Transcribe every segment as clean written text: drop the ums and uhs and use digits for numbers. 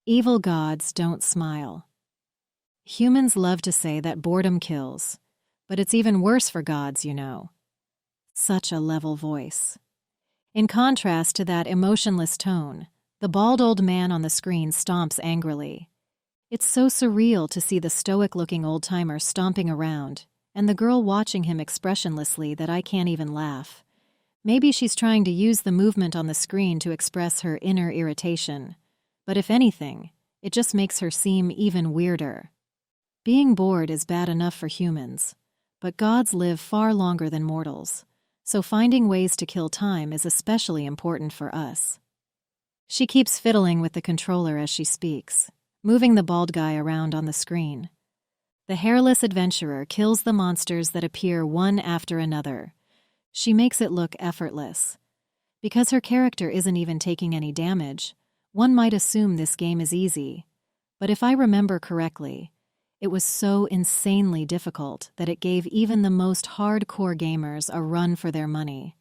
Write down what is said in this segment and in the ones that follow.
Evil gods don't smile. Humans love to say that boredom kills, but it's even worse for gods, you know. Such a level voice. In contrast to that emotionless tone, the bald old man on the screen stomps angrily. It's so surreal to see the stoic-looking old-timer stomping around, and the girl watching him expressionlessly that I can't even laugh. Maybe she's trying to use the movement on the screen to express her inner irritation. But if anything, it just makes her seem even weirder. Being bored is bad enough for humans, but gods live far longer than mortals, so finding ways to kill time is especially important for us. She keeps fiddling with the controller as she speaks, moving the bald guy around on the screen. The hairless adventurer kills the monsters that appear one after another. She makes it look effortless. Because her character isn't even taking any damage, one might assume this game is easy. But if I remember correctly, it was so insanely difficult that it gave even the most hardcore gamers a run for their money.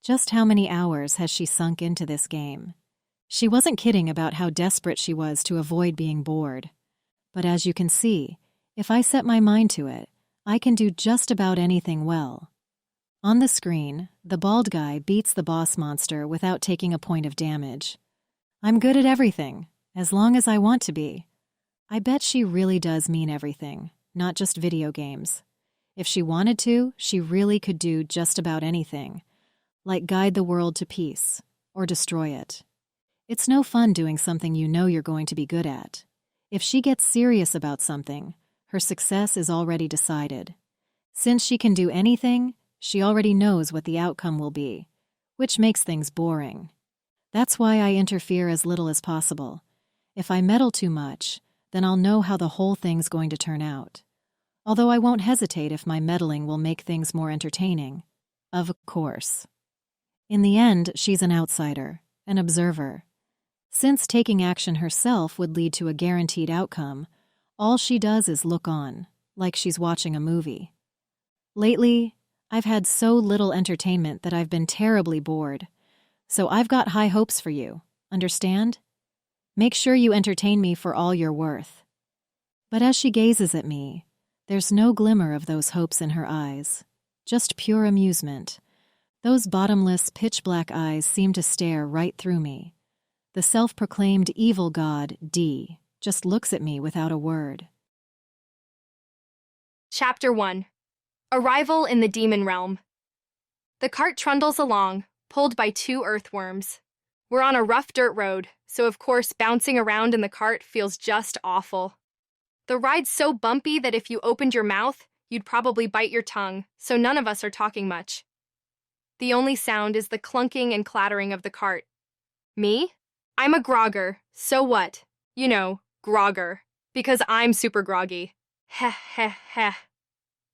Just how many hours has she sunk into this game? She wasn't kidding about how desperate she was to avoid being bored. But as you can see, if I set my mind to it, I can do just about anything well. On the screen, the bald guy beats the boss monster without taking a point of damage. I'm good at everything, as long as I want to be. I bet she really does mean everything, not just video games. If she wanted to, she really could do just about anything, like guide the world to peace, or destroy it. It's no fun doing something you know you're going to be good at. If she gets serious about something, her success is already decided. Since she can do anything, she already knows what the outcome will be, which makes things boring. That's why I interfere as little as possible. If I meddle too much, then I'll know how the whole thing's going to turn out. Although I won't hesitate if my meddling will make things more entertaining. Of course. In the end, she's an outsider, an observer. Since taking action herself would lead to a guaranteed outcome, all she does is look on, like she's watching a movie. Lately, I've had so little entertainment that I've been terribly bored. So I've got high hopes for you, understand? Make sure you entertain me for all you're worth. But as she gazes at me, there's no glimmer of those hopes in her eyes, just pure amusement. Those bottomless, pitch-black eyes seem to stare right through me. The self-proclaimed evil god, D, just looks at me without a word. Chapter 1. Arrival in the Demon Realm. The cart trundles along, pulled by 2 earthworms. We're on a rough dirt road, so of course bouncing around in the cart feels just awful. The ride's so bumpy that if you opened your mouth, you'd probably bite your tongue, so none of us are talking much. The only sound is the clunking and clattering of the cart. Me? I'm a grogger, so what? You know, grogger, because I'm super groggy. Heh heh heh.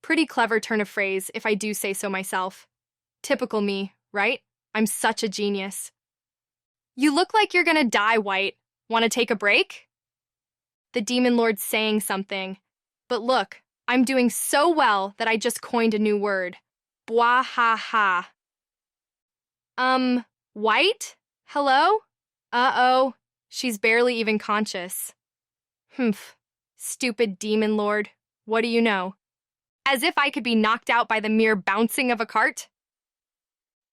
Pretty clever turn of phrase, if I do say so myself. Typical me, right? I'm such a genius. You look like you're gonna die, White. Want to take a break? The demon lord's saying something. But look, I'm doing so well that I just coined a new word. Bwahaha. White? Hello? Uh-oh. She's barely even conscious. Humph. Stupid demon lord. What do you know? As if I could be knocked out by the mere bouncing of a cart?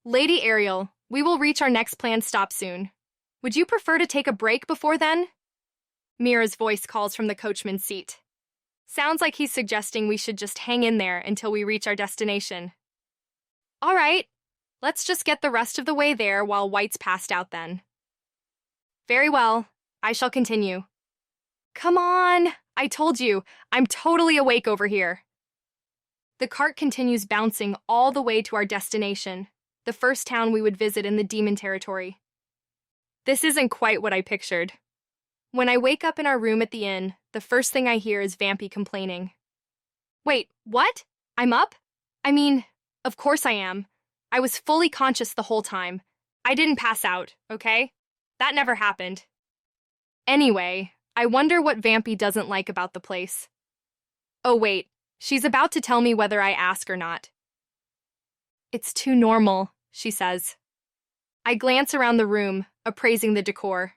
Lady Ariel, we will reach our next planned stop soon. Would you prefer to take a break before then? Mira's voice calls from the coachman's seat. Sounds like he's suggesting we should just hang in there until we reach our destination. All right, let's just get the rest of the way there while White's passed out then. Very well, I shall continue. Come on, I told you, I'm totally awake over here. The cart continues bouncing all the way to our destination, the first town we would visit in the demon territory. This isn't quite what I pictured. When I wake up in our room at the inn, the first thing I hear is Vampy complaining. Wait, what? I'm up? I mean, of course I am. I was fully conscious the whole time. I didn't pass out, okay? That never happened. Anyway, I wonder what Vampy doesn't like about the place. Oh wait, she's about to tell me whether I ask or not. It's too normal, she says. I glance around the room, appraising the decor.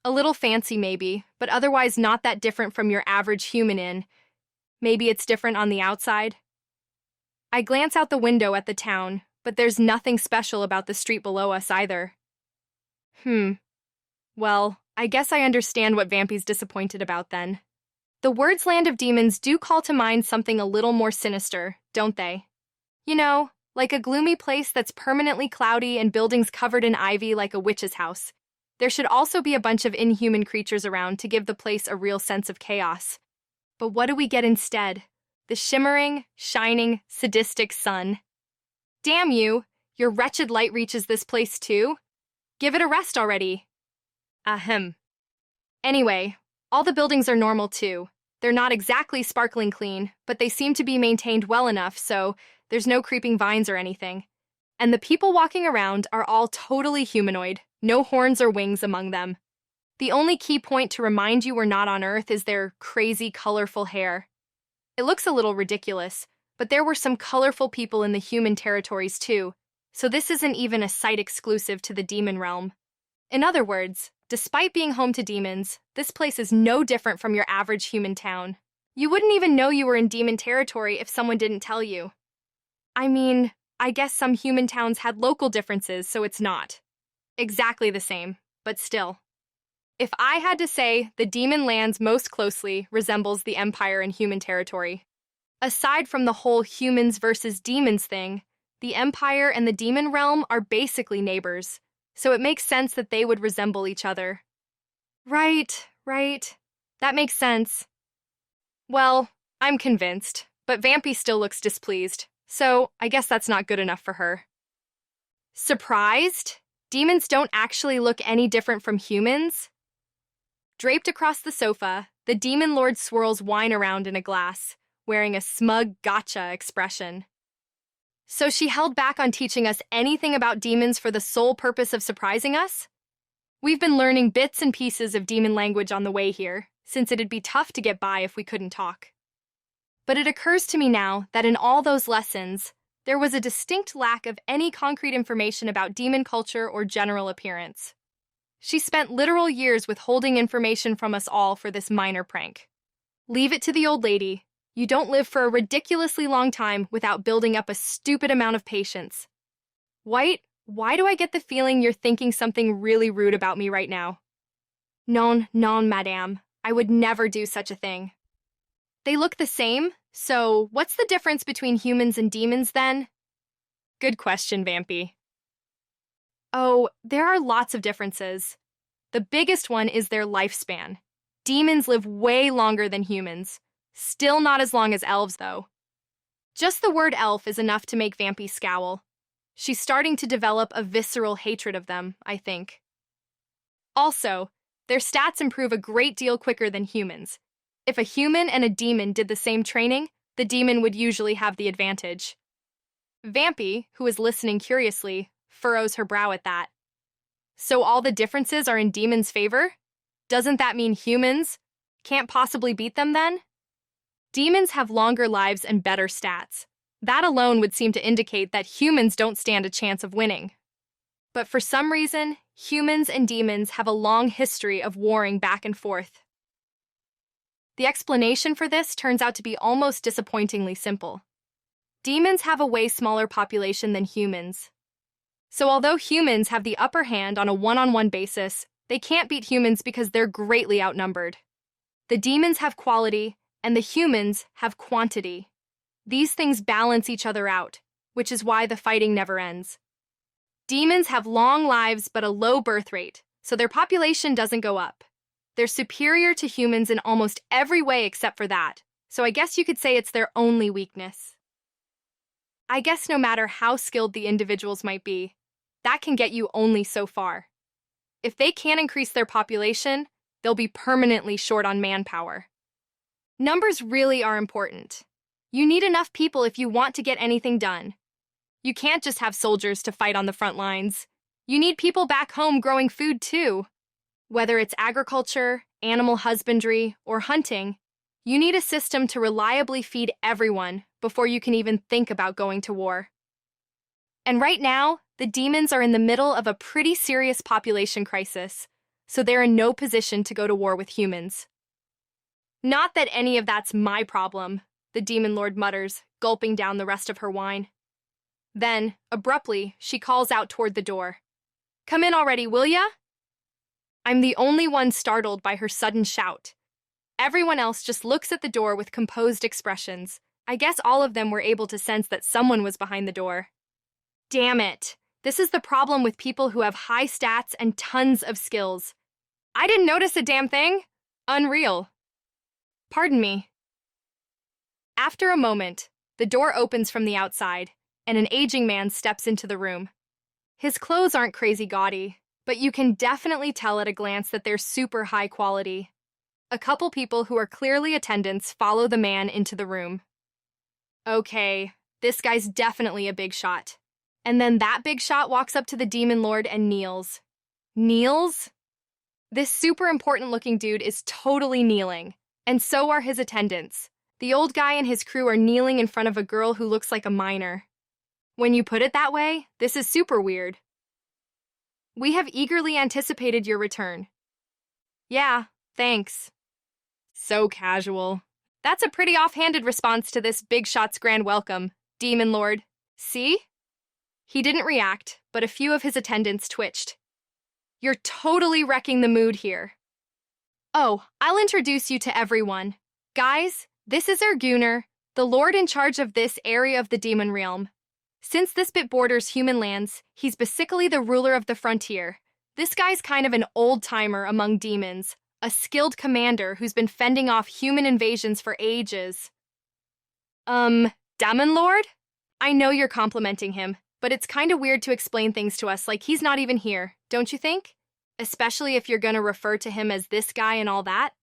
A little fancy maybe, but otherwise not that different from your average human inn. Maybe it's different on the outside. I glance out the window at the town, but there's nothing special about the street below us either. Well, I guess I understand what Vampy's disappointed about then. The words Land of Demons do call to mind something a little more sinister, don't they? You know, like a gloomy place that's permanently cloudy and buildings covered in ivy like a witch's house. There should also be a bunch of inhuman creatures around to give the place a real sense of chaos. But what do we get instead? The shimmering, shining, sadistic sun. Damn you, your wretched light reaches this place too? Give it a rest already. Ahem. Anyway, all the buildings are normal too. They're not exactly sparkling clean, but they seem to be maintained well enough so there's no creeping vines or anything. And the people walking around are all totally humanoid, no horns or wings among them. The only key point to remind you we're not on Earth is their crazy, colorful hair. It looks a little ridiculous, but there were some colorful people in the human territories too, so this isn't even a site exclusive to the demon realm. In other words, despite being home to demons, this place is no different from your average human town. You wouldn't even know you were in demon territory if someone didn't tell you. I mean, I guess some human towns had local differences, so it's not exactly the same, but still. If I had to say, the demon lands most closely resembles the Empire in human territory. Aside from the whole humans versus demons thing, the Empire and the demon realm are basically neighbors, so it makes sense that they would resemble each other. Right. That makes sense. Well, I'm convinced, but Vampy still looks displeased, so I guess that's not good enough for her. Surprised? Demons don't actually look any different from humans? Draped across the sofa, the demon lord swirls wine around in a glass, wearing a smug gotcha expression. So she held back on teaching us anything about demons for the sole purpose of surprising us? We've been learning bits and pieces of demon language on the way here, since it'd be tough to get by if we couldn't talk. But it occurs to me now that in all those lessons, there was a distinct lack of any concrete information about demon culture or general appearance. She spent literal years withholding information from us all for this minor prank. Leave it to the old lady. You don't live for a ridiculously long time without building up a stupid amount of patience. White, why do I get the feeling you're thinking something really rude about me right now? Non, madame. I would never do such a thing. They look the same, so what's the difference between humans and demons then? Good question, Vampy. Oh, there are lots of differences. The biggest one is their lifespan. Demons live way longer than humans. Still not as long as elves, though. Just the word elf is enough to make Vampy scowl. She's starting to develop a visceral hatred of them, I think. Also, their stats improve a great deal quicker than humans. If a human and a demon did the same training, the demon would usually have the advantage. Vampy, who is listening curiously, furrows her brow at that. So all the differences are in demons' favor? Doesn't that mean humans can't possibly beat them then? Demons have longer lives and better stats. That alone would seem to indicate that humans don't stand a chance of winning. But for some reason, humans and demons have a long history of warring back and forth. The explanation for this turns out to be almost disappointingly simple. Demons have a way smaller population than humans. So although humans have the upper hand on a one-on-one basis, they can't beat humans because they're greatly outnumbered. The demons have quality, and the humans have quantity. These things balance each other out, which is why the fighting never ends. Demons have long lives but a low birth rate, so their population doesn't go up. They're superior to humans in almost every way except for that, so I guess you could say it's their only weakness. I guess no matter how skilled the individuals might be, that can get you only so far. If they can't increase their population, they'll be permanently short on manpower. Numbers really are important. You need enough people if you want to get anything done. You can't just have soldiers to fight on the front lines. You need people back home growing food too. Whether it's agriculture, animal husbandry, or hunting, you need a system to reliably feed everyone before you can even think about going to war. And right now, the demons are in the middle of a pretty serious population crisis, so they're in no position to go to war with humans. Not that any of that's my problem, the demon lord mutters, gulping down the rest of her wine. Then, abruptly, she calls out toward the door. Come in already, will ya? I'm the only one startled by her sudden shout. Everyone else just looks at the door with composed expressions. I guess all of them were able to sense that someone was behind the door. Damn it. This is the problem with people who have high stats and tons of skills. I didn't notice a damn thing. Unreal. Pardon me. After a moment, the door opens from the outside, and an aging man steps into the room. His clothes aren't crazy gaudy, but you can definitely tell at a glance that they're super high quality. A couple people who are clearly attendants follow the man into the room. Okay, this guy's definitely a big shot. And then that big shot walks up to the demon lord and kneels. Kneels? This super important looking dude is totally kneeling, and so are his attendants. The old guy and his crew are kneeling in front of a girl who looks like a minor. When you put it that way, this is super weird. We have eagerly anticipated your return. Yeah, thanks. So casual. That's a pretty offhanded response to this big shot's grand welcome, demon lord. See? He didn't react, but a few of his attendants twitched. You're totally wrecking the mood here. Oh, I'll introduce you to everyone. Guys, this is Erguner, the lord in charge of this area of the demon realm. Since this bit borders human lands, he's basically the ruler of the frontier. This guy's kind of an old-timer among demons, a skilled commander who's been fending off human invasions for ages. Demon lord? I know you're complimenting him, but it's kinda weird to explain things to us like he's not even here, don't you think? Especially if you're gonna refer to him as this guy and all that.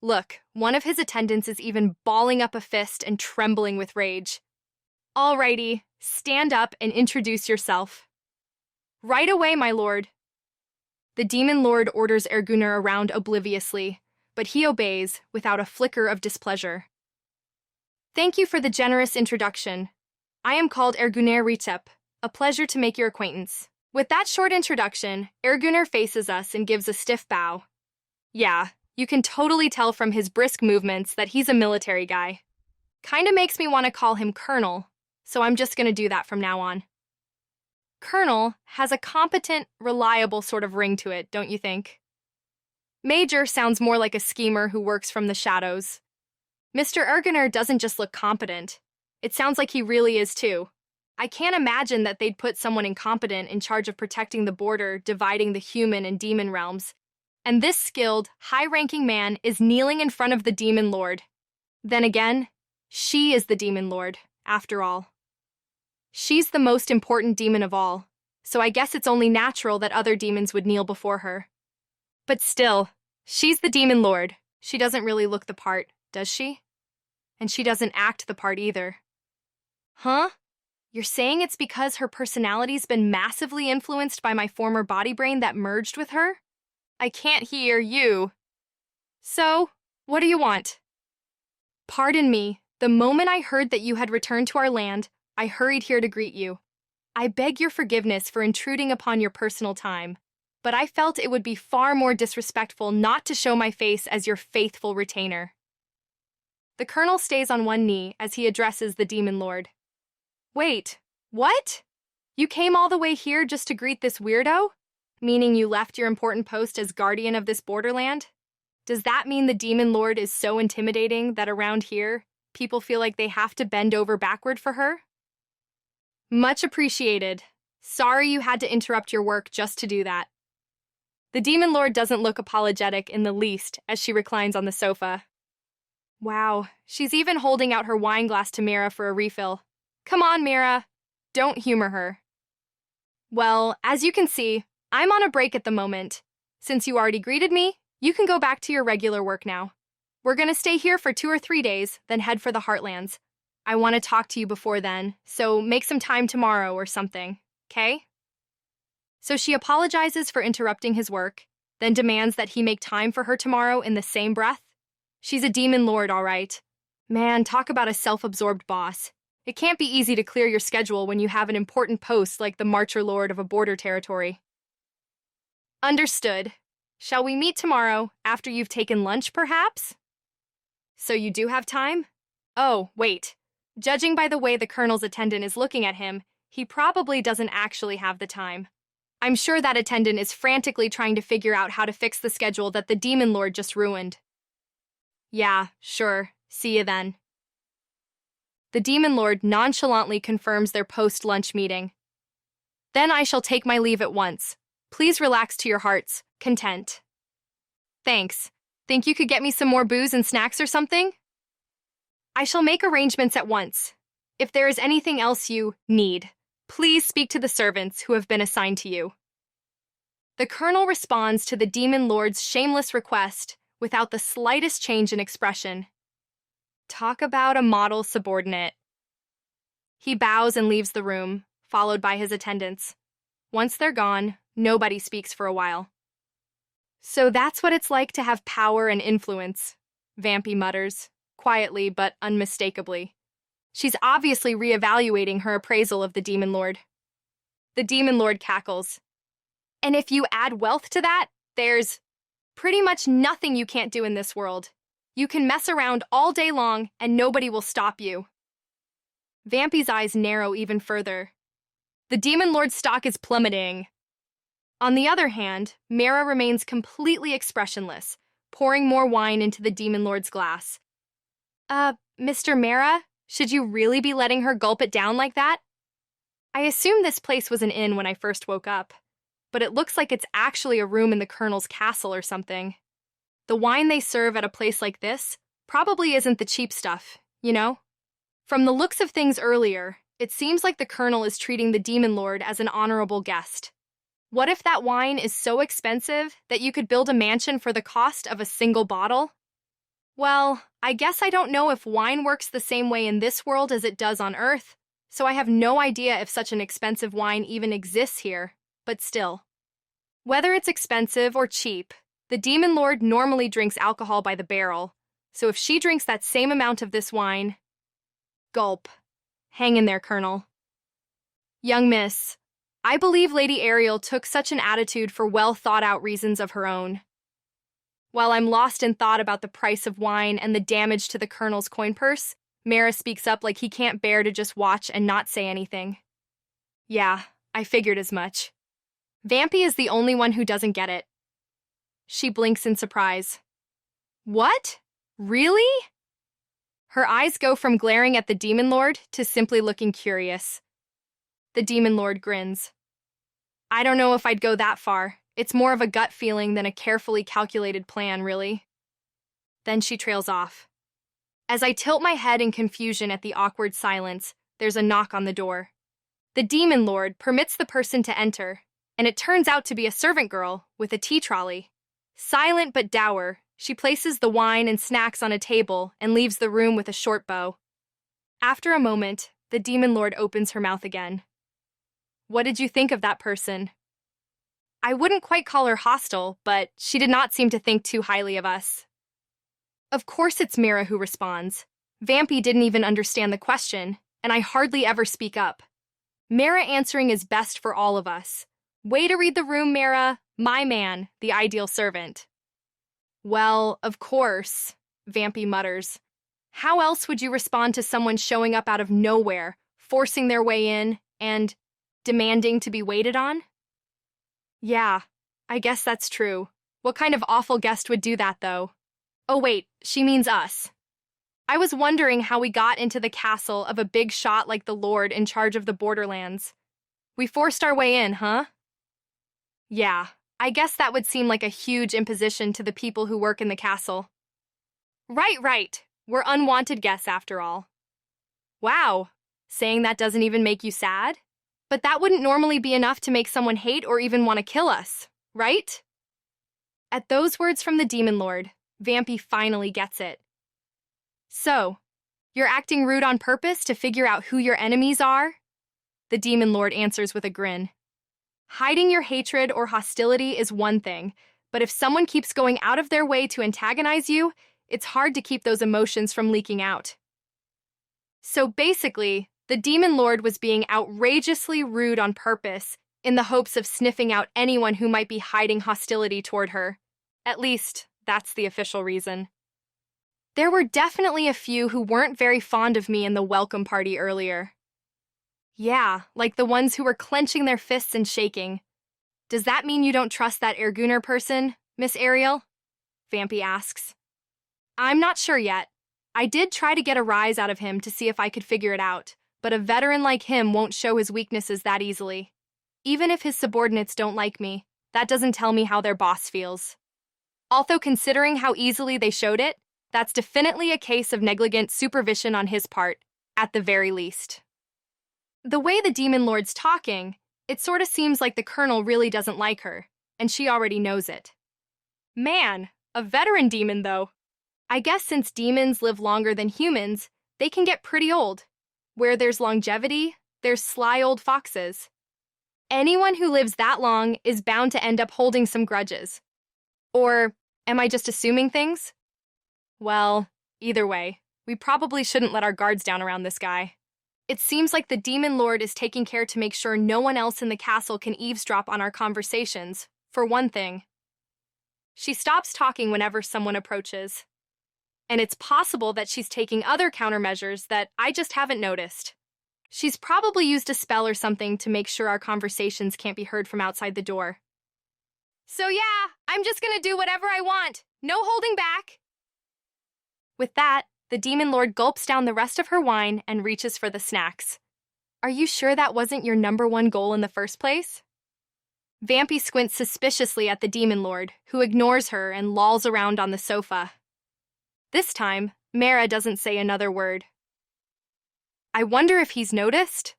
Look, one of his attendants is even balling up a fist and trembling with rage. Alrighty, stand up and introduce yourself. Right away, my lord. The demon lord orders Erguner around obliviously, but he obeys without a flicker of displeasure. Thank you for the generous introduction. I am called Erguner Ritep. A pleasure to make your acquaintance. With that short introduction, Erguner faces us and gives a stiff bow. Yeah, you can totally tell from his brisk movements that he's a military guy. Kinda makes me want to call him Colonel, so I'm just gonna do that from now on. Colonel has a competent, reliable sort of ring to it, don't you think? Major sounds more like a schemer who works from the shadows. Mr. Erguner doesn't just look competent. It sounds like he really is too. I can't imagine that they'd put someone incompetent in charge of protecting the border, dividing the human and demon realms. And this skilled, high-ranking man is kneeling in front of the demon lord. Then again, she is the demon lord, after all. She's the most important demon of all, so I guess it's only natural that other demons would kneel before her. But still, she's the demon lord. She doesn't really look the part, does she? And she doesn't act the part either. Huh? You're saying it's because her personality's been massively influenced by my former body brain that merged with her? I can't hear you. So, what do you want? Pardon me, the moment I heard that you had returned to our land, I hurried here to greet you. I beg your forgiveness for intruding upon your personal time, but I felt it would be far more disrespectful not to show my face as your faithful retainer. The colonel stays on one knee as he addresses the demon lord. Wait, what? You came all the way here just to greet this weirdo? Meaning you left your important post as guardian of this borderland? Does that mean the demon lord is so intimidating that around here, people feel like they have to bend over backward for her? Much appreciated. Sorry you had to interrupt your work just to do that. The demon lord doesn't look apologetic in the least as she reclines on the sofa. Wow, she's even holding out her wine glass to Mira for a refill. Come on, Mira. Don't humor her. Well, as you can see, I'm on a break at the moment. Since you already greeted me, you can go back to your regular work now. We're gonna stay here for 2 or 3 days, then head for the Heartlands. I want to talk to you before then, so make some time tomorrow or something, okay? So she apologizes for interrupting his work, then demands that he make time for her tomorrow in the same breath. She's a demon lord, all right. Man, talk about a self-absorbed boss. It can't be easy to clear your schedule when you have an important post like the Marcher Lord of a border territory. Understood. Shall we meet tomorrow after you've taken lunch, perhaps? So you do have time? Oh, wait. Judging by the way the colonel's attendant is looking at him, he probably doesn't actually have the time. I'm sure that attendant is frantically trying to figure out how to fix the schedule that the Demon Lord just ruined. Yeah, sure. See you then. The Demon Lord nonchalantly confirms their post-lunch meeting. Then I shall take my leave at once. Please relax to your heart's content. Thanks. Think you could get me some more booze and snacks or something? I shall make arrangements at once. If there is anything else you need, please speak to the servants who have been assigned to you. The colonel responds to the Demon Lord's shameless request without the slightest change in expression. Talk about a model subordinate. He bows and leaves the room, followed by his attendants. Once they're gone, nobody speaks for a while. So that's what it's like to have power and influence, Vampy mutters, quietly but unmistakably. She's obviously reevaluating her appraisal of the Demon Lord. The Demon Lord cackles. And if you add wealth to that, there's pretty much nothing you can't do in this world. You can mess around all day long and nobody will stop you. Vampy's eyes narrow even further. The Demon Lord's stock is plummeting. On the other hand, Mara remains completely expressionless, pouring more wine into the Demon Lord's glass. Mr. Mara, should you really be letting her gulp it down like that? I assumed this place was an inn when I first woke up, but it looks like it's actually a room in the Colonel's castle or something. The wine they serve at a place like this probably isn't the cheap stuff, you know? From the looks of things earlier, it seems like the Colonel is treating the Demon Lord as an honorable guest. What if that wine is so expensive that you could build a mansion for the cost of a single bottle? Well, I guess I don't know if wine works the same way in this world as it does on Earth, so I have no idea if such an expensive wine even exists here, but still. Whether it's expensive or cheap, the Demon Lord normally drinks alcohol by the barrel, so if she drinks that same amount of this wine... Gulp. Hang in there, Colonel. Young miss, I believe Lady Ariel took such an attitude for well-thought-out reasons of her own. While I'm lost in thought about the price of wine and the damage to the Colonel's coin purse, Mara speaks up like he can't bear to just watch and not say anything. Yeah, I figured as much. Vampy is the only one who doesn't get it. She blinks in surprise. What? Really? Her eyes go from glaring at the Demon Lord to simply looking curious. The Demon Lord grins. I don't know if I'd go that far. It's more of a gut feeling than a carefully calculated plan, really. Then she trails off. As I tilt my head in confusion at the awkward silence, there's a knock on the door. The Demon Lord permits the person to enter, and it turns out to be a servant girl with a tea trolley. Silent but dour, she places the wine and snacks on a table and leaves the room with a short bow. After a moment, the Demon Lord opens her mouth again. What did you think of that person? I wouldn't quite call her hostile, but she did not seem to think too highly of us. Of course it's Mira who responds. Vampy didn't even understand the question, and I hardly ever speak up. Mira answering is best for all of us. Way to read the room, Mira. My man, the ideal servant. Well, of course, Vampy mutters. How else would you respond to someone showing up out of nowhere, forcing their way in, and demanding to be waited on? Yeah, I guess that's true. What kind of awful guest would do that, though? Oh wait, she means us. I was wondering how we got into the castle of a big shot like the Lord in charge of the Borderlands. We forced our way in, huh? Yeah, I guess that would seem like a huge imposition to the people who work in the castle. Right. We're unwanted guests after all. Wow, saying that doesn't even make you sad? But that wouldn't normally be enough to make someone hate or even want to kill us, right? At those words from the Demon Lord, Vampy finally gets it. So, you're acting rude on purpose to figure out who your enemies are? The Demon Lord answers with a grin. Hiding your hatred or hostility is one thing, but if someone keeps going out of their way to antagonize you, it's hard to keep those emotions from leaking out. So basically, The demon lord was being outrageously rude on purpose in the hopes of sniffing out anyone who might be hiding hostility toward her. At least, that's the official reason. There were definitely a few who weren't very fond of me in the welcome party earlier. Yeah, like the ones who were clenching their fists and shaking. Does that mean you don't trust that Erguner person, Miss Ariel? Vampy asks. I'm not sure yet. I did try to get a rise out of him to see if I could figure it out, but a veteran like him won't show his weaknesses that easily. Even if his subordinates don't like me, that doesn't tell me how their boss feels. Although considering how easily they showed it, that's definitely a case of negligent supervision on his part, at the very least. The way the demon lord's talking, it sort of seems like the colonel really doesn't like her, and she already knows it. Man, a veteran demon though. I guess since demons live longer than humans, they can get pretty old. Where there's longevity, there's sly old foxes. Anyone who lives that long is bound to end up holding some grudges. Or am I just assuming things? Well, either way, we probably shouldn't let our guards down around this guy. It seems like the demon lord is taking care to make sure no one else in the castle can eavesdrop on our conversations, for one thing. She stops talking whenever someone approaches. And it's possible that she's taking other countermeasures that I just haven't noticed. She's probably used a spell or something to make sure our conversations can't be heard from outside the door. So yeah, I'm just gonna do whatever I want. No holding back. With that, the demon lord gulps down the rest of her wine and reaches for the snacks. Are you sure that wasn't your #1 goal in the first place? Vampy squints suspiciously at the demon lord, who ignores her and lolls around on the sofa. This time, Mara doesn't say another word. I wonder if he's noticed?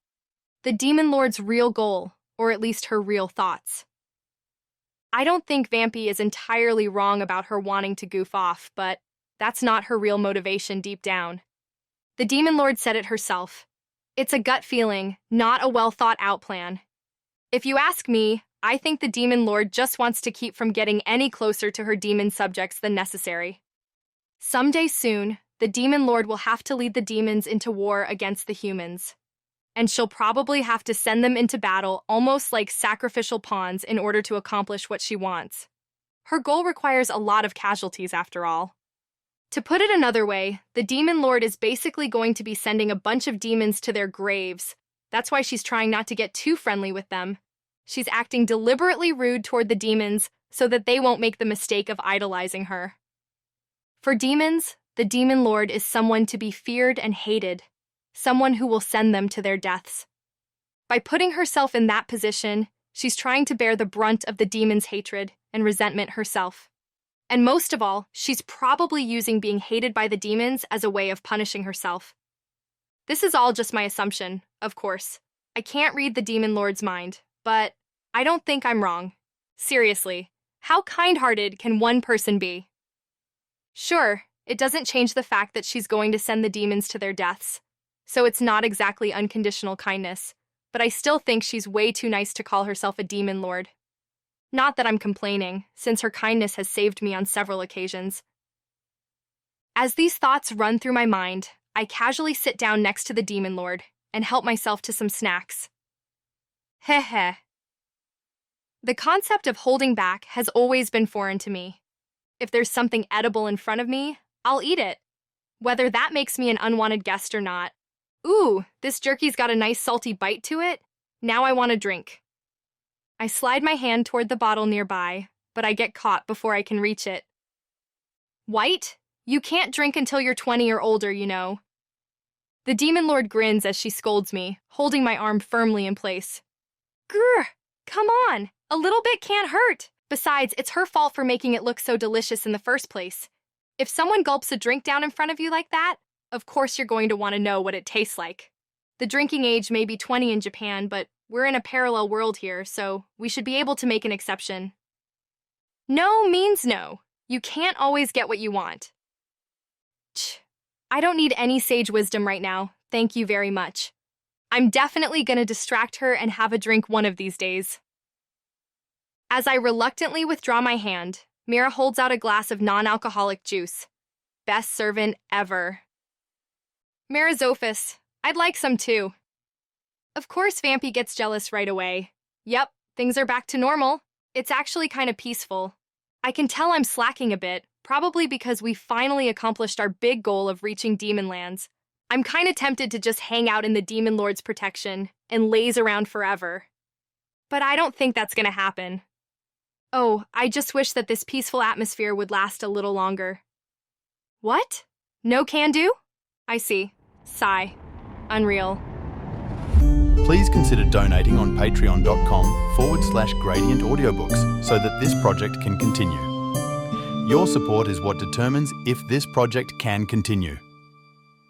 The demon lord's real goal, or at least her real thoughts. I don't think Vampy is entirely wrong about her wanting to goof off, but that's not her real motivation deep down. The demon lord said it herself. It's a gut feeling, not a well-thought-out plan. If you ask me, I think the demon lord just wants to keep from getting any closer to her demon subjects than necessary. Someday soon, the demon lord will have to lead the demons into war against the humans. And she'll probably have to send them into battle almost like sacrificial pawns in order to accomplish what she wants. Her goal requires a lot of casualties, after all. To put it another way, the demon lord is basically going to be sending a bunch of demons to their graves. That's why she's trying not to get too friendly with them. She's acting deliberately rude toward the demons so that they won't make the mistake of idolizing her. For demons, the demon lord is someone to be feared and hated, someone who will send them to their deaths. By putting herself in that position, she's trying to bear the brunt of the demon's hatred and resentment herself. And most of all, she's probably using being hated by the demons as a way of punishing herself. This is all just my assumption, of course. I can't read the demon lord's mind, but I don't think I'm wrong. Seriously, how kind-hearted can one person be? Sure, it doesn't change the fact that she's going to send the demons to their deaths, so it's not exactly unconditional kindness, but I still think she's way too nice to call herself a demon lord. Not that I'm complaining, since her kindness has saved me on several occasions. As these thoughts run through my mind, I casually sit down next to the demon lord and help myself to some snacks. Heh. The concept of holding back has always been foreign to me. If there's something edible in front of me, I'll eat it, whether that makes me an unwanted guest or not. Ooh, this jerky's got a nice salty bite to it. Now I want a drink. I slide my hand toward the bottle nearby, but I get caught before I can reach it. White? You can't drink until you're 20 or older, you know. The demon lord grins as she scolds me, holding my arm firmly in place. Grr! Come on! A little bit can't hurt! Besides, it's her fault for making it look so delicious in the first place. If someone gulps a drink down in front of you like that, of course you're going to want to know what it tastes like. The drinking age may be 20 in Japan, but we're in a parallel world here, so we should be able to make an exception. No means no. You can't always get what you want. I don't need any sage wisdom right now, thank you very much. I'm definitely gonna distract her and have a drink one of these days. As I reluctantly withdraw my hand, Mira holds out a glass of non-alcoholic juice. Best servant ever. Mirazophis, I'd like some too. Of course Vampy gets jealous right away. Yep, things are back to normal. It's actually kind of peaceful. I can tell I'm slacking a bit, probably because we finally accomplished our big goal of reaching Demon Lands. I'm kind of tempted to just hang out in the Demon Lord's protection and laze around forever. But I don't think that's gonna happen. Oh, I just wish that this peaceful atmosphere would last a little longer. What? No can do? I see. Sigh. Unreal. Please consider donating on patreon.com/gradient audiobooks so that this project can continue. Your support is what determines if this project can continue.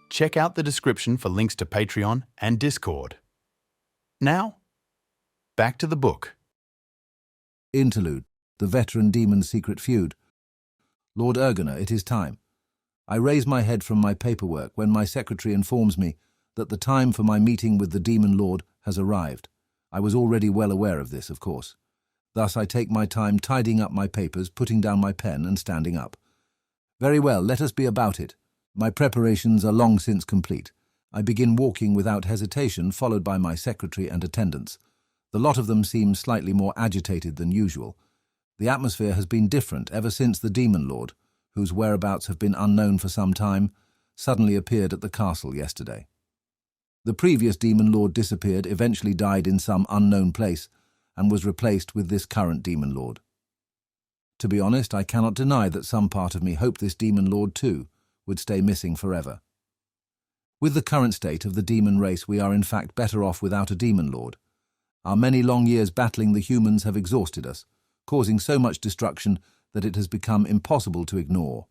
Check out the description for links to Patreon and Discord. Now, back to the book. Interlude. The veteran demon's secret feud. Lord Ergoner, it is time. I raise my head from my paperwork when my secretary informs me that the time for my meeting with the Demon Lord has arrived. I was already well aware of this, of course. Thus I take my time tidying up my papers, putting down my pen and standing up. Very well, let us be about it. My preparations are long since complete. I begin walking without hesitation, followed by my secretary and attendants. The lot of them seem slightly more agitated than usual. The atmosphere has been different ever since the Demon Lord, whose whereabouts have been unknown for some time, suddenly appeared at the castle yesterday. The previous Demon Lord disappeared, eventually died in some unknown place, and was replaced with this current Demon Lord. To be honest, I cannot deny that some part of me hoped this Demon Lord, too, would stay missing forever. With the current state of the demon race, we are in fact better off without a Demon Lord. Our many long years battling the humans have exhausted us, causing so much destruction that it has become impossible to ignore.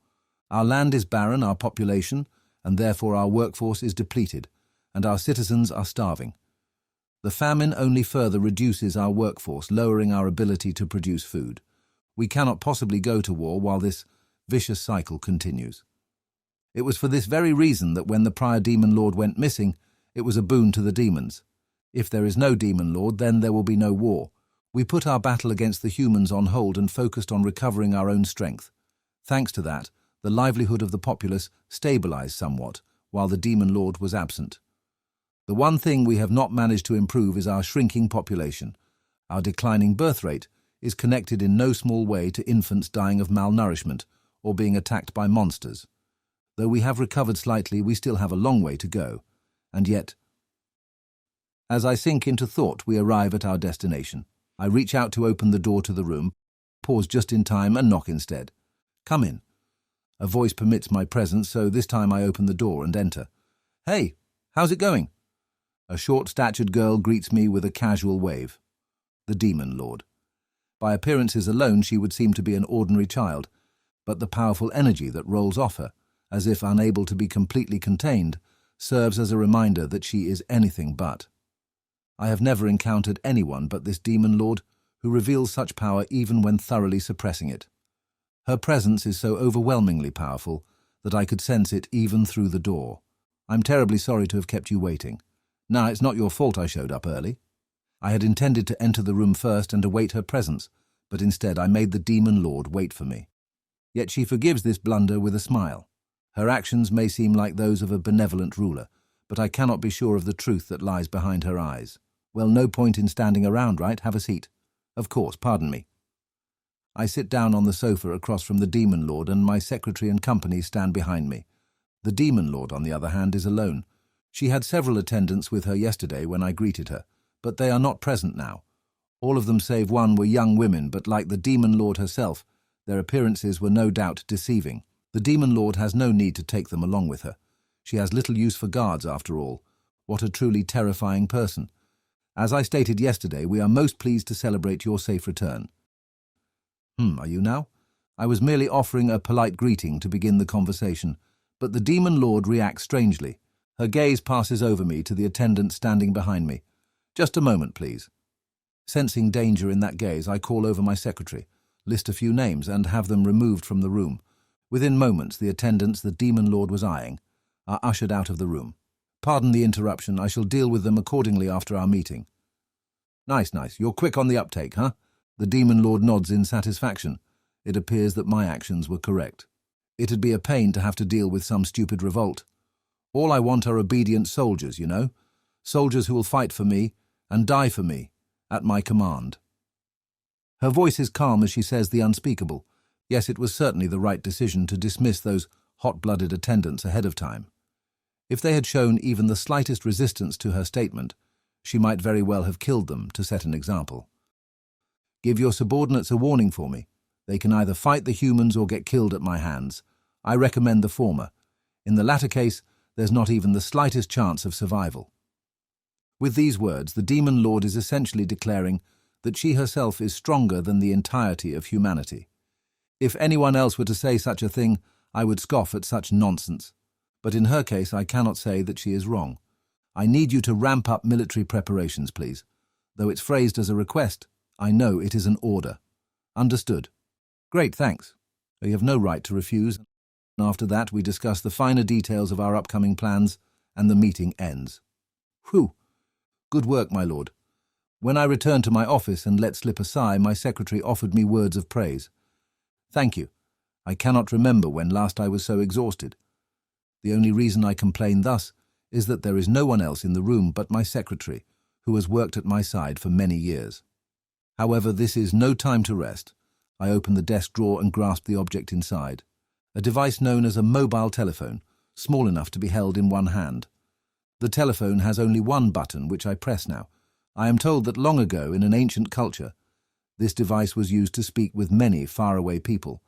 Our land is barren, our population, and therefore our workforce is depleted, and our citizens are starving. The famine only further reduces our workforce, lowering our ability to produce food. We cannot possibly go to war while this vicious cycle continues. It was for this very reason that when the prior Demon Lord went missing, it was a boon to the demons. If there is no Demon Lord, then there will be no war. We put our battle against the humans on hold and focused on recovering our own strength. Thanks to that, the livelihood of the populace stabilized somewhat, while the Demon Lord was absent. The one thing we have not managed to improve is our shrinking population. Our declining birth rate is connected in no small way to infants dying of malnourishment or being attacked by monsters. Though we have recovered slightly, we still have a long way to go. And yet, as I sink into thought, we arrive at our destination. I reach out to open the door to the room, pause just in time and knock instead. Come in. A voice permits my presence, so this time I open the door and enter. Hey, how's it going? A short-statured girl greets me with a casual wave. The Demon Lord. By appearances alone, she would seem to be an ordinary child, but the powerful energy that rolls off her, as if unable to be completely contained, serves as a reminder that she is anything but. I have never encountered anyone but this Demon Lord who reveals such power even when thoroughly suppressing it. Her presence is so overwhelmingly powerful that I could sense it even through the door. I'm terribly sorry to have kept you waiting. Nah, it's not your fault I showed up early. I had intended to enter the room first and await her presence, but instead I made the Demon Lord wait for me. Yet she forgives this blunder with a smile. Her actions may seem like those of a benevolent ruler, but I cannot be sure of the truth that lies behind her eyes. Well, no point in standing around, right? Have a seat. Of course, pardon me. I sit down on the sofa across from the Demon Lord, and my secretary and company stand behind me. The Demon Lord, on the other hand, is alone. She had several attendants with her yesterday when I greeted her, but they are not present now. All of them save one were young women, but like the Demon Lord herself, their appearances were no doubt deceiving. The Demon Lord has no need to take them along with her. She has little use for guards, after all. What a truly terrifying person. As I stated yesterday, we are most pleased to celebrate your safe return. Are you now? I was merely offering a polite greeting to begin the conversation, but the Demon Lord reacts strangely. Her gaze passes over me to the attendant standing behind me. Just a moment, please. Sensing danger in that gaze, I call over my secretary, list a few names, and have them removed from the room. Within moments, the attendants the Demon Lord was eyeing are ushered out of the room. Pardon the interruption, I shall deal with them accordingly after our meeting. Nice. You're quick on the uptake, huh? The Demon Lord nods in satisfaction. It appears that my actions were correct. It'd be a pain to have to deal with some stupid revolt. All I want are obedient soldiers, you know. soldiers who will fight for me and die for me, at my command." Her voice is calm as she says the unspeakable. Yes, it was certainly the right decision to dismiss those hot-blooded attendants ahead of time. If they had shown even the slightest resistance to her statement, she might very well have killed them to set an example. "Give your subordinates a warning for me. They can either fight the humans or get killed at my hands. I recommend the former. In the latter case, there's not even the slightest chance of survival." With these words, the Demon Lord is essentially declaring that she herself is stronger than the entirety of humanity. If anyone else were to say such a thing, I would scoff at such nonsense. But in her case, I cannot say that she is wrong. "I need you to ramp up military preparations, please. Though it's phrased as a request, I know it is an order." "Understood." "Great, thanks." You have no right to refuse. After that, we discuss the finer details of our upcoming plans, and the meeting ends. Whew! Good work, my lord. When I returned to my office and let slip a sigh, my secretary offered me words of praise. "Thank you. I cannot remember when last I was so exhausted. The only reason I complain thus is that there is no one else in the room but my secretary, who has worked at my side for many years. However, this is no time to rest. I open the desk drawer and grasp the object inside, a device known as a mobile telephone, small enough to be held in one hand. The telephone has only one button, which I press now. I am told that long ago, in an ancient culture, this device was used to speak with many faraway people.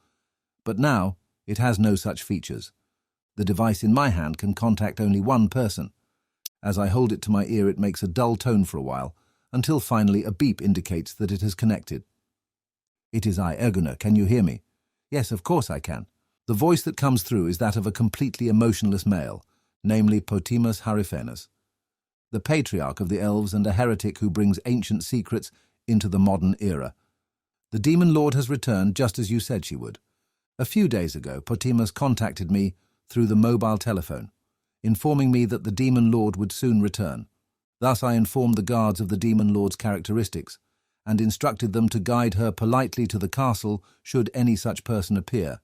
But now, it has no such features. The device in my hand can contact only one person. As I hold it to my ear, it makes a dull tone for a while, until finally a beep indicates that it has connected. "It is I, Erguna. Can you hear me?" "Yes, of course I can." The voice that comes through is that of a completely emotionless male, namely Potimus Hariphanes, the patriarch of the elves and a heretic who brings ancient secrets into the modern era. "The Demon Lord has returned just as you said she would. A few days ago, Potimus contacted me through the mobile telephone, informing me that the Demon Lord would soon return. Thus I informed the guards of the Demon Lord's characteristics, and instructed them to guide her politely to the castle should any such person appear.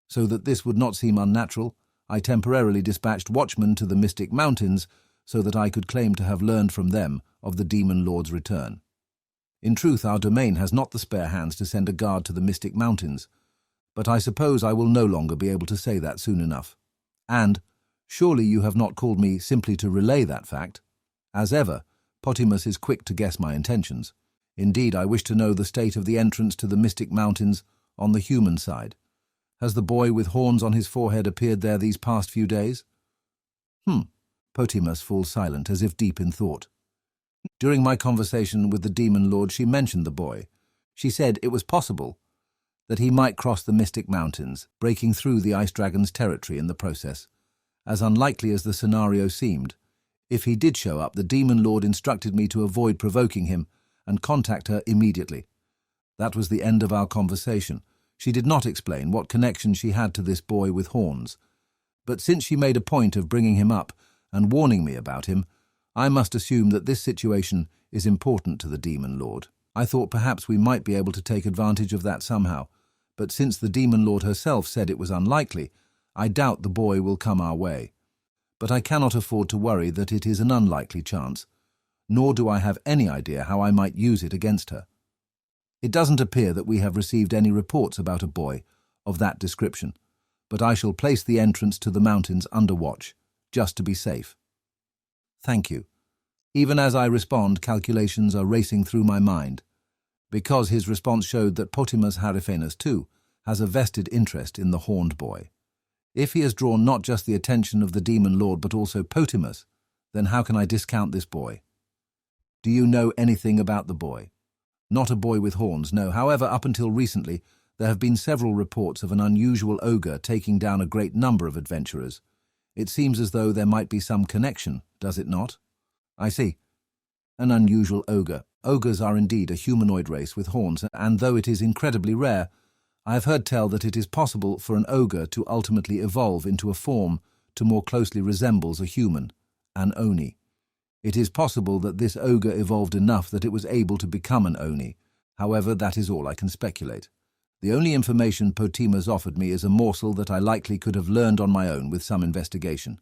So that this would not seem unnatural, I temporarily dispatched watchmen to the Mystic Mountains so that I could claim to have learned from them of the Demon Lord's return. In truth, our domain has not the spare hands to send a guard to the Mystic Mountains, but I suppose I will no longer be able to say that soon enough. And surely you have not called me simply to relay that fact? As ever, Potimus is quick to guess my intentions. Indeed, I wish to know the state of the entrance to the Mystic Mountains on the human side. Has the boy with horns on his forehead appeared there these past few days? Potimus falls silent, as if deep in thought. During my conversation with the Demon Lord, she mentioned the boy. She said it was possible that he might cross the Mystic Mountains, breaking through the Ice Dragon's territory in the process. As unlikely as the scenario seemed, if he did show up, the Demon Lord instructed me to avoid provoking him and contact her immediately. That was the end of our conversation. She did not explain what connection she had to this boy with horns. But since she made a point of bringing him up and warning me about him, I must assume that this situation is important to the Demon Lord. I thought perhaps we might be able to take advantage of that somehow, but since the Demon Lord herself said it was unlikely, I doubt the boy will come our way. But I cannot afford to worry that it is an unlikely chance, nor do I have any idea how I might use it against her. It doesn't appear that we have received any reports about a boy of that description, but I shall place the entrance to the mountains under watch, just to be safe. Thank you. Even as I respond, calculations are racing through my mind, because his response showed that Potimus Hariphanes too has a vested interest in the horned boy. If he has drawn not just the attention of the Demon Lord but also Potimus, then how can I discount this boy? Do you know anything about the boy? Not a boy with horns, no. However, up until recently, there have been several reports of an unusual ogre taking down a great number of adventurers. It seems as though there might be some connection, does it not? I see. An unusual ogre. Ogres are indeed a humanoid race with horns, and though it is incredibly rare, I have heard tell that it is possible for an ogre to ultimately evolve into a form to more closely resembles a human, an Oni. It is possible that this ogre evolved enough that it was able to become an Oni. However, that is all I can speculate. The only information Potimus offered me is a morsel that I likely could have learned on my own with some investigation.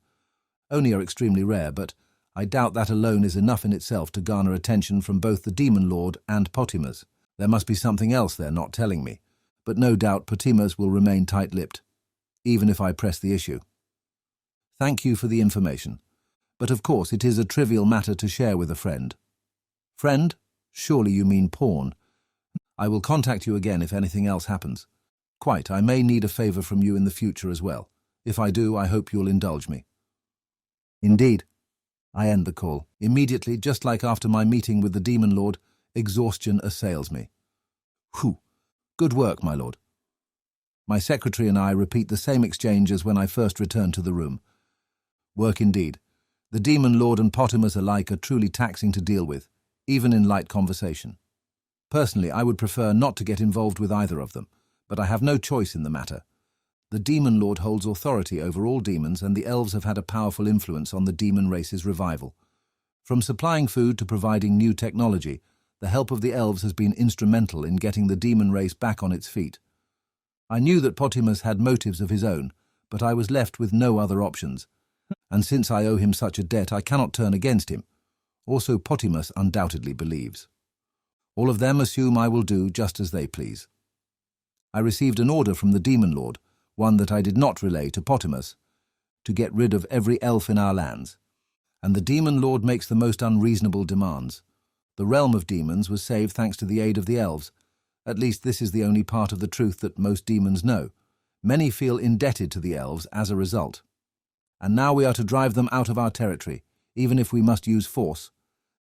Oni are extremely rare, but I doubt that alone is enough in itself to garner attention from both the Demon Lord and Potimus. There must be something else they're not telling me, but no doubt Potimus will remain tight-lipped, even if I press the issue. Thank you for the information, but of course it is a trivial matter to share with a friend. Friend? Surely you mean pawn. I will contact you again if anything else happens. Quite, I may need a favour from you in the future as well. If I do, I hope you'll indulge me. Indeed. I end the call. Immediately, just like after my meeting with the Demon Lord, exhaustion assails me. Whew. Good work, my lord. My secretary and I repeat the same exchange as when I first returned to the room. Work indeed. The Demon Lord and Potimus alike are truly taxing to deal with, even in light conversation. Personally, I would prefer not to get involved with either of them, but I have no choice in the matter. The Demon Lord holds authority over all demons, and the elves have had a powerful influence on the demon race's revival. From supplying food to providing new technology, the help of the elves has been instrumental in getting the demon race back on its feet. I knew that Potimus had motives of his own, but I was left with no other options, and since I owe him such a debt, I cannot turn against him. Also, Potimus undoubtedly believes. All of them assume I will do just as they please. I received an order from the Demon Lord, one that I did not relay to Potimus, to get rid of every elf in our lands, and the Demon Lord makes the most unreasonable demands. The realm of demons was saved thanks to the aid of the elves. At least this is the only part of the truth that most demons know. Many feel indebted to the elves as a result. And now we are to drive them out of our territory, even if we must use force.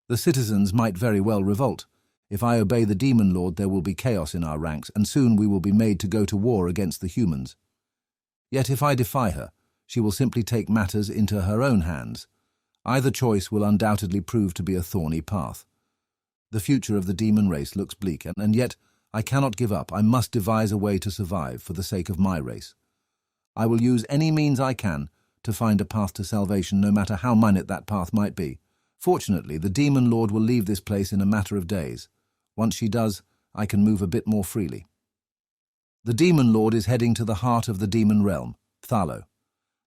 The citizens might very well revolt. If I obey the Demon Lord, there will be chaos in our ranks, and soon we will be made to go to war against the humans. Yet if I defy her, she will simply take matters into her own hands. Either choice will undoubtedly prove to be a thorny path. The future of the demon race looks bleak, and yet I cannot give up. I must devise a way to survive for the sake of my race. I will use any means I can to find a path to salvation, no matter how minute that path might be. Fortunately, the Demon Lord will leave this place in a matter of days. Once she does, I can move a bit more freely. The Demon Lord is heading to the heart of the demon realm, Thalo,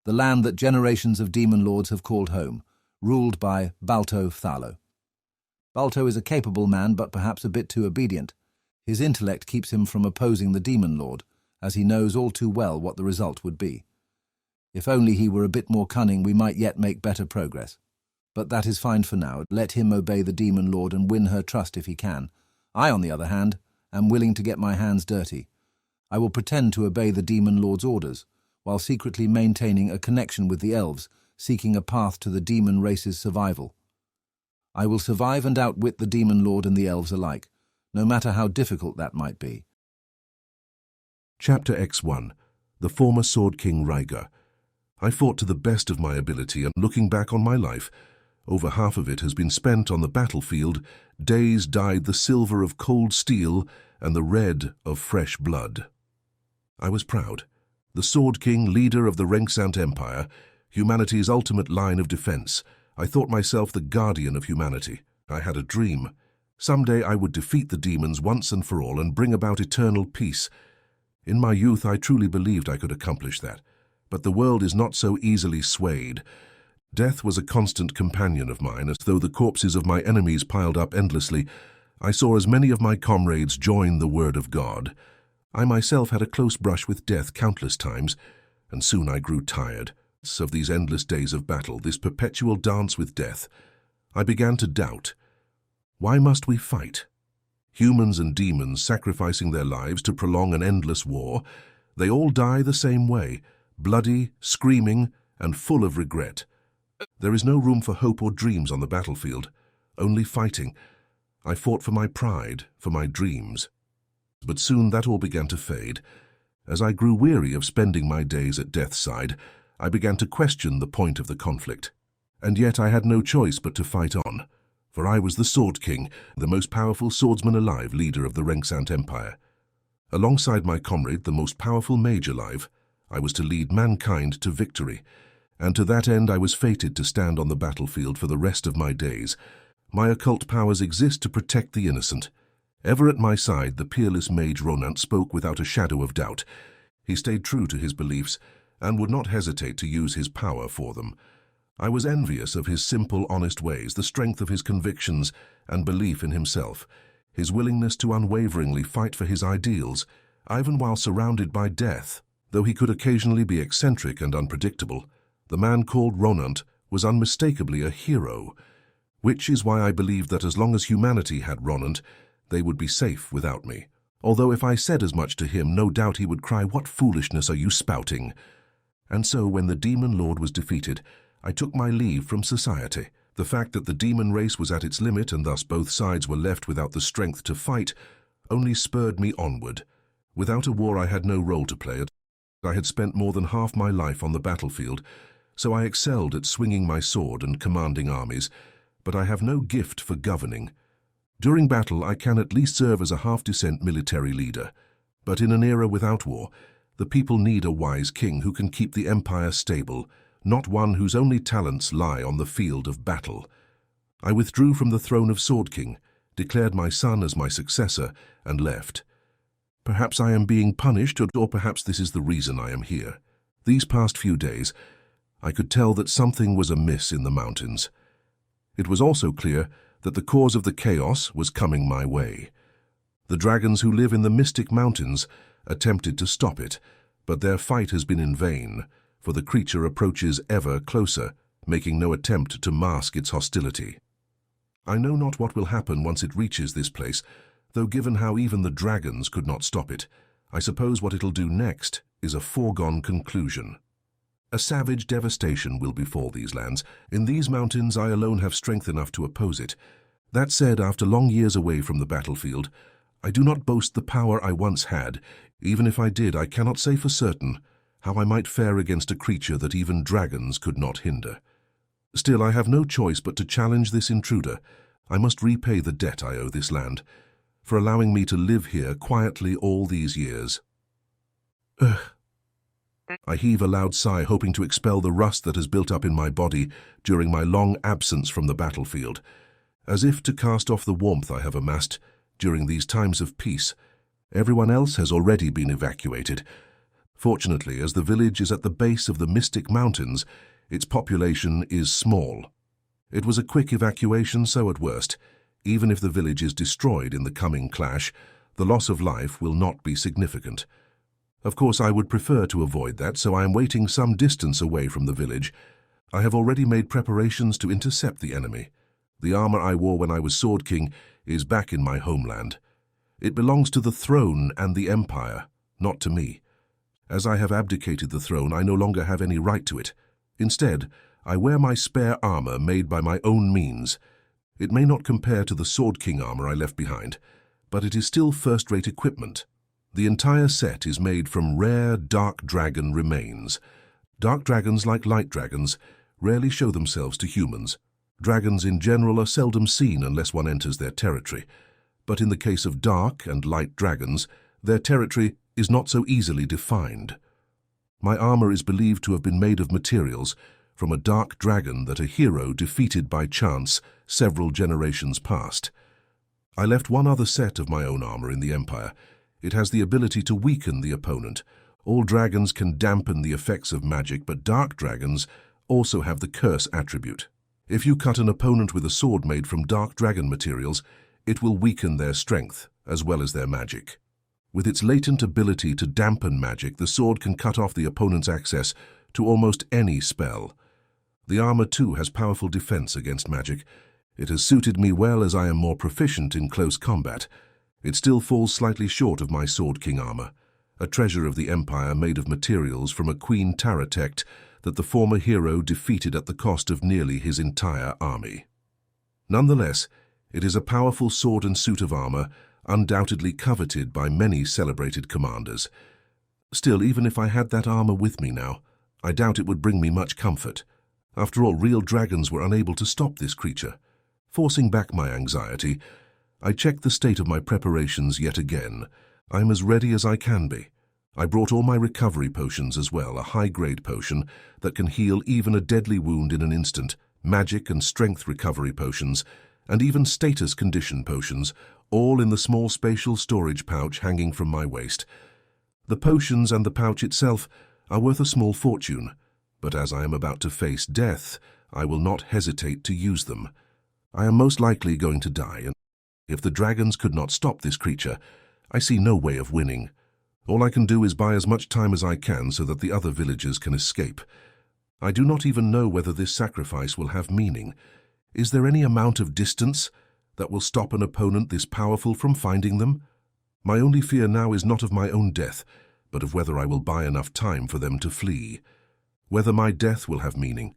the land that generations of demon lords have called home, ruled by Balto Thalo. Balto is a capable man, but perhaps a bit too obedient. His intellect keeps him from opposing the Demon Lord, as he knows all too well what the result would be. If only he were a bit more cunning, we might yet make better progress. But that is fine for now. Let him obey the Demon Lord and win her trust if he can. I, on the other hand, am willing to get my hands dirty. I will pretend to obey the Demon Lord's orders, while secretly maintaining a connection with the elves, seeking a path to the demon race's survival. I will survive and outwit the Demon Lord and the elves alike, no matter how difficult that might be. Chapter X1. The former Sword King Raiga. I fought to the best of my ability, and looking back on my life, over half of it has been spent on the battlefield, days dyed the silver of cold steel and the red of fresh blood. I was proud. The Sword King, leader of the Reincarnated Empire, humanity's ultimate line of defense. I thought myself the guardian of humanity. I had a dream. Someday I would defeat the demons once and for all and bring about eternal peace. In my youth I truly believed I could accomplish that. But the world is not so easily swayed. Death was a constant companion of mine, as though the corpses of my enemies piled up endlessly. I saw as many of my comrades join the word of God. I myself had a close brush with death countless times, and soon I grew tired of these endless days of battle, this perpetual dance with death. I began to doubt. Why must we fight? Humans and demons sacrificing their lives to prolong an endless war. They all die the same way, bloody, screaming, and full of regret. There is no room for hope or dreams on the battlefield, only fighting. I fought for my pride, for my dreams. But soon that all began to fade. As I grew weary of spending my days at death's side, I began to question the point of the conflict. And yet I had no choice but to fight on, for I was the Sword King, the most powerful swordsman alive, leader of the Reincarnated Empire. Alongside my comrade, the most powerful mage alive, I was to lead mankind to victory, and to that end I was fated to stand on the battlefield for the rest of my days. My occult powers exist to protect the innocent. Ever at my side, the peerless mage Ronant spoke without a shadow of doubt. He stayed true to his beliefs and would not hesitate to use his power for them. I was envious of his simple, honest ways, the strength of his convictions and belief in himself, his willingness to unwaveringly fight for his ideals, even while surrounded by death. Though he could occasionally be eccentric and unpredictable, the man called Ronant was unmistakably a hero, which is why I believed that as long as humanity had Ronant, they would be safe without me. Although if I said as much to him, no doubt he would cry, "What foolishness are you spouting?" And so, when the demon lord was defeated, I took my leave from society. The fact that the demon race was at its limit and thus both sides were left without the strength to fight only spurred me onward. Without a war I had no role to play. I had spent more than half my life on the battlefield, so I excelled at swinging my sword and commanding armies, but I have no gift for governing. During battle I can at least serve as a half-decent military leader, but in an era without war, the people need a wise king who can keep the empire stable, not one whose only talents lie on the field of battle. I withdrew from the throne of Sword King, declared my son as my successor, and left. Perhaps I am being punished, or perhaps this is the reason I am here. These past few days, I could tell that something was amiss in the mountains. It was also clear that the cause of the chaos was coming my way. The dragons who live in the mystic mountains attempted to stop it, but their fight has been in vain, for the creature approaches ever closer, making no attempt to mask its hostility. I know not what will happen once it reaches this place, though given how even the dragons could not stop it, I suppose what it'll do next is a foregone conclusion. A savage devastation will befall these lands. In these mountains I alone have strength enough to oppose it. That said, after long years away from the battlefield, I do not boast the power I once had. Even if I did, I cannot say for certain how I might fare against a creature that even dragons could not hinder. Still, I have no choice but to challenge this intruder. I must repay the debt I owe this land, for allowing me to live here quietly all these years. Ugh. I heave a loud sigh, hoping to expel the rust that has built up in my body during my long absence from the battlefield, as if to cast off the warmth I have amassed during these times of peace. Everyone else has already been evacuated. Fortunately, as the village is at the base of the Mystic Mountains, its population is small. It was a quick evacuation, so at worst, even if the village is destroyed in the coming clash, the loss of life will not be significant. Of course, I would prefer to avoid that, so I am waiting some distance away from the village. I have already made preparations to intercept the enemy. The armor I wore when I was Sword King is back in my homeland. It belongs to the throne and the empire, not to me. As I have abdicated the throne, I no longer have any right to it. Instead, I wear my spare armor made by my own means. It may not compare to the Sword King armor I left behind, but it is still first-rate equipment. The entire set is made from rare dark dragon remains. Dark dragons, like light dragons, rarely show themselves to humans. Dragons in general are seldom seen unless one enters their territory. But in the case of dark and light dragons, their territory is not so easily defined. My armor is believed to have been made of materials from a dark dragon that a hero defeated by chance several generations past. I left one other set of my own armor in the Empire. It has the ability to weaken the opponent. All dragons can dampen the effects of magic, but dark dragons also have the curse attribute. If you cut an opponent with a sword made from dark dragon materials, it will weaken their strength as well as their magic. With its latent ability to dampen magic, the sword can cut off the opponent's access to almost any spell. The armor, too, has powerful defense against magic. It has suited me well as I am more proficient in close combat. It still falls slightly short of my Sword King armor, a treasure of the Empire made of materials from a Queen Taratect that the former hero defeated at the cost of nearly his entire army. Nonetheless, it is a powerful sword and suit of armor, undoubtedly coveted by many celebrated commanders. Still, even if I had that armor with me now, I doubt it would bring me much comfort. After all, real dragons were unable to stop this creature. Forcing back my anxiety, I checked the state of my preparations yet again. I am as ready as I can be. I brought all my recovery potions as well, a high-grade potion that can heal even a deadly wound in an instant, magic and strength recovery potions, and even status condition potions, all in the small spatial storage pouch hanging from my waist. The potions and the pouch itself are worth a small fortune, but as I am about to face death, I will not hesitate to use them. I am most likely going to die, and if the dragons could not stop this creature, I see no way of winning. All I can do is buy as much time as I can so that the other villagers can escape. I do not even know whether this sacrifice will have meaning. Is there any amount of distance that will stop an opponent this powerful from finding them? My only fear now is not of my own death, but of whether I will buy enough time for them to flee. Whether my death will have meaning.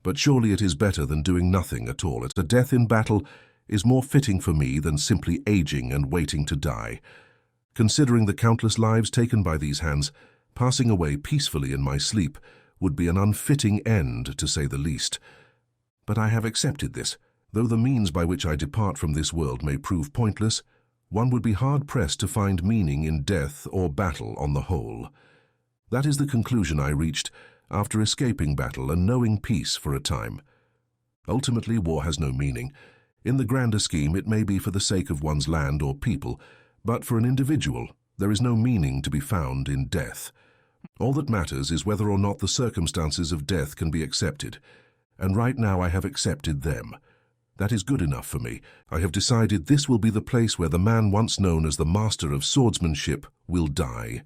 But surely it is better than doing nothing at all. A death in battle is more fitting for me than simply aging and waiting to die. Considering the countless lives taken by these hands, passing away peacefully in my sleep would be an unfitting end, to say the least. But I have accepted this. Though the means by which I depart from this world may prove pointless, one would be hard-pressed to find meaning in death or battle on the whole. That is the conclusion I reached after escaping battle and knowing peace for a time. Ultimately, war has no meaning. In the grander scheme, it may be for the sake of one's land or people, but for an individual, there is no meaning to be found in death. All that matters is whether or not the circumstances of death can be accepted, and right now I have accepted them. That is good enough for me. I have decided this will be the place where the man once known as the master of swordsmanship will die.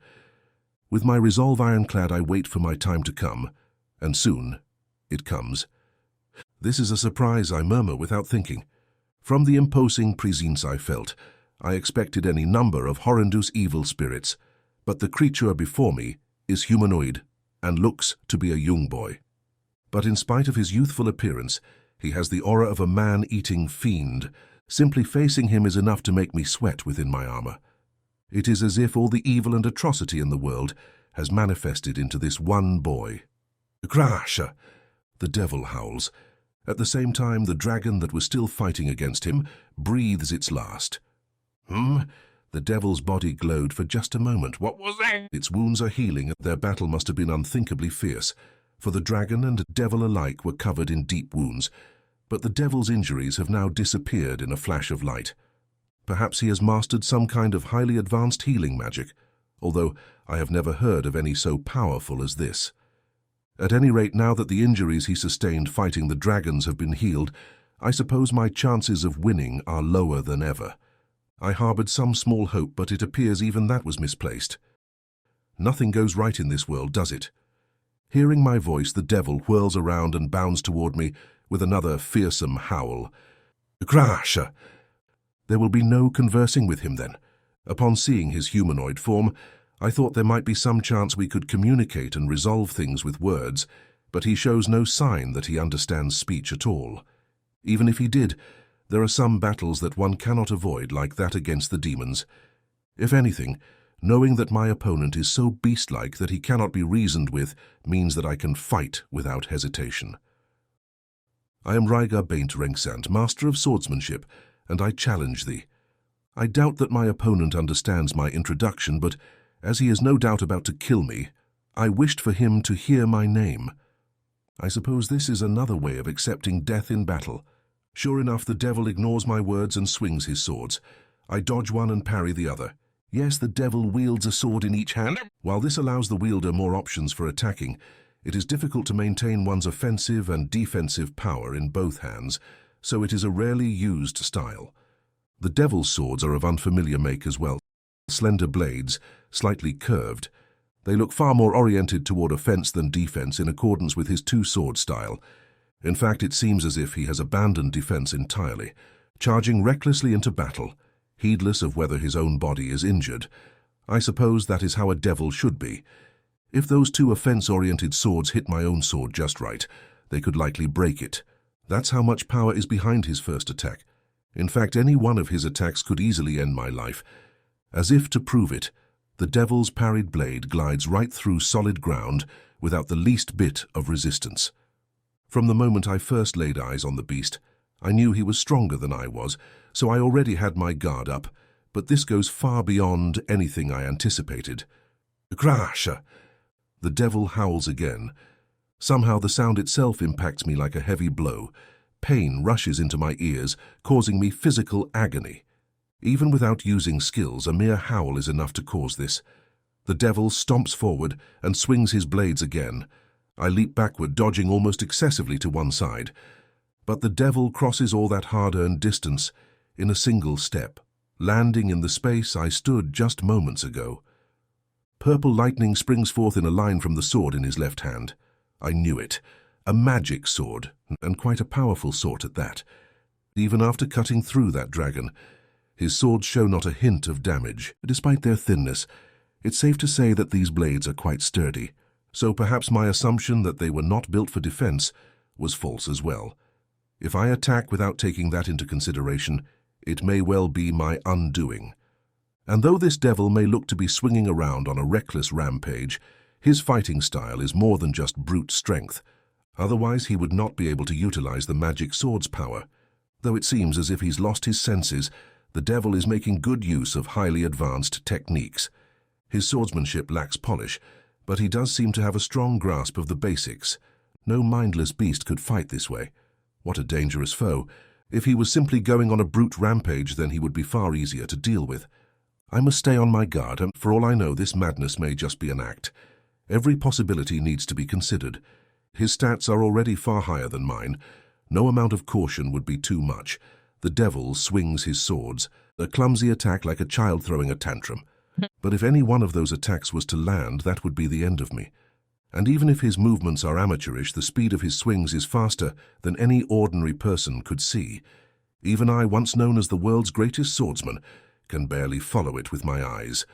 With my resolve ironclad, I wait for my time to come, and soon it comes. This is a surprise, I murmur without thinking. From the imposing presence I felt, I expected any number of horrendous evil spirits, but the creature before me is humanoid and looks to be a young boy. But in spite of his youthful appearance, he has the aura of a man-eating fiend. Simply facing him is enough to make me sweat within my armor. It is as if all the evil and atrocity in the world has manifested into this one boy. Crash! The devil howls. At the same time, the dragon that was still fighting against him breathes its last. The devil's body glowed for just a moment. What was that? Its wounds are healing, and their battle must have been unthinkably fierce, for the dragon and devil alike were covered in deep wounds, but the devil's injuries have now disappeared in a flash of light. Perhaps he has mastered some kind of highly advanced healing magic, although I have never heard of any so powerful as this. At any rate, now that the injuries he sustained fighting the dragons have been healed, I suppose my chances of winning are lower than ever. I harbored some small hope, but it appears even that was misplaced. Nothing goes right in this world, does it? Hearing my voice, the devil whirls around and bounds toward me with another fearsome howl. Crash! There will be no conversing with him then. Upon seeing his humanoid form, I thought there might be some chance we could communicate and resolve things with words, but he shows no sign that he understands speech at all. Even if he did, there are some battles that one cannot avoid, like that against the demons. If anything, knowing that my opponent is so beast-like that he cannot be reasoned with means that I can fight without hesitation. I am Raiga Baint Rengsant, master of swordsmanship, and I challenge thee. I doubt that my opponent understands my introduction, but as he is no doubt about to kill me, I wished for him to hear my name. I suppose this is another way of accepting death in battle. Sure enough, the devil ignores my words and swings his swords. I dodge one and parry the other. Yes, the devil wields a sword in each hand. While this allows the wielder more options for attacking, it is difficult to maintain one's offensive and defensive power in both hands, so it is a rarely used style. The devil's swords are of unfamiliar make as well. Slender blades, slightly curved. They look far more oriented toward offense than defense in accordance with his two-sword style. In fact, it seems as if he has abandoned defense entirely, charging recklessly into battle, heedless of whether his own body is injured. I suppose that is how a devil should be. If those two offense-oriented swords hit my own sword just right, they could likely break it. That's how much power is behind his first attack. In fact, any one of his attacks could easily end my life. As if to prove it, the devil's parried blade glides right through solid ground without the least bit of resistance. From the moment I first laid eyes on the beast, I knew he was stronger than I was, so I already had my guard up, but this goes far beyond anything I anticipated. Crash! The devil howls again. Somehow the sound itself impacts me like a heavy blow. Pain rushes into my ears, causing me physical agony. Even without using skills, a mere howl is enough to cause this. The devil stomps forward and swings his blades again. I leap backward, dodging almost excessively to one side. But the devil crosses all that hard-earned distance in a single step, landing in the space I stood just moments ago. Purple lightning springs forth in a line from the sword in his left hand. I knew it. A magic sword, and quite a powerful sort at that. Even after cutting through that dragon, his swords show not a hint of damage. Despite their thinness, it's safe to say that these blades are quite sturdy. So perhaps my assumption that they were not built for defense was false as well. If I attack without taking that into consideration, it may well be my undoing. And though this devil may look to be swinging around on a reckless rampage, his fighting style is more than just brute strength. Otherwise he would not be able to utilize the magic sword's power. Though it seems as if he's lost his senses, the devil is making good use of highly advanced techniques. His swordsmanship lacks polish, but he does seem to have a strong grasp of the basics. No mindless beast could fight this way. What a dangerous foe. If he was simply going on a brute rampage, then he would be far easier to deal with. I must stay on my guard, and for all I know, this madness may just be an act. Every possibility needs to be considered. His stats are already far higher than mine. No amount of caution would be too much. The devil swings his swords, a clumsy attack like a child throwing a tantrum. But if any one of those attacks was to land, that would be the end of me. And even if his movements are amateurish, the speed of his swings is faster than any ordinary person could see. Even I, once known as the world's greatest swordsman, can barely follow it with my eyes.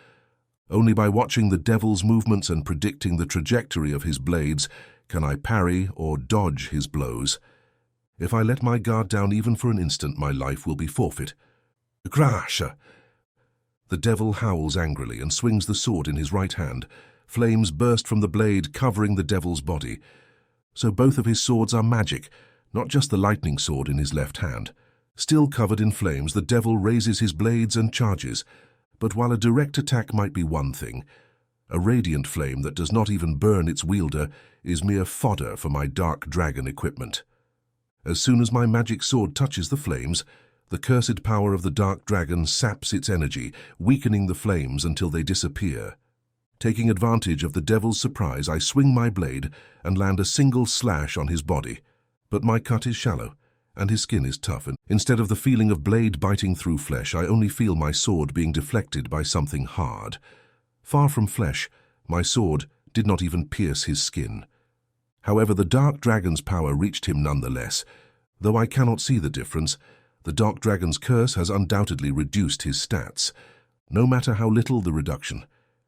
Only by watching the devil's movements and predicting the trajectory of his blades can I parry or dodge his blows. If I let my guard down even for an instant, my life will be forfeit. Crash! The devil howls angrily and swings the sword in his right hand. Flames burst from the blade, covering the devil's body. So both of his swords are magic, not just the lightning sword in his left hand. Still covered in flames, the devil raises his blades and charges. But while a direct attack might be one thing, a radiant flame that does not even burn its wielder is mere fodder for my dark dragon equipment. As soon as my magic sword touches the flames, the cursed power of the dark dragon saps its energy, weakening the flames until they disappear. Taking advantage of the devil's surprise, I swing my blade and land a single slash on his body. But my cut is shallow, and his skin is tough, and instead of the feeling of blade biting through flesh, I only feel my sword being deflected by something hard. Far from flesh, my sword did not even pierce his skin. However, the dark dragon's power reached him nonetheless. Though I cannot see the difference, the dark dragon's curse has undoubtedly reduced his stats. No matter how little the reduction,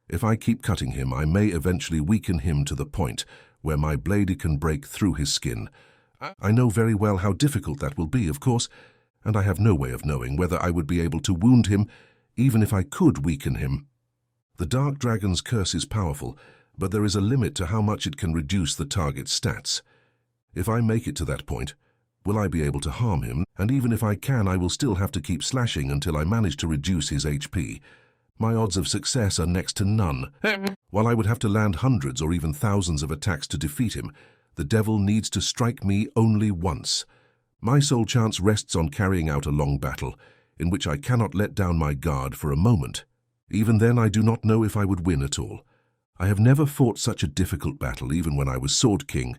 if I keep cutting him, I may eventually weaken him to the point where my blade can break through his skin. I know very well how difficult that will be, of course, and I have no way of knowing whether I would be able to wound him, even if I could weaken him. The dark dragon's curse is powerful, but there is a limit to how much it can reduce the target's stats. If I make it to that point, will I be able to harm him? And even if I can, I will still have to keep slashing until I manage to reduce his HP. My odds of success are next to none. While I would have to land hundreds or even thousands of attacks to defeat him, the devil needs to strike me only once. My sole chance rests on carrying out a long battle, in which I cannot let down my guard for a moment. Even then, I do not know if I would win at all. I have never fought such a difficult battle, even when I was Sword King,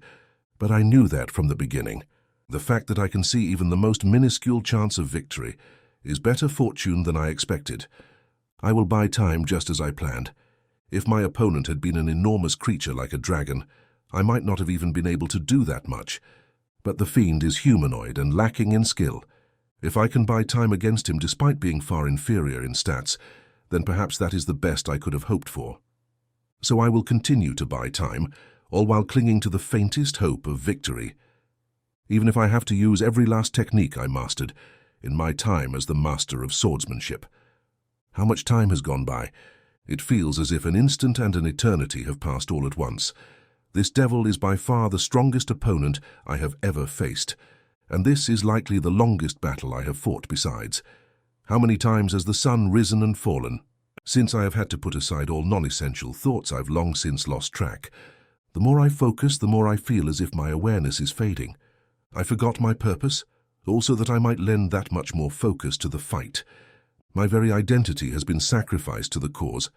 but I knew that from the beginning. The fact that I can see even the most minuscule chance of victory is better fortune than I expected. I will buy time just as I planned. If my opponent had been an enormous creature like a dragon, I might not have even been able to do that much. But the fiend is humanoid and lacking in skill. If I can buy time against him despite being far inferior in stats, then perhaps that is the best I could have hoped for. So I will continue to buy time, all while clinging to the faintest hope of victory. Even if I have to use every last technique I mastered in my time as the master of swordsmanship. How much time has gone by? It feels as if an instant and an eternity have passed all at once. This devil is by far the strongest opponent I have ever faced, and this is likely the longest battle I have fought besides. How many times has the sun risen and fallen? Since I have had to put aside all non-essential thoughts, I've long since lost track. The more I focus, the more I feel as if my awareness is fading. I forgot my purpose, also that I might lend that much more focus to the fight. My very identity has been sacrificed to the cause.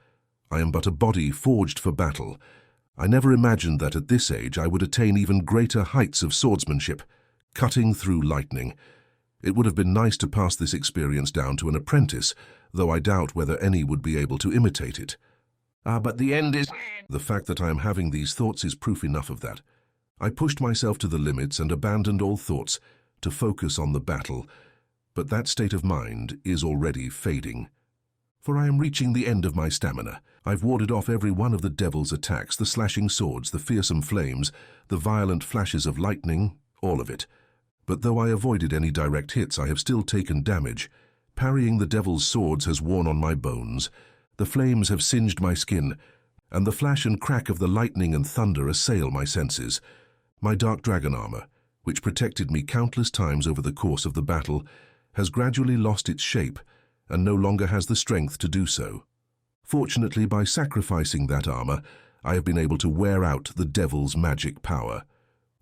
I am but a body forged for battle. I never imagined that at this age I would attain even greater heights of swordsmanship, cutting through lightning. It would have been nice to pass this experience down to an apprentice, though I doubt whether any would be able to imitate it. But the end is... The fact that I am having these thoughts is proof enough of that. I pushed myself to the limits and abandoned all thoughts to focus on the battle, but that state of mind is already fading. For I am reaching the end of my stamina. I've warded off every one of the devil's attacks, the slashing swords, the fearsome flames, the violent flashes of lightning, all of it. But though I avoided any direct hits, I have still taken damage. Parrying the devil's swords has worn on my bones, the flames have singed my skin, and the flash and crack of the lightning and thunder assail my senses. My dark dragon armor, which protected me countless times over the course of the battle, has gradually lost its shape and no longer has the strength to do so. Fortunately, by sacrificing that armor, I have been able to wear out the devil's magic power.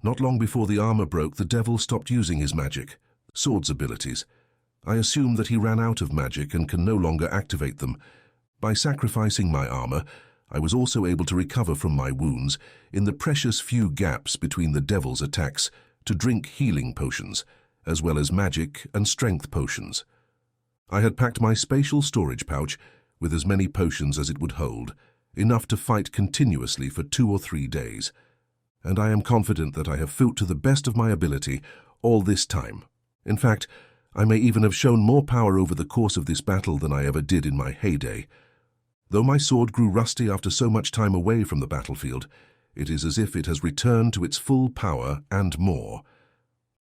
Not long before the armor broke, the devil stopped using his magic, swords abilities. I assume that he ran out of magic and can no longer activate them. By sacrificing my armor, I was also able to recover from my wounds in the precious few gaps between the devil's attacks to drink healing potions, as well as magic and strength potions. I had packed my spatial storage pouch with as many potions as it would hold, enough to fight continuously for 2 or 3 days. And I am confident that I have fought to the best of my ability all this time. In fact, I may even have shown more power over the course of this battle than I ever did in my heyday. Though my sword grew rusty after so much time away from the battlefield, it is as if it has returned to its full power and more.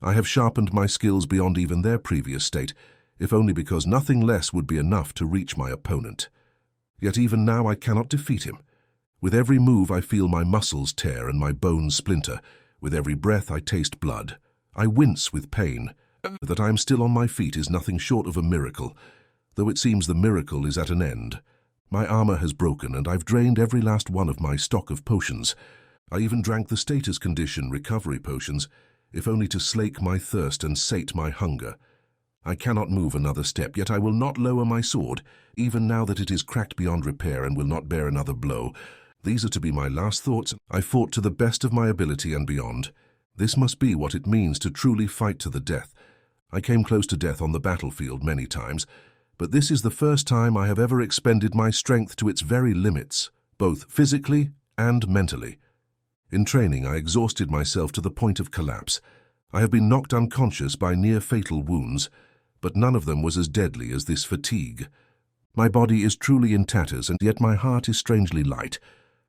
I have sharpened my skills beyond even their previous state, if only because nothing less would be enough to reach my opponent. Yet even now I cannot defeat him. With every move I feel my muscles tear and my bones splinter. With every breath I taste blood. I wince with pain. That I am still on my feet is nothing short of a miracle, though it seems the miracle is at an end. My armor has broken and I've drained every last one of my stock of potions. I even drank the status condition recovery potions, if only to slake my thirst and sate my hunger. I cannot move another step, yet I will not lower my sword, even now that it is cracked beyond repair and will not bear another blow. These are to be my last thoughts. I fought to the best of my ability and beyond. This must be what it means to truly fight to the death. I came close to death on the battlefield many times, but this is the first time I have ever expended my strength to its very limits, both physically and mentally. In training, I exhausted myself to the point of collapse. I have been knocked unconscious by near-fatal wounds, but none of them was as deadly as this fatigue. My body is truly in tatters, and yet my heart is strangely light.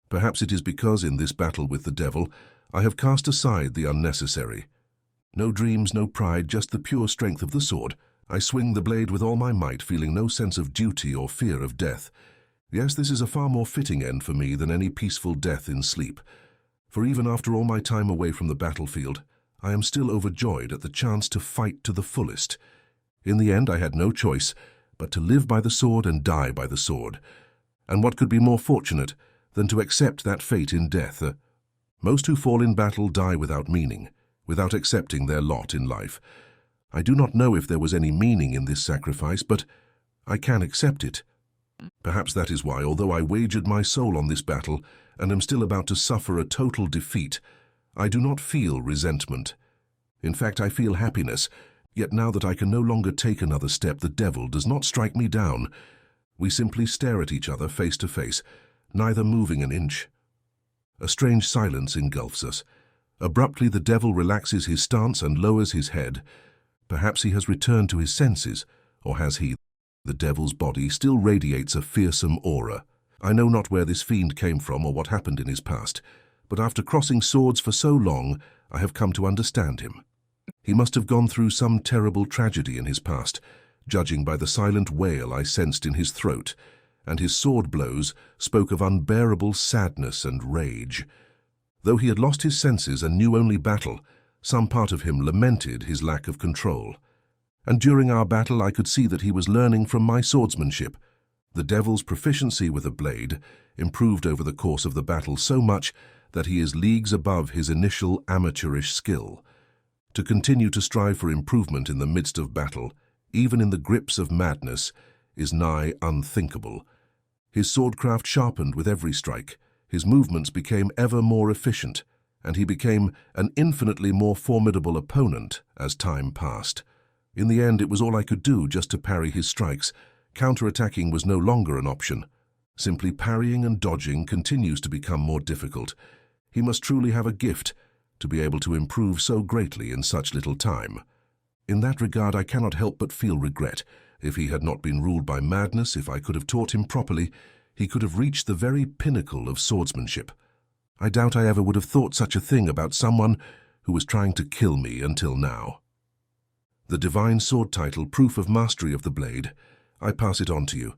Perhaps it is because in this battle with the devil, I have cast aside the unnecessary. No dreams, no pride, just the pure strength of the sword. I swing the blade with all my might, feeling no sense of duty or fear of death. Yes, this is a far more fitting end for me than any peaceful death in sleep. For even after all my time away from the battlefield, I am still overjoyed at the chance to fight to the fullest. In the end, I had no choice but to live by the sword and die by the sword. And what could be more fortunate than to accept that fate in death? Most who fall in battle die without meaning, without accepting their lot in life. I do not know if there was any meaning in this sacrifice, but I can accept it. Perhaps that is why, although I wagered my soul on this battle and am still about to suffer a total defeat, I do not feel resentment. In fact, I feel happiness. Yet now that I can no longer take another step, the devil does not strike me down. We simply stare at each other face to face, neither moving an inch. A strange silence engulfs us. Abruptly, the devil relaxes his stance and lowers his head. Perhaps he has returned to his senses, or has he? The devil's body still radiates a fearsome aura. I know not where this fiend came from or what happened in his past, but after crossing swords for so long, I have come to understand him. He must have gone through some terrible tragedy in his past, judging by the silent wail I sensed in his throat, and his sword blows spoke of unbearable sadness and rage. Though he had lost his senses and knew only battle, some part of him lamented his lack of control. And during our battle I could see that he was learning from my swordsmanship. The devil's proficiency with a blade improved over the course of the battle so much that he is leagues above his initial amateurish skill. To continue to strive for improvement in the midst of battle, even in the grips of madness, is nigh unthinkable. His swordcraft sharpened with every strike, His movements became ever more efficient, and he became an infinitely more formidable opponent as time passed. In the end, it was all I could do just to parry his strikes. Counterattacking was no longer an option. Simply parrying and dodging continues to become more difficult. He must truly have a gift to be able to improve so greatly in such little time. In that regard, I cannot help but feel regret. If he had not been ruled by madness, if I could have taught him properly, he could have reached the very pinnacle of swordsmanship. I doubt I ever would have thought such a thing about someone who was trying to kill me until now. The divine sword title, Proof of Mastery of the Blade, I pass it on to you.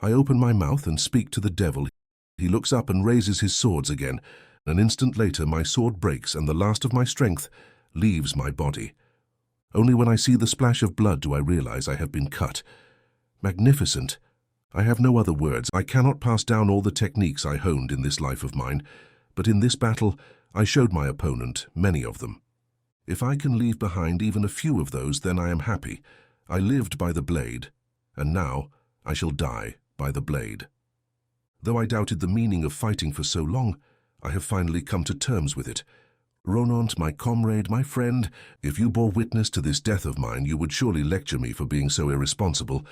I open my mouth and speak to the devil. He looks up and raises his swords again. An instant later, my sword breaks and the last of my strength leaves my body. Only when I see the splash of blood do I realize I have been cut. Magnificent. I have no other words. I cannot pass down all the techniques I honed in this life of mine, but in this battle I showed my opponent many of them. If I can leave behind even a few of those, then I am happy. I lived by the blade, and now I shall die by the blade. Though I doubted the meaning of fighting for so long, I have finally come to terms with it. Ronant, my comrade, my friend, if you bore witness to this death of mine, you would surely lecture me for being so irresponsible,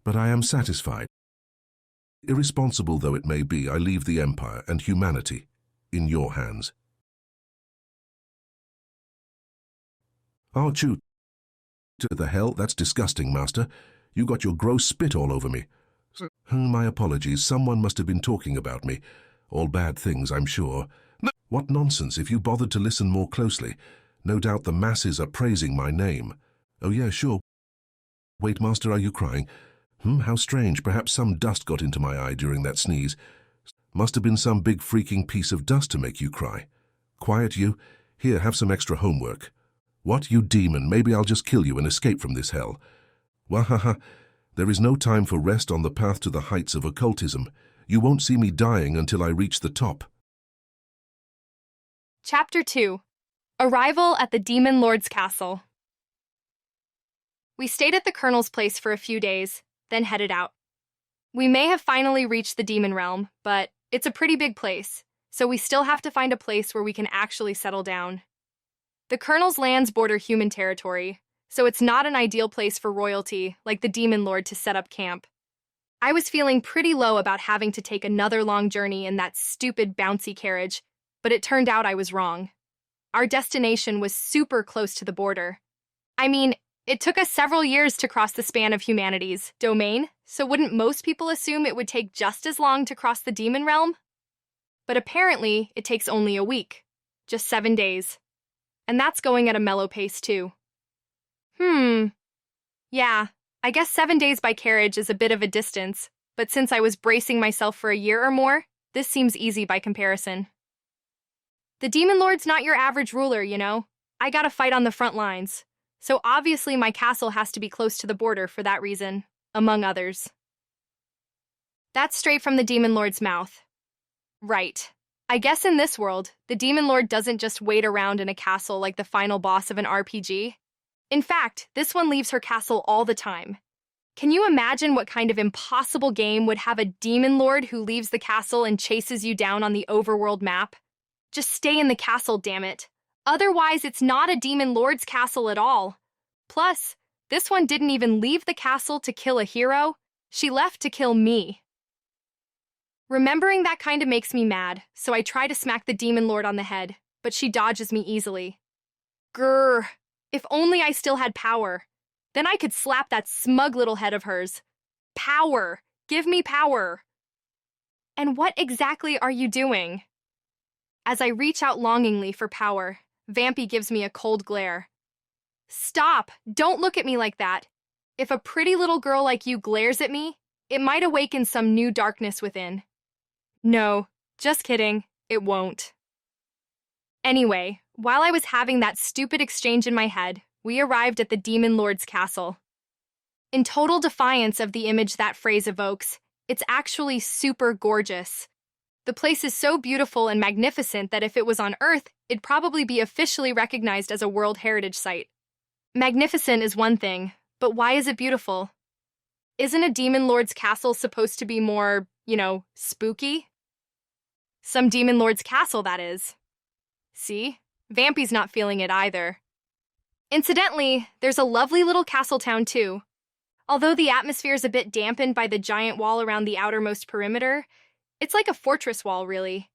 but I am satisfied. Irresponsible though it may be, I leave the Empire and humanity in your hands. Archu, to the hell, that's disgusting, Master. You got your gross spit all over me. My apologies, someone must have been talking about me. All bad things, I'm sure. What nonsense, if you bothered to listen more closely. No doubt the masses are praising my name. Oh yeah, sure. Wait, Master, are you crying? How strange, perhaps some dust got into my eye during that sneeze. Must have been some big freaking piece of dust to make you cry. Quiet, you. Here, have some extra homework. What, you demon? Maybe I'll just kill you and escape from this hell. Wahaha. There is no time for rest on the path to the heights of occultism. You won't see me dying until I reach the top. Chapter 2. Arrival at the Demon Lord's Castle. We stayed at the Colonel's place for a few days, then headed out. We may have finally reached the Demon Realm, but it's a pretty big place, so we still have to find a place where we can actually settle down. The Colonel's lands border human territory, so it's not an ideal place for royalty like the Demon Lord to set up camp. I was feeling pretty low about having to take another long journey in that stupid bouncy carriage, but it turned out I was wrong. Our destination was super close to the border. I mean, it took us several years to cross the span of humanity's domain, so wouldn't most people assume it would take just as long to cross the Demon Realm? But apparently, it takes only a week, just 7 days. And that's going at a mellow pace, too. Yeah, I guess 7 days by carriage is a bit of a distance, but since I was bracing myself for a year or more, this seems easy by comparison. The Demon Lord's not your average ruler, you know. I gotta fight on the front lines, so obviously my castle has to be close to the border for that reason, among others. That's straight from the Demon Lord's mouth. Right. I guess in this world, the Demon Lord doesn't just wait around in a castle like the final boss of an RPG. In fact, this one leaves her castle all the time. Can you imagine what kind of impossible game would have a Demon Lord who leaves the castle and chases you down on the overworld map? Just stay in the castle, damn it. Otherwise, it's not a Demon Lord's castle at all. Plus, this one didn't even leave the castle to kill a hero. She left to kill me. Remembering that kinda makes me mad, so I try to smack the Demon Lord on the head, but she dodges me easily. Grrr, if only I still had power. Then I could slap that smug little head of hers. Power! Give me power! And what exactly are you doing? As I reach out longingly for power, Vampy gives me a cold glare. Stop! Don't look at me like that. If a pretty little girl like you glares at me, it might awaken some new darkness within. No, just kidding, it won't. Anyway, while I was having that stupid exchange in my head, we arrived at the Demon Lord's castle. In total defiance of the image that phrase evokes, it's actually super gorgeous. The place is so beautiful and magnificent that if it was on Earth, it'd probably be officially recognized as a World Heritage Site. Magnificent is one thing, but why is it beautiful? Isn't a Demon Lord's castle supposed to be more, spooky? Some demon lord's castle, that is. See? Vampy's not feeling it either. Incidentally, there's a lovely little castle town too. Although the atmosphere is a bit dampened by the giant wall around the outermost perimeter, it's like a fortress wall, really.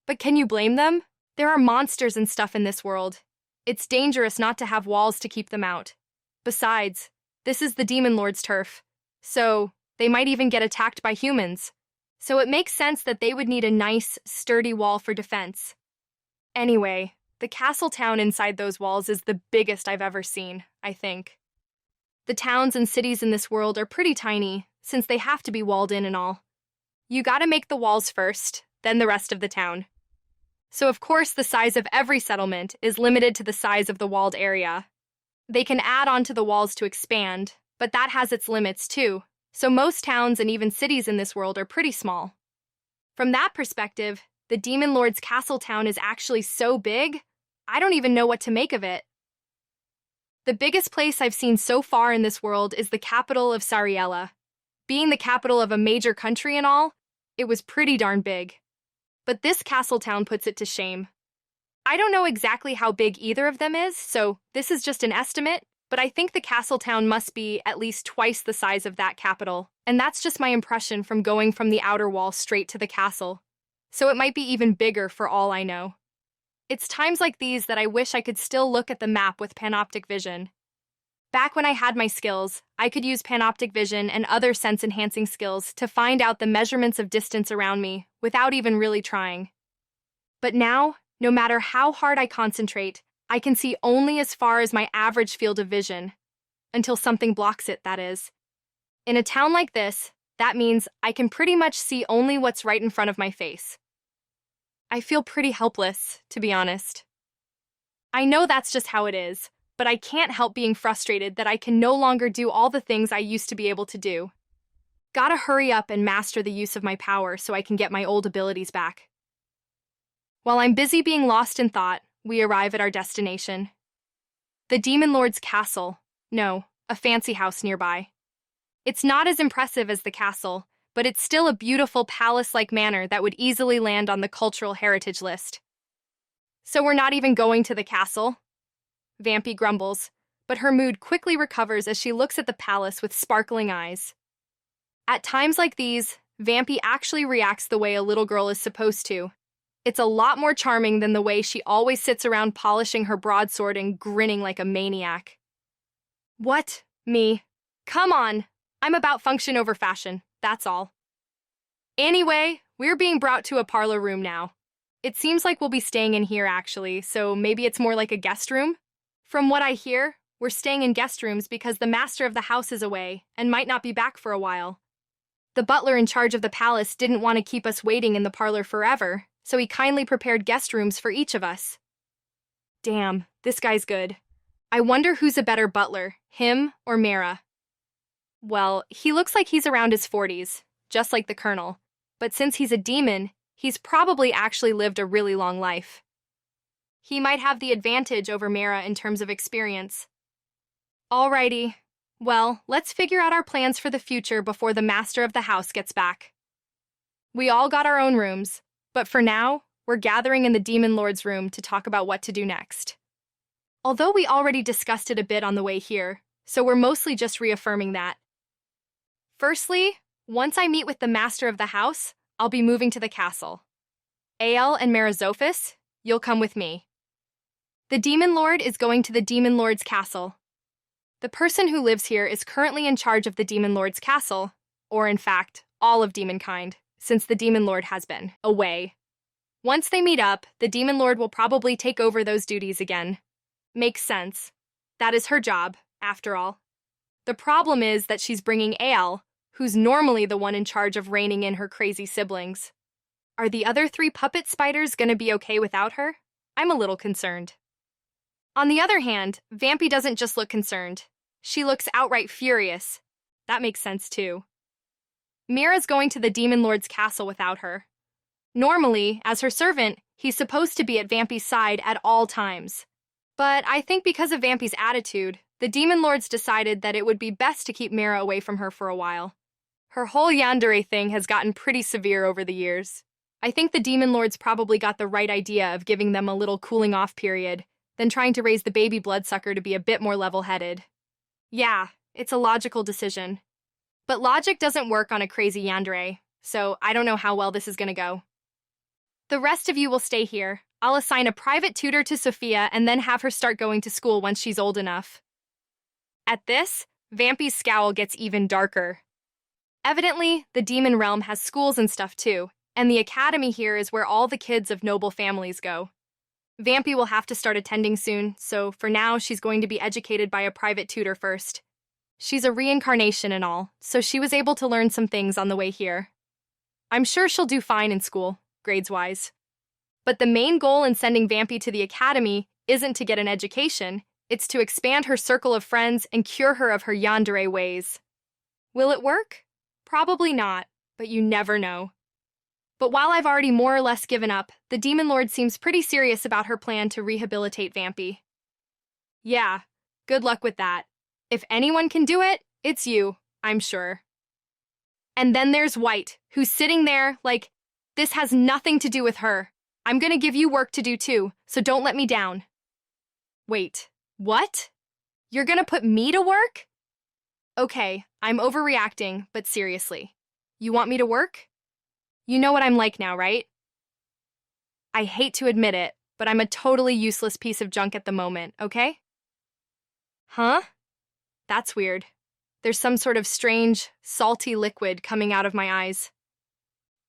But can you blame them? There are monsters and stuff in this world. It's dangerous not to have walls to keep them out. Besides, this is the demon lord's turf, so they might even get attacked by humans. So it makes sense that they would need a nice, sturdy wall for defense. Anyway, the castle town inside those walls is the biggest I've ever seen, I think. The towns and cities in this world are pretty tiny, since they have to be walled in and all. You gotta make the walls first, then the rest of the town. So of course the size of every settlement is limited to the size of the walled area. They can add onto the walls to expand, but that has its limits too, so most towns and even cities in this world are pretty small. From that perspective, the Demon Lord's castle town is actually so big, I don't even know what to make of it. The biggest place I've seen so far in this world is the capital of Sariella. Being the capital of a major country and all, it was pretty darn big. But this castle town puts it to shame. I don't know exactly how big either of them is, so this is just an estimate, but I think the castle town must be at least twice the size of that capital, and that's just my impression from going from the outer wall straight to the castle. So it might be even bigger for all I know. It's times like these that I wish I could still look at the map with panoptic vision. Back when I had my skills, I could use panoptic vision and other sense-enhancing skills to find out the measurements of distance around me without even really trying. But now, no matter how hard I concentrate, I can see only as far as my average field of vision. Until something blocks it, that is. In a town like this, that means I can pretty much see only what's right in front of my face. I feel pretty helpless, to be honest. I know that's just how it is, but I can't help being frustrated that I can no longer do all the things I used to be able to do. Gotta hurry up and master the use of my power so I can get my old abilities back. While I'm busy being lost in thought, we arrive at our destination. The Demon Lord's castle. No, a fancy house nearby. It's not as impressive as the castle, but it's still a beautiful palace-like manor that would easily land on the cultural heritage list. So we're not even going to the castle? Vampy grumbles, but her mood quickly recovers as she looks at the palace with sparkling eyes. At times like these, Vampy actually reacts the way a little girl is supposed to. It's a lot more charming than the way she always sits around polishing her broadsword and grinning like a maniac. What? Me? Come on! I'm about function over fashion, that's all. Anyway, we're being brought to a parlor room now. It seems like we'll be staying in here actually, so maybe it's more like a guest room? From what I hear, we're staying in guest rooms because the master of the house is away and might not be back for a while. The butler in charge of the palace didn't want to keep us waiting in the parlor forever, so he kindly prepared guest rooms for each of us. Damn, this guy's good. I wonder who's a better butler, him or Mira? Well, he looks like he's around his 40s, just like the colonel, but since he's a demon, he's probably actually lived a really long life. He might have the advantage over Mira in terms of experience. Alrighty. Well, let's figure out our plans for the future before the master of the house gets back. We all got our own rooms, but for now, we're gathering in the Demon Lord's room to talk about what to do next. Although we already discussed it a bit on the way here, so we're mostly just reaffirming that. Firstly, once I meet with the master of the house, I'll be moving to the castle. Ael and Marizophis, you'll come with me. The Demon Lord is going to the Demon Lord's castle. The person who lives here is currently in charge of the Demon Lord's castle, or in fact, all of demonkind, since the Demon Lord has been away. Once they meet up, the Demon Lord will probably take over those duties again. Makes sense. That is her job, after all. The problem is that she's bringing Ael, who's normally the one in charge of reining in her crazy siblings. Are the other 3 puppet spiders gonna be okay without her? I'm a little concerned. On the other hand, Vampy doesn't just look concerned. She looks outright furious. That makes sense too. Mira's going to the Demon Lord's castle without her. Normally, as her servant, he's supposed to be at Vampy's side at all times. But I think because of Vampy's attitude, the Demon Lords decided that it would be best to keep Mira away from her for a while. Her whole yandere thing has gotten pretty severe over the years. I think the demon lords probably got the right idea of giving them a little cooling off period, then trying to raise the baby bloodsucker to be a bit more level-headed. Yeah, it's a logical decision. But logic doesn't work on a crazy yandere, so I don't know how well this is gonna go. The rest of you will stay here. I'll assign a private tutor to Sophia and then have her start going to school once she's old enough. At this, Vampy's scowl gets even darker. Evidently, the demon realm has schools and stuff too, and the academy here is where all the kids of noble families go. Vampy will have to start attending soon, so for now she's going to be educated by a private tutor first. She's a reincarnation and all, so she was able to learn some things on the way here. I'm sure she'll do fine in school, grades-wise. But the main goal in sending Vampy to the academy isn't to get an education, it's to expand her circle of friends and cure her of her yandere ways. Will it work? Probably not, but you never know. But while I've already more or less given up, the Demon Lord seems pretty serious about her plan to rehabilitate Vampy. Yeah, good luck with that. If anyone can do it, it's you, I'm sure. And then there's White, who's sitting there like, this has nothing to do with her. I'm gonna give you work to do too, so don't let me down. Wait, what? You're gonna put me to work? Okay, I'm overreacting, but seriously. You want me to work? You know what I'm like now, right? I hate to admit it, but I'm a totally useless piece of junk at the moment, okay? Huh? That's weird. There's some sort of strange, salty liquid coming out of my eyes.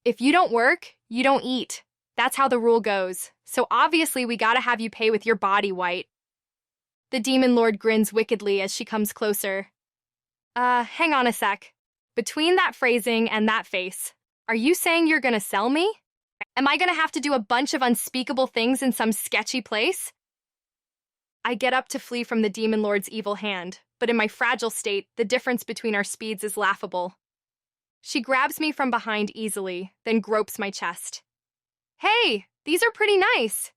If you don't work, you don't eat. That's how the rule goes. So obviously we gotta have you pay with your body, White. The Demon Lord grins wickedly as she comes closer. Hang on a sec. Between that phrasing and that face, are you saying you're gonna sell me? Am I gonna have to do a bunch of unspeakable things in some sketchy place? I get up to flee from the Demon Lord's evil hand, but in my fragile state, the difference between our speeds is laughable. She grabs me from behind easily, then gropes my chest. Hey, these are pretty nice.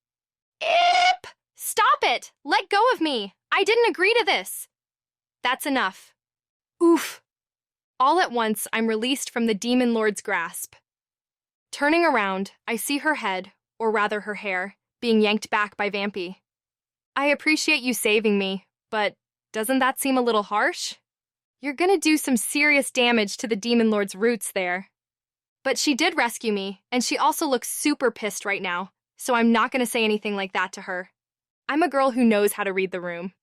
Eep! Stop it! Let go of me! I didn't agree to this! That's enough. Oof! All at once, I'm released from the Demon Lord's grasp. Turning around, I see her head, or rather her hair, being yanked back by Vampy. I appreciate you saving me, but doesn't that seem a little harsh? You're gonna do some serious damage to the Demon Lord's roots there. But she did rescue me, and she also looks super pissed right now, so I'm not gonna say anything like that to her. I'm a girl who knows how to read the room.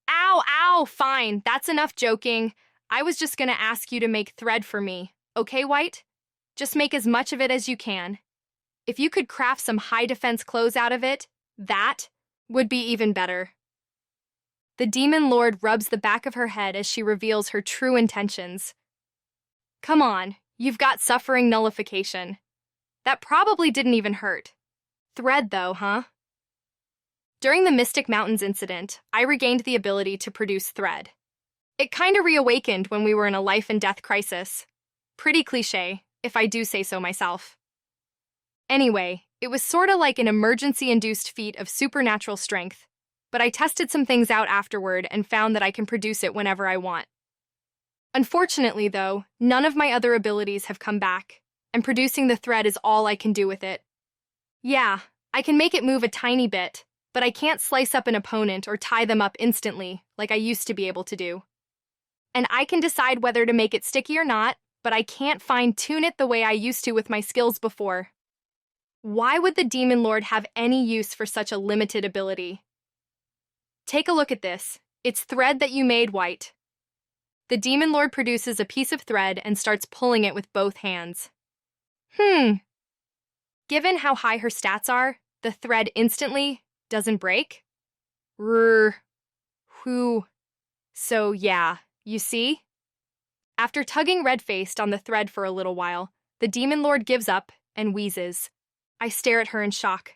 Ow, ow, fine, that's enough joking. I was just gonna ask you to make thread for me, okay, White? Just make as much of it as you can. If you could craft some high defense clothes out of it, that would be even better. The Demon Lord rubs the back of her head as she reveals her true intentions. Come on, you've got suffering nullification. That probably didn't even hurt. Thread though, huh? During the Mystic Mountains incident, I regained the ability to produce thread. It kinda reawakened when we were in a life and death crisis. Pretty cliché, if I do say so myself. Anyway, it was sorta like an emergency-induced feat of supernatural strength, but I tested some things out afterward and found that I can produce it whenever I want. Unfortunately, though, none of my other abilities have come back, and producing the thread is all I can do with it. Yeah, I can make it move a tiny bit, but I can't slice up an opponent or tie them up instantly, like I used to be able to do. And I can decide whether to make it sticky or not, but I can't fine-tune it the way I used to with my skills before. Why would the Demon Lord have any use for such a limited ability? Take a look at this. It's thread that you made, White. The Demon Lord produces a piece of thread and starts pulling it with both hands. Given how high her stats are, the thread instantly doesn't break? Whew. So yeah, you see? After tugging red-faced on the thread for a little while, the Demon Lord gives up and wheezes. I stare at her in shock.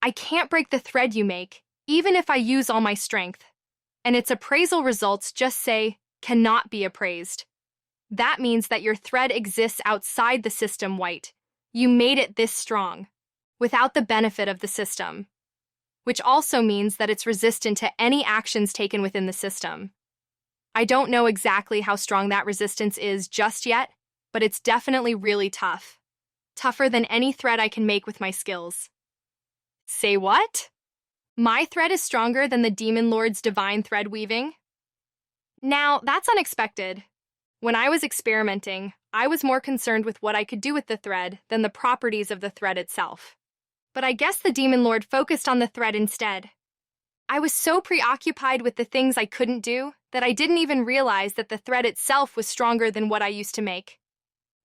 I can't break the thread you make, even if I use all my strength. And its appraisal results just say, cannot be appraised. That means that your thread exists outside the system, White. You made it this strong, without the benefit of the system. Which also means that it's resistant to any actions taken within the system. I don't know exactly how strong that resistance is just yet, but it's definitely really tough. Tougher than any thread I can make with my skills. Say what? My thread is stronger than the Demon Lord's divine thread weaving? Now, that's unexpected. When I was experimenting, I was more concerned with what I could do with the thread than the properties of the thread itself. But I guess the Demon Lord focused on the thread instead. I was so preoccupied with the things I couldn't do that I didn't even realize that the thread itself was stronger than what I used to make.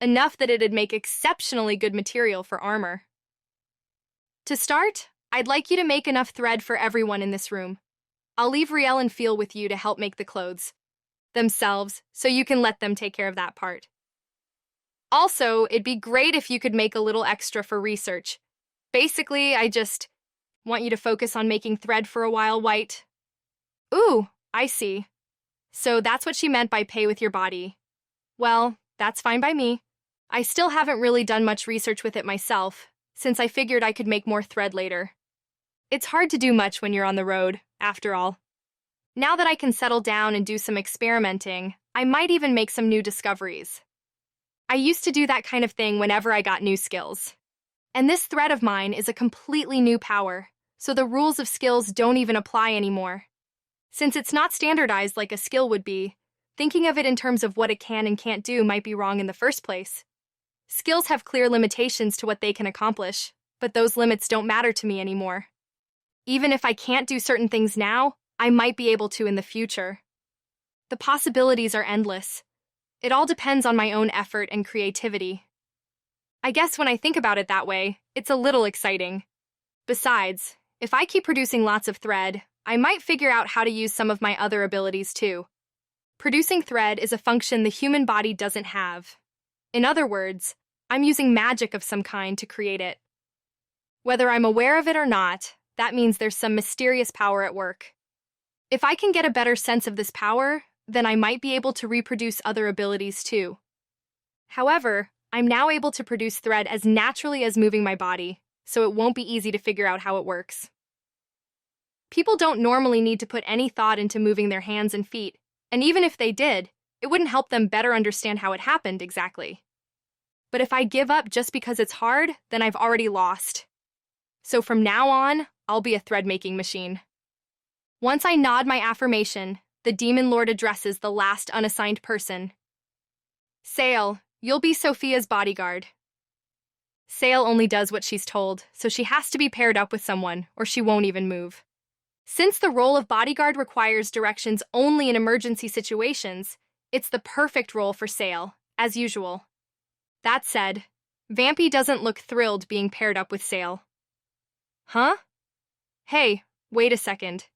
Enough that it'd make exceptionally good material for armor. To start, I'd like you to make enough thread for everyone in this room. I'll leave Riel and Feel with you to help make the clothes themselves, so you can let them take care of that part. Also, it'd be great if you could make a little extra for research. Basically, I just want you to focus on making thread for a while, White. Ooh, I see. So that's what she meant by pay with your body. Well, that's fine by me. I still haven't really done much research with it myself, since I figured I could make more thread later. It's hard to do much when you're on the road, after all. Now that I can settle down and do some experimenting, I might even make some new discoveries. I used to do that kind of thing whenever I got new skills. And this thread of mine is a completely new power, so the rules of skills don't even apply anymore. Since it's not standardized like a skill would be, thinking of it in terms of what it can and can't do might be wrong in the first place. Skills have clear limitations to what they can accomplish, but those limits don't matter to me anymore. Even if I can't do certain things now, I might be able to in the future. The possibilities are endless. It all depends on my own effort and creativity. I guess when I think about it that way, it's a little exciting. Besides, if I keep producing lots of thread, I might figure out how to use some of my other abilities too. Producing thread is a function the human body doesn't have. In other words, I'm using magic of some kind to create it. Whether I'm aware of it or not, that means there's some mysterious power at work. If I can get a better sense of this power, then I might be able to reproduce other abilities too. However, I'm now able to produce thread as naturally as moving my body, so it won't be easy to figure out how it works. People don't normally need to put any thought into moving their hands and feet, and even if they did, it wouldn't help them better understand how it happened exactly. But if I give up just because it's hard, then I've already lost. So from now on, I'll be a thread-making machine. Once I nod my affirmation, the Demon Lord addresses the last unassigned person. Sail, you'll be Sophia's bodyguard. Sail only does what she's told, so she has to be paired up with someone, or she won't even move. Since the role of bodyguard requires directions only in emergency situations, it's the perfect role for Sail, as usual. That said, Vampy doesn't look thrilled being paired up with Sail. Huh? Hey, wait a second.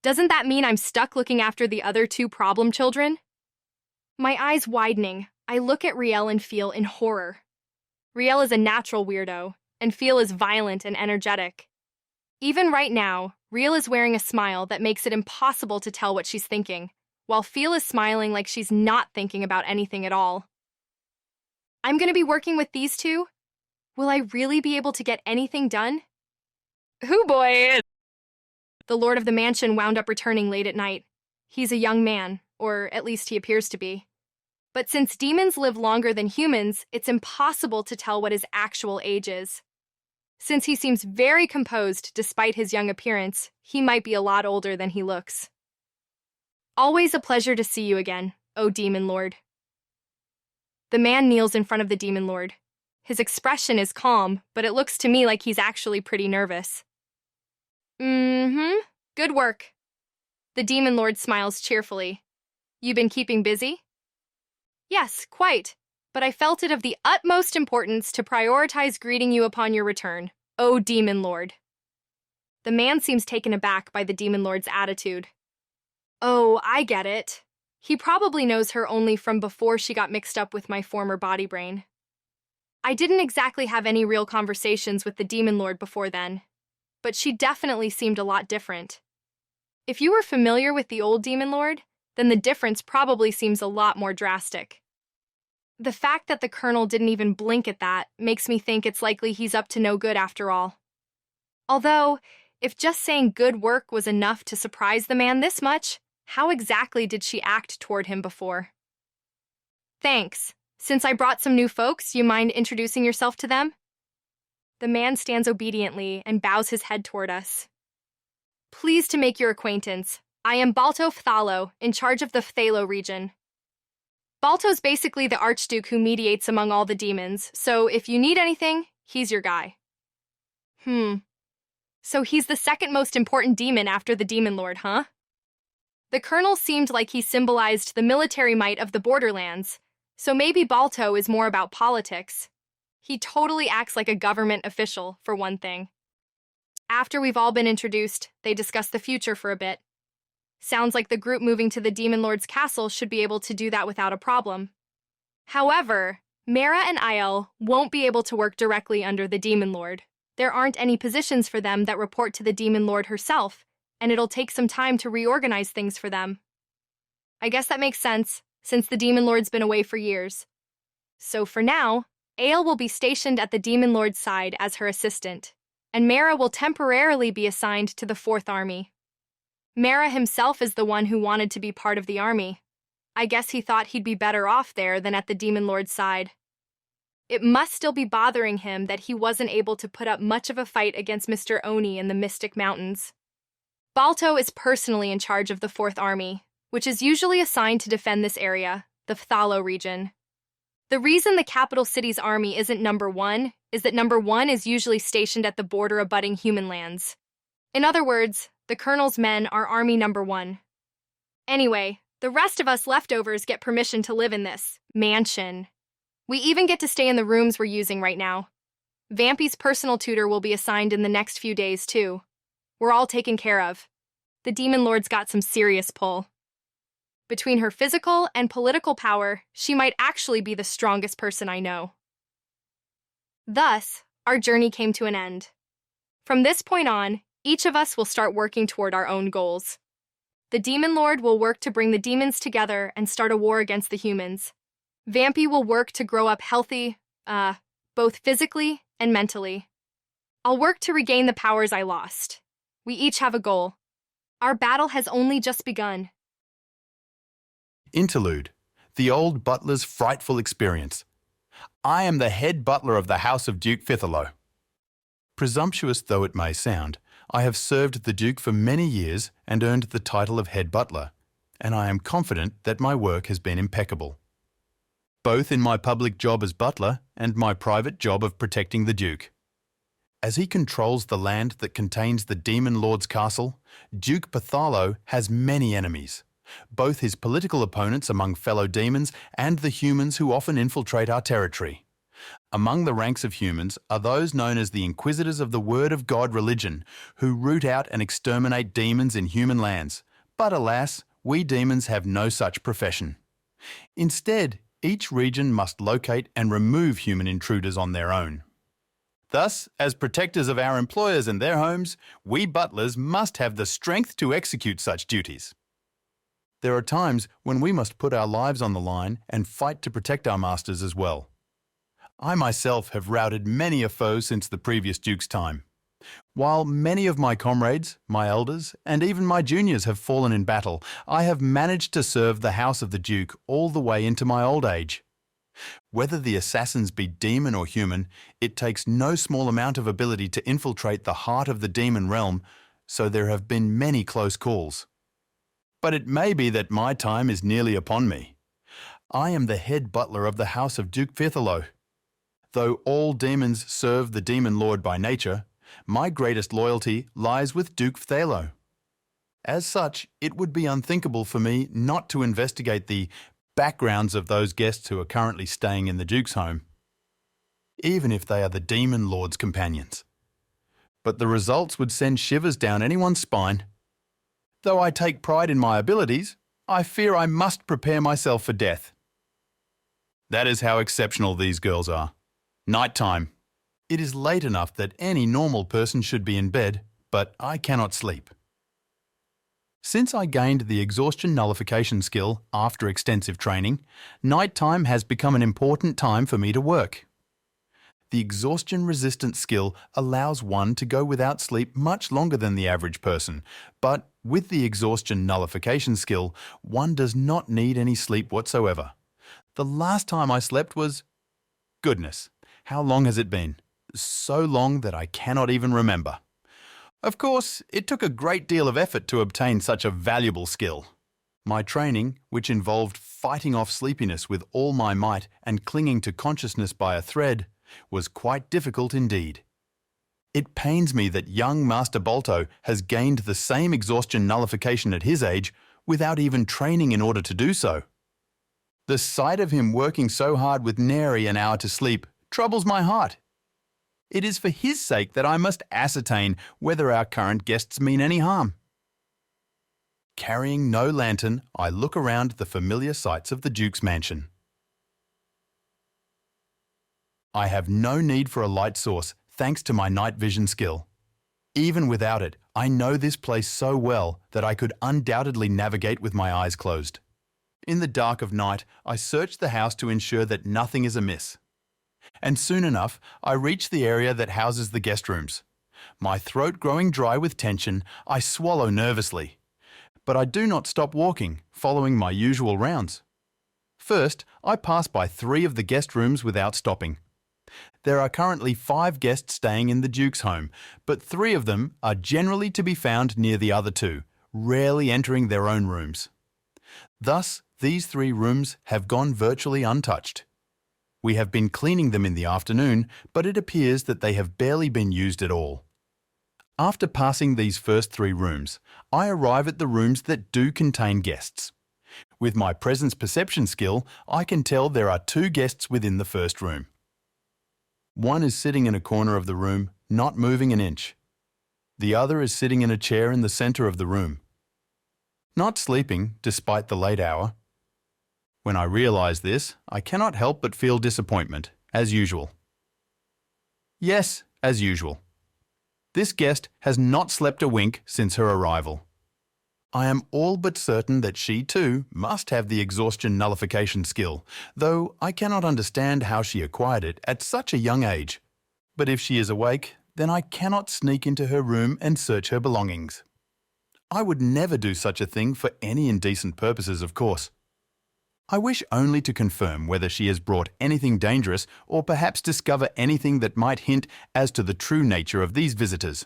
Doesn't that mean I'm stuck looking after the other two problem children? My eyes widening, I look at Riel and Feel in horror. Riel is a natural weirdo, and Feel is violent and energetic. Even right now, Riel is wearing a smile that makes it impossible to tell what she's thinking, while Feel is smiling like she's not thinking about anything at all. I'm gonna be working with these two? Will I really be able to get anything done? Hoo boy! The Lord of the Mansion wound up returning late at night. He's a young man, or at least he appears to be. But since demons live longer than humans, it's impossible to tell what his actual age is. Since he seems very composed despite his young appearance, he might be a lot older than he looks. Always a pleasure to see you again, O Demon Lord. The man kneels in front of the Demon Lord. His expression is calm, but it looks to me like he's actually pretty nervous. Good work. The Demon Lord smiles cheerfully. You been keeping busy? Yes, quite, but I felt it of the utmost importance to prioritize greeting you upon your return, O Demon Lord. The man seems taken aback by the Demon Lord's attitude. Oh, I get it. He probably knows her only from before she got mixed up with my former body brain. I didn't exactly have any real conversations with the Demon Lord before then, but she definitely seemed a lot different. If you were familiar with the old Demon Lord, then the difference probably seems a lot more drastic. The fact that the Colonel didn't even blink at that makes me think it's likely he's up to no good after all. Although, if just saying good work was enough to surprise the man this much, how exactly did she act toward him before? Thanks, Since I brought some new folks, you mind introducing yourself to them? The man stands obediently and bows his head toward us. Pleased to make your acquaintance. I am Balto Phthalo, in charge of the Phthalo region. Balto's basically the archduke who mediates among all the demons, so if you need anything, he's your guy. So he's the second most important demon after the Demon Lord, huh? The colonel seemed like he symbolized the military might of the borderlands, so maybe Balto is more about politics. He totally acts like a government official, for one thing. After we've all been introduced, they discuss the future for a bit. Sounds like the group moving to the Demon Lord's castle should be able to do that without a problem. However, Mara and Aiel won't be able to work directly under the Demon Lord. There aren't any positions for them that report to the Demon Lord herself, and it'll take some time to reorganize things for them. I guess that makes sense, since the Demon Lord's been away for years. So for now, Aiel will be stationed at the Demon Lord's side as her assistant, and Mara will temporarily be assigned to the 4th Army. Mara himself is the one who wanted to be part of the army. I guess he thought he'd be better off there than at the Demon Lord's side. It must still be bothering him that he wasn't able to put up much of a fight against Mr. Oni in the Mystic Mountains. Balto is personally in charge of the 4th Army, which is usually assigned to defend this area, the Phthalo region. The reason the capital city's army isn't number 1 is that number 1 is usually stationed at the border abutting human lands. In other words, the colonel's men are army number 1. Anyway, the rest of us leftovers get permission to live in this mansion. We even get to stay in the rooms we're using right now. Vampy's personal tutor will be assigned in the next few days, too. We're all taken care of. The Demon Lord's got some serious pull. Between her physical and political power, she might actually be the strongest person I know. Thus, our journey came to an end. From this point on, each of us will start working toward our own goals. The Demon Lord will work to bring the demons together and start a war against the humans. Vampy will work to grow up healthy, both physically and mentally. I'll work to regain the powers I lost. We each have a goal. Our battle has only just begun. Interlude. The old butler's frightful experience. I am the head butler of the House of Duke Phthalo. Presumptuous though it may sound, I have served the Duke for many years and earned the title of head butler, and I am confident that my work has been impeccable. Both in my public job as butler and my private job of protecting the Duke. As he controls the land that contains the Demon Lord's castle, Duke Phthalo has many enemies, both his political opponents among fellow demons and the humans who often infiltrate our territory. Among the ranks of humans are those known as the Inquisitors of the Word of God religion, who root out and exterminate demons in human lands. But alas, we demons have no such profession. Instead, each region must locate and remove human intruders on their own. Thus, as protectors of our employers and their homes, we butlers must have the strength to execute such duties. There are times when we must put our lives on the line and fight to protect our masters as well. I myself have routed many a foe since the previous Duke's time. While many of my comrades, my elders, and even my juniors have fallen in battle, I have managed to serve the House of the Duke all the way into my old age. Whether the assassins be demon or human, it takes no small amount of ability to infiltrate the heart of the demon realm, so there have been many close calls. But it may be that my time is nearly upon me. I am the head butler of the House of Duke Phthalo. Though all demons serve the Demon Lord by nature, my greatest loyalty lies with Duke Phthalo. As such, it would be unthinkable for me not to investigate the backgrounds of those guests who are currently staying in the Duke's home, even if they are the Demon Lord's companions. But the results would send shivers down anyone's spine. Though I take pride in my abilities, I fear I must prepare myself for death. That is how exceptional these girls are. Nighttime. It is late enough that any normal person should be in bed, but I cannot sleep. Since I gained the exhaustion nullification skill after extensive training, nighttime has become an important time for me to work. The exhaustion resistance skill allows one to go without sleep much longer than the average person, but with the exhaustion nullification skill, one does not need any sleep whatsoever. The last time I slept was... Goodness, how long has it been? So long that I cannot even remember. Of course, it took a great deal of effort to obtain such a valuable skill. My training, which involved fighting off sleepiness with all my might and clinging to consciousness by a thread, was quite difficult indeed. It pains me that young Master Bolto has gained the same exhaustion nullification at his age without even training in order to do so. The sight of him working so hard with nary an hour to sleep troubles my heart. It is for his sake that I must ascertain whether our current guests mean any harm. Carrying no lantern, I look around the familiar sights of the Duke's mansion. I have no need for a light source thanks to my night vision skill. Even without it, I know this place so well that I could undoubtedly navigate with my eyes closed. In the dark of night, I search the house to ensure that nothing is amiss. And soon enough, I reach the area that houses the guest rooms. My throat growing dry with tension, I swallow nervously. But I do not stop walking, following my usual rounds. First, I pass by 3 of the guest rooms without stopping. There are currently 5 guests staying in the Duke's home, but 3 of them are generally to be found near the other 2, rarely entering their own rooms. Thus, these 3 rooms have gone virtually untouched. We have been cleaning them in the afternoon, but it appears that they have barely been used at all. After passing these first 3 rooms, I arrive at the rooms that do contain guests. With my presence perception skill, I can tell there are 2 guests within the first room. One is sitting in a corner of the room, not moving an inch. The other is sitting in a chair in the center of the room. Not sleeping, despite the late hour. When I realize this, I cannot help but feel disappointment, as usual. Yes, as usual. This guest has not slept a wink since her arrival. I am all but certain that she too must have the exhaustion nullification skill, though I cannot understand how she acquired it at such a young age. But if she is awake, then I cannot sneak into her room and search her belongings. I would never do such a thing for any indecent purposes, of course. I wish only to confirm whether she has brought anything dangerous or perhaps discover anything that might hint as to the true nature of these visitors.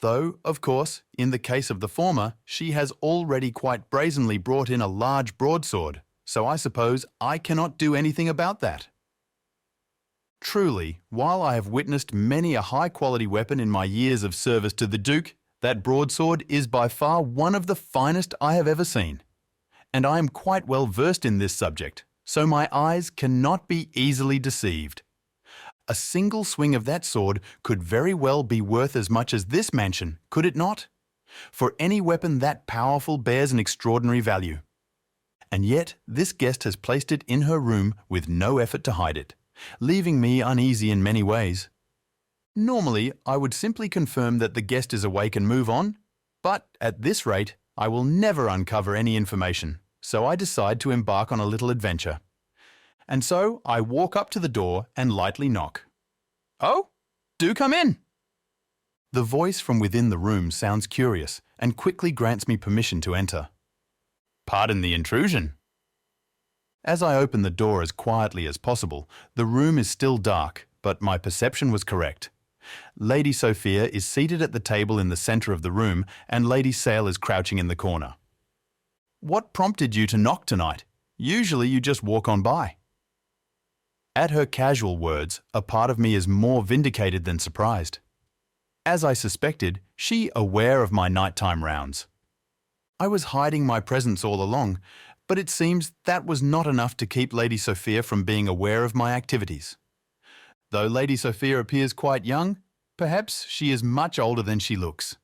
Though, of course, in the case of the former, she has already quite brazenly brought in a large broadsword, so I suppose I cannot do anything about that. Truly, while I have witnessed many a high-quality weapon in my years of service to the Duke, that broadsword is by far one of the finest I have ever seen. And I am quite well versed in this subject, so my eyes cannot be easily deceived. A single swing of that sword could very well be worth as much as this mansion, could it not? For any weapon that powerful bears an extraordinary value. And yet this guest has placed it in her room with no effort to hide it, leaving me uneasy in many ways. Normally, I would simply confirm that the guest is awake and move on, but at this rate, I will never uncover any information, so I decide to embark on a little adventure. And so I walk up to the door and lightly knock. "Oh, do come in!" The voice from within the room sounds curious and quickly grants me permission to enter. "Pardon the intrusion." As I open the door as quietly as possible, the room is still dark, but my perception was correct. Lady Sophia is seated at the table in the center of the room and Lady Sale is crouching in the corner. "What prompted you to knock tonight? Usually you just walk on by." At her casual words, a part of me is more vindicated than surprised. As I suspected, she aware of my nighttime rounds. I was hiding my presence all along, but it seems that was not enough to keep Lady Sophia from being aware of my activities. Though Lady Sophia appears quite young, perhaps she is much older than she looks.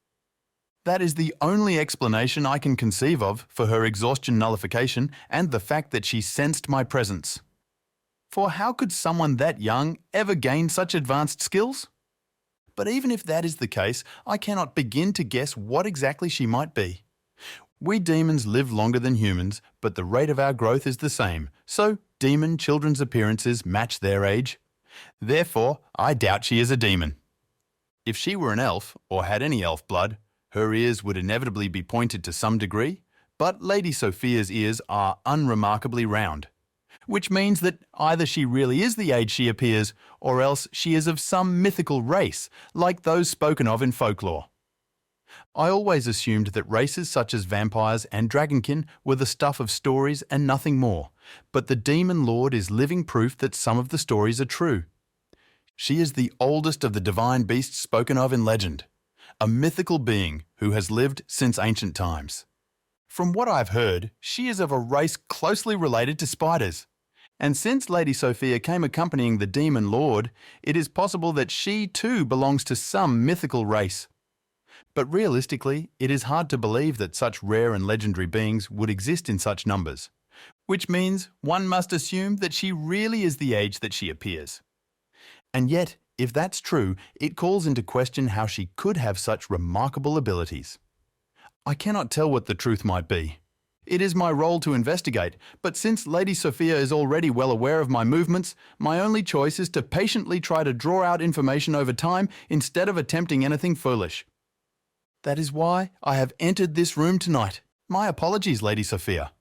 That is the only explanation I can conceive of for her exhaustion nullification and the fact that she sensed my presence. For how could someone that young ever gain such advanced skills? But even if that is the case, I cannot begin to guess what exactly she might be. We demons live longer than humans, but the rate of our growth is the same, so demon children's appearances match their age. Therefore, I doubt she is a demon. If she were an elf, or had any elf blood, her ears would inevitably be pointed to some degree, but Lady Sophia's ears are unremarkably round. which means that either she really is the age she appears, or else she is of some mythical race, like those spoken of in folklore. I always assumed that races such as vampires and dragonkin were the stuff of stories and nothing more, but the demon lord is living proof that some of the stories are true. She is the oldest of the divine beasts spoken of in legend, a mythical being who has lived since ancient times. From what I've heard, she is of a race closely related to spiders. And since Lady Sophia came accompanying the demon lord, it is possible that she too belongs to some mythical race. But realistically, it is hard to believe that such rare and legendary beings would exist in such numbers, which means one must assume that she really is the age that she appears. And yet, if that's true, it calls into question how she could have such remarkable abilities. I cannot tell what the truth might be. It is my role to investigate, but since Lady Sophia is already well aware of my movements, my only choice is to patiently try to draw out information over time instead of attempting anything foolish. That is why I have entered this room tonight. My apologies, Lady Sophia.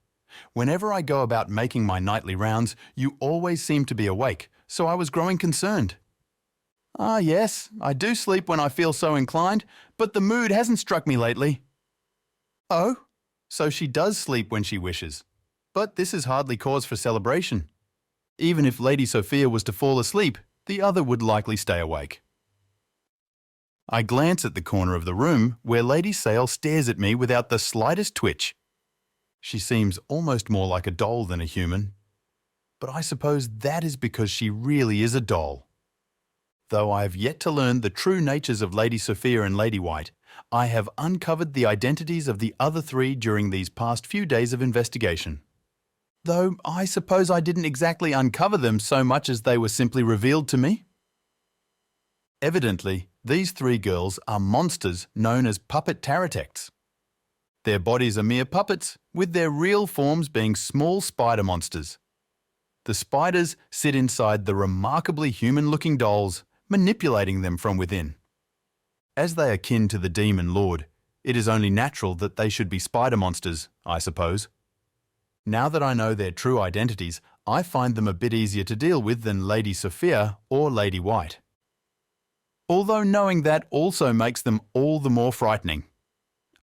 Whenever I go about making my nightly rounds, you always seem to be awake, so I was growing concerned. Ah, yes, I do sleep when I feel so inclined, but the mood hasn't struck me lately. Oh, so she does sleep when she wishes. But this is hardly cause for celebration. Even if Lady Sophia was to fall asleep, the other would likely stay awake. I glance at the corner of the room where Lady Sale stares at me without the slightest twitch. She seems almost more like a doll than a human. But I suppose that is because she really is a doll. Though I have yet to learn the true natures of Lady Sophia and Lady White, I have uncovered the identities of the other three during these past few days of investigation. Though I suppose I didn't exactly uncover them so much as they were simply revealed to me. Evidently, these three girls are monsters known as puppet pterodactyls. Their bodies are mere puppets, with their real forms being small spider monsters. The spiders sit inside the remarkably human-looking dolls, manipulating them from within. As they are kin to the demon lord, it is only natural that they should be spider monsters, I suppose. Now that I know their true identities, I find them a bit easier to deal with than Lady Sophia or Lady White. Although knowing that also makes them all the more frightening.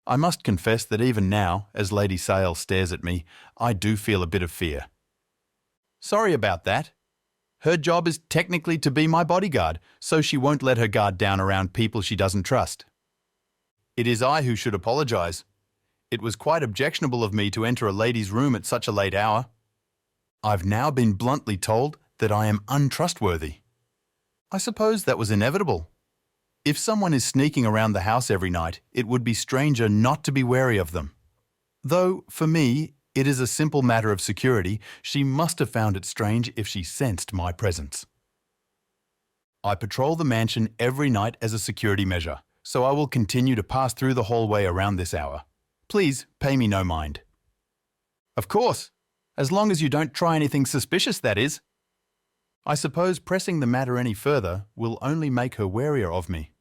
I must confess that even now, as Lady Sale stares at me, I do feel a bit of fear. Sorry about that. Her job is technically to be my bodyguard, so she won't let her guard down around people she doesn't trust. It is I who should apologize. It was quite objectionable of me to enter a lady's room at such a late hour. I've now been bluntly told that I am untrustworthy. I suppose that was inevitable. If someone is sneaking around the house every night, it would be stranger not to be wary of them. Though, for me, it is a simple matter of security, she must have found it strange if she sensed my presence. I patrol the mansion every night as a security measure, so I will continue to pass through the hallway around this hour. Please pay me no mind. Of course, as long as you don't try anything suspicious, that is. I suppose pressing the matter any further will only make her warier of me.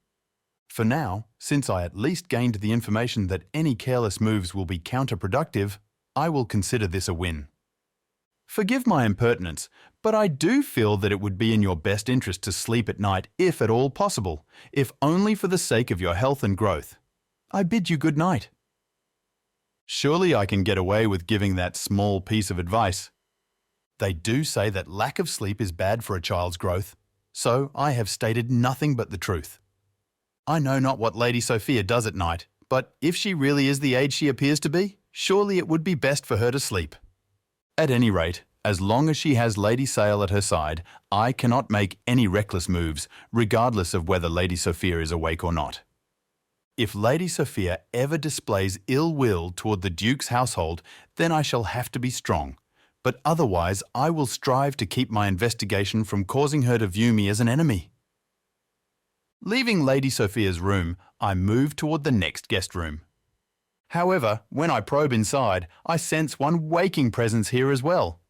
For now, since I at least gained the information that any careless moves will be counterproductive, I will consider this a win. Forgive my impertinence, but I do feel that it would be in your best interest to sleep at night if at all possible, if only for the sake of your health and growth. I bid you good night. Surely I can get away with giving that small piece of advice. They do say that lack of sleep is bad for a child's growth, so I have stated nothing but the truth. I know not what Lady Sophia does at night, but if she really is the age she appears to be, surely it would be best for her to sleep. At any rate, as long as she has Lady Sale at her side, I cannot make any reckless moves, regardless of whether Lady Sophia is awake or not. If Lady Sophia ever displays ill will toward the Duke's household, then I shall have to be strong. But otherwise I will strive to keep my investigation from causing her to view me as an enemy. Leaving Lady Sophia's room, I move toward the next guest room. However, when I probe inside, I sense one waking presence here as well.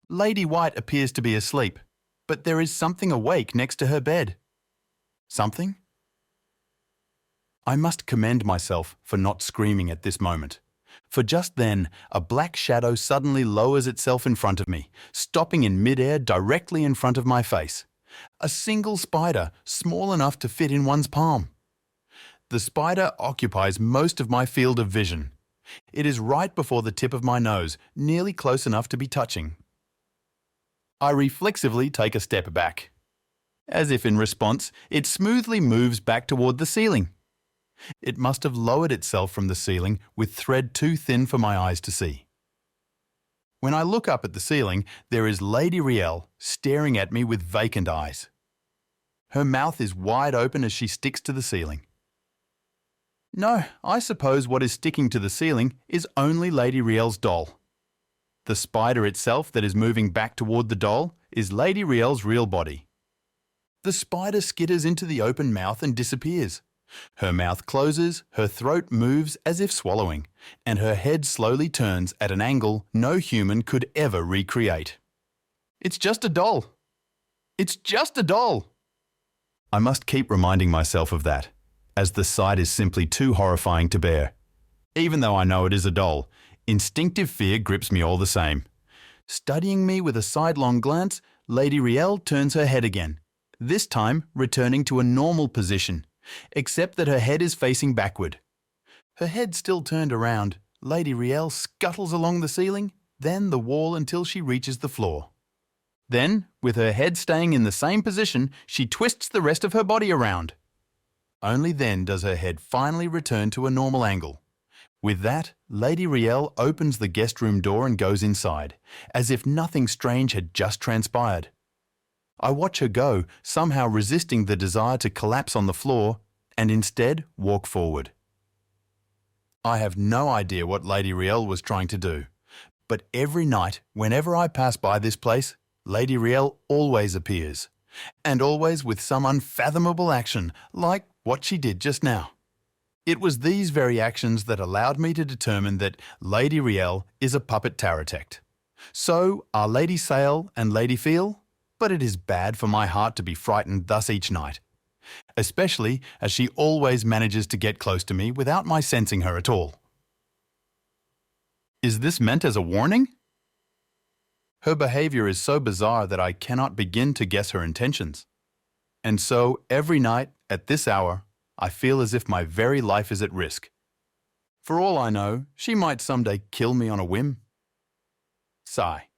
Lady White appears to be asleep, but there is something awake next to her bed. Something? I must commend myself for not screaming at this moment. For just then, a black shadow suddenly lowers itself in front of me, stopping in midair directly in front of my face. A single spider, small enough to fit in one's palm. The spider occupies most of my field of vision. It is right before the tip of my nose, nearly close enough to be touching. I reflexively take a step back. As if in response, it smoothly moves back toward the ceiling. It must have lowered itself from the ceiling with thread too thin for my eyes to see. When I look up at the ceiling, there is Lady Riel staring at me with vacant eyes. Her mouth is wide open as she sticks to the ceiling. No, I suppose what is sticking to the ceiling is only Lady Riel's doll. The spider itself that is moving back toward the doll is Lady Riel's real body. The spider skitters into the open mouth and disappears. Her mouth closes, her throat moves as if swallowing, and her head slowly turns at an angle no human could ever recreate. It's just a doll. It's just a doll. I must keep reminding myself of that, as the sight is simply too horrifying to bear. Even though I know it is a doll, instinctive fear grips me all the same. Studying me with a sidelong glance, Lady Riel turns her head again, this time returning to a normal position, except that her head is facing backward. Her head still turned around, Lady Riel scuttles along the ceiling, then the wall until she reaches the floor. Then, with her head staying in the same position, she twists the rest of her body around. Only then does her head finally return to a normal angle. With that, Lady Riel opens the guest room door and goes inside, as if nothing strange had just transpired. I watch her go, somehow resisting the desire to collapse on the floor, and instead walk forward. I have no idea what Lady Riel was trying to do, but every night, whenever I pass by this place, Lady Riel always appears, and always with some unfathomable action, like what she did just now. It was these very actions that allowed me to determine that Lady Riel is a puppet tarotect. So are Lady Sale and Lady Feel, but it is bad for my heart to be frightened thus each night, especially as she always manages to get close to me without my sensing her at all. Is this meant as a warning? Her behavior is so bizarre that I cannot begin to guess her intentions. And so, every night, at this hour, I feel as if my very life is at risk. For all I know, she might someday kill me on a whim. Sigh.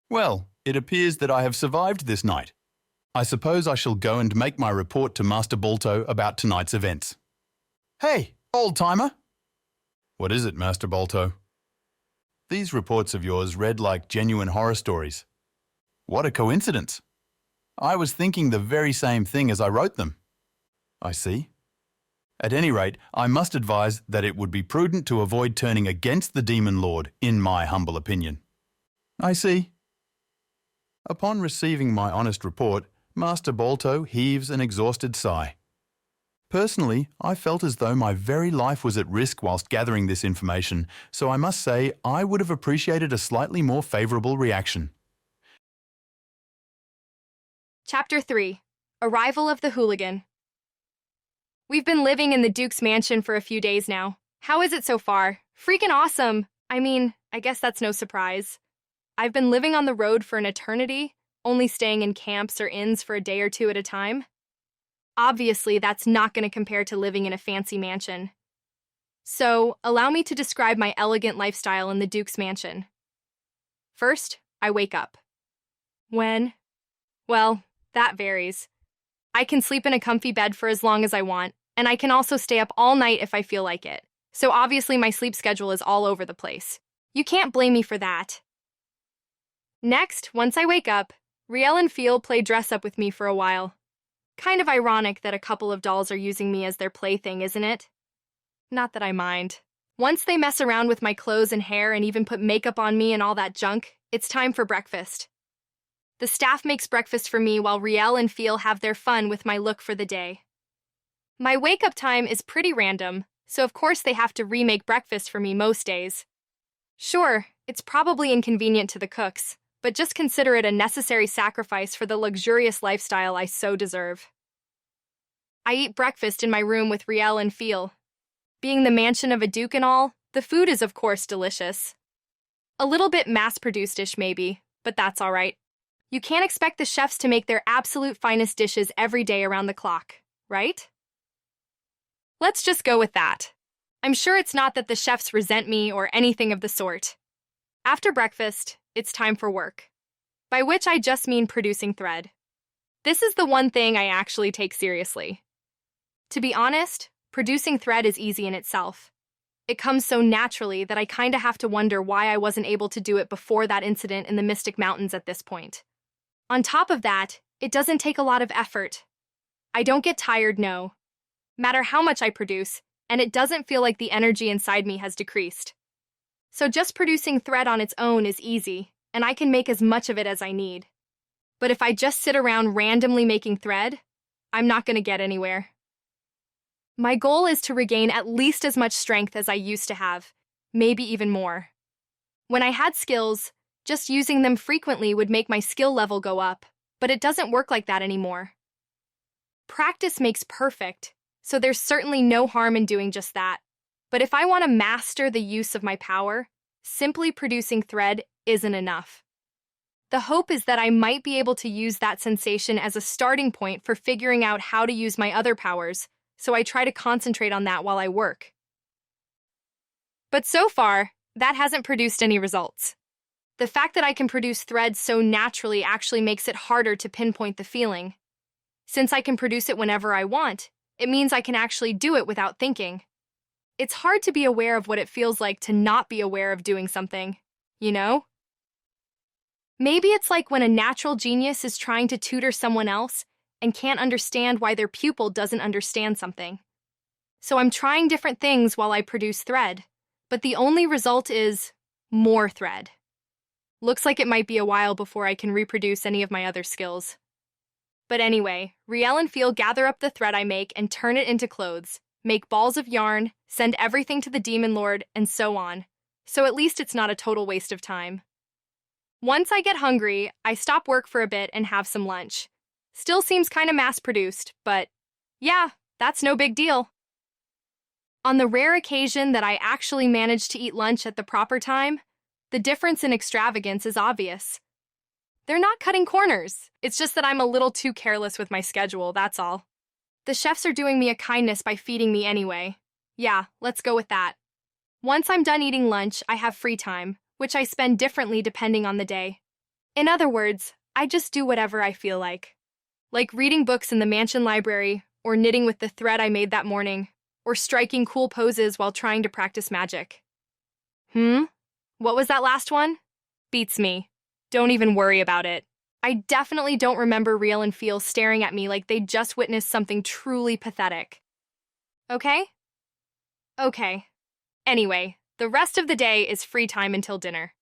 Well, it appears that I have survived this night. I suppose I shall go and make my report to Master Balto about tonight's events. Hey, old-timer! What is it, Master Balto? These reports of yours read like genuine horror stories. What a coincidence! I was thinking the very same thing as I wrote them. I see. At any rate, I must advise that it would be prudent to avoid turning against the Demon Lord, in my humble opinion. I see. Upon receiving my honest report, Master Balto heaves an exhausted sigh. Personally, I felt as though my very life was at risk whilst gathering this information, so I must say I would have appreciated a slightly more favourable reaction. Chapter 3. Arrival of the Hooligan. We've been living in the Duke's mansion for a few days now. How is it so far? Freaking awesome! I mean, I guess that's no surprise. I've been living on the road for an eternity, only staying in camps or inns for a day or two at a time. Obviously, that's not going to compare to living in a fancy mansion. So, allow me to describe my elegant lifestyle in the Duke's mansion. First, I wake up. When? Well, that varies. I can sleep in a comfy bed for as long as I want, and I can also stay up all night if I feel like it. So obviously my sleep schedule is all over the place. You can't blame me for that. Next, once I wake up, Riel and Feel play dress-up with me for a while. Kind of ironic that a couple of dolls are using me as their plaything, isn't it? Not that I mind. Once they mess around with my clothes and hair and even put makeup on me and all that junk, it's time for breakfast. The staff makes breakfast for me while Riel and Feel have their fun with my look for the day. My wake-up time is pretty random, so of course they have to remake breakfast for me most days. Sure, it's probably inconvenient to the cooks, but just consider it a necessary sacrifice for the luxurious lifestyle I so deserve. I eat breakfast in my room with Riel and Feel. Being the mansion of a duke and all, The food is, of course, delicious. A little bit mass-produced-ish, maybe, but that's all right. You can't expect the chefs to make their absolute finest dishes every day around the clock, right? Let's just go with that. I'm sure it's not that the chefs resent me or anything of the sort. After breakfast, it's time for work, by which I just mean producing thread. This is the one thing I actually take seriously. To be honest, producing thread is easy in itself. It comes so naturally that I kinda have to wonder why I wasn't able to do it before that incident in the Mystic Mountains at this point. On top of that, it doesn't take a lot of effort. I don't get tired, no matter how much I produce, and it doesn't feel like the energy inside me has decreased. So just producing thread on its own is easy, and I can make as much of it as I need. But if I just sit around randomly making thread, I'm not going to get anywhere. My goal is to regain at least as much strength as I used to have, maybe even more. When I had skills, just using them frequently would make my skill level go up, but it doesn't work like that anymore. Practice makes perfect, so there's certainly no harm in doing just that. But if I want to master the use of my power, simply producing thread isn't enough. The hope is that I might be able to use that sensation as a starting point for figuring out how to use my other powers, so I try to concentrate on that while I work. But so far, that hasn't produced any results. The fact that I can produce thread so naturally actually makes it harder to pinpoint the feeling. Since I can produce it whenever I want, it means I can actually do it without thinking. It's hard to be aware of what it feels like to not be aware of doing something, you know? Maybe it's like when a natural genius is trying to tutor someone else and can't understand why their pupil doesn't understand something. So I'm trying different things while I produce thread, but the only result is more thread. Looks like it might be a while before I can reproduce any of my other skills. But anyway, Riel and Feel gather up the thread I make and turn it into clothes, make balls of yarn, send everything to the Demon Lord, and so on. So at least it's not a total waste of time. Once I get hungry, I stop work for a bit and have some lunch. Still seems kinda mass-produced, but yeah, that's no big deal. On the rare occasion that I actually manage to eat lunch at the proper time, the difference in extravagance is obvious. They're not cutting corners. It's just that I'm a little too careless with my schedule, that's all. The chefs are doing me a kindness by feeding me anyway. Yeah, let's go with that. Once I'm done eating lunch, I have free time, which I spend differently depending on the day. In other words, I just do whatever I feel like reading books in the mansion library, or knitting with the thread I made that morning, or striking cool poses while trying to practice magic. What was that last one? Beats me. Don't even worry about it. I definitely don't remember Riel and Feel staring at me like they just witnessed something truly pathetic. Okay? Okay. Anyway, the rest of the day is free time until dinner.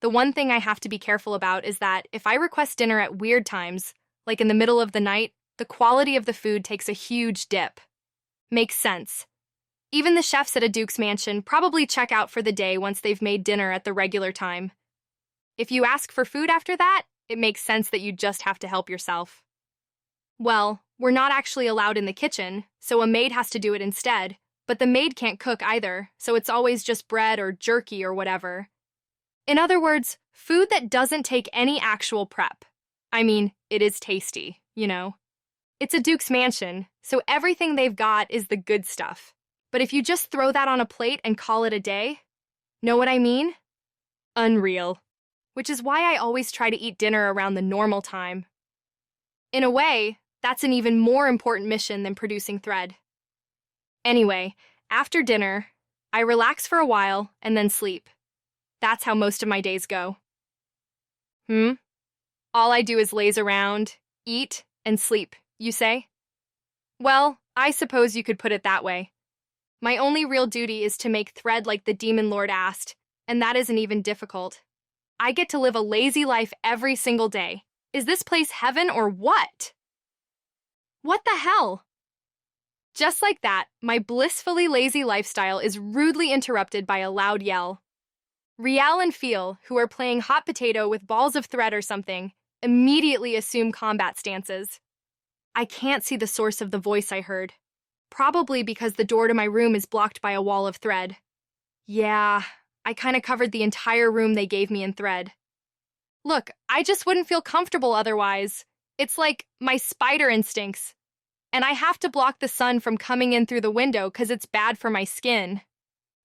The one thing I have to be careful about is that if I request dinner at weird times, like in the middle of the night, the quality of the food takes a huge dip. Makes sense. Even the chefs at a duke's mansion probably check out for the day once they've made dinner at the regular time. If you ask for food after that, it makes sense that you just have to help yourself. Well, we're not actually allowed in the kitchen, so a maid has to do it instead, but the maid can't cook either, so it's always just bread or jerky or whatever. In other words, food that doesn't take any actual prep. I mean, it is tasty, you know. It's a duke's mansion, so everything they've got is the good stuff. But if you just throw that on a plate and call it a day, know what I mean? Unreal. Which is why I always try to eat dinner around the normal time. In a way, that's an even more important mission than producing thread. Anyway, after dinner, I relax for a while and then sleep. That's how most of my days go. All I do is laze around, eat, and sleep, you say? Well, I suppose you could put it that way. My only real duty is to make thread like the Demon Lord asked, and that isn't even difficult. I get to live a lazy life every single day. Is this place heaven or what? What the hell? Just like that, my blissfully lazy lifestyle is rudely interrupted by a loud yell. Riel and Feel, who are playing hot potato with balls of thread or something, immediately assume combat stances. I can't see the source of the voice I heard, probably because the door to my room is blocked by a wall of thread. Yeah, I kind of covered the entire room they gave me in thread. Look, I just wouldn't feel comfortable otherwise. It's like my spider instincts. And I have to block the sun from coming in through the window because it's bad for my skin.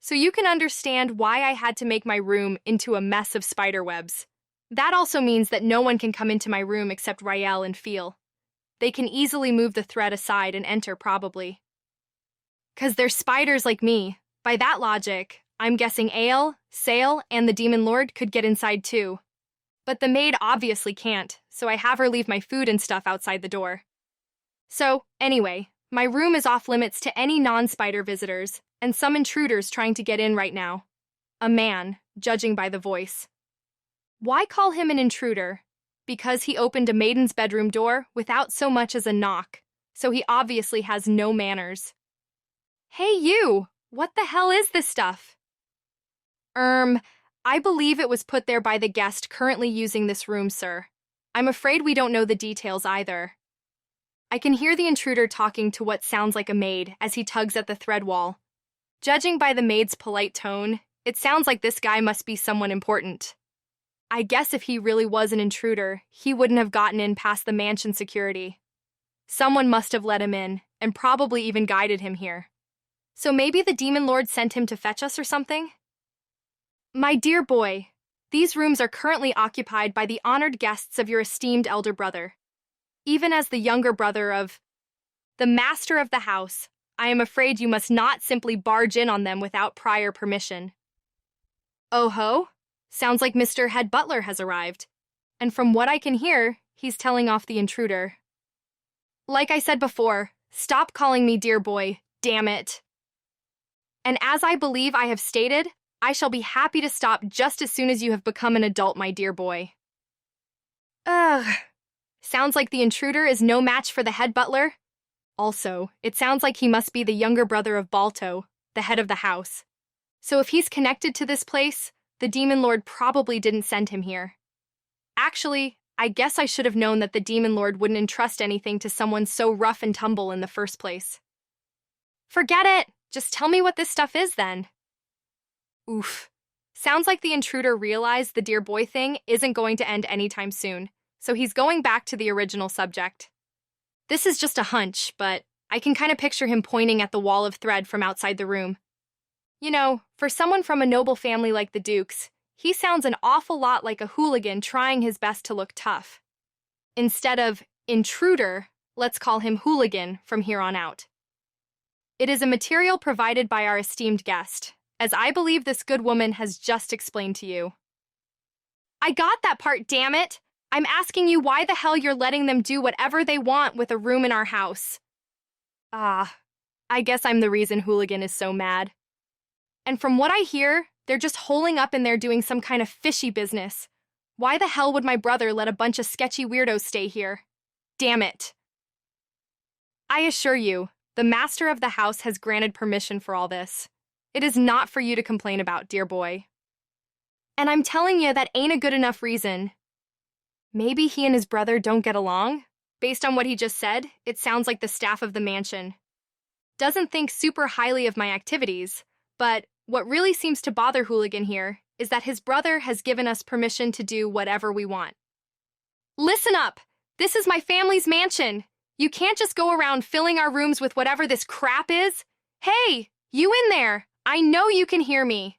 So you can understand why I had to make my room into a mess of spider webs. That also means that no one can come into my room except Rael and Feel. They can easily move the thread aside and enter, probably. 'Cause they're spiders like me. By that logic, I'm guessing Ale, Sail, and the Demon Lord could get inside too. But the maid obviously can't, so I have her leave my food and stuff outside the door. So, anyway, my room is off limits to any non-spider visitors, and some intruders trying to get in right now. A man, judging by the voice. Why call him an intruder? Because he opened a maiden's bedroom door without so much as a knock, so he obviously has no manners. Hey you! What the hell is this stuff? I believe it was put there by the guest currently using this room, sir. I'm afraid we don't know the details either. I can hear the intruder talking to what sounds like a maid as he tugs at the thread wall. Judging by the maid's polite tone, it sounds like this guy must be someone important. I guess if he really was an intruder, he wouldn't have gotten in past the mansion security. Someone must have let him in, and probably even guided him here. So maybe the Demon Lord sent him to fetch us or something? My dear boy, these rooms are currently occupied by the honored guests of your esteemed elder brother. Even as the younger brother of the master of the house, I am afraid you must not simply barge in on them without prior permission. Oh ho? Sounds like Mr. Head Butler has arrived. And from what I can hear, he's telling off the intruder. Like I said before, stop calling me dear boy, damn it. And as I believe I have stated, I shall be happy to stop just as soon as you have become an adult, my dear boy. Ugh. Sounds like the intruder is no match for the head butler. Also, it sounds like he must be the younger brother of Balto, the head of the house. So if he's connected to this place, the Demon Lord probably didn't send him here. Actually, I guess I should have known that the Demon Lord wouldn't entrust anything to someone so rough and tumble in the first place. Forget it! Just tell me what this stuff is then. Oof. Sounds like the intruder realized the dear boy thing isn't going to end anytime soon, so he's going back to the original subject. This is just a hunch, but I can kind of picture him pointing at the wall of thread from outside the room. You know, for someone from a noble family like the Dukes, he sounds an awful lot like a hooligan trying his best to look tough. Instead of intruder, let's call him hooligan from here on out. It is a material provided by our esteemed guest, as I believe this good woman has just explained to you. I got that part, damn it! I'm asking you why the hell you're letting them do whatever they want with a room in our house. I guess I'm the reason Hooligan is so mad. And from what I hear, they're just holing up in there doing some kind of fishy business. Why the hell would my brother let a bunch of sketchy weirdos stay here? Damn it. I assure you, the master of the house has granted permission for all this. It is not for you to complain about, dear boy. And I'm telling you that ain't a good enough reason. Maybe he and his brother don't get along? Based on what he just said, it sounds like the staff of the mansion doesn't think super highly of my activities, but what really seems to bother Hooligan here is that his brother has given us permission to do whatever we want. Listen up! This is my family's mansion! You can't just go around filling our rooms with whatever this crap is! Hey! You in there! I know you can hear me!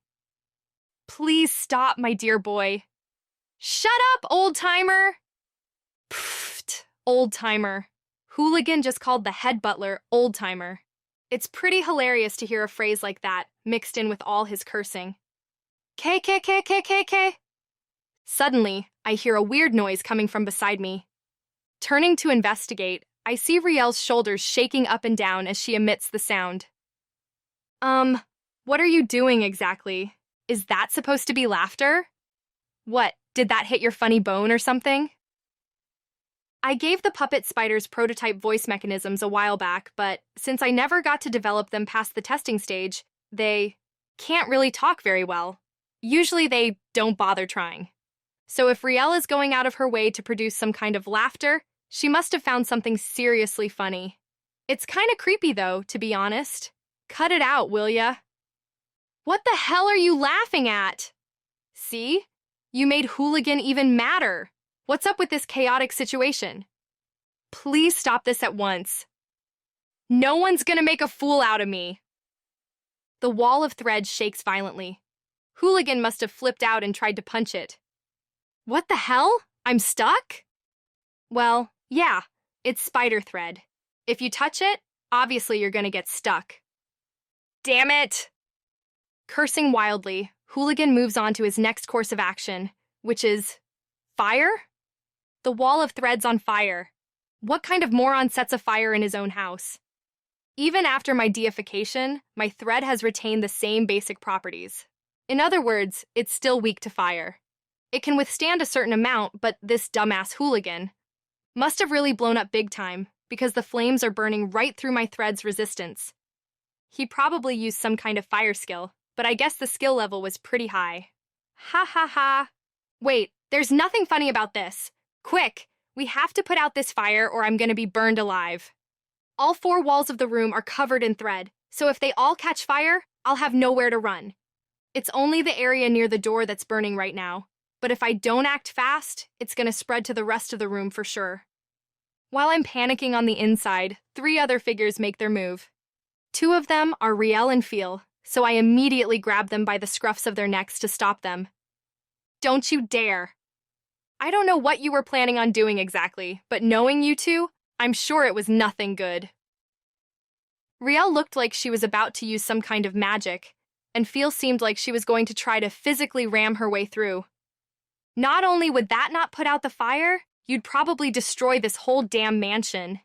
Please stop, my dear boy. Shut up, old-timer! Pfft, old-timer. Hooligan just called the head butler old-timer. It's pretty hilarious to hear a phrase like that, mixed in with all his cursing. K. Suddenly, I hear a weird noise coming from beside me. Turning to investigate, I see Riel's shoulders shaking up and down as she emits the sound. What are you doing exactly? Is that supposed to be laughter? What, did that hit your funny bone or something? I gave the puppet spiders prototype voice mechanisms a while back, but since I never got to develop them past the testing stage, they can't really talk very well. Usually they don't bother trying. So if Riel is going out of her way to produce some kind of laughter, she must have found something seriously funny. It's kind of creepy though, to be honest. Cut it out, will ya? What the hell are you laughing at? See? You made Hooligan even madder. What's up with this chaotic situation? Please stop this at once. No one's gonna make a fool out of me. The wall of thread shakes violently. Hooligan must have flipped out and tried to punch it. What the hell? I'm stuck? Well, yeah, it's spider thread. If you touch it, obviously you're gonna get stuck. Damn it! Cursing wildly, Hooligan moves on to his next course of action, which is fire? The wall of thread's on fire. What kind of moron sets a fire in his own house? Even after my deification, my thread has retained the same basic properties. In other words, it's still weak to fire. It can withstand a certain amount, but this dumbass Hooligan must have really blown up big time, because the flames are burning right through my thread's resistance. He probably used some kind of fire skill, but I guess the skill level was pretty high. Ha ha ha. Wait, there's nothing funny about this. Quick, we have to put out this fire or I'm gonna be burned alive. All 4 walls of the room are covered in thread, so if they all catch fire, I'll have nowhere to run. It's only the area near the door that's burning right now, but if I don't act fast, it's gonna spread to the rest of the room for sure. While I'm panicking on the inside, 3 other figures make their move. 2 of them are Riel and Feel, so I immediately grab them by the scruffs of their necks to stop them. Don't you dare! I don't know what you were planning on doing exactly, but knowing you two, I'm sure it was nothing good. Riel looked like she was about to use some kind of magic, and Feel seemed like she was going to try to physically ram her way through. Not only would that not put out the fire, you'd probably destroy this whole damn mansion.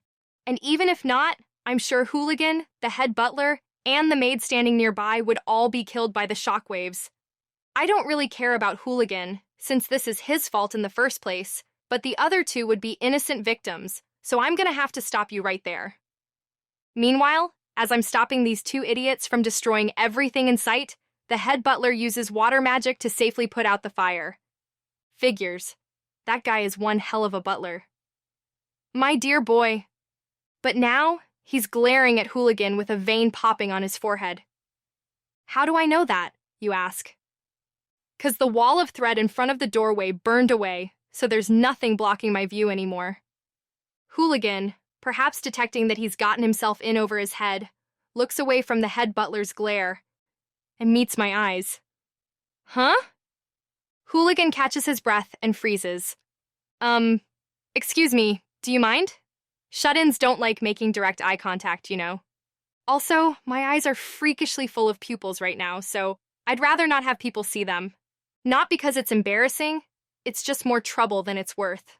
And even if not, I'm sure Hooligan, the head butler, and the maid standing nearby would all be killed by the shockwaves. I don't really care about Hooligan, since this is his fault in the first place, but the other 2 would be innocent victims, so I'm gonna have to stop you right there. Meanwhile, as I'm stopping these 2 idiots from destroying everything in sight, the head butler uses water magic to safely put out the fire. Figures. That guy is one hell of a butler. My dear boy. But now, he's glaring at Hooligan with a vein popping on his forehead. How do I know that, you ask? 'Cause the wall of thread in front of the doorway burned away, so there's nothing blocking my view anymore. Hooligan, perhaps detecting that he's gotten himself in over his head, looks away from the head butler's glare and meets my eyes. Huh? Hooligan catches his breath and freezes. Excuse me, do you mind? Shut-ins don't like making direct eye contact, you know. Also, my eyes are freakishly full of pupils right now, so I'd rather not have people see them. Not because it's embarrassing, it's just more trouble than it's worth.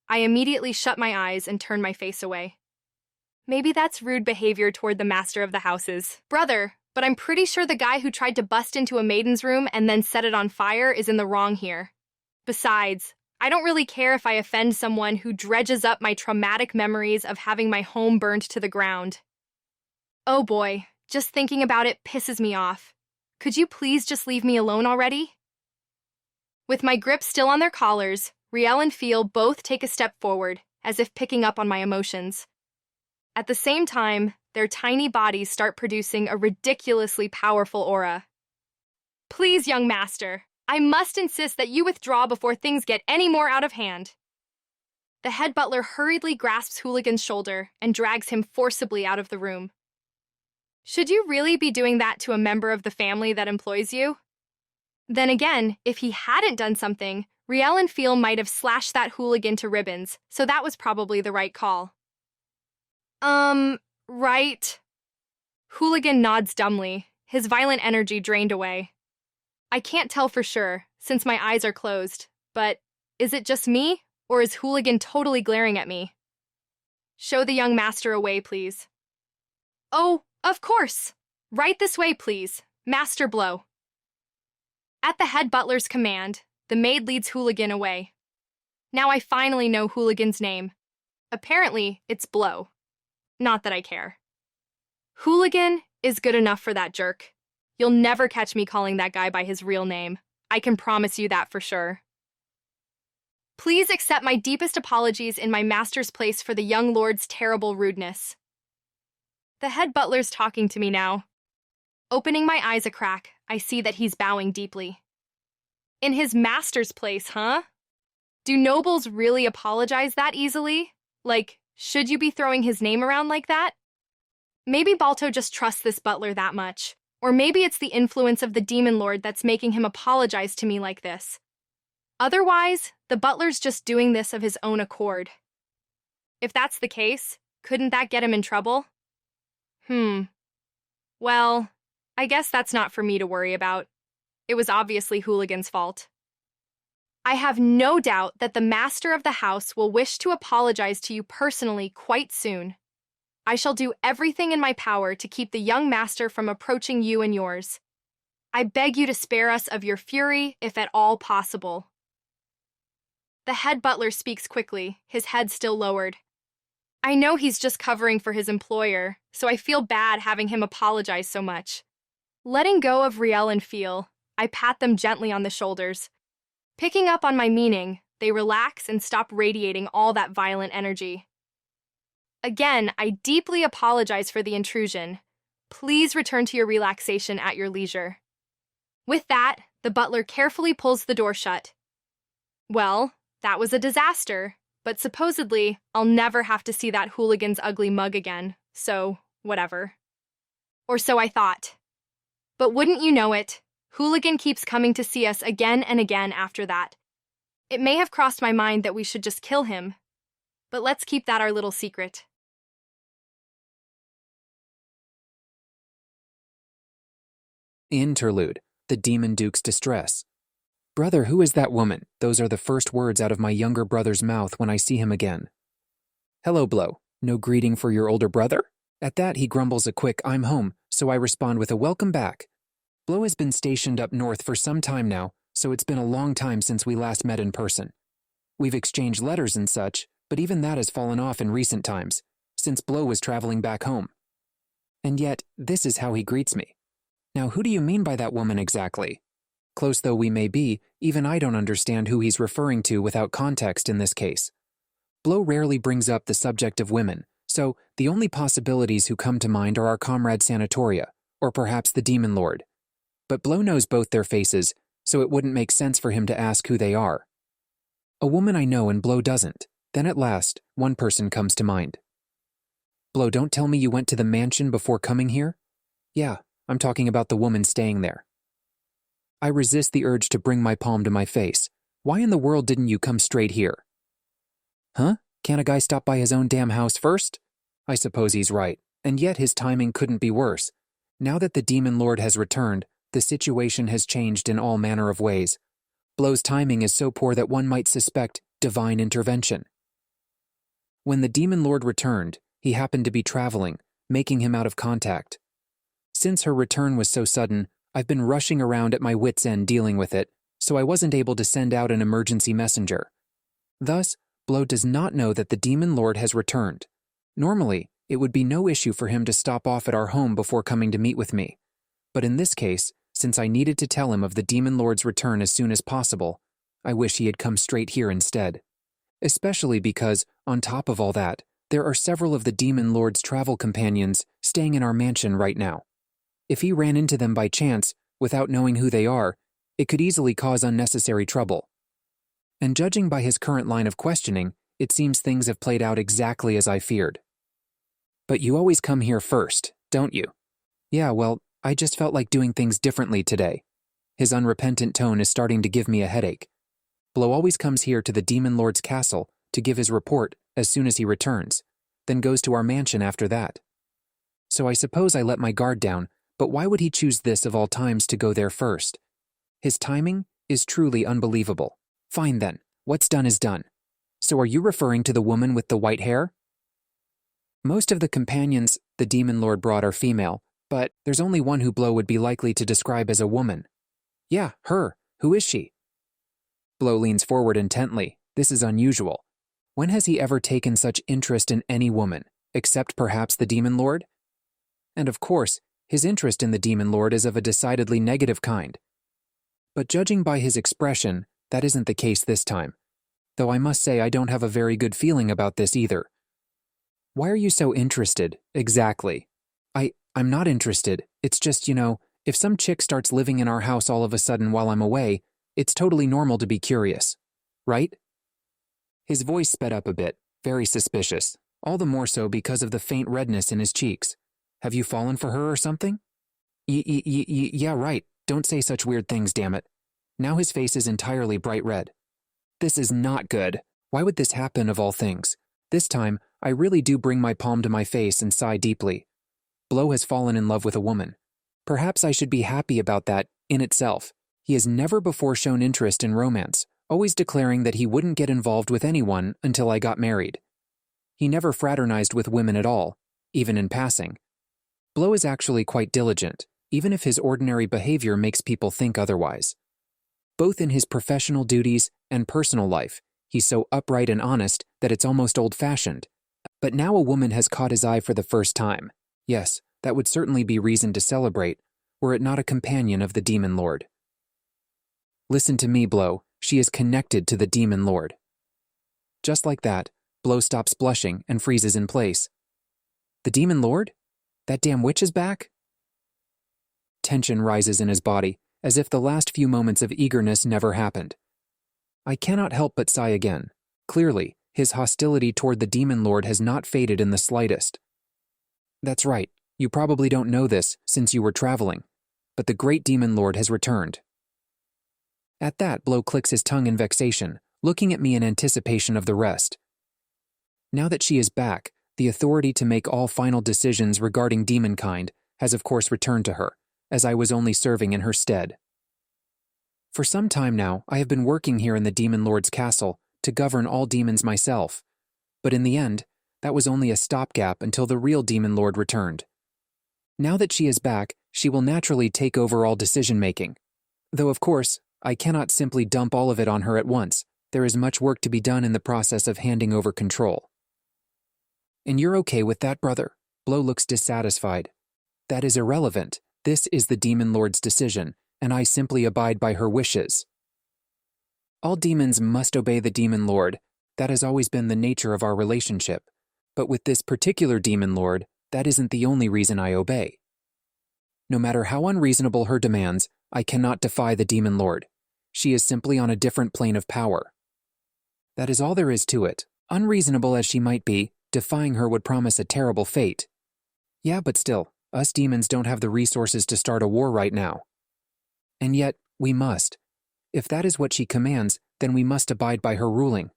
I immediately shut my eyes and turn my face away. Maybe that's rude behavior toward the master of the house's brother, but I'm pretty sure the guy who tried to bust into a maiden's room and then set it on fire is in the wrong here. Besides, I don't really care if I offend someone who dredges up my traumatic memories of having my home burned to the ground. Oh boy, just thinking about it pisses me off. Could you please just leave me alone already? With my grip still on their collars, Riel and Feel both take a step forward, as if picking up on my emotions. At the same time, their tiny bodies start producing a ridiculously powerful aura. Please, young master, I must insist that you withdraw before things get any more out of hand. The head butler hurriedly grasps Hooligan's shoulder and drags him forcibly out of the room. Should you really be doing that to a member of the family that employs you? Then again, if he hadn't done something, Riel and Feel might have slashed that Hooligan to ribbons, so that was probably the right call. Right. Hooligan nods dumbly, his violent energy drained away. I can't tell for sure, since my eyes are closed, but is it just me, or is Hooligan totally glaring at me? Show the young master a way, please. Oh, of course. Right this way, please. Master Blow. At the head butler's command, the maid leads Hooligan away. Now I finally know Hooligan's name. Apparently, it's Blow. Not that I care. Hooligan is good enough for that jerk. You'll never catch me calling that guy by his real name. I can promise you that for sure. Please accept my deepest apologies in my master's place for the young lord's terrible rudeness. The head butler's talking to me now. Opening my eyes a crack, I see that he's bowing deeply. In his master's place, huh? Do nobles really apologize that easily? Like, should you be throwing his name around like that? Maybe Balto just trusts this butler that much. Or maybe it's the influence of the demon lord that's making him apologize to me like this. Otherwise, the butler's just doing this of his own accord. If that's the case, couldn't that get him in trouble? Well, I guess that's not for me to worry about. It was obviously Hooligan's fault. I have no doubt that the master of the house will wish to apologize to you personally quite soon. I shall do everything in my power to keep the young master from approaching you and yours. I beg you to spare us of your fury, if at all possible. The head butler speaks quickly, his head still lowered. I know he's just covering for his employer, so I feel bad having him apologize so much. Letting go of Riel and Feel, I pat them gently on the shoulders. Picking up on my meaning, they relax and stop radiating all that violent energy. Again, I deeply apologize for the intrusion. Please return to your relaxation at your leisure. With that, the butler carefully pulls the door shut. Well, that was a disaster, but supposedly I'll never have to see that hooligan's ugly mug again, so whatever. Or so I thought. But wouldn't you know it, Hooligan keeps coming to see us again and again after that. It may have crossed my mind that we should just kill him, but let's keep that our little secret. Interlude, the Demon Duke's distress. Brother, who is that woman? Those are the first words out of my younger brother's mouth when I see him again. Hello, Blow. No greeting for your older brother? At that, he grumbles a quick, I'm home, so I respond with a welcome back. Blow has been stationed up north for some time now, so it's been a long time since we last met in person. We've exchanged letters and such, but even that has fallen off in recent times, since Blow was traveling back home. And yet, this is how he greets me. Now, who do you mean by that woman exactly? Close though we may be, even I don't understand who he's referring to without context in this case. Blow rarely brings up the subject of women, so the only possibilities who come to mind are our comrade Sanatoria, or perhaps the Demon Lord. But Blow knows both their faces, so it wouldn't make sense for him to ask who they are. A woman I know and Blow doesn't. Then at last, one person comes to mind. Blow, don't tell me you went to the mansion before coming here? Yeah, I'm talking about the woman staying there. I resist the urge to bring my palm to my face. Why in the world didn't you come straight here? Huh? Can't a guy stop by his own damn house first? I suppose he's right, and yet his timing couldn't be worse. Now that the Demon Lord has returned, the situation has changed in all manner of ways. Blow's timing is so poor that one might suspect divine intervention. When the Demon Lord returned, he happened to be traveling, making him out of contact. Since her return was so sudden, I've been rushing around at my wits' end dealing with it, so I wasn't able to send out an emergency messenger. Thus, Blow does not know that the Demon Lord has returned. Normally, it would be no issue for him to stop off at our home before coming to meet with me. But in this case, since I needed to tell him of the Demon Lord's return as soon as possible, I wish he had come straight here instead. Especially because, on top of all that, there are several of the Demon Lord's travel companions staying in our mansion right now. If he ran into them by chance, without knowing who they are, it could easily cause unnecessary trouble. And judging by his current line of questioning, it seems things have played out exactly as I feared. But you always come here first, don't you? Yeah, well, I just felt like doing things differently today. His unrepentant tone is starting to give me a headache. Blow always comes here to the Demon Lord's castle to give his report as soon as he returns, then goes to our mansion after that. So I suppose I let my guard down, but why would he choose this of all times to go there first? His timing is truly unbelievable. Fine then, what's done is done. So are you referring to the woman with the white hair? Most of the companions the Demon Lord brought are female, but there's only one who Blow would be likely to describe as a woman. Yeah, her. Who is she? Blow leans forward intently. This is unusual. When has he ever taken such interest in any woman, except perhaps the Demon Lord? And of course, his interest in the Demon Lord is of a decidedly negative kind. But judging by his expression, that isn't the case this time. Though I must say I don't have a very good feeling about this either. Why are you so interested, exactly? I'm not interested. It's just, if some chick starts living in our house all of a sudden while I'm away, it's totally normal to be curious. Right? His voice sped up a bit, very suspicious, all the more so because of the faint redness in his cheeks. Have you fallen for her or something? Yeah, right. Don't say such weird things, damn it. Now his face is entirely bright red. This is not good. Why would this happen of all things? This time, I really do bring my palm to my face and sigh deeply. Blow has fallen in love with a woman. Perhaps I should be happy about that, in itself. He has never before shown interest in romance, always declaring that he wouldn't get involved with anyone until I got married. He never fraternized with women at all, even in passing. Blow is actually quite diligent, even if his ordinary behavior makes people think otherwise. Both in his professional duties and personal life, he's so upright and honest that it's almost old-fashioned. But now a woman has caught his eye for the first time. Yes, that would certainly be reason to celebrate, were it not a companion of the Demon Lord. Listen to me, Blow. She is connected to the Demon Lord. Just like that, Blow stops blushing and freezes in place. The Demon Lord? That damn witch is back? Tension rises in his body, as if the last few moments of eagerness never happened. I cannot help but sigh again. Clearly, his hostility toward the Demon Lord has not faded in the slightest. That's right, you probably don't know this since you were traveling, but the great Demon Lord has returned. At that, Blow clicks his tongue in vexation, looking at me in anticipation of the rest. Now that she is back, the authority to make all final decisions regarding demonkind has of course returned to her, as I was only serving in her stead. For some time now, I have been working here in the Demon Lord's castle to govern all demons myself, but in the end, that was only a stopgap until the real Demon Lord returned. Now that she is back, she will naturally take over all decision-making, though of course, I cannot simply dump all of it on her at once. There is much work to be done in the process of handing over control. And you're okay with that, brother? Blow looks dissatisfied. That is irrelevant. This is the Demon Lord's decision, and I simply abide by her wishes. All demons must obey the Demon Lord. That has always been the nature of our relationship. But with this particular Demon Lord, that isn't the only reason I obey. No matter how unreasonable her demands, I cannot defy the Demon Lord. She is simply on a different plane of power. That is all there is to it. Unreasonable as she might be, defying her would promise a terrible fate. Yeah, but still, us demons don't have the resources to start a war right now. And yet, we must. If that is what she commands, then we must abide by her ruling.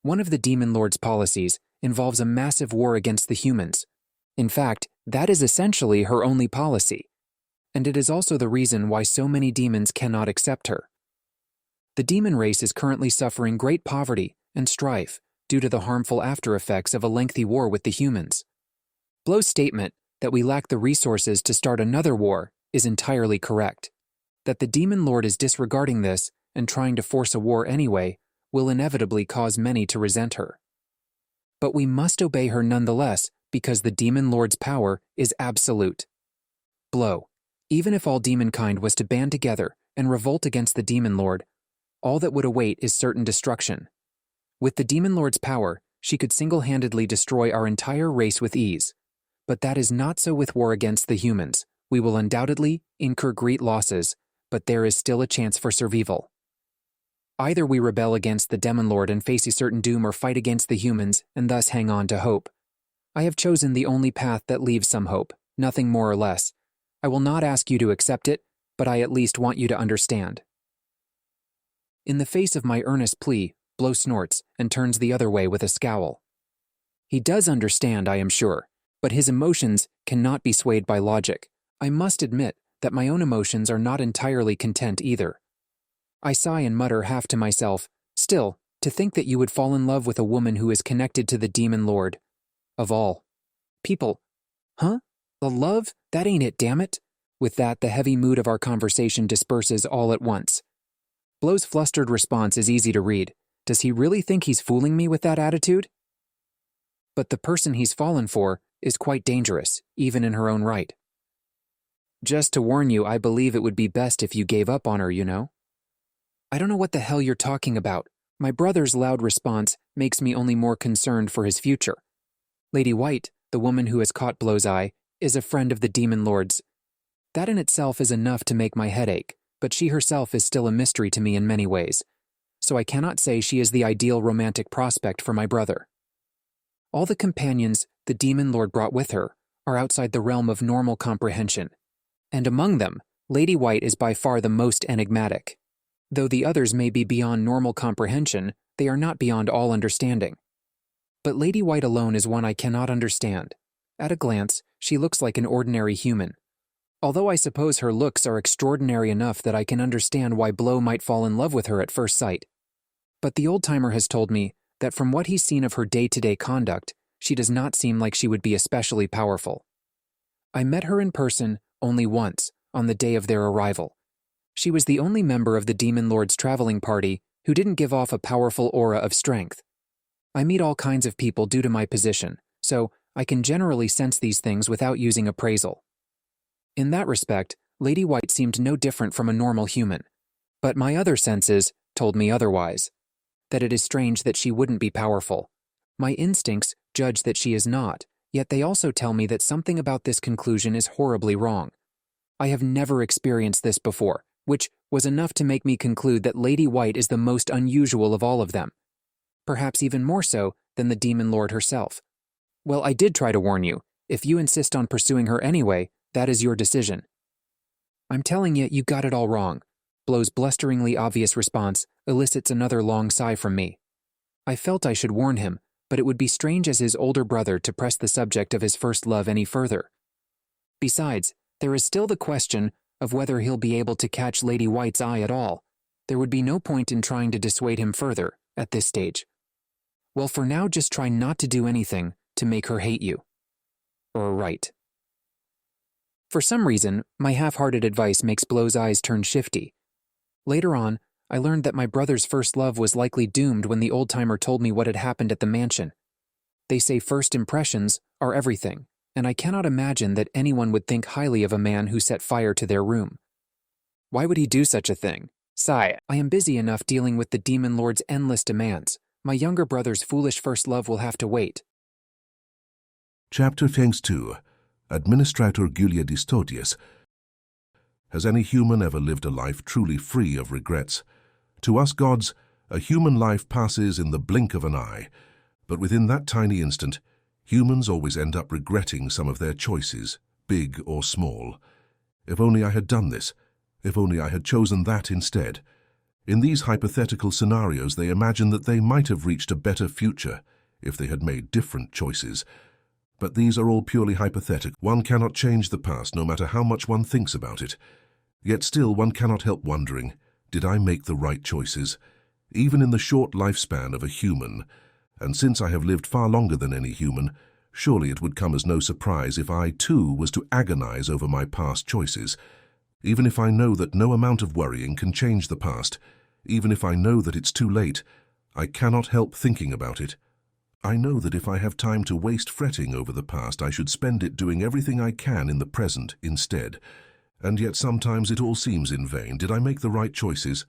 One of the Demon Lord's policies involves a massive war against the humans. In fact, that is essentially her only policy. And it is also the reason why so many demons cannot accept her. The demon race is currently suffering great poverty and strife due to the harmful after effects of a lengthy war with the humans. Blow's statement that we lack the resources to start another war is entirely correct. That the Demon Lord is disregarding this and trying to force a war anyway will inevitably cause many to resent her. But we must obey her nonetheless because the Demon Lord's power is absolute. Blow. Even if all demonkind was to band together and revolt against the Demon Lord, all that would await is certain destruction. With the Demon Lord's power, she could single-handedly destroy our entire race with ease. But that is not so with war against the humans. We will undoubtedly incur great losses, but there is still a chance for survival. Either we rebel against the Demon Lord and face a certain doom or fight against the humans and thus hang on to hope. I have chosen the only path that leaves some hope, nothing more or less. I will not ask you to accept it, but I at least want you to understand. In the face of my earnest plea, Blow snorts and turns the other way with a scowl. He does understand, I am sure, but his emotions cannot be swayed by logic. I must admit that my own emotions are not entirely content either. I sigh and mutter half to myself, still, to think that you would fall in love with a woman who is connected to the Demon Lord. Of all people. Huh? The love? That ain't it, damn it. With that, the heavy mood of our conversation disperses all at once. Blow's flustered response is easy to read. Does he really think he's fooling me with that attitude? But the person he's fallen for is quite dangerous, even in her own right. Just to warn you, I believe it would be best if you gave up on her, you know? I don't know what the hell you're talking about. My brother's loud response makes me only more concerned for his future. Lady White, the woman who has caught Blow's eye, is a friend of the Demon Lord's. That in itself is enough to make my head ache, but she herself is still a mystery to me in many ways, so I cannot say she is the ideal romantic prospect for my brother. All the companions the Demon Lord brought with her are outside the realm of normal comprehension, and among them, Lady White is by far the most enigmatic. Though the others may be beyond normal comprehension, they are not beyond all understanding. But Lady White alone is one I cannot understand. At a glance, she looks like an ordinary human. Although I suppose her looks are extraordinary enough that I can understand why Blow might fall in love with her at first sight. But the old-timer has told me that from what he's seen of her day-to-day conduct, she does not seem like she would be especially powerful. I met her in person only once, on the day of their arrival. She was the only member of the Demon Lord's traveling party who didn't give off a powerful aura of strength. I meet all kinds of people due to my position, so I can generally sense these things without using appraisal. In that respect, Lady White seemed no different from a normal human, but my other senses told me otherwise, that it is strange that she wouldn't be powerful. My instincts judge that she is not, yet they also tell me that something about this conclusion is horribly wrong. I have never experienced this before, which was enough to make me conclude that Lady White is the most unusual of all of them, perhaps even more so than the Demon Lord herself. Well, I did try to warn you. If you insist on pursuing her anyway, that is your decision. I'm telling you, you got it all wrong. Blow's blusteringly obvious response elicits another long sigh from me. I felt I should warn him, but it would be strange as his older brother to press the subject of his first love any further. Besides, there is still the question of whether he'll be able to catch Lady White's eye at all. There would be no point in trying to dissuade him further, at this stage. Well, for now, just try not to do anything to make her hate you. Or right. For some reason, my half-hearted advice makes Blow's eyes turn shifty. Later on, I learned that my brother's first love was likely doomed when the old-timer told me what had happened at the mansion. They say first impressions are everything, and I cannot imagine that anyone would think highly of a man who set fire to their room. Why would he do such a thing? Sigh, I am busy enough dealing with the Demon Lord's endless demands. My younger brother's foolish first love will have to wait. Chapter thanks to Administrator Giulia Distodius. Has any human ever lived a life truly free of regrets? To us gods, a human life passes in the blink of an eye, but within that tiny instant, humans always end up regretting some of their choices, big or small. If only I had done this. If only I had chosen that instead. In these hypothetical scenarios, they imagine that they might have reached a better future if they had made different choices. But these are all purely hypothetical. One cannot change the past, no matter how much one thinks about it. Yet still, one cannot help wondering, did I make the right choices? Even in the short lifespan of a human, and since I have lived far longer than any human, surely it would come as no surprise if I, too, was to agonize over my past choices. Even if I know that no amount of worrying can change the past, even if I know that it's too late, I cannot help thinking about it. I know that if I have time to waste fretting over the past, I should spend it doing everything I can in the present instead. And yet sometimes it all seems in vain. Did I make the right choices?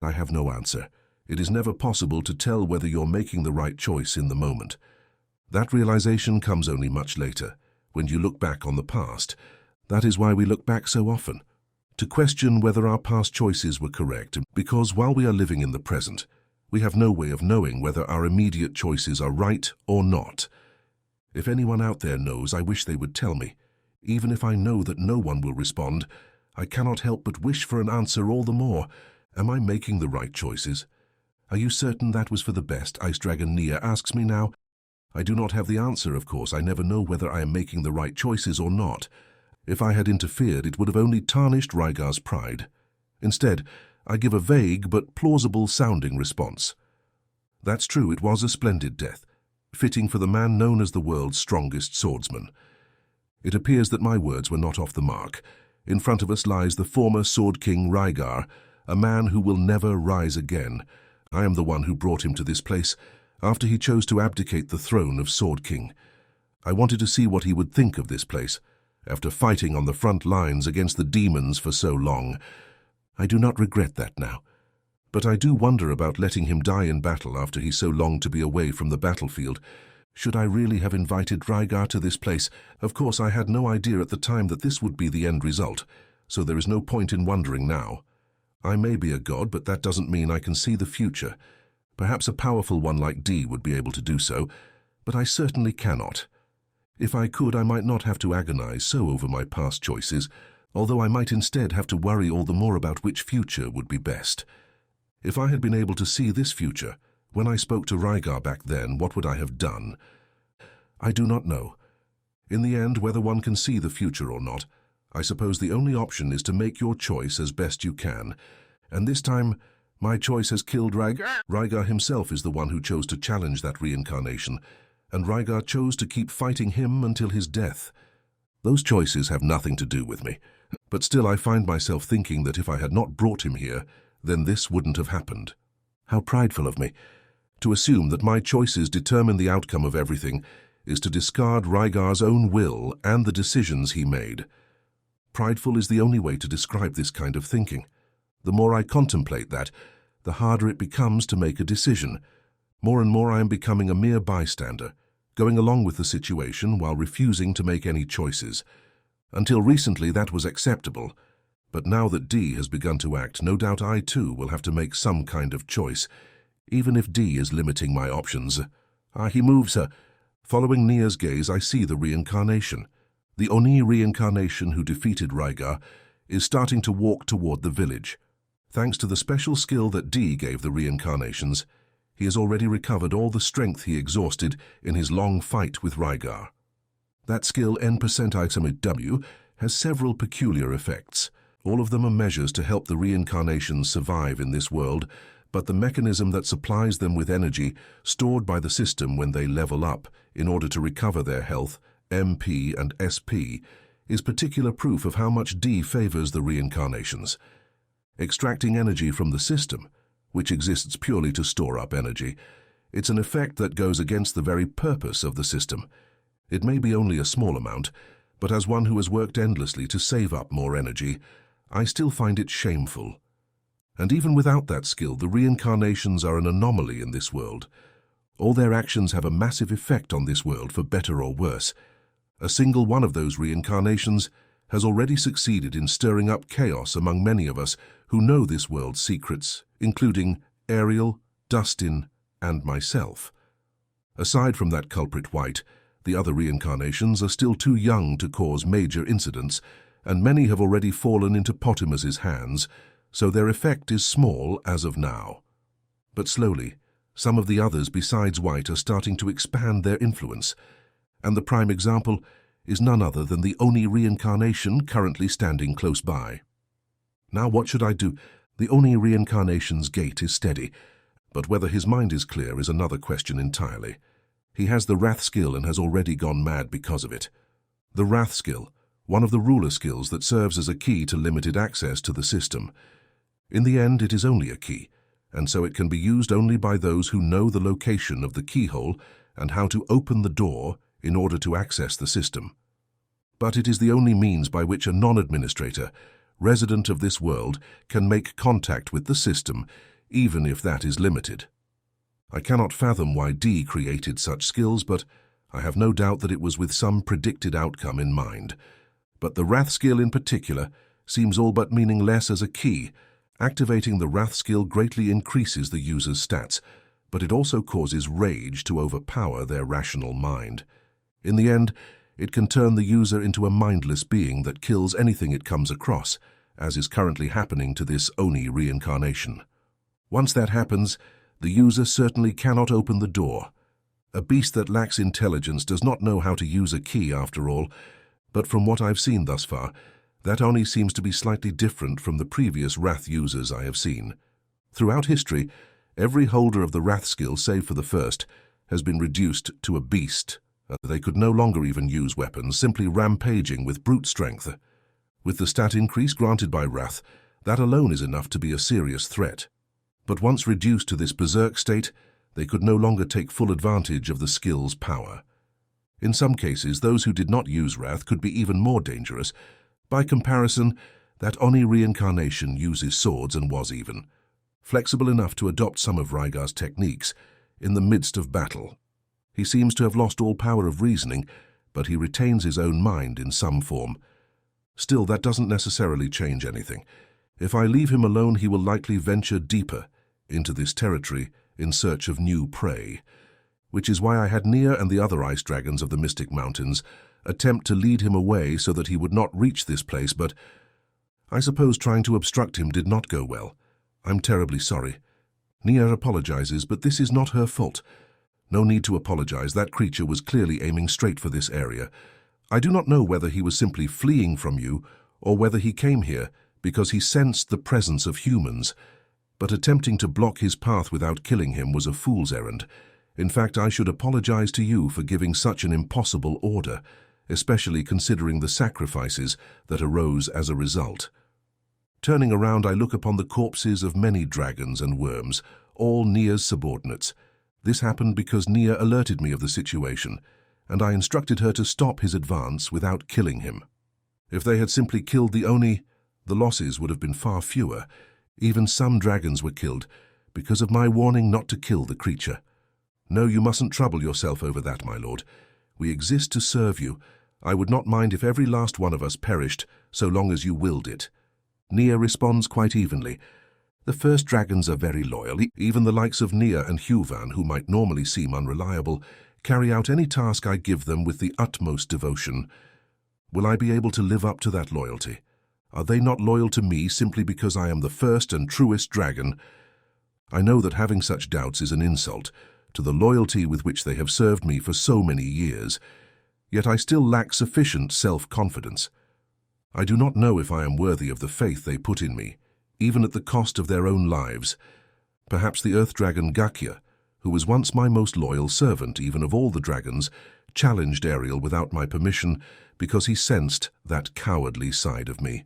I have no answer. It is never possible to tell whether you're making the right choice in the moment. That realization comes only much later, when you look back on the past. That is why we look back so often, to question whether our past choices were correct, because while we are living in the present, we have no way of knowing whether our immediate choices are right or not. If anyone out there knows, I wish they would tell me. Even if I know that no one will respond, I cannot help but wish for an answer all the more. Am I making the right choices? Are you certain that was for the best? Ice Dragon Nia asks me now. I do not have the answer, of course. I never know whether I am making the right choices or not. If I had interfered, it would have only tarnished Rygar's pride. Instead, I give a vague but plausible-sounding response. That's true, it was a splendid death, fitting for the man known as the world's strongest swordsman. It appears that my words were not off the mark. In front of us lies the former Sword King Rygar, a man who will never rise again. I am the one who brought him to this place, after he chose to abdicate the throne of Sword King. I wanted to see what he would think of this place, after fighting on the front lines against the demons for so long. I do not regret that now. But I do wonder about letting him die in battle after he so longed to be away from the battlefield. Should I really have invited Raigar to this place? Of course, I had no idea at the time that this would be the end result, so there is no point in wondering now. I may be a god, but that doesn't mean I can see the future. Perhaps a powerful one like D would be able to do so, but I certainly cannot. If I could, I might not have to agonize so over my past choices, although I might instead have to worry all the more about which future would be best. If I had been able to see this future, when I spoke to Raigar back then, what would I have done? I do not know. In the end, whether one can see the future or not, I suppose the only option is to make your choice as best you can. And this time, my choice has killed Raigar. Raigar himself is the one who chose to challenge that reincarnation, and Raigar chose to keep fighting him until his death. Those choices have nothing to do with me, but still I find myself thinking that if I had not brought him here, then this wouldn't have happened. How prideful of me. To assume that my choices determine the outcome of everything is to discard Raigar's own will and the decisions he made. Prideful is the only way to describe this kind of thinking. The more I contemplate that, the harder it becomes to make a decision. More and more I am becoming a mere bystander, going along with the situation while refusing to make any choices. Until recently that was acceptable, but now that D has begun to act, no doubt I too will have to make some kind of choice, even if D is limiting my options. He moves her. Following Nia's gaze, I see the reincarnation. The Oni reincarnation who defeated Raigar is starting to walk toward the village. Thanks to the special skill that D gave the reincarnations, he has already recovered all the strength he exhausted in his long fight with Raigar. That skill N% item W has several peculiar effects. All of them are measures to help the reincarnations survive in this world, but the mechanism that supplies them with energy stored by the system when they level up in order to recover their health, MP and SP, is particular proof of how much D favors the reincarnations. Extracting energy from the system, which exists purely to store up energy, it's an effect that goes against the very purpose of the system. It may be only a small amount, but as one who has worked endlessly to save up more energy, I still find it shameful. And even without that skill, the reincarnations are an anomaly in this world. All their actions have a massive effect on this world, for better or worse. A single one of those reincarnations has already succeeded in stirring up chaos among many of us who know this world's secrets, including Ariel, Dustin, and myself. Aside from that culprit White, the other reincarnations are still too young to cause major incidents, and many have already fallen into Potimus's hands, so their effect is small as of now. But slowly, some of the others besides White are starting to expand their influence, and the prime example is none other than the Oni reincarnation currently standing close by. Now what should I do? The Oni reincarnation's gait is steady, but whether his mind is clear is another question entirely. He has the Wrath skill and has already gone mad because of it. The Wrath skill, one of the ruler skills that serves as a key to limited access to the system. In the end, it is only a key, and so it can be used only by those who know the location of the keyhole and how to open the door in order to access the system. But it is the only means by which a non-administrator, resident of this world, can make contact with the system, even if that is limited. I cannot fathom why D created such skills, but I have no doubt that it was with some predicted outcome in mind. But the Wrath skill in particular seems all but meaningless as a key. Activating the Wrath skill greatly increases the user's stats, but it also causes rage to overpower their rational mind. In the end, it can turn the user into a mindless being that kills anything it comes across, as is currently happening to this Oni reincarnation. Once that happens, the user certainly cannot open the door. A beast that lacks intelligence does not know how to use a key after all, but from what I've seen thus far, that Oni seems to be slightly different from the previous Wrath users I have seen. Throughout history, every holder of the Wrath skill, save for the first, has been reduced to a beast. They could no longer even use weapons, simply rampaging with brute strength. With the stat increase granted by Wrath, that alone is enough to be a serious threat. But once reduced to this berserk state, they could no longer take full advantage of the skill's power. In some cases, those who did not use Wrath could be even more dangerous. By comparison, that Oni reincarnation uses swords and was even flexible enough to adopt some of Raigar's techniques in the midst of battle. He seems to have lost all power of reasoning, but he retains his own mind in some form. Still, that doesn't necessarily change anything. If I leave him alone, he will likely venture deeper into this territory in search of new prey, which is why I had Nia and the other ice dragons of the Mystic Mountains attempt to lead him away so that he would not reach this place, but I suppose trying to obstruct him did not go well. I'm terribly sorry. Nia apologizes, but this is not her fault. No need to apologize. That creature was clearly aiming straight for this area. I do not know whether he was simply fleeing from you or whether he came here because he sensed the presence of humans, but attempting to block his path without killing him was a fool's errand. In fact, I should apologize to you for giving such an impossible order, especially considering the sacrifices that arose as a result. Turning around, I look upon the corpses of many dragons and worms, all Nia's subordinates. This happened because Nia alerted me of the situation, and I instructed her to stop his advance without killing him. If they had simply killed the Oni, the losses would have been far fewer. Even some dragons were killed because of my warning not to kill the creature. No, you mustn't trouble yourself over that, my lord. We exist to serve you. I would not mind if every last one of us perished, so long as you willed it. Nia responds quite evenly. The first dragons are very loyal. Even the likes of Nia and Huvan, who might normally seem unreliable, carry out any task I give them with the utmost devotion. Will I be able to live up to that loyalty? Are they not loyal to me simply because I am the first and truest dragon? I know that having such doubts is an insult to the loyalty with which they have served me for so many years, yet I still lack sufficient self-confidence. I do not know if I am worthy of the faith they put in me, even at the cost of their own lives. Perhaps the Earth Dragon Gakya, who was once my most loyal servant even of all the dragons, challenged Ariel without my permission because he sensed that cowardly side of me.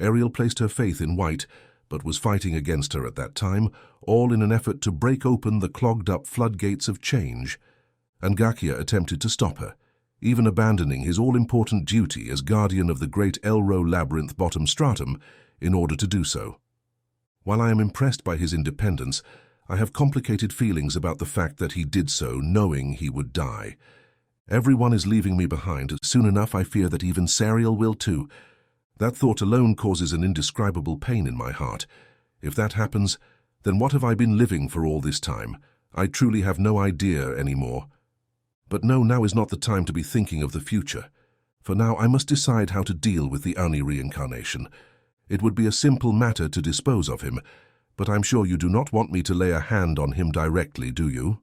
Ariel placed her faith in White, but was fighting against her at that time, all in an effort to break open the clogged-up floodgates of change, and Gakya attempted to stop her, even abandoning his all-important duty as guardian of the great Elro Labyrinth bottom stratum in order to do so. While I am impressed by his independence, I have complicated feelings about the fact that he did so knowing he would die. Everyone is leaving me behind. Soon enough, I fear that even Sariel will too. That thought alone causes an indescribable pain in my heart. If that happens, then what have I been living for all this time? I truly have no idea anymore. But no, now is not the time to be thinking of the future. For now, I must decide how to deal with the Oni reincarnation. It would be a simple matter to dispose of him, but I'm sure you do not want me to lay a hand on him directly, do you?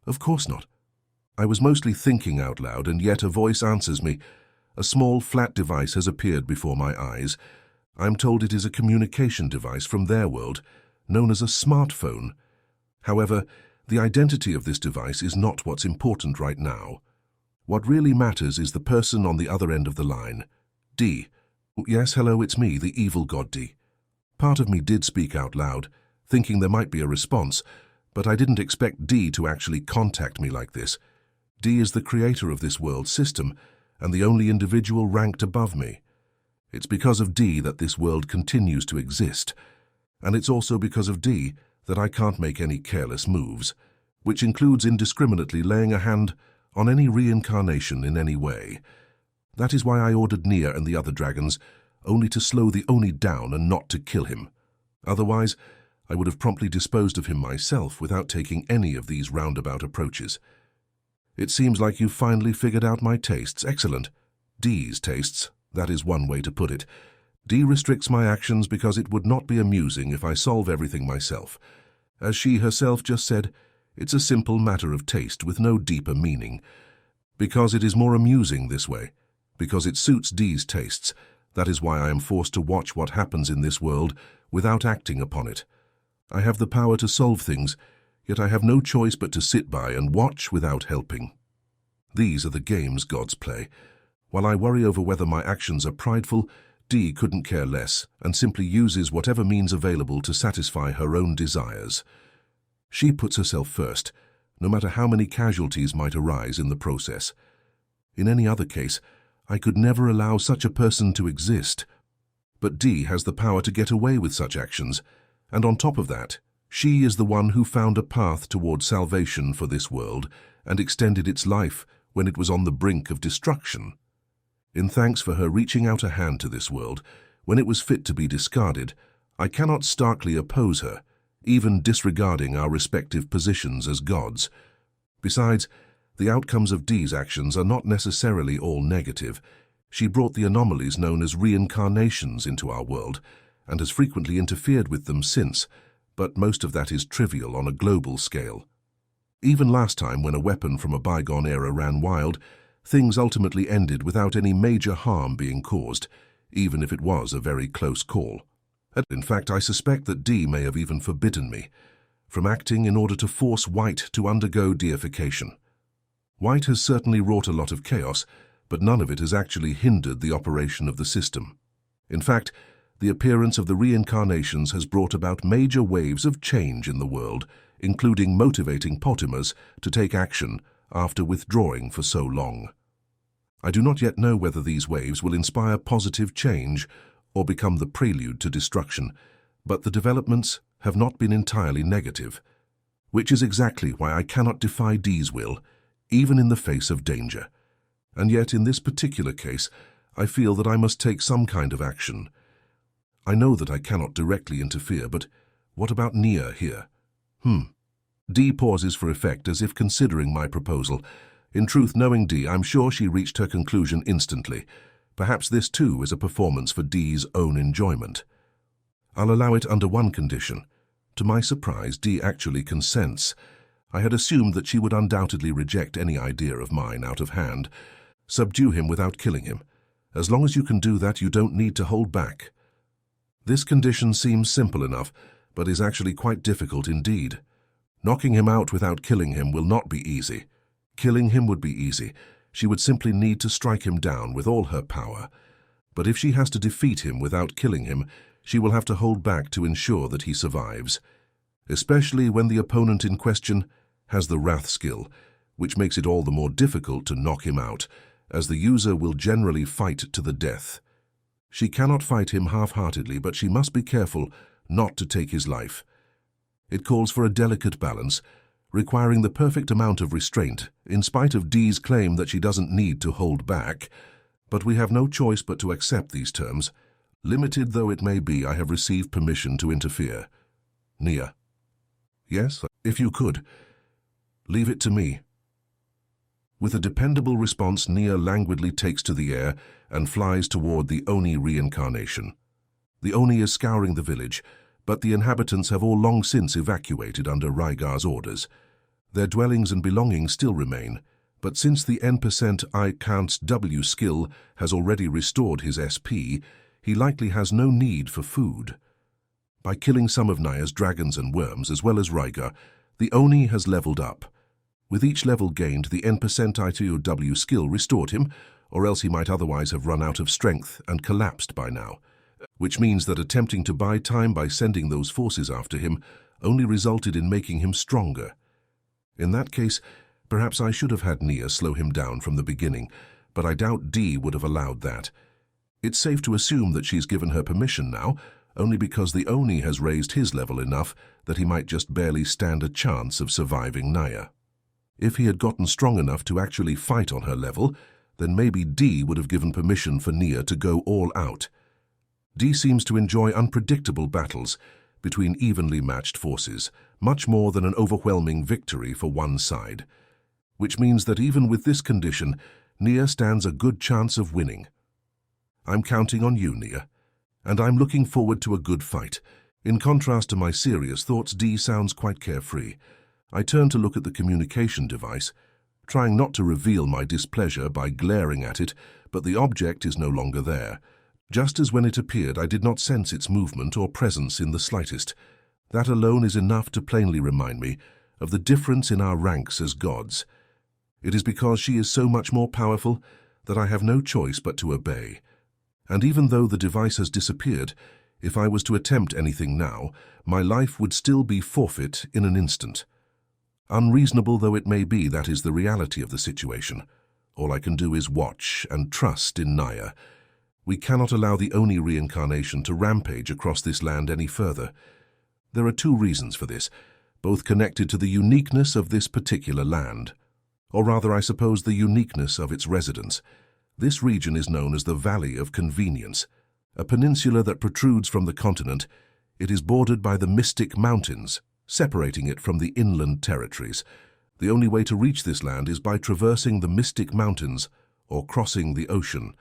Of course not. I was mostly thinking out loud, and yet a voice answers me. A small, flat device has appeared before my eyes. I'm told it is a communication device from their world, known as a smartphone. However, the identity of this device is not what's important right now. What really matters is the person on the other end of the line. D. Yes, hello, it's me, the evil god D. Part of me did speak out loud, thinking there might be a response, but I didn't expect D to actually contact me like this. D is the creator of this world system, and the only individual ranked above me. It's because of D that this world continues to exist, and it's also because of D that I can't make any careless moves, which includes indiscriminately laying a hand on any reincarnation in any way. That is why I ordered Nia and the other dragons only to slow the Oni down and not to kill him. Otherwise, I would have promptly disposed of him myself without taking any of these roundabout approaches. It seems like you've finally figured out my tastes. Excellent. D's tastes, that is one way to put it. D restricts my actions because it would not be amusing if I solve everything myself. As she herself just said, it's a simple matter of taste with no deeper meaning. Because it is more amusing this way. Because it suits D's tastes. That is why I am forced to watch what happens in this world without acting upon it. I have the power to solve things, yet I have no choice but to sit by and watch without helping. These are the games gods play. While I worry over whether my actions are prideful, D couldn't care less and simply uses whatever means available to satisfy her own desires. She puts herself first, no matter how many casualties might arise in the process. In any other case, I could never allow such a person to exist. But D has the power to get away with such actions, and on top of that, she is the one who found a path toward salvation for this world and extended its life when it was on the brink of destruction. In thanks for her reaching out a hand to this world, when it was fit to be discarded, I cannot starkly oppose her, even disregarding our respective positions as gods. Besides, the outcomes of Dee's actions are not necessarily all negative. She brought the anomalies known as reincarnations into our world, and has frequently interfered with them since, but most of that is trivial on a global scale. Even last time, when a weapon from a bygone era ran wild, things ultimately ended without any major harm being caused, even if it was a very close call. In fact, I suspect that Dee may have even forbidden me from acting in order to force White to undergo deification. White has certainly wrought a lot of chaos, but none of it has actually hindered the operation of the system. In fact, the appearance of the reincarnations has brought about major waves of change in the world, including motivating Potimas to take action after withdrawing for so long. I do not yet know whether these waves will inspire positive change or become the prelude to destruction, but the developments have not been entirely negative, which is exactly why I cannot defy Dee's will, even in the face of danger. And yet, in this particular case, I feel that I must take some kind of action. I know that I cannot directly interfere, but what about Nia here? Dee pauses for effect as if considering my proposal. In truth, knowing Dee, I'm sure she reached her conclusion instantly. Perhaps this too is a performance for Dee's own enjoyment. I'll allow it under one condition. To my surprise, Dee actually consents. I had assumed that she would undoubtedly reject any idea of mine out of hand. Subdue him without killing him. As long as you can do that, you don't need to hold back. This condition seems simple enough, but is actually quite difficult indeed. Knocking him out without killing him will not be easy. Killing him would be easy. She would simply need to strike him down with all her power. But if she has to defeat him without killing him, she will have to hold back to ensure that he survives. Especially when the opponent in question has the Wrath skill, which makes it all the more difficult to knock him out, as the user will generally fight to the death. She cannot fight him half-heartedly, but she must be careful not to take his life. It calls for a delicate balance, requiring the perfect amount of restraint, in spite of Dee's claim that she doesn't need to hold back. But we have no choice but to accept these terms. Limited though it may be, I have received permission to interfere. Nia. Yes, if you could. Leave it to me. With a dependable response, Nia languidly takes to the air and flies toward the Oni reincarnation. The Oni is scouring the village, but the inhabitants have all long since evacuated under Raigar's orders. Their dwellings and belongings still remain, but since the N% I counts W skill has already restored his SP, he likely has no need for food. By killing some of Nia's dragons and worms as well as Raigar, the Oni has leveled up. With each level gained, the N% I2W skill restored him, or else he might otherwise have run out of strength and collapsed by now, which means that attempting to buy time by sending those forces after him only resulted in making him stronger. In that case, perhaps I should have had Nia slow him down from the beginning, but I doubt Dee would have allowed that. It's safe to assume that she's given her permission now, only because the Oni has raised his level enough that he might just barely stand a chance of surviving Nia. If he had gotten strong enough to actually fight on her level, then maybe Dee would have given permission for Nia to go all out. Dee seems to enjoy unpredictable battles between evenly matched forces, much more than an overwhelming victory for one side, which means that even with this condition, Nia stands a good chance of winning. I'm counting on you, Nia, and I'm looking forward to a good fight. In contrast to my serious thoughts, Dee sounds quite carefree. I turn to look at the communication device, trying not to reveal my displeasure by glaring at it, but the object is no longer there. Just as when it appeared, I did not sense its movement or presence in the slightest. That alone is enough to plainly remind me of the difference in our ranks as gods. It is because she is so much more powerful that I have no choice but to obey. And even though the device has disappeared, if I was to attempt anything now, my life would still be forfeit in an instant. Unreasonable though it may be, that is the reality of the situation. All I can do is watch and trust in Nia. We cannot allow the Oni reincarnation to rampage across this land any further. There are two reasons for this, both connected to the uniqueness of this particular land. or rather I suppose the uniqueness of its residents. This region is known as the Valley of Convenience, a peninsula that protrudes from the continent. It is bordered by the Mystic Mountains, separating it from the inland territories. The only way to reach this land is by traversing the Mystic Mountains or crossing the ocean.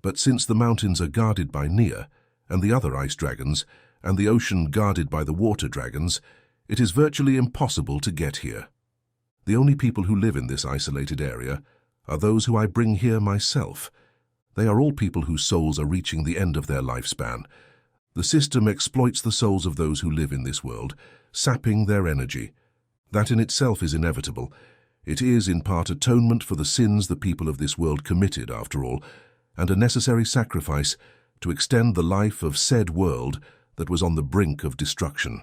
But since the mountains are guarded by Nia and the other ice dragons, and the ocean guarded by the water dragons, it is virtually impossible to get here. The only people who live in this isolated area are those who I bring here myself. They are all people whose souls are reaching the end of their lifespan. The system exploits the souls of those who live in this world, sapping their energy. That in itself is inevitable. It is, in part, atonement for the sins the people of this world committed, after all, and a necessary sacrifice to extend the life of said world that was on the brink of destruction.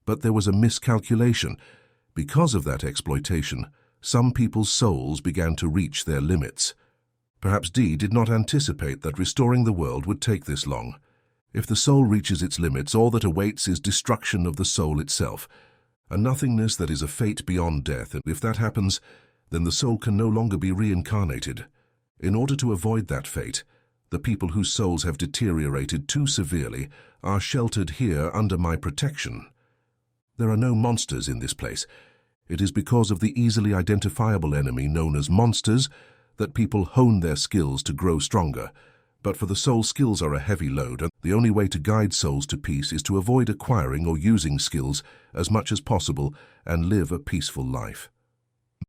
But there was a miscalculation. Because of that exploitation, some people's souls began to reach their limits. Perhaps D did not anticipate that restoring the world would take this long. If the soul reaches its limits, all that awaits is destruction of the soul itself, a nothingness that is a fate beyond death, and if that happens, then the soul can no longer be reincarnated. In order to avoid that fate, the people whose souls have deteriorated too severely are sheltered here under my protection. There are no monsters in this place. It is because of the easily identifiable enemy known as monsters that people hone their skills to grow stronger. But for the soul, skills are a heavy load, and the only way to guide souls to peace is to avoid acquiring or using skills as much as possible and live a peaceful life.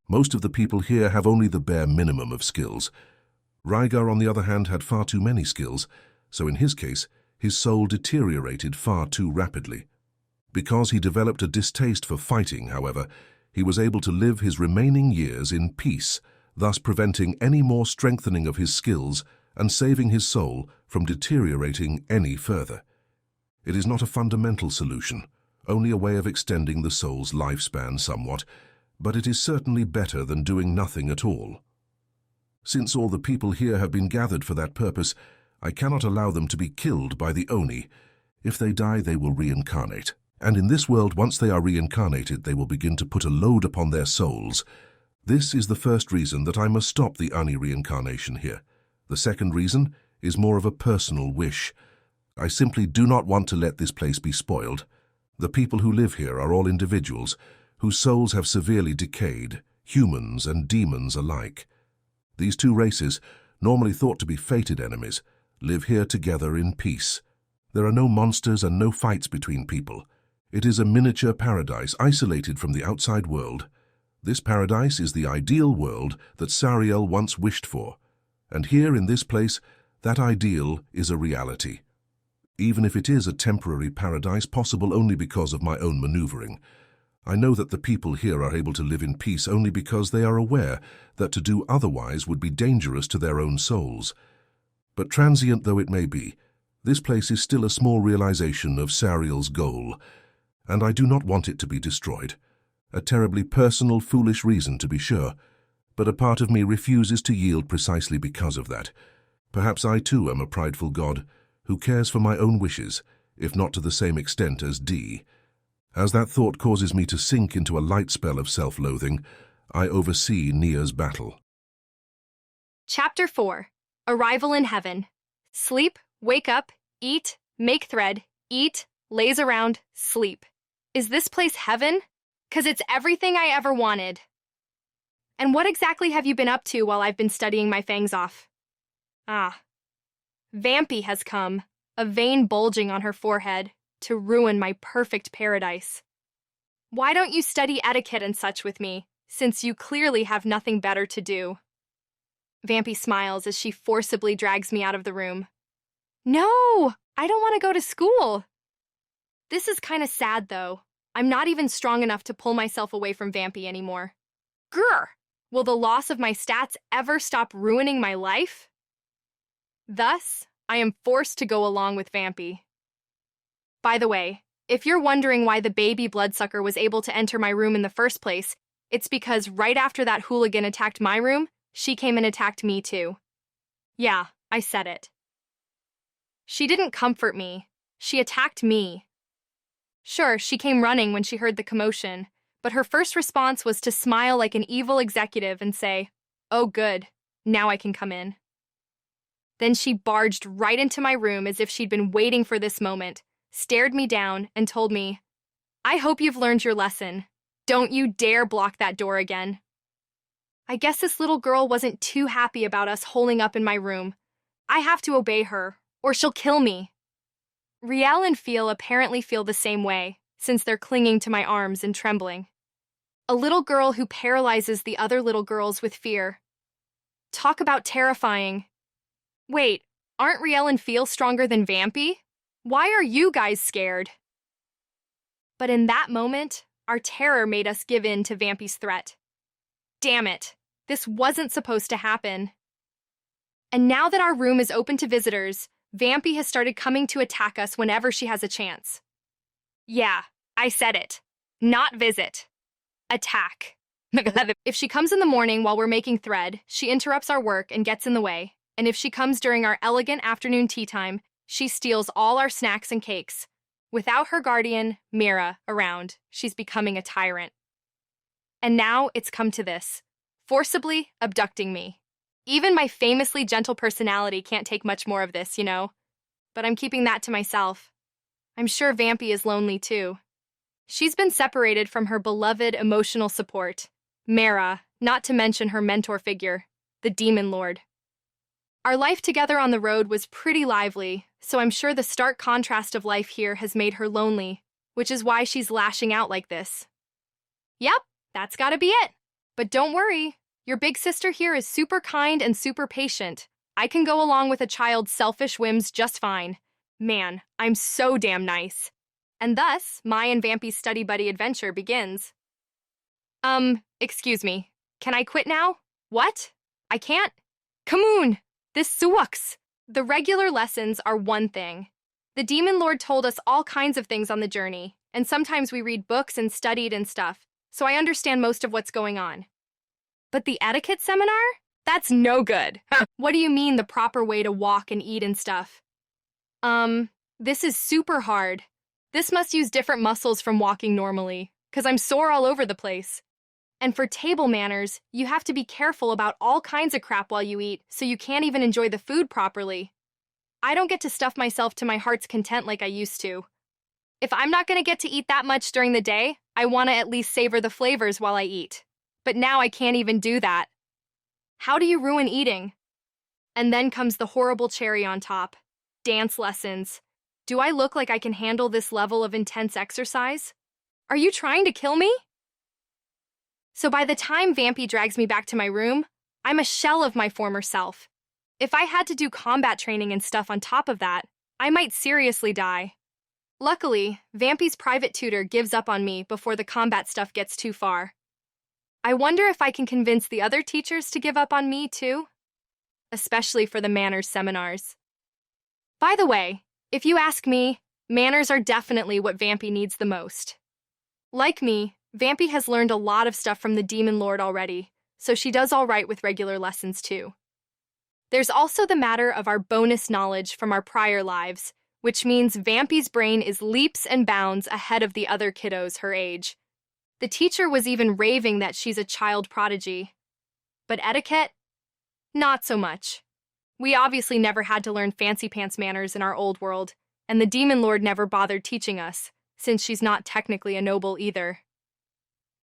Most of the people here have only the bare minimum of skills. Raigar, on the other hand, had far too many skills, so in his case, his soul deteriorated far too rapidly. Because he developed a distaste for fighting, however, he was able to live his remaining years in peace, thus preventing any more strengthening of his skills and saving his soul from deteriorating any further. It is not a fundamental solution, only a way of extending the soul's lifespan somewhat, but it is certainly better than doing nothing at all. Since all the people here have been gathered for that purpose, I cannot allow them to be killed by the Oni. If they die, they will reincarnate. And in this world, once they are reincarnated, they will begin to put a load upon their souls. This is the first reason that I must stop the Oni reincarnation here. The second reason is more of a personal wish. I simply do not want to let this place be spoiled. The people who live here are all individuals whose souls have severely decayed, humans and demons alike. These two races, normally thought to be fated enemies, live here together in peace. There are no monsters and no fights between people. It is a miniature paradise isolated from the outside world. This paradise is the ideal world that Sariel once wished for, and here in this place, that ideal is a reality. Even if it is a temporary paradise possible only because of my own maneuvering, I know that the people here are able to live in peace only because they are aware that to do otherwise would be dangerous to their own souls. But transient though it may be, this place is still a small realization of Sariel's goal, and I do not want it to be destroyed. A terribly personal, foolish reason, to be sure, but a part of me refuses to yield precisely because of that. Perhaps I too am a prideful god who cares for my own wishes, if not to the same extent as D. As that thought causes me to sink into a light spell of self-loathing, I oversee Nia's battle. Chapter 4. Arrival in Heaven. Sleep, wake up, eat, make thread, eat, laze around, sleep. Is this place heaven? 'Cause it's everything I ever wanted. And what exactly have you been up to while I've been studying my fangs off? Ah. Vampy has come, a vein bulging on her forehead, to ruin my perfect paradise. Why don't you study etiquette and such with me, since you clearly have nothing better to do? Vampy smiles as she forcibly drags me out of the room. No, I don't want to go to school. This is kind of sad, though. I'm not even strong enough to pull myself away from Vampy anymore. Grr! Will the loss of my stats ever stop ruining my life? Thus, I am forced to go along with Vampy. By the way, if you're wondering why the baby bloodsucker was able to enter my room in the first place, it's because right after that hooligan attacked my room, she came and attacked me too. Yeah, I said it. She didn't comfort me. She attacked me. Sure, she came running when she heard the commotion, but her first response was to smile like an evil executive and say, "Oh good, now I can come in." Then she barged right into my room as if she'd been waiting for this moment, stared me down, and told me, "I hope you've learned your lesson. Don't you dare block that door again." I guess this little girl wasn't too happy about us holing up in my room. I have to obey her, or she'll kill me. Riel and Phil apparently feel the same way, since they're clinging to my arms and trembling. A little girl who paralyzes the other little girls with fear. Talk about terrifying. Wait, aren't Riel and Phil stronger than Vampy? Why are you guys scared? But in that moment, our terror made us give in to Vampy's threat. Damn it, this wasn't supposed to happen. And now that our room is open to visitors, Vampy has started coming to attack us whenever she has a chance. Yeah, I said it. Not visit. Attack. If she comes in the morning while we're making thread, she interrupts our work and gets in the way. And if she comes during our elegant afternoon tea time, she steals all our snacks and cakes. Without her guardian, Mira, around, she's becoming a tyrant. And now it's come to this, forcibly abducting me. Even my famously gentle personality can't take much more of this, you know. But I'm keeping that to myself. I'm sure Vampy is lonely too. She's been separated from her beloved emotional support, Mira, not to mention her mentor figure, the Demon Lord. Our life together on the road was pretty lively, so I'm sure the stark contrast of life here has made her lonely, which is why she's lashing out like this. Yep, that's gotta be it. But don't worry, your big sister here is super kind and super patient. I can go along with a child's selfish whims just fine. Man, I'm so damn nice. And thus, my and Vampy's study buddy adventure begins. Excuse me. Can I quit now? What? I can't? Come on! This sucks! The regular lessons are one thing. The Demon Lord told us all kinds of things on the journey, and sometimes we read books and studied and stuff, so I understand most of what's going on. But the etiquette seminar? That's no good. What do you mean the proper way to walk and eat and stuff? This is super hard. This must use different muscles from walking normally, 'cause I'm sore all over the place. And for table manners, you have to be careful about all kinds of crap while you eat, so you can't even enjoy the food properly. I don't get to stuff myself to my heart's content like I used to. If I'm not gonna get to eat that much during the day, I wanna at least savor the flavors while I eat. But now I can't even do that. How do you ruin eating? And then comes the horrible cherry on top. Dance lessons. Do I look like I can handle this level of intense exercise? Are you trying to kill me? So by the time Vampy drags me back to my room, I'm a shell of my former self. If I had to do combat training and stuff on top of that, I might seriously die. Luckily, Vampy's private tutor gives up on me before the combat stuff gets too far. I wonder if I can convince the other teachers to give up on me too? Especially for the manners seminars. By the way, if you ask me, manners are definitely what Vampy needs the most. Like me, Vampy has learned a lot of stuff from the Demon Lord already, so she does all right with regular lessons too. There's also the matter of our bonus knowledge from our prior lives, which means Vampy's brain is leaps and bounds ahead of the other kiddos her age. The teacher was even raving that she's a child prodigy. But etiquette? Not so much. We obviously never had to learn fancy pants manners in our old world, and the Demon Lord never bothered teaching us, since she's not technically a noble either.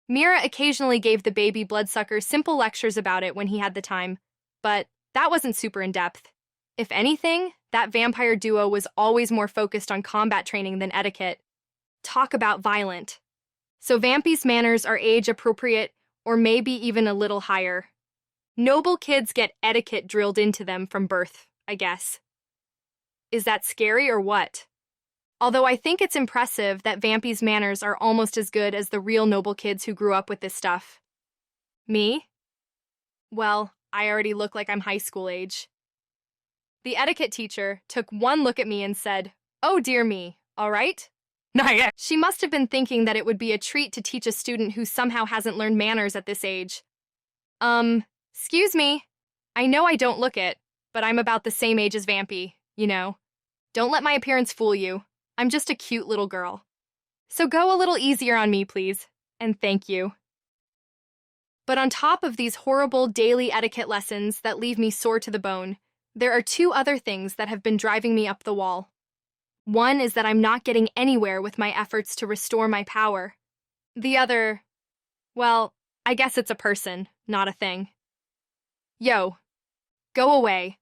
Mira occasionally gave the baby bloodsucker simple lectures about it when he had the time, but that wasn't super in-depth. If anything, that vampire duo was always more focused on combat training than etiquette. Talk about violent. So Vampy's manners are age-appropriate, or maybe even a little higher. Noble kids get etiquette drilled into them from birth, I guess. Is that scary or what? Although I think it's impressive that Vampy's manners are almost as good as the real noble kids who grew up with this stuff. Me? Well, I already look like I'm high school age. The etiquette teacher took one look at me and said, "Oh dear me, all right?" Not yet. She must have been thinking that it would be a treat to teach a student who somehow hasn't learned manners at this age. Excuse me. I know I don't look it, but I'm about the same age as Vampy, you know. Don't let my appearance fool you. I'm just a cute little girl. So go a little easier on me, please. and thank you. But on top of these horrible daily etiquette lessons that leave me sore to the bone, there are two other things that have been driving me up the wall. One is that I'm not getting anywhere with my efforts to restore my power. The other, well, I guess it's a person, not a thing. Yo, go away.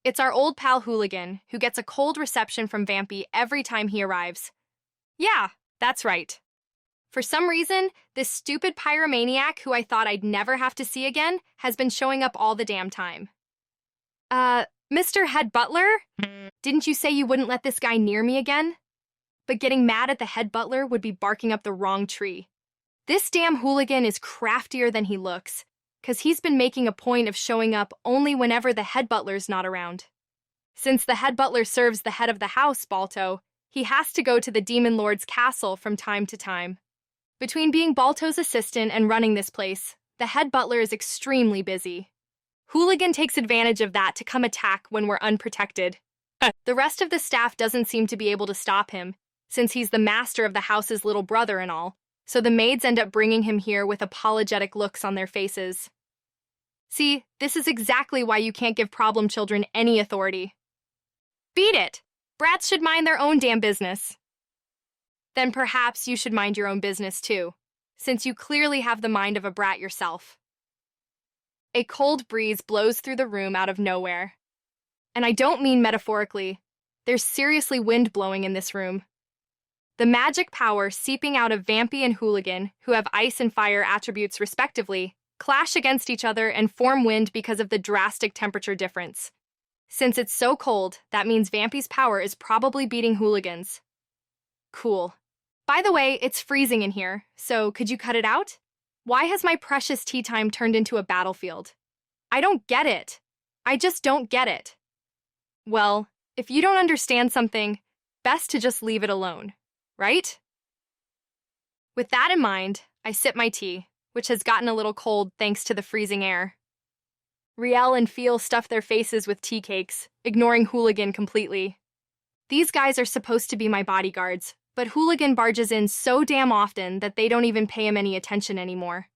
It's our old pal Hooligan, who gets a cold reception from Vampy every time he arrives. Yeah, that's right. For some reason, this stupid pyromaniac who I thought I'd never have to see again has been showing up all the damn time. Mr. Head Butler? Didn't you say you wouldn't let this guy near me again? But getting mad at the head butler would be barking up the wrong tree. This damn hooligan is craftier than he looks, 'cause he's been making a point of showing up only whenever the head butler's not around. Since the head butler serves the head of the house, Balto, he has to go to the Demon Lord's castle from time to time. Between being Balto's assistant and running this place, the head butler is extremely busy. Hooligan takes advantage of that to come attack when we're unprotected. The rest of the staff doesn't seem to be able to stop him, since he's the master of the house's little brother and all, so the maids end up bringing him here with apologetic looks on their faces. See, this is exactly why you can't give problem children any authority. Beat it! Brats should mind their own damn business. Then perhaps you should mind your own business too, since you clearly have the mind of a brat yourself. A cold breeze blows through the room out of nowhere. And I don't mean metaphorically. There's seriously wind blowing in this room. The magic power seeping out of Vampy and Hooligan, who have ice and fire attributes respectively, clash against each other and form wind because of the drastic temperature difference. Since it's so cold, that means Vampy's power is probably beating Hooligan's. Cool. By the way, it's freezing in here, so could you cut it out? Why has my precious tea time turned into a battlefield? I don't get it. I just don't get it. Well, if you don't understand something, best to just leave it alone, right? With that in mind, I sip my tea, which has gotten a little cold thanks to the freezing air. Riel and Feel stuff their faces with tea cakes, ignoring Hooligan completely. These guys are supposed to be my bodyguards, but Hooligan barges in so damn often that they don't even pay him any attention anymore.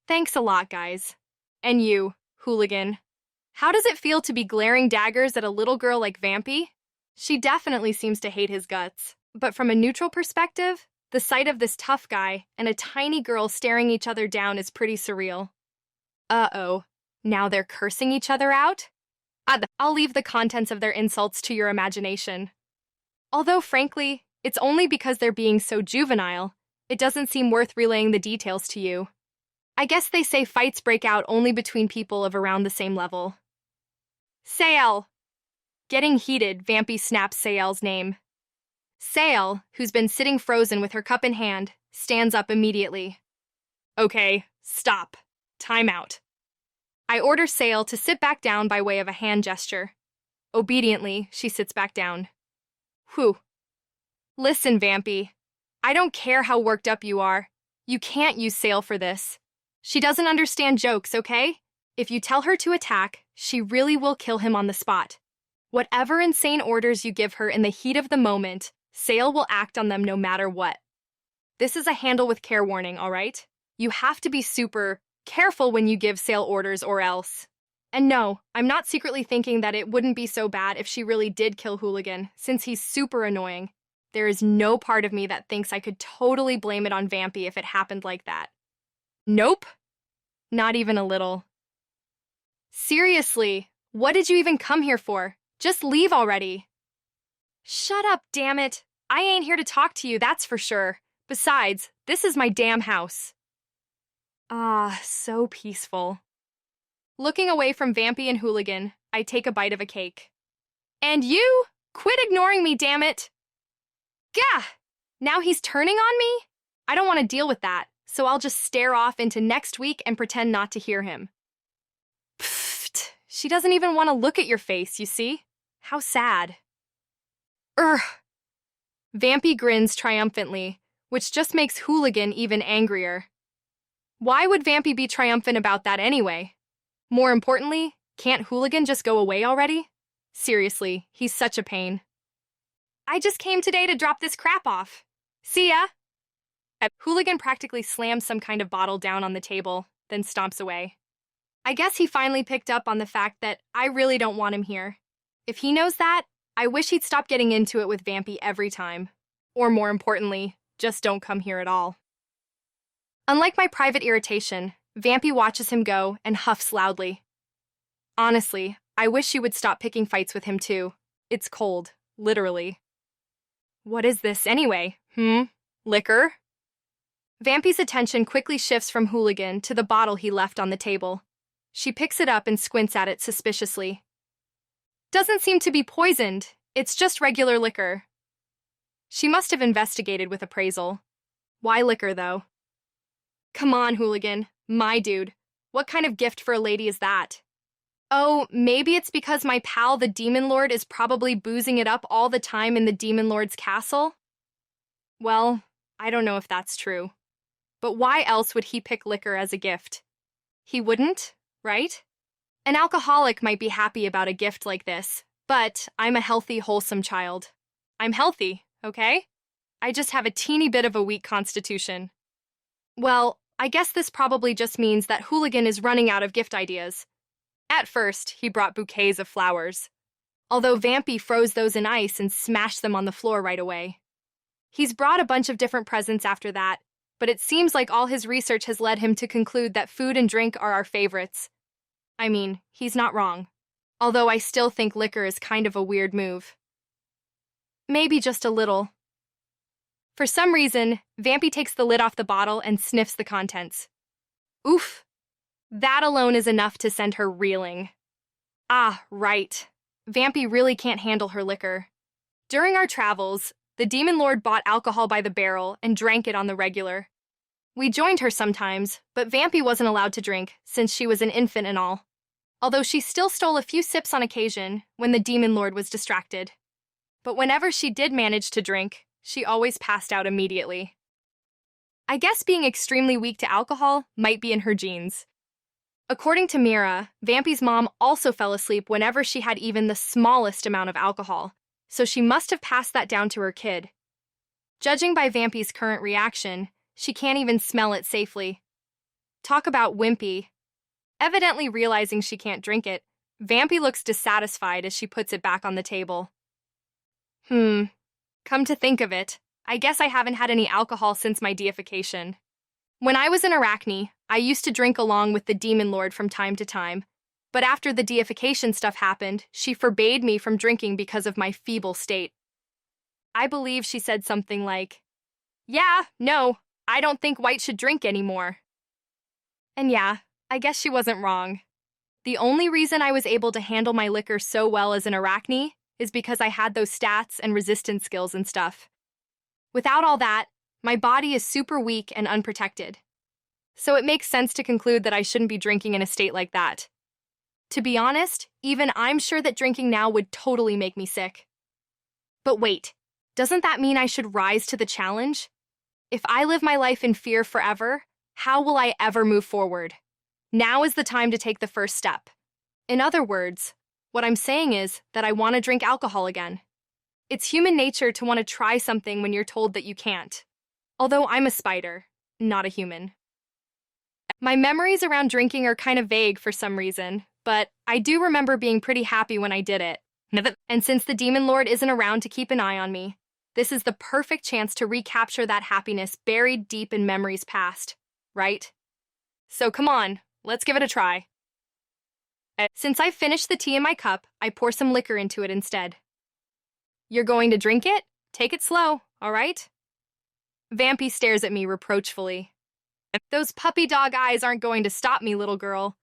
Thanks a lot, guys. And you, Hooligan. How does it feel to be glaring daggers at a little girl like Vampy? She definitely seems to hate his guts, but from a neutral perspective, the sight of this tough guy and a tiny girl staring each other down is pretty surreal. Uh-oh, now they're cursing each other out? I'll leave the contents of their insults to your imagination. Although, frankly, it's only because they're being so juvenile, it doesn't seem worth relaying the details to you. I guess they say fights break out only between people of around the same level. Sael! Getting heated, Vampy snaps Sael's name. Sael, who's been sitting frozen with her cup in hand, stands up immediately. Okay, stop. Time out. I order Sael to sit back down by way of a hand gesture. Obediently, she sits back down. Whew. Listen, Vampy. I don't care how worked up you are. You can't use Sael for this. She doesn't understand jokes, okay? If you tell her to attack, she really will kill him on the spot. Whatever insane orders you give her in the heat of the moment, Sael will act on them no matter what. This is a handle with care warning, all right? You have to be super careful when you give Sael orders or else. And no, I'm not secretly thinking that it wouldn't be so bad if she really did kill Hooligan, since he's super annoying. There is no part of me that thinks I could totally blame it on Vampy if it happened like that. Nope. Not even a little. Seriously, what did you even come here for? Just leave already. Shut up, damn it. I ain't here to talk to you, that's for sure. Besides, this is my damn house. Ah, so peaceful. Looking away from Vampy and Hooligan, I take a bite of a cake. And you? Quit ignoring me, damn it! Gah! Now he's turning on me? I don't want to deal with that, so I'll just stare off into next week and pretend not to hear him. Pfft, she doesn't even want to look at your face, you see? How sad. Vampy grins triumphantly, which just makes Hooligan even angrier. Why would Vampy be triumphant about that anyway? More importantly, can't Hooligan just go away already? Seriously, he's such a pain. I just came today to drop this crap off. See ya! Hooligan practically slams some kind of bottle down on the table, then stomps away. I guess he finally picked up on the fact that I really don't want him here. If he knows that, I wish he'd stop getting into it with Vampy every time. Or more importantly, just don't come here at all. Unlike my private irritation, Vampy watches him go and huffs loudly. Honestly, I wish you would stop picking fights with him too. It's cold, literally. What is this anyway? Liquor? Vampy's attention quickly shifts from Hooligan to the bottle he left on the table. She picks it up and squints at it suspiciously. Doesn't seem to be poisoned. It's just regular liquor. She must have investigated with appraisal. Why liquor, though? Come on, Hooligan. My dude. What kind of gift for a lady is that? Oh, maybe it's because my pal, the Demon Lord, is probably boozing it up all the time in the Demon Lord's castle? Well, I don't know if that's true. But why else would he pick liquor as a gift? He wouldn't, right? An alcoholic might be happy about a gift like this, but I'm a healthy, wholesome child. I'm healthy, okay? I just have a teeny bit of a weak constitution. Well, I guess this probably just means that Hooligan is running out of gift ideas. At first, he brought bouquets of flowers, although Vampy froze those in ice and smashed them on the floor right away. He's brought a bunch of different presents after that, but it seems like all his research has led him to conclude that food and drink are our favorites. I mean, he's not wrong, although I still think liquor is kind of a weird move. Maybe just a little. For some reason, Vampy takes the lid off the bottle and sniffs the contents. Oof! That alone is enough to send her reeling. Ah, right. Vampy really can't handle her liquor. During our travels, the Demon Lord bought alcohol by the barrel and drank it on the regular. We joined her sometimes, but Vampy wasn't allowed to drink since she was an infant and all. Although she still stole a few sips on occasion when the Demon Lord was distracted. But whenever she did manage to drink, she always passed out immediately. I guess being extremely weak to alcohol might be in her genes. According to Mira, Vampy's mom also fell asleep whenever she had even the smallest amount of alcohol, so she must have passed that down to her kid. Judging by Vampy's current reaction, she can't even smell it safely. Talk about wimpy. Evidently realizing she can't drink it, Vampy looks dissatisfied as she puts it back on the table. Come to think of it, I guess I haven't had any alcohol since my deification. When I was in Arachne, I used to drink along with the Demon Lord from time to time, but after the deification stuff happened, she forbade me from drinking because of my feeble state. I believe she said something like, "Yeah, no, I don't think White should drink anymore." And yeah, I guess she wasn't wrong. The only reason I was able to handle my liquor so well as an Arachne is because I had those stats and resistance skills and stuff. Without all that, my body is super weak and unprotected. So it makes sense to conclude that I shouldn't be drinking in a state like that. To be honest, even I'm sure that drinking now would totally make me sick. But wait, doesn't that mean I should rise to the challenge? If I live my life in fear forever, how will I ever move forward? Now is the time to take the first step. In other words, what I'm saying is that I want to drink alcohol again. It's human nature to want to try something when you're told that you can't. Although I'm a spider, not a human. My memories around drinking are kind of vague for some reason, but I do remember being pretty happy when I did it. And since the Demon Lord isn't around to keep an eye on me, this is the perfect chance to recapture that happiness buried deep in memories past, right? So come on, let's give it a try. Since I've finished the tea in my cup, I pour some liquor into it instead. You're going to drink it? Take it slow, all right? Vampy stares at me reproachfully. Those puppy dog eyes aren't going to stop me, little girl.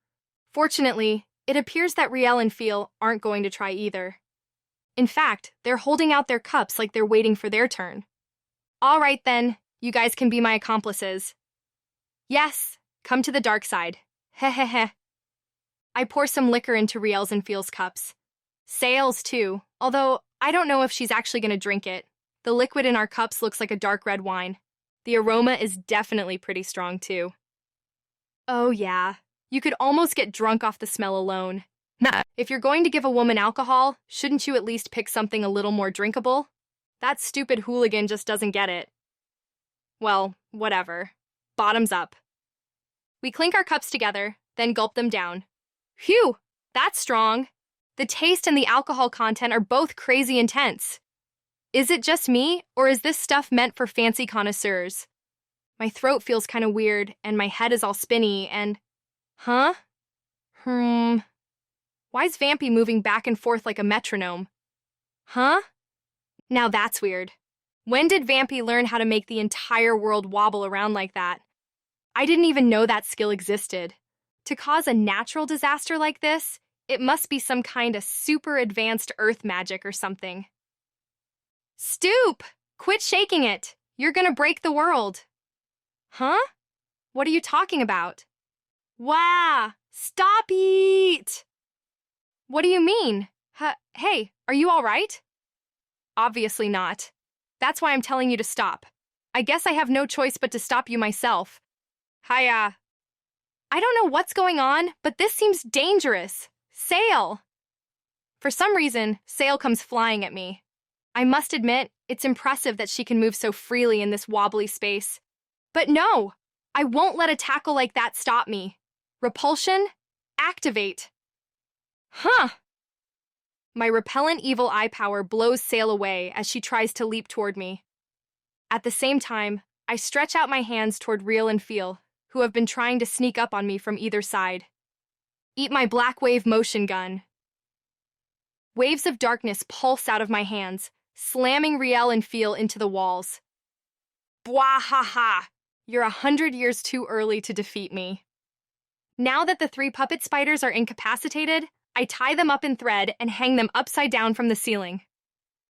Fortunately, it appears that Riel and Feel aren't going to try either. In fact, they're holding out their cups like they're waiting for their turn. All right then, you guys can be my accomplices. Yes, come to the dark side. Hehehe. I pour some liquor into Riel's and Feel's cups. Sail's too, although I don't know if she's actually going to drink it. The liquid in our cups looks like a dark red wine. The aroma is definitely pretty strong too. Oh yeah, you could almost get drunk off the smell alone. Nah. If you're going to give a woman alcohol, shouldn't you at least pick something a little more drinkable? That stupid hooligan just doesn't get it. Well, whatever. Bottoms up. We clink our cups together, then gulp them down. Phew, that's strong. The taste and the alcohol content are both crazy intense. Is it just me, or is this stuff meant for fancy connoisseurs? My throat feels kind of weird, and my head is all spinny, and... Huh? Why's Vampy moving back and forth like a metronome? Huh? Now that's weird. When did Vampy learn how to make the entire world wobble around like that? I didn't even know that skill existed. To cause a natural disaster like this, it must be some kind of super advanced earth magic or something. Stoop! Quit shaking it! You're gonna break the world. Huh? What are you talking about? Wow! Stop it! What do you mean? Hey, are you all right? Obviously not. That's why I'm telling you to stop. I guess I have no choice but to stop you myself. Hiya. I don't know what's going on, but this seems dangerous. Sail! For some reason, Sail comes flying at me. I must admit, it's impressive that she can move so freely in this wobbly space. But no! I won't let a tackle like that stop me. Repulsion? Activate. Huh! My repellent evil eye power blows Sail away as she tries to leap toward me. At the same time, I stretch out my hands toward Real and Feel, who have been trying to sneak up on me from either side. Eat my black wave motion gun. Waves of darkness pulse out of my hands, slamming Riel and Feel into the walls. Bwahaha! You're 100 years too early to defeat me. Now that the 3 puppet spiders are incapacitated, I tie them up in thread and hang them upside down from the ceiling.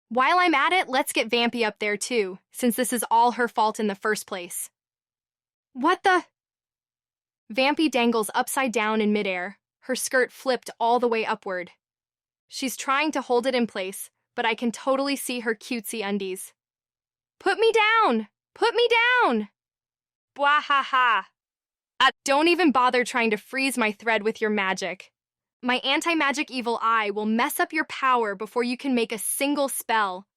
While I'm at it, let's get Vampy up there too, since this is all her fault in the first place. What the? Vampy dangles upside down in midair, her skirt flipped all the way upward. She's trying to hold it in place, but I can totally see her cutesy undies. Put me down! Put me down! Bwahaha! Don't even bother trying to freeze my thread with your magic. My anti-magic evil eye will mess up your power before you can make a single spell.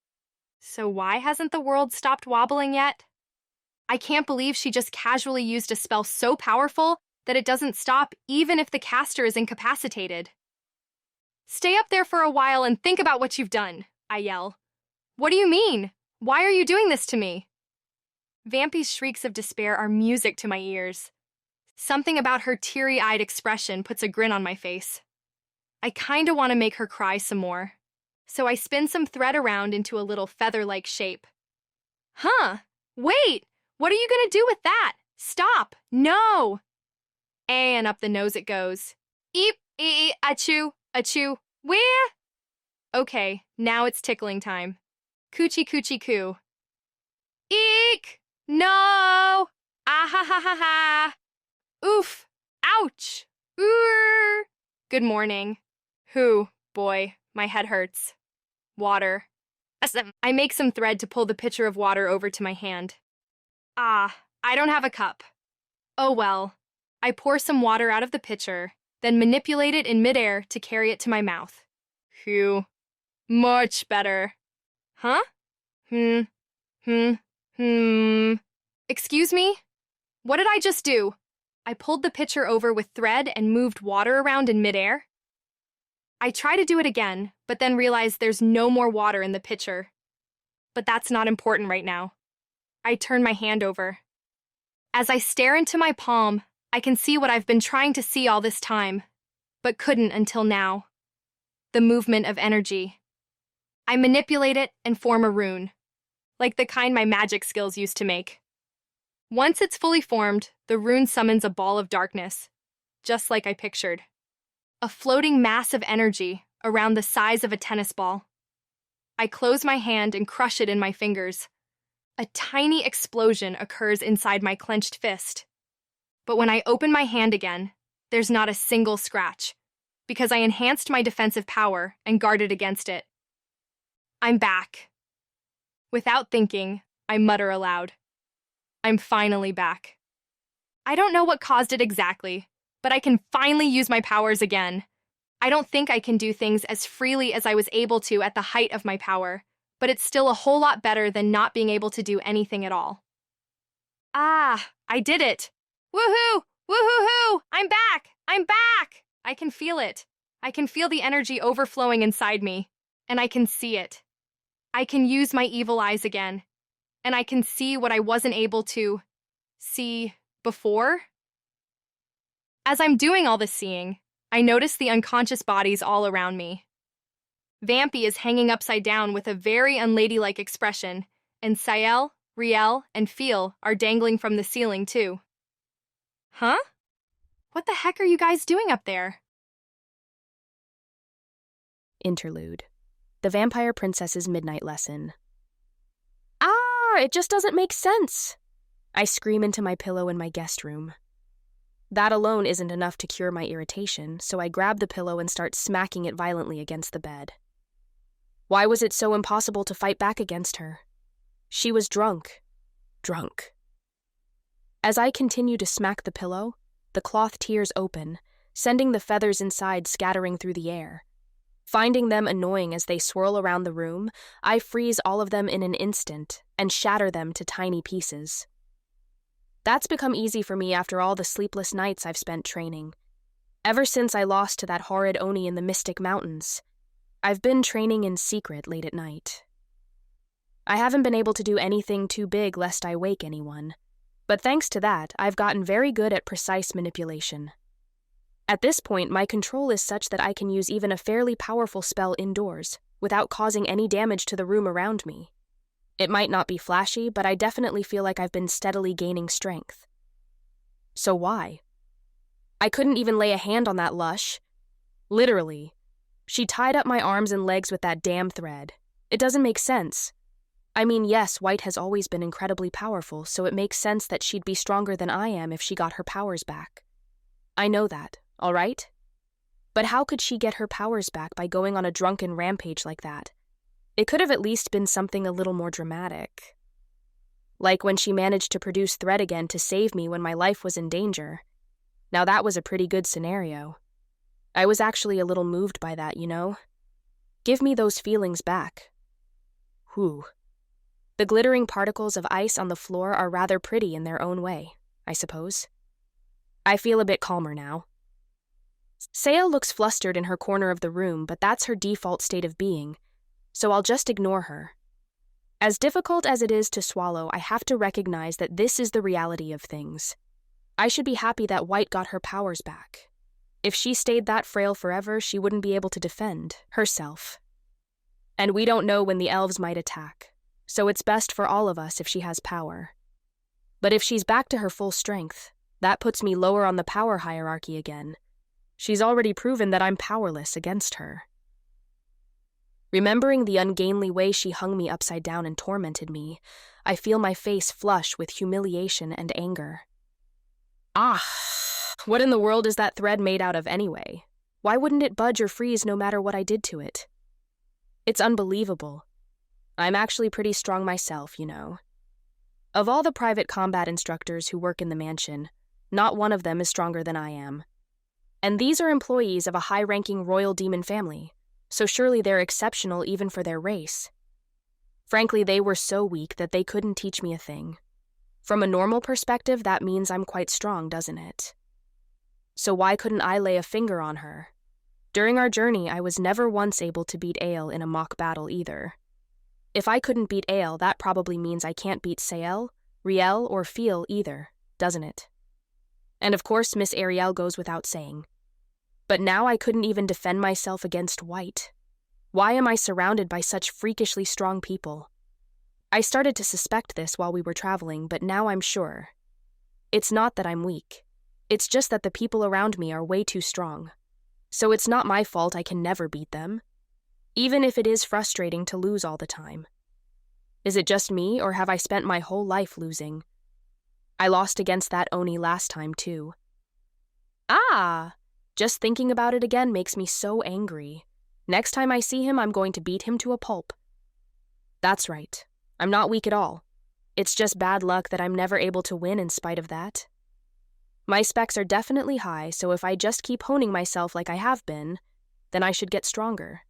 So why hasn't the world stopped wobbling yet? I can't believe she just casually used a spell so powerful that it doesn't stop even if the caster is incapacitated. Stay up there for a while and think about what you've done, I yell. What do you mean? Why are you doing this to me? Vampy's shrieks of despair are music to my ears. Something about her teary-eyed expression puts a grin on my face. I kinda want to make her cry some more. So I spin some thread around into a little feather-like shape. Huh? Wait! What are you gonna do with that? Stop! No! And up the nose it goes. Eep, achoo, achoo, where? Okay, now it's tickling time. Coochie coochie coo. Eek! No! Ah ha ha ha ha! Oof! Ouch! Ooh! Good morning. Boy, my head hurts. Water. I make some thread to pull the pitcher of water over to my hand. Ah, I don't have a cup. Oh well. I pour some water out of the pitcher, then manipulate it in midair to carry it to my mouth. Phew. Much better. Huh? Excuse me? What did I just do? I pulled the pitcher over with thread and moved water around in midair. I try to do it again, but then realize there's no more water in the pitcher. But that's not important right now. I turn my hand over. As I stare into my palm, I can see what I've been trying to see all this time, but couldn't until now. The movement of energy. I manipulate it and form a rune, like the kind my magic skills used to make. Once it's fully formed, the rune summons a ball of darkness, just like I pictured. A floating mass of energy around the size of a tennis ball. I close my hand and crush it in my fingers. A tiny explosion occurs inside my clenched fist. But when I open my hand again, there's not a single scratch, because I enhanced my defensive power and guarded against it. I'm back. Without thinking, I mutter aloud. I'm finally back. I don't know what caused it exactly, but I can finally use my powers again. I don't think I can do things as freely as I was able to at the height of my power, but it's still a whole lot better than not being able to do anything at all. Ah, I did it. Woohoo! Woohoo-hoo! I'm back! I'm back! I can feel it. I can feel the energy overflowing inside me, and I can see it. I can use my evil eyes again, and I can see what I wasn't able to see before. As I'm doing all this seeing, I notice the unconscious bodies all around me. Vampy is hanging upside down with a very unladylike expression, and Sael, Riel, and Feel are dangling from the ceiling too. Huh? What the heck are you guys doing up there? Interlude. The Vampire Princess's Midnight Lesson. Ah, it just doesn't make sense. I scream into my pillow in my guest room. That alone isn't enough to cure my irritation, so I grab the pillow and start smacking it violently against the bed. Why was it so impossible to fight back against her? She was drunk. Drunk. As I continue to smack the pillow, the cloth tears open, sending the feathers inside scattering through the air. Finding them annoying as they swirl around the room, I freeze all of them in an instant and shatter them to tiny pieces. That's become easy for me after all the sleepless nights I've spent training. Ever since I lost to that horrid Oni in the Mystic Mountains, I've been training in secret late at night. I haven't been able to do anything too big lest I wake anyone, but thanks to that, I've gotten very good at precise manipulation. At this point, my control is such that I can use even a fairly powerful spell indoors, without causing any damage to the room around me. It might not be flashy, but I definitely feel like I've been steadily gaining strength. So why? I couldn't even lay a hand on that lush. Literally. She tied up my arms and legs with that damn thread. It doesn't make sense. I mean, yes, White has always been incredibly powerful, so it makes sense that she'd be stronger than I am if she got her powers back. I know that, all right? But how could she get her powers back by going on a drunken rampage like that? It could have at least been something a little more dramatic. Like when she managed to produce thread again to save me when my life was in danger. Now that was a pretty good scenario. I was actually a little moved by that, you know? Give me those feelings back. Whew. The glittering particles of ice on the floor are rather pretty in their own way, I suppose. I feel a bit calmer now. Sael looks flustered in her corner of the room, but that's her default state of being, so I'll just ignore her. As difficult as it is to swallow, I have to recognize that this is the reality of things. I should be happy that White got her powers back. If she stayed that frail forever, she wouldn't be able to defend herself. And we don't know when the elves might attack, so it's best for all of us if she has power. But if she's back to her full strength, that puts me lower on the power hierarchy again. She's already proven that I'm powerless against her. Remembering the ungainly way she hung me upside down and tormented me, I feel my face flush with humiliation and anger. Ah, what in the world is that thread made out of anyway? Why wouldn't it budge or freeze no matter what I did to it? It's unbelievable. I'm actually pretty strong myself, you know. Of all the private combat instructors who work in the mansion, not one of them is stronger than I am. And these are employees of a high-ranking royal demon family, so surely they're exceptional even for their race. Frankly, they were so weak that they couldn't teach me a thing. From a normal perspective, that means I'm quite strong, doesn't it? So why couldn't I lay a finger on her? During our journey, I was never once able to beat Ale in a mock battle either. If I couldn't beat Ale, that probably means I can't beat Sael, Riel, or Feel either, doesn't it? And of course, Miss Ariel goes without saying. But now I couldn't even defend myself against White. Why am I surrounded by such freakishly strong people? I started to suspect this while we were traveling, but now I'm sure. It's not that I'm weak. It's just that the people around me are way too strong. So it's not my fault I can never beat them. Even if it is frustrating to lose all the time. Is it just me, or have I spent my whole life losing? I lost against that Oni last time, too. Ah! Just thinking about it again makes me so angry. Next time I see him, I'm going to beat him to a pulp. That's right. I'm not weak at all. It's just bad luck that I'm never able to win in spite of that. My specs are definitely high, so if I just keep honing myself like I have been, then I should get stronger.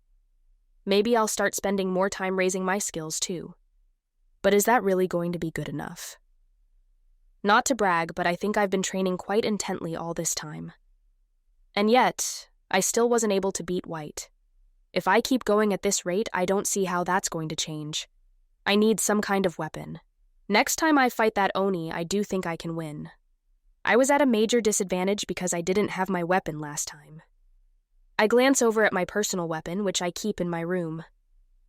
Maybe I'll start spending more time raising my skills, too. But is that really going to be good enough? Not to brag, but I think I've been training quite intently all this time. And yet, I still wasn't able to beat White. If I keep going at this rate, I don't see how that's going to change. I need some kind of weapon. Next time I fight that Oni, I do think I can win. I was at a major disadvantage because I didn't have my weapon last time. I glance over at my personal weapon, which I keep in my room.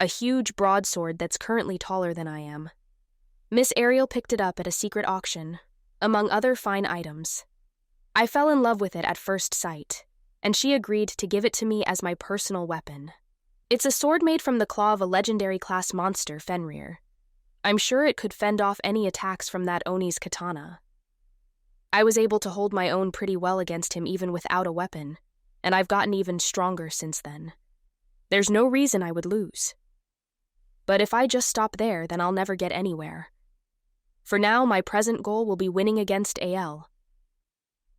A huge broadsword that's currently taller than I am. Miss Ariel picked it up at a secret auction, among other fine items. I fell in love with it at first sight, and she agreed to give it to me as my personal weapon. It's a sword made from the claw of a legendary class monster, Fenrir. I'm sure it could fend off any attacks from that Oni's katana. I was able to hold my own pretty well against him even without a weapon, and I've gotten even stronger since then. There's no reason I would lose. But if I just stop there, then I'll never get anywhere. For now, my present goal will be winning against AL.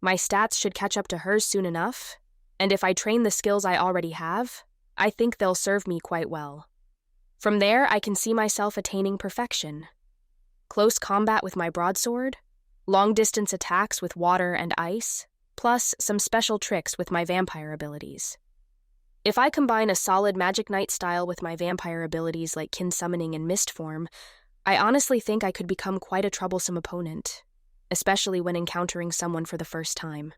My stats should catch up to hers soon enough, and if I train the skills I already have, I think they'll serve me quite well. From there, I can see myself attaining perfection. Close combat with my broadsword, long-distance attacks with water and ice, plus some special tricks with my vampire abilities. If I combine a solid Magic Knight style with my vampire abilities like kin summoning and mist form, I honestly think I could become quite a troublesome opponent, especially when encountering someone for the first time.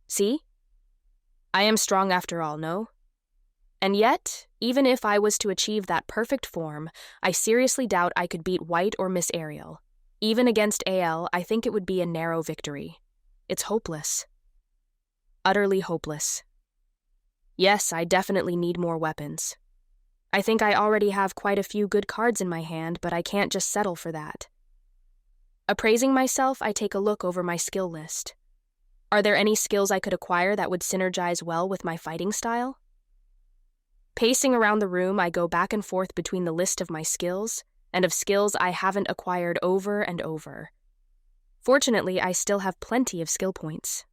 See? I am strong after all, no? And yet, even if I was to achieve that perfect form, I seriously doubt I could beat White or Miss Ariel. Even against AL, I think it would be a narrow victory. It's hopeless. Utterly hopeless. Yes, I definitely need more weapons. I think I already have quite a few good cards in my hand, but I can't just settle for that. Appraising myself, I take a look over my skill list. Are there any skills I could acquire that would synergize well with my fighting style? Pacing around the room, I go back and forth between the list of my skills and of skills I haven't acquired over and over. Fortunately, I still have plenty of skill points.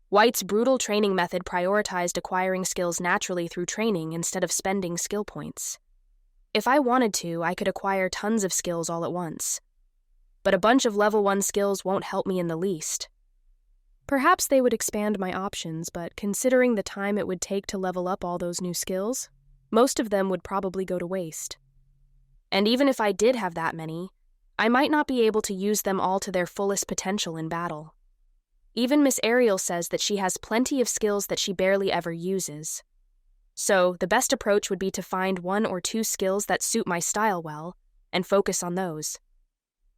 White's brutal training method prioritized acquiring skills naturally through training instead of spending skill points. If I wanted to, I could acquire tons of skills all at once. But a bunch of level 1 skills won't help me in the least. Perhaps they would expand my options, but considering the time it would take to level up all those new skills, most of them would probably go to waste. And even if I did have that many, I might not be able to use them all to their fullest potential in battle. Even Miss Ariel says that she has plenty of skills that she barely ever uses. So, the best approach would be to find 1 or 2 skills that suit my style well, and focus on those.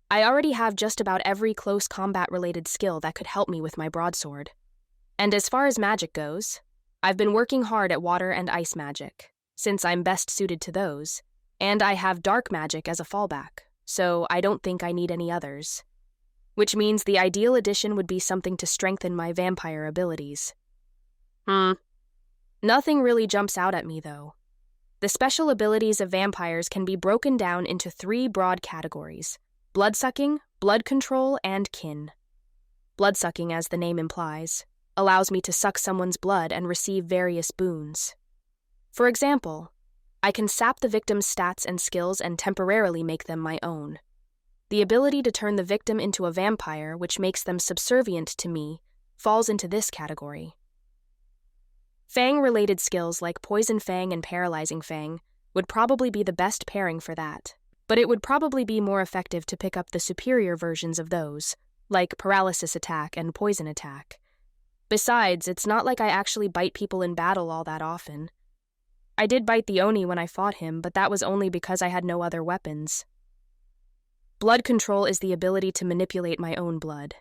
I already have just about every close combat-related skill that could help me with my broadsword. And as far as magic goes, I've been working hard at water and ice magic, since I'm best suited to those, and I have dark magic as a fallback, so I don't think I need any others. Which means the ideal addition would be something to strengthen my vampire abilities. Nothing really jumps out at me, though. The special abilities of vampires can be broken down into 3 broad categories: blood-sucking, blood control, and kin. Blood-sucking, as the name implies, allows me to suck someone's blood and receive various boons. For example, I can sap the victim's stats and skills and temporarily make them my own. The ability to turn the victim into a vampire, which makes them subservient to me, falls into this category. Fang-related skills like Poison Fang and Paralyzing Fang would probably be the best pairing for that, but it would probably be more effective to pick up the superior versions of those, like Paralysis Attack and Poison Attack. Besides, it's not like I actually bite people in battle all that often. I did bite the Oni when I fought him, but that was only because I had no other weapons. Blood control is the ability to manipulate my own blood.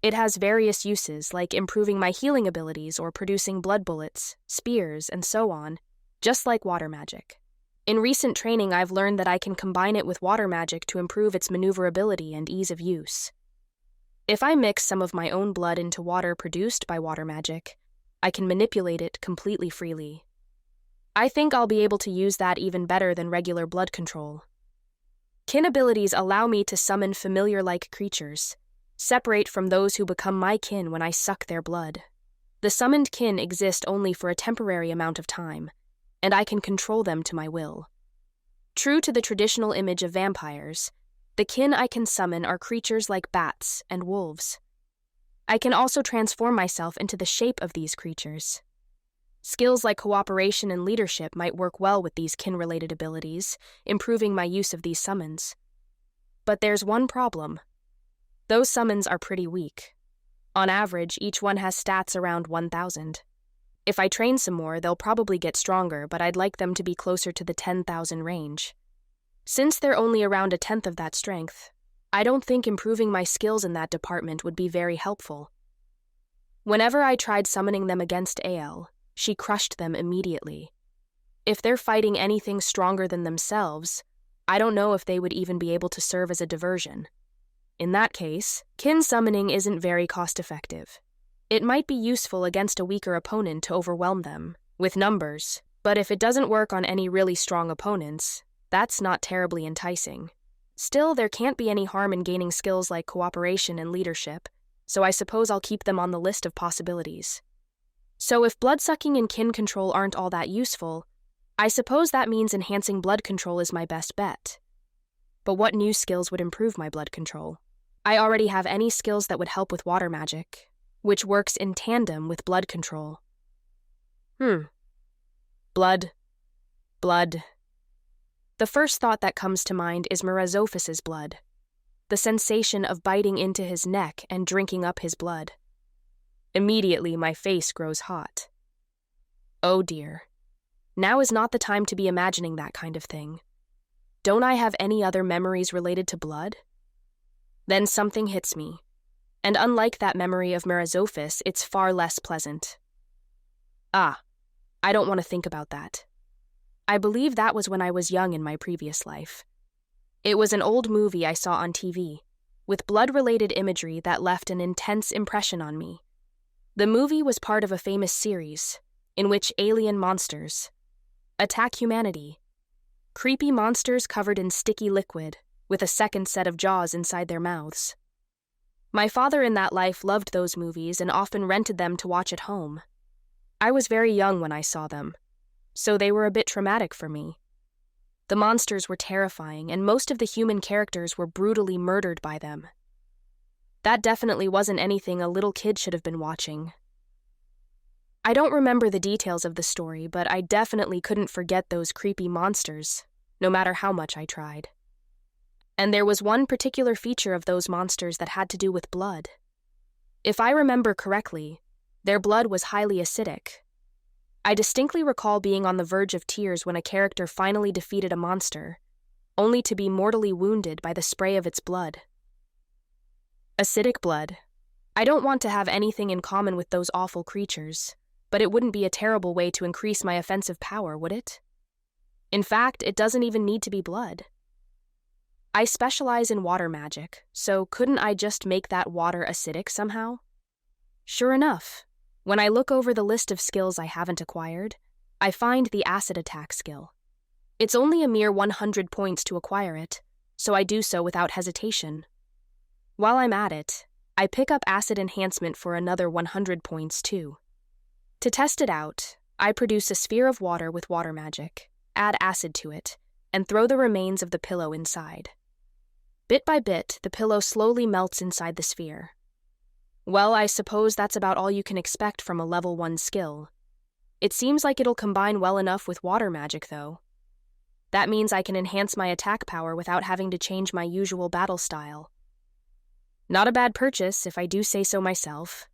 It has various uses, like improving my healing abilities or producing blood bullets, spears, and so on, just like water magic. In recent training, I've learned that I can combine it with water magic to improve its maneuverability and ease of use. If I mix some of my own blood into water produced by water magic, I can manipulate it completely freely. I think I'll be able to use that even better than regular blood control. Kin abilities allow me to summon familiar-like creatures, separate from those who become my kin when I suck their blood. The summoned kin exist only for a temporary amount of time, and I can control them to my will. True to the traditional image of vampires, The kin I can summon are creatures like bats and wolves. I can also transform myself into the shape of these creatures. Skills like cooperation and leadership might work well with these kin-related abilities, improving my use of these summons. But there's one problem. Those summons are pretty weak. On average, each one has stats around 1,000. If I train some more, they'll probably get stronger, but I'd like them to be closer to the 10,000 range. Since they're only around a tenth of that strength, I don't think improving my skills in that department would be very helpful. Whenever I tried summoning them against AL, she crushed them immediately. If they're fighting anything stronger than themselves, I don't know if they would even be able to serve as a diversion. In that case, kin summoning isn't very cost-effective. It might be useful against a weaker opponent to overwhelm them with numbers, but if it doesn't work on any really strong opponents, that's not terribly enticing. Still, there can't be any harm in gaining skills like cooperation and leadership, so I suppose I'll keep them on the list of possibilities. So if blood-sucking and kin control aren't all that useful, I suppose that means enhancing blood control is my best bet. But what new skills would improve my blood control? I already have any skills that would help with water magic, which works in tandem with blood control. Blood. The first thought that comes to mind is Mrazofis's blood. The sensation of biting into his neck and drinking up his blood. Immediately, my face grows hot. Oh dear. Now is not the time to be imagining that kind of thing. Don't I have any other memories related to blood? Then something hits me. And unlike that memory of Mrazofis, it's far less pleasant. I don't want to think about that. I believe that was when I was young in my previous life. It was an old movie I saw on TV, with blood-related imagery that left an intense impression on me. The movie was part of a famous series, in which alien monsters attack humanity. Creepy monsters covered in sticky liquid, with a second set of jaws inside their mouths. My father in that life loved those movies and often rented them to watch at home. I was very young when I saw them, so they were a bit traumatic for me. The monsters were terrifying, and most of the human characters were brutally murdered by them. That definitely wasn't anything a little kid should have been watching. I don't remember the details of the story, but I definitely couldn't forget those creepy monsters, no matter how much I tried. And there was one particular feature of those monsters that had to do with blood. If I remember correctly, their blood was highly acidic. I distinctly recall being on the verge of tears when a character finally defeated a monster, only to be mortally wounded by the spray of its blood. Acidic blood. I don't want to have anything in common with those awful creatures, but it wouldn't be a terrible way to increase my offensive power, would it? In fact, it doesn't even need to be blood. I specialize in water magic, so couldn't I just make that water acidic somehow? Sure enough, when I look over the list of skills I haven't acquired, I find the acid attack skill. It's only a mere 100 points to acquire it, so I do so without hesitation. While I'm at it, I pick up acid enhancement for another 100 points too. To test it out, I produce a sphere of water with water magic, add acid to it, and throw the remains of the pillow inside. Bit by bit, the pillow slowly melts inside the sphere. Well, I suppose that's about all you can expect from a level 1 skill. It seems like it'll combine well enough with water magic, though. That means I can enhance my attack power without having to change my usual battle style. Not a bad purchase, if I do say so myself.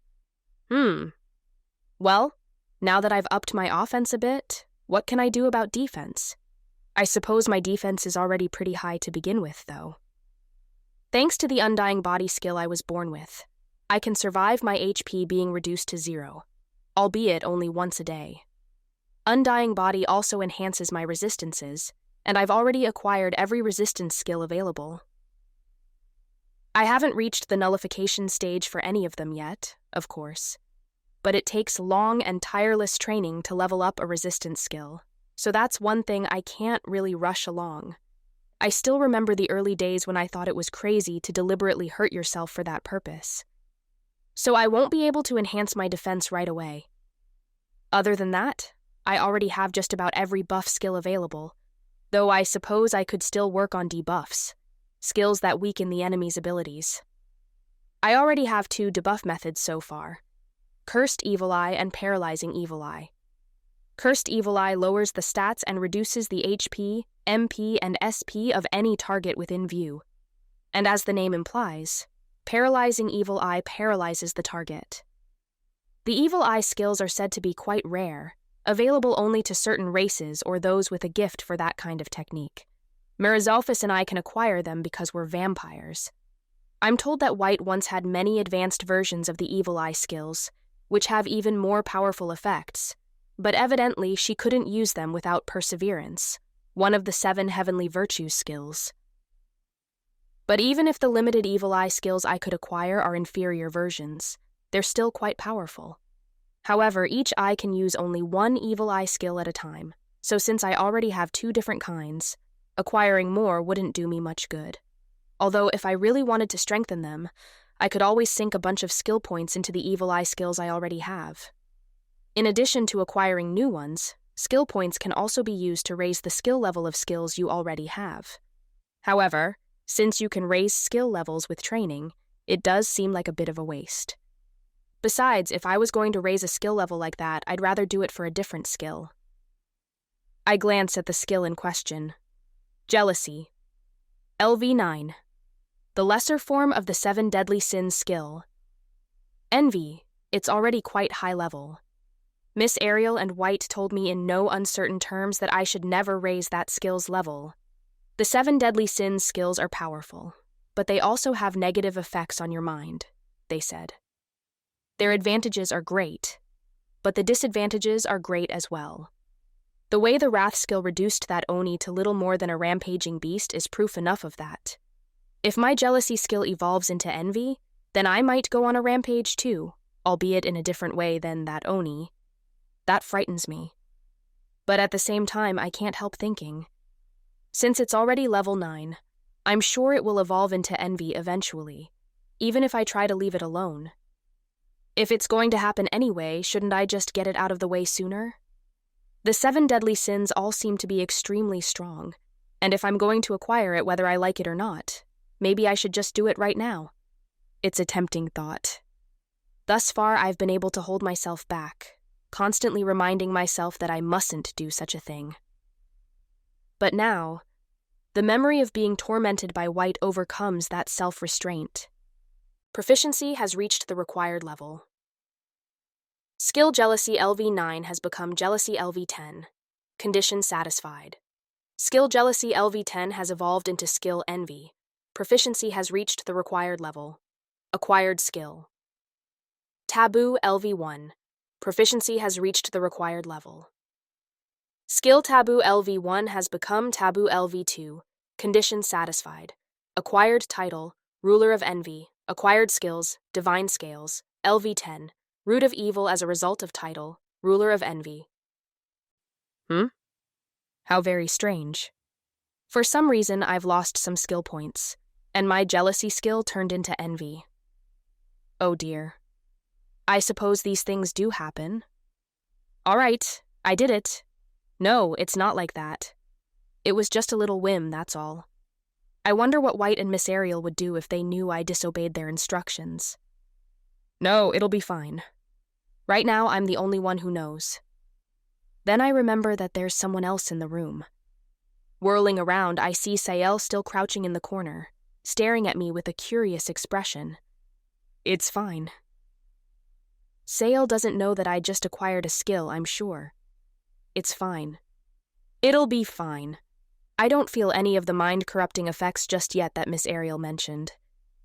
Well, now that I've upped my offense a bit, what can I do about defense? I suppose my defense is already pretty high to begin with, though. Thanks to the Undying Body skill I was born with, I can survive my HP being reduced to 0, albeit only once a day. Undying Body also enhances my resistances, and I've already acquired every resistance skill available. I haven't reached the nullification stage for any of them yet, of course, but it takes long and tireless training to level up a resistance skill, so that's one thing I can't really rush along. I still remember the early days when I thought it was crazy to deliberately hurt yourself for that purpose. So I won't be able to enhance my defense right away. Other than that, I already have just about every buff skill available, though I suppose I could still work on debuffs, skills that weaken the enemy's abilities. I already have 2 debuff methods so far: Cursed Evil Eye and Paralyzing Evil Eye. Cursed Evil Eye lowers the stats and reduces the HP, MP, and SP of any target within view. And as the name implies, Paralyzing Evil Eye paralyzes the target. The Evil Eye skills are said to be quite rare, available only to certain races or those with a gift for that kind of technique. Merizalphus and I can acquire them because we're vampires. I'm told that White once had many advanced versions of the Evil Eye skills, which have even more powerful effects, but evidently she couldn't use them without perseverance, one of the 7 heavenly virtues skills. But even if the limited Evil Eye skills I could acquire are inferior versions, they're still quite powerful. However, each eye can use only 1 Evil Eye skill at a time, so since I already have 2 different kinds, acquiring more wouldn't do me much good. Although if I really wanted to strengthen them, I could always sink a bunch of skill points into the Evil Eye skills I already have. In addition to acquiring new ones, skill points can also be used to raise the skill level of skills you already have. However, since you can raise skill levels with training, it does seem like a bit of a waste. Besides, if I was going to raise a skill level like that, I'd rather do it for a different skill. I glanced at the skill in question. Jealousy. LV9. The lesser form of the 7 deadly sins skill. Envy. It's already quite high level. Miss Ariel and White told me in no uncertain terms that I should never raise that skill's level. The 7 deadly sins skills are powerful, but they also have negative effects on your mind, they said. Their advantages are great, but the disadvantages are great as well. The way the Wrath skill reduced that Oni to little more than a rampaging beast is proof enough of that. If my jealousy skill evolves into envy, then I might go on a rampage too, albeit in a different way than that Oni. That frightens me. But at the same time, I can't help thinking. Since it's already level 9, I'm sure it will evolve into envy eventually, even if I try to leave it alone. If it's going to happen anyway, shouldn't I just get it out of the way sooner? The 7 deadly sins all seem to be extremely strong, and if I'm going to acquire it whether I like it or not, maybe I should just do it right now. It's a tempting thought. Thus far, I've been able to hold myself back, constantly reminding myself that I mustn't do such a thing. But now, the memory of being tormented by White overcomes that self-restraint. Proficiency has reached the required level. Skill Jealousy LV9 has become Jealousy LV10. Condition satisfied. Skill Jealousy LV10 has evolved into Skill Envy. Proficiency has reached the required level. Acquired skill. Taboo LV1. Proficiency has reached the required level. Skill Taboo LV1 has become Taboo LV2. Condition satisfied. Acquired title, Ruler of Envy. Acquired skills, Divine Scales, LV10. Root of Evil as a result of title, Ruler of Envy. How very strange. For some reason, I've lost some skill points, and my jealousy skill turned into envy. Oh dear. I suppose these things do happen. All right, I did it. No, it's not like that. It was just a little whim, that's all. I wonder what White and Miss Ariel would do if they knew I disobeyed their instructions. No, it'll be fine. Right now, I'm the only one who knows. Then I remember that there's someone else in the room. Whirling around, I see Sael still crouching in the corner, staring at me with a curious expression. It's fine. Sael doesn't know that I just acquired a skill, I'm sure. It's fine. It'll be fine. I don't feel any of the mind-corrupting effects just yet that Miss Ariel mentioned.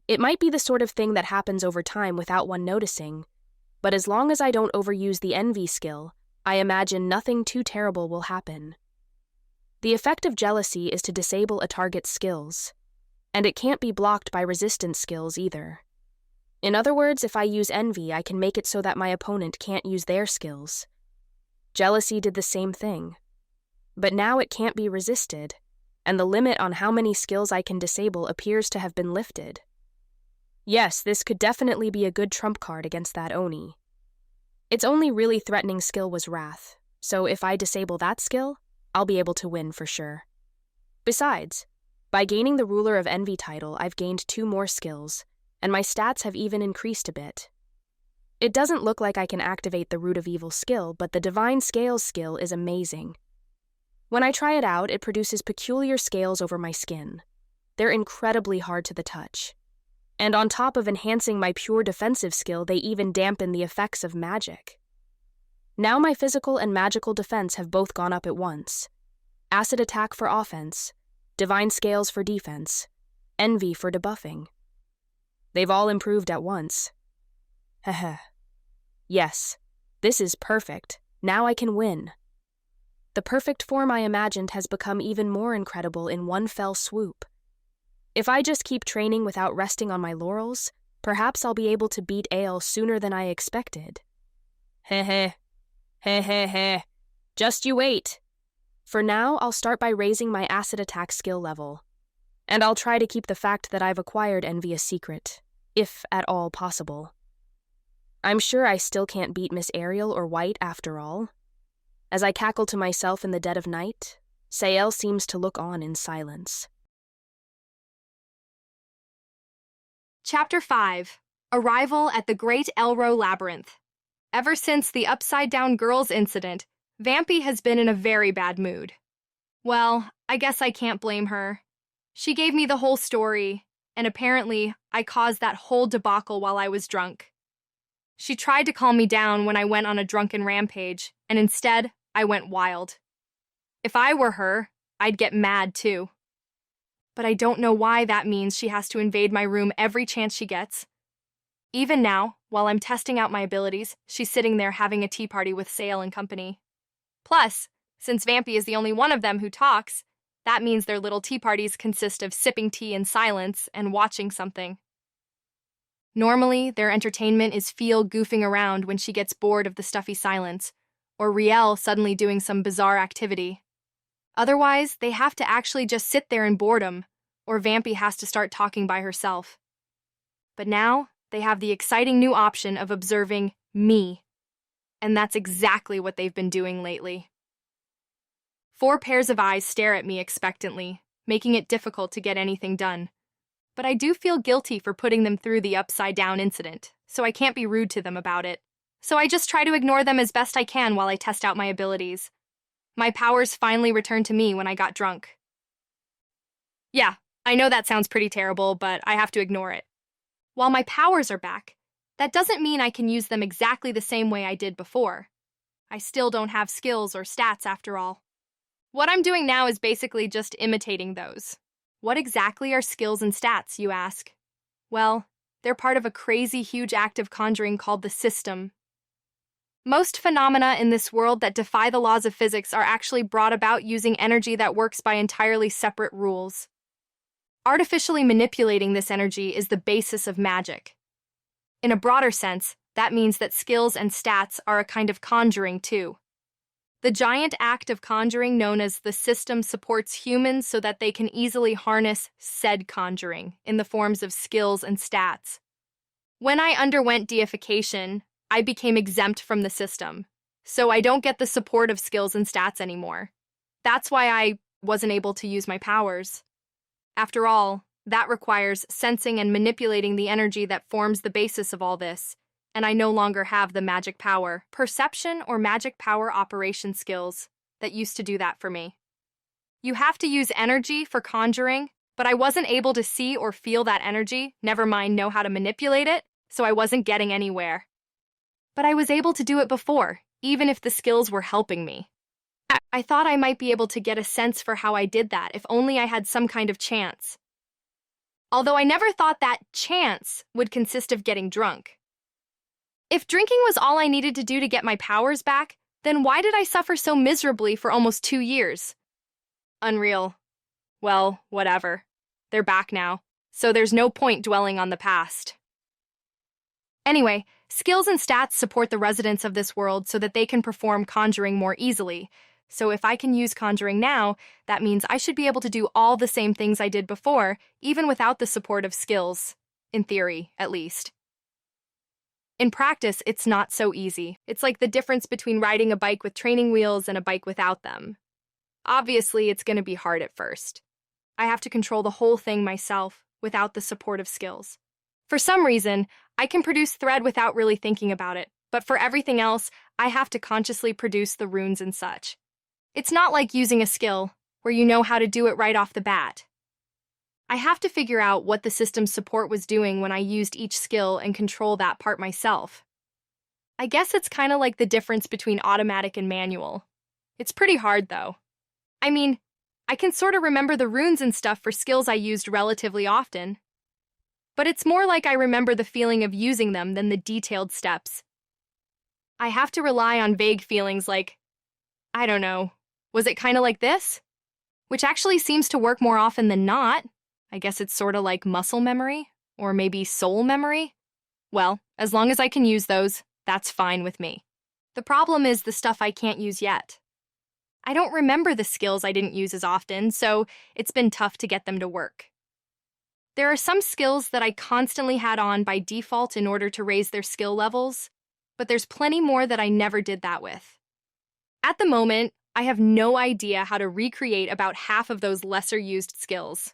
It might be the sort of thing that happens over time without one noticing, but as long as I don't overuse the envy skill, I imagine nothing too terrible will happen. The effect of jealousy is to disable a target's skills, and it can't be blocked by resistance skills either. In other words, if I use envy, I can make it so that my opponent can't use their skills. Jealousy did the same thing. But now it can't be resisted, and the limit on how many skills I can disable appears to have been lifted. Yes, this could definitely be a good trump card against that Oni. Its only really threatening skill was Wrath, so if I disable that skill, I'll be able to win for sure. Besides, By gaining the Ruler of Envy title, I've gained 2 more skills, and my stats have even increased a bit. It doesn't look like I can activate the Root of Evil skill, but the Divine Scales skill is amazing. When I try it out, it produces peculiar scales over my skin. They're incredibly hard to the touch. And on top of enhancing my pure defensive skill, they even dampen the effects of magic. Now my physical and magical defense have both gone up at once. Acid attack for offense, Divine Scales for defense, Envy for debuffing. They've all improved at once. Heh. Yes, this is perfect. Now I can win. The perfect form I imagined has become even more incredible in one fell swoop. If I just keep training without resting on my laurels, perhaps I'll be able to beat Ale sooner than I expected. Heh. Just you wait. For now, I'll start by raising my acid attack skill level. And I'll try to keep the fact that I've acquired Envy a secret, if at all possible. I'm sure I still can't beat Miss Ariel or White after all. As I cackle to myself in the dead of night, Sael seems to look on in silence. Chapter 5. Arrival at the Great Elro Labyrinth. Ever since the Upside-Down Girls incident, Vampy has been in a very bad mood. Well, I guess I can't blame her. She gave me the whole story, and apparently I caused that whole debacle while I was drunk. She tried to calm me down when I went on a drunken rampage, and instead, I went wild. If I were her, I'd get mad too. But I don't know why that means she has to invade my room every chance she gets. Even now, while I'm testing out my abilities, she's sitting there having a tea party with Sael and company. Plus, since Vampy is the only one of them who talks, that means their little tea parties consist of sipping tea in silence and watching something. Normally, their entertainment is Feel goofing around when she gets bored of the stuffy silence, or Riel suddenly doing some bizarre activity. Otherwise, they have to actually just sit there in boredom, or Vampy has to start talking by herself. But now, they have the exciting new option of observing me. And that's exactly what they've been doing lately. 4 pairs of eyes stare at me expectantly, making it difficult to get anything done. But I do feel guilty for putting them through the upside-down incident, so I can't be rude to them about it. So I just try to ignore them as best I can while I test out my abilities. My powers finally returned to me when I got drunk. Yeah, I know that sounds pretty terrible, but I have to ignore it. While my powers are back, that doesn't mean I can use them exactly the same way I did before. I still don't have skills or stats after all. What I'm doing now is basically just imitating those. What exactly are skills and stats, you ask? Well, they're part of a crazy huge act of conjuring called the system. Most phenomena in this world that defy the laws of physics are actually brought about using energy that works by entirely separate rules. Artificially manipulating this energy is the basis of magic. In a broader sense, that means that skills and stats are a kind of conjuring too. The giant act of conjuring known as the system supports humans so that they can easily harness said conjuring in the forms of skills and stats. When I underwent deification, I became exempt from the system, so I don't get the support of skills and stats anymore. That's why I wasn't able to use my powers. After all, that requires sensing and manipulating the energy that forms the basis of all this, and I no longer have the magic power, perception, or magic power operation skills that used to do that for me. You have to use energy for conjuring, but I wasn't able to see or feel that energy, never mind know how to manipulate it, so I wasn't getting anywhere. But I was able to do it before, even if the skills were helping me. I thought I might be able to get a sense for how I did that if only I had some kind of chance. Although I never thought that chance would consist of getting drunk. If drinking was all I needed to do to get my powers back, then why did I suffer so miserably for almost 2 years? Unreal. Well, whatever. They're back now, so there's no point dwelling on the past. Anyway, skills and stats support the residents of this world so that they can perform conjuring more easily. So if I can use conjuring now, that means I should be able to do all the same things I did before, even without the support of skills. In theory, at least. In practice, it's not so easy. It's like the difference between riding a bike with training wheels and a bike without them. Obviously, it's going to be hard at first. I have to control the whole thing myself without the support of skills. For some reason, I can produce thread without really thinking about it, but for everything else, I have to consciously produce the runes and such. It's not like using a skill, where you know how to do it right off the bat. I have to figure out what the system's support was doing when I used each skill and control that part myself. I guess it's kind of like the difference between automatic and manual. It's pretty hard, though. I mean, I can sort of remember the runes and stuff for skills I used relatively often. But it's more like I remember the feeling of using them than the detailed steps. I have to rely on vague feelings like, I don't know, was it kind of like this? Which actually seems to work more often than not. I guess it's sort of like muscle memory, or maybe soul memory. Well, as long as I can use those, that's fine with me. The problem is the stuff I can't use yet. I don't remember the skills I didn't use as often, so it's been tough to get them to work. There are some skills that I constantly had on by default in order to raise their skill levels, but there's plenty more that I never did that with. At the moment, I have no idea how to recreate about half of those lesser-used skills.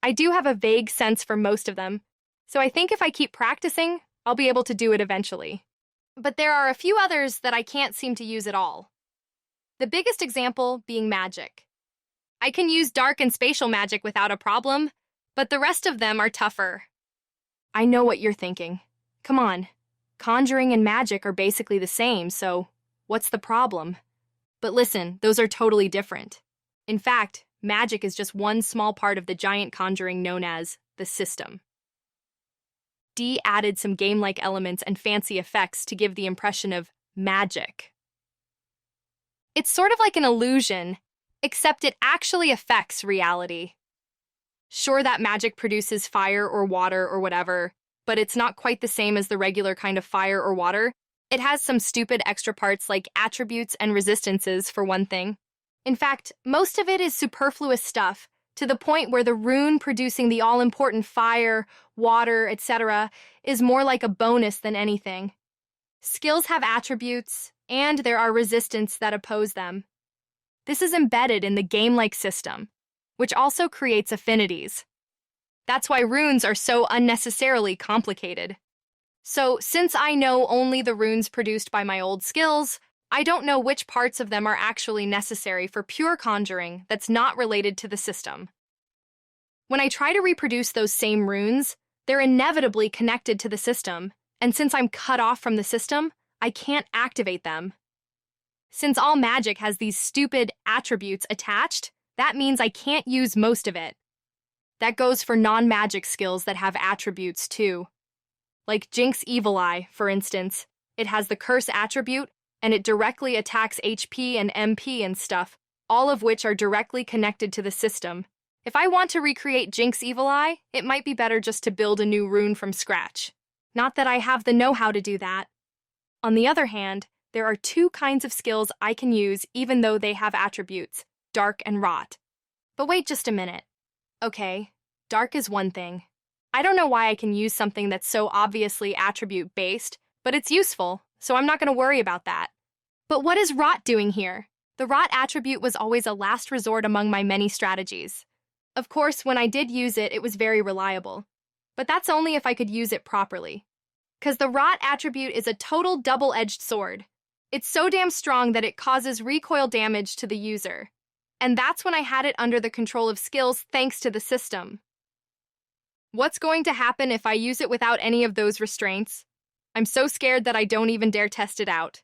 I do have a vague sense for most of them, so I think if I keep practicing, I'll be able to do it eventually. But there are a few others that I can't seem to use at all. The biggest example being magic. I can use dark and spatial magic without a problem, but the rest of them are tougher. I know what you're thinking. Come on, conjuring and magic are basically the same, so what's the problem? But listen, those are totally different. In fact, magic is just one small part of the giant conjuring known as the system. D added some game-like elements and fancy effects to give the impression of magic. It's sort of like an illusion, except it actually affects reality. Sure, that magic produces fire or water or whatever, but it's not quite the same as the regular kind of fire or water. It has some stupid extra parts like attributes and resistances, for one thing. In fact, most of it is superfluous stuff, to the point where the rune producing the all-important fire, water, etc. is more like a bonus than anything. Skills have attributes, and there are resistance that oppose them. This is embedded in the game-like system, which also creates affinities. That's why runes are so unnecessarily complicated. So, since I know only the runes produced by my old skills, I don't know which parts of them are actually necessary for pure conjuring that's not related to the system. When I try to reproduce those same runes, they're inevitably connected to the system, and since I'm cut off from the system, I can't activate them. Since all magic has these stupid attributes attached, that means I can't use most of it. That goes for non-magic skills that have attributes too. Like Jinx Evil Eye, for instance, it has the curse attribute, and it directly attacks HP and MP and stuff, all of which are directly connected to the system. If I want to recreate Jinx Evil Eye, it might be better just to build a new rune from scratch. Not that I have the know-how to do that. On the other hand, there are two kinds of skills I can use even though they have attributes, dark and rot. But wait just a minute. Okay, dark is one thing. I don't know why I can use something that's so obviously attribute-based, but it's useful, so I'm not going to worry about that. But what is rot doing here? The rot attribute was always a last resort among my many strategies. Of course, when I did use it, it was very reliable. But that's only if I could use it properly. 'Cause the rot attribute is a total double-edged sword. It's so damn strong that it causes recoil damage to the user. And that's when I had it under the control of skills thanks to the system. What's going to happen if I use it without any of those restraints? I'm so scared that I don't even dare test it out.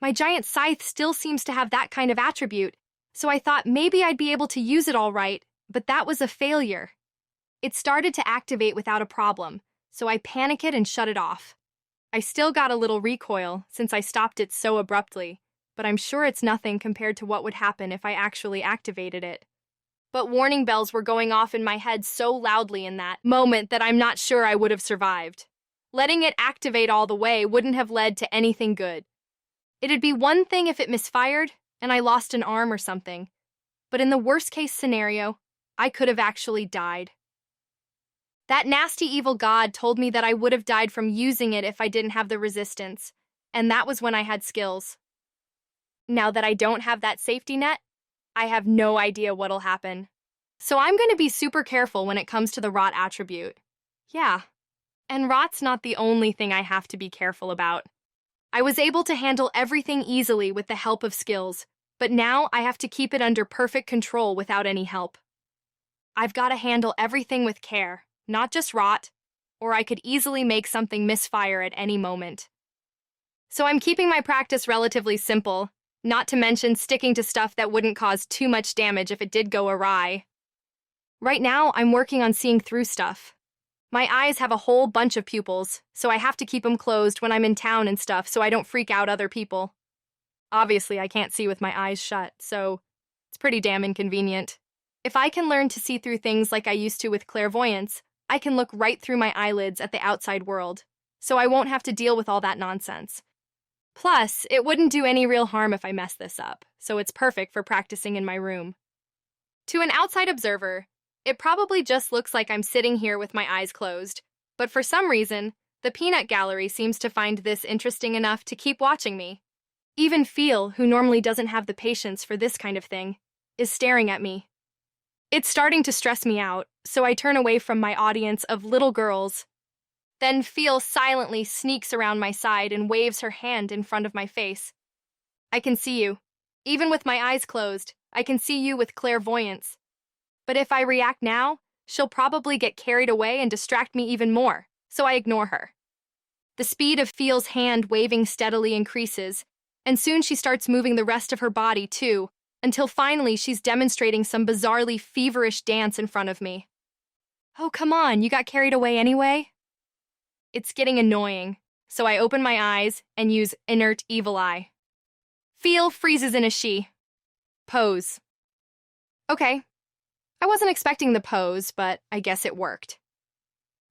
My giant scythe still seems to have that kind of attribute, so I thought maybe I'd be able to use it all right, but that was a failure. It started to activate without a problem, so I panic it and shut it off. I still got a little recoil since I stopped it so abruptly, but I'm sure it's nothing compared to what would happen if I actually activated it. But warning bells were going off in my head so loudly in that moment that I'm not sure I would have survived. Letting it activate all the way wouldn't have led to anything good. It'd be one thing if it misfired and I lost an arm or something, but in the worst-case scenario, I could have actually died. That nasty evil god told me that I would have died from using it if I didn't have the resistance, and that was when I had skills. Now that I don't have that safety net, I have no idea what'll happen. So I'm going to be super careful when it comes to the rot attribute. Yeah. And rot's not the only thing I have to be careful about. I was able to handle everything easily with the help of skills, but now I have to keep it under perfect control without any help. I've got to handle everything with care, not just rot, or I could easily make something misfire at any moment. So I'm keeping my practice relatively simple, not to mention sticking to stuff that wouldn't cause too much damage if it did go awry. Right now, I'm working on seeing through stuff. My eyes have a whole bunch of pupils, so I have to keep them closed when I'm in town and stuff so I don't freak out other people. Obviously, I can't see with my eyes shut, so it's pretty damn inconvenient. If I can learn to see through things like I used to with clairvoyance, I can look right through my eyelids at the outside world, so I won't have to deal with all that nonsense. Plus, it wouldn't do any real harm if I mess this up, so it's perfect for practicing in my room. To an outside observer, it probably just looks like I'm sitting here with my eyes closed, but for some reason, the peanut gallery seems to find this interesting enough to keep watching me. Even Phil, who normally doesn't have the patience for this kind of thing, is staring at me. It's starting to stress me out, so I turn away from my audience of little girls. Then Phil silently sneaks around my side and waves her hand in front of my face. I can see you. Even with my eyes closed, I can see you with clairvoyance. But if I react now, she'll probably get carried away and distract me even more, so I ignore her. The speed of Phil's hand waving steadily increases, and soon she starts moving the rest of her body too, until finally she's demonstrating some bizarrely feverish dance in front of me. Oh, come on, you got carried away anyway? It's getting annoying, so I open my eyes and use inert evil eye. Phil freezes in a she. Pose. Okay. I wasn't expecting the pose, but I guess it worked.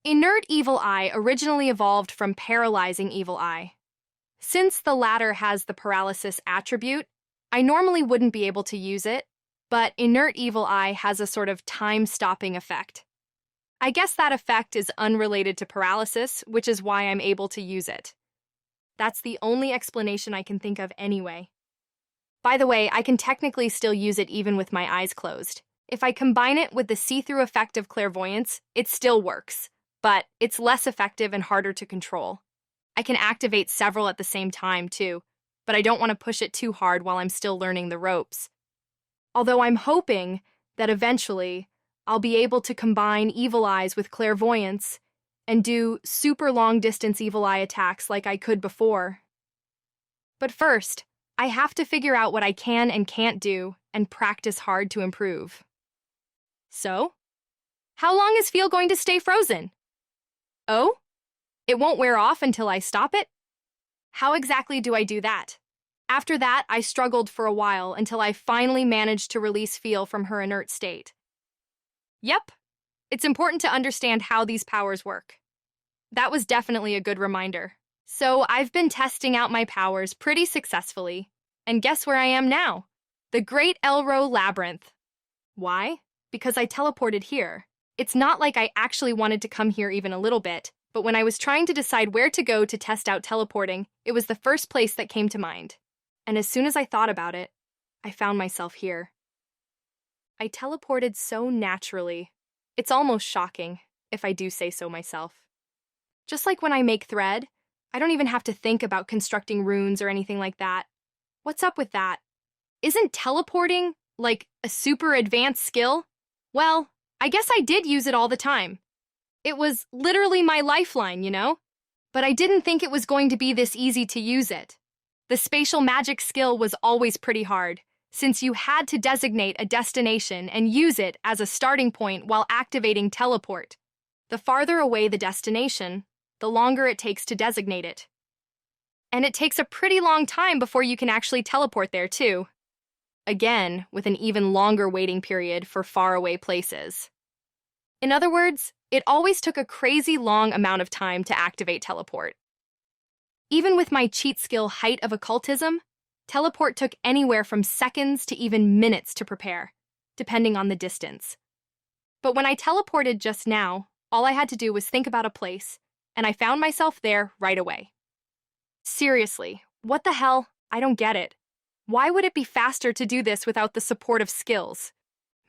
Inert evil eye originally evolved from paralyzing evil eye. Since the latter has the paralysis attribute, I normally wouldn't be able to use it, but inert evil eye has a sort of time-stopping effect. I guess that effect is unrelated to paralysis, which is why I'm able to use it. That's the only explanation I can think of anyway. By the way, I can technically still use it even with my eyes closed. If I combine it with the see-through effect of clairvoyance, it still works, but it's less effective and harder to control. I can activate several at the same time, too, but I don't want to push it too hard while I'm still learning the ropes. Although I'm hoping that eventually I'll be able to combine evil eyes with clairvoyance and do super long-distance evil eye attacks like I could before. But first, I have to figure out what I can and can't do and practice hard to improve. So, how long is Phil going to stay frozen? Oh? It won't wear off until I stop it? How exactly do I do that? After that, I struggled for a while until I finally managed to release Phil from her inert state. Yep, it's important to understand how these powers work. That was definitely a good reminder. So I've been testing out my powers pretty successfully, and guess where I am now? The Great Elro Labyrinth. Why? Because I teleported here. It's not like I actually wanted to come here even a little bit, but when I was trying to decide where to go to test out teleporting, it was the first place that came to mind. And as soon as I thought about it, I found myself here. I teleported so naturally. It's almost shocking, if I do say so myself. Just like when I make thread, I don't even have to think about constructing runes or anything like that. What's up with that? Isn't teleporting, like, a super advanced skill? Well, I guess I did use it all the time. It was literally my lifeline, you know? But I didn't think it was going to be this easy to use it. The spatial magic skill was always pretty hard, since you had to designate a destination and use it as a starting point while activating teleport. The farther away the destination, the longer it takes to designate it. And it takes a pretty long time before you can actually teleport there, too. Again, with an even longer waiting period for faraway places. In other words, it always took a crazy long amount of time to activate teleport. Even with my cheat skill Height of Occultism, teleport took anywhere from seconds to even minutes to prepare, depending on the distance. But when I teleported just now, all I had to do was think about a place, and I found myself there right away. Seriously, what the hell? I don't get it. Why would it be faster to do this without the support of skills?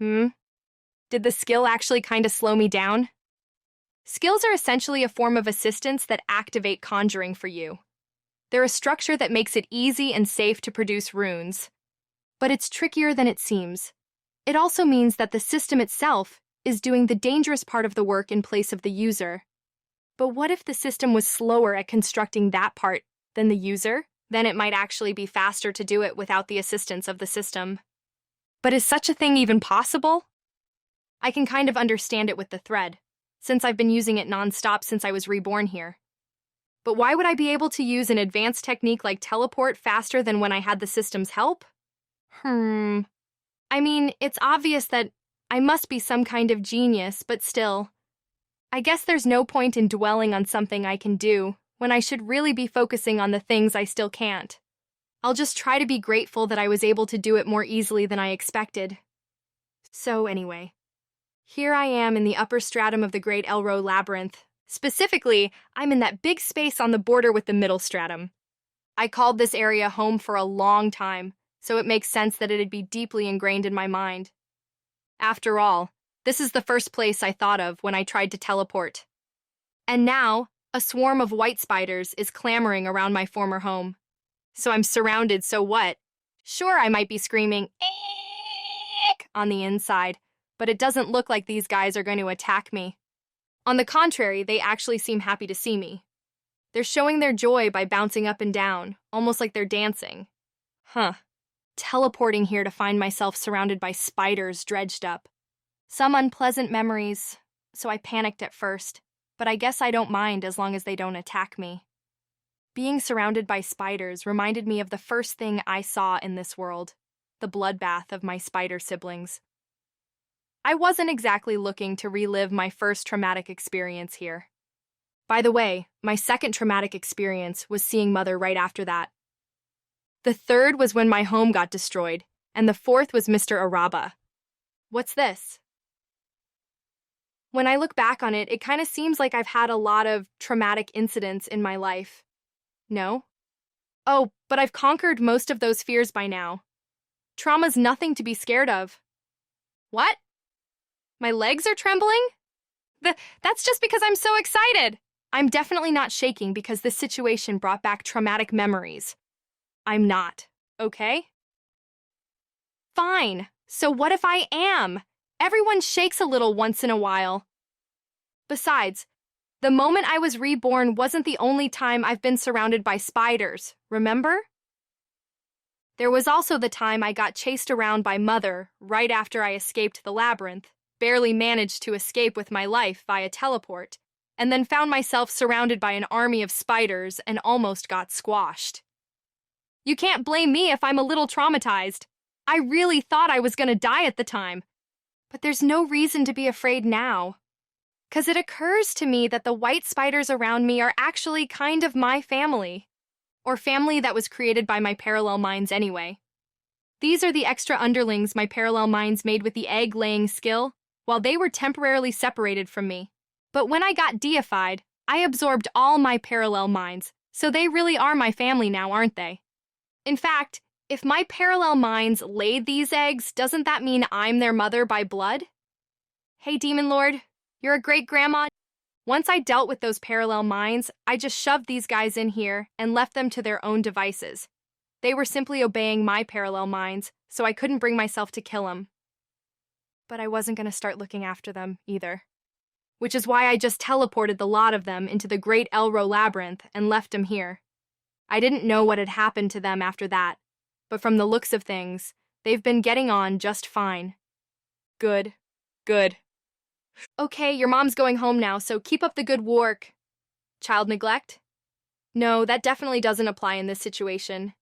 Did Did the skill actually kind of slow me down? Skills are essentially a form of assistance that activate conjuring for you. They're a structure that makes it easy and safe to produce runes. But it's trickier than it seems. It also means that the system itself is doing the dangerous part of the work in place of the user. But what if the system was slower at constructing that part than the user? Then it might actually be faster to do it without the assistance of the system. But is such a thing even possible? I can kind of understand it with the thread, since I've been using it non-stop since I was reborn here. But why would I be able to use an advanced technique like teleport faster than when I had the system's help? I mean, it's obvious that I must be some kind of genius, but still. I guess there's no point in dwelling on something I can do when I should really be focusing on the things I still can't. I'll just try to be grateful that I was able to do it more easily than I expected. So anyway, here I am in the upper stratum of the Great Elro Labyrinth. Specifically, I'm in that big space on the border with the middle stratum. I called this area home for a long time, so it makes sense that it'd be deeply ingrained in my mind. After all, this is the first place I thought of when I tried to teleport. And now, a swarm of white spiders is clamoring around my former home. So I'm surrounded, so what? Sure, I might be screaming, "Eek!" on the inside, but it doesn't look like these guys are going to attack me. On the contrary, they actually seem happy to see me. They're showing their joy by bouncing up and down, almost like they're dancing. Teleporting here to find myself surrounded by spiders dredged up. Some unpleasant memories, so I panicked at first, but I guess I don't mind as long as they don't attack me. Being surrounded by spiders reminded me of the first thing I saw in this world, the bloodbath of my spider siblings. I wasn't exactly looking to relive my first traumatic experience here. By the way, my second traumatic experience was seeing Mother right after that. The third was when my home got destroyed, and the fourth was Mr. Araba. What's this? When I look back on it, it kind of seems like I've had a lot of traumatic incidents in my life. No? Oh, but I've conquered most of those fears by now. Trauma's nothing to be scared of. What? My legs are trembling? That's just because I'm so excited. I'm definitely not shaking because this situation brought back traumatic memories. I'm not, okay? Fine. So what if I am? Everyone shakes a little once in a while. Besides, the moment I was reborn wasn't the only time I've been surrounded by spiders, remember? There was also the time I got chased around by Mother right after I escaped the labyrinth, barely managed to escape with my life via teleport, and then found myself surrounded by an army of spiders and almost got squashed. You can't blame me if I'm a little traumatized. I really thought I was gonna die at the time. But there's no reason to be afraid now. 'Cause it occurs to me that the white spiders around me are actually kind of my family. Or family that was created by my parallel minds anyway. These are the extra underlings my parallel minds made with the egg-laying skill, while they were temporarily separated from me. But when I got deified, I absorbed all my parallel minds, so they really are my family now, aren't they? In fact, if my parallel minds laid these eggs, doesn't that mean I'm their mother by blood? Hey, Demon Lord, you're a great grandma. Once I dealt with those parallel minds, I just shoved these guys in here and left them to their own devices. They were simply obeying my parallel minds, so I couldn't bring myself to kill them. But I wasn't going to start looking after them, either. Which is why I just teleported the lot of them into the Great Elro Labyrinth and left them here. I didn't know what had happened to them after that, but from the looks of things, they've been getting on just fine. Good. Okay, your mom's going home now, so keep up the good work. Child neglect? No, that definitely doesn't apply in this situation.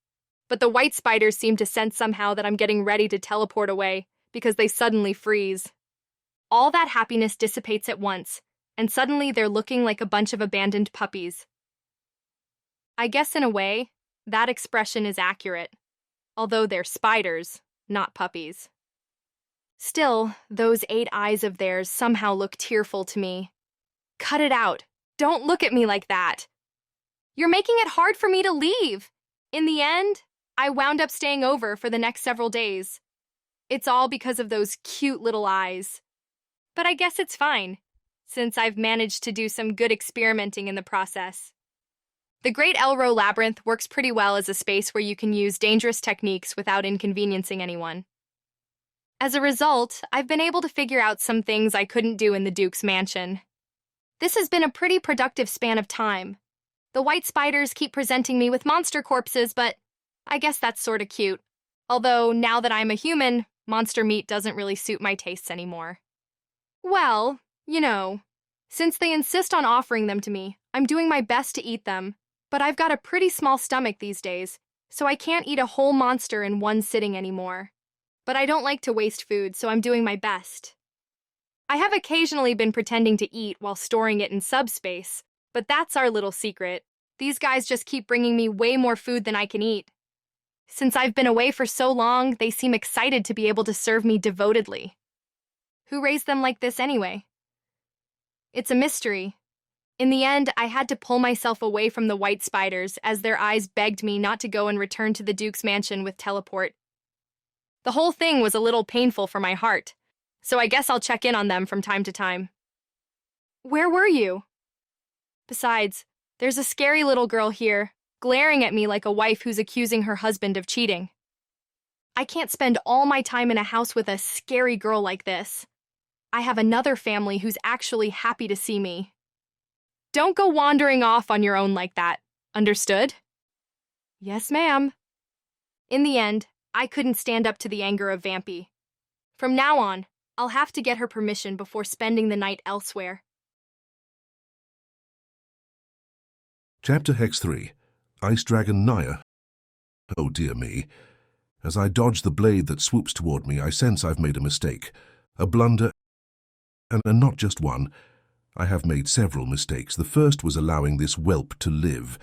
But the white spiders seem to sense somehow that I'm getting ready to teleport away, because they suddenly freeze. All that happiness dissipates at once, and suddenly they're looking like a bunch of abandoned puppies. I guess in a way, that expression is accurate, although they're spiders, not puppies. Still, those 8 eyes of theirs somehow look tearful to me. Cut it out. Don't look at me like that. You're making it hard for me to leave. In the end, I wound up staying over for the next several days. It's all because of those cute little eyes. but I guess it's fine, since I've managed to do some good experimenting in the process. The Great Elro Labyrinth works pretty well as a space where you can use dangerous techniques without inconveniencing anyone. As a result, I've been able to figure out some things I couldn't do in the Duke's mansion. This has been a pretty productive span of time. The white spiders keep presenting me with monster corpses, but I guess that's sorta cute. Although, now that I'm a human, monster meat doesn't really suit my tastes anymore. Well, since they insist on offering them to me, I'm doing my best to eat them. But I've got a pretty small stomach these days, so I can't eat a whole monster in one sitting anymore. But I don't like to waste food, so I'm doing my best. I have occasionally been pretending to eat while storing it in subspace, but that's our little secret. These guys just keep bringing me way more food than I can eat. Since I've been away for so long, they seem excited to be able to serve me devotedly. Who raised them like this anyway? It's a mystery. In the end, I had to pull myself away from the white spiders as their eyes begged me not to go and return to the Duke's mansion with teleport. The whole thing was a little painful for my heart, so I guess I'll check in on them from time to time. Where were you? Besides, there's a scary little girl here, glaring at me like a wife who's accusing her husband of cheating. I can't spend all my time in a house with a scary girl like this. I have another family who's actually happy to see me. Don't go wandering off on your own like that. Understood? Yes, ma'am. In the end, I couldn't stand up to the anger of Vampy. From now on, I'll have to get her permission before spending the night elsewhere. Chapter Hex 3. Ice Dragon Naya. Oh dear me. As I dodge the blade that swoops toward me, I sense I've made a mistake. A blunder, and not just one. I have made several mistakes. The first was allowing this whelp to live.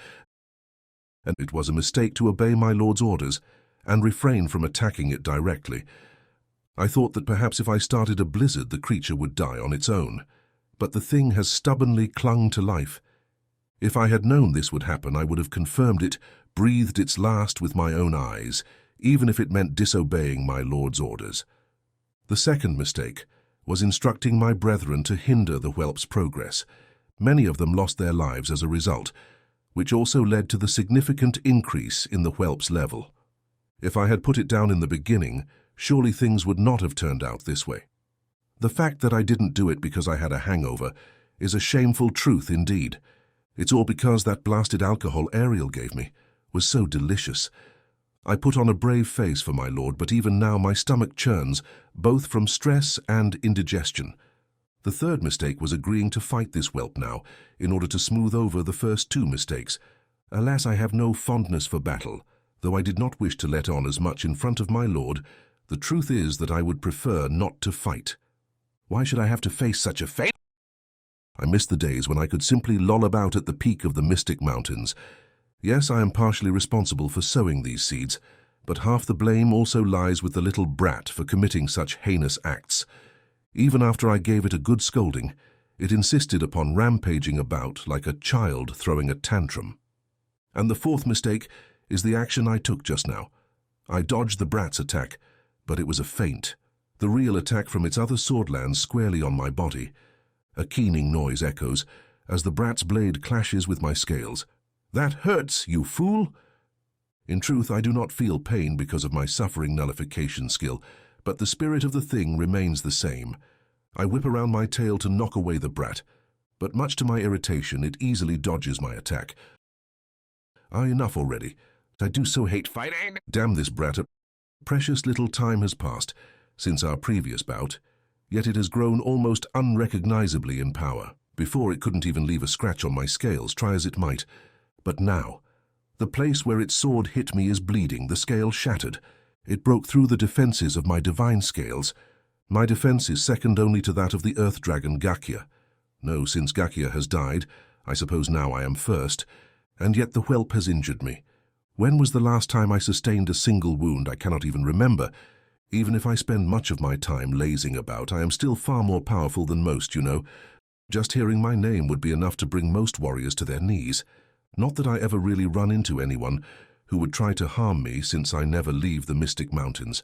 And it was a mistake to obey my lord's orders and refrain from attacking it directly. I thought that perhaps if I started a blizzard, the creature would die on its own. But the thing has stubbornly clung to life. If I had known this would happen, I would have confirmed it, breathed its last with my own eyes, even if it meant disobeying my lord's orders. The second mistake was instructing my brethren to hinder the whelp's progress. Many of them lost their lives as a result, which also led to the significant increase in the whelp's level. If I had put it down in the beginning, surely things would not have turned out this way. The fact that I didn't do it because I had a hangover is a shameful truth indeed. It's all because that blasted alcohol Ariel gave me was so delicious. I put on a brave face for my lord, but even now my stomach churns, both from stress and indigestion. The third mistake was agreeing to fight this whelp now, in order to smooth over the first two mistakes. Alas, I have no fondness for battle, though I did not wish to let on as much in front of my lord. The truth is that I would prefer not to fight. Why should I have to face such a fate? I miss the days when I could simply loll about at the peak of the Mystic Mountains. Yes, I am partially responsible for sowing these seeds, but half the blame also lies with the little brat for committing such heinous acts. Even after I gave it a good scolding, it insisted upon rampaging about like a child throwing a tantrum. And the fourth mistake is the action I took just now. I dodged the brat's attack, but it was a feint. The real attack from its other sword lands squarely on my body. A keening noise echoes as the brat's blade clashes with my scales. That hurts, you fool! In truth, I do not feel pain because of my suffering nullification skill, but the spirit of the thing remains the same. I whip around my tail to knock away the brat, but much to my irritation, it easily dodges my attack. Enough already. I do so hate fighting. Damn this brat. Precious little time has passed since our previous bout, yet it has grown almost unrecognizably in power. Before, it couldn't even leave a scratch on my scales, try as it might. But now, the place where its sword hit me is bleeding, the scale shattered. It broke through the defenses of my divine scales. My defense is second only to that of the earth dragon Gakya. No, since Gakya has died, I suppose now I am first, and yet the whelp has injured me. When was the last time I sustained a single wound? I cannot even remember. Even if I spend much of my time lazing about, I am still far more powerful than most, you know. Just hearing my name would be enough to bring most warriors to their knees. Not that I ever really run into anyone who would try to harm me, since I never leave the Mystic Mountains.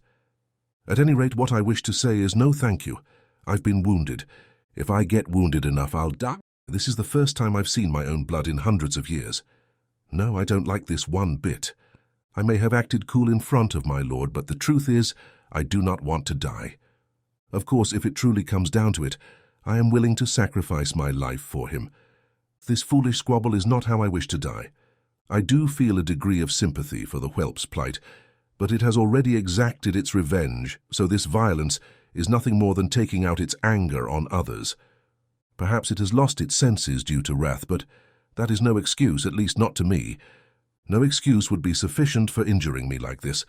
At any rate, what I wish to say is no thank you. I've been wounded. If I get wounded enough, I'll die. This is the first time I've seen my own blood in hundreds of years. No, I don't like this one bit. I may have acted cool in front of my lord, but the truth is, I do not want to die. Of course, if it truly comes down to it, I am willing to sacrifice my life for him. This foolish squabble is not how I wish to die. I do feel a degree of sympathy for the whelp's plight, but it has already exacted its revenge, so this violence is nothing more than taking out its anger on others. Perhaps it has lost its senses due to wrath, but that is no excuse, at least not to me. No excuse would be sufficient for injuring me like this.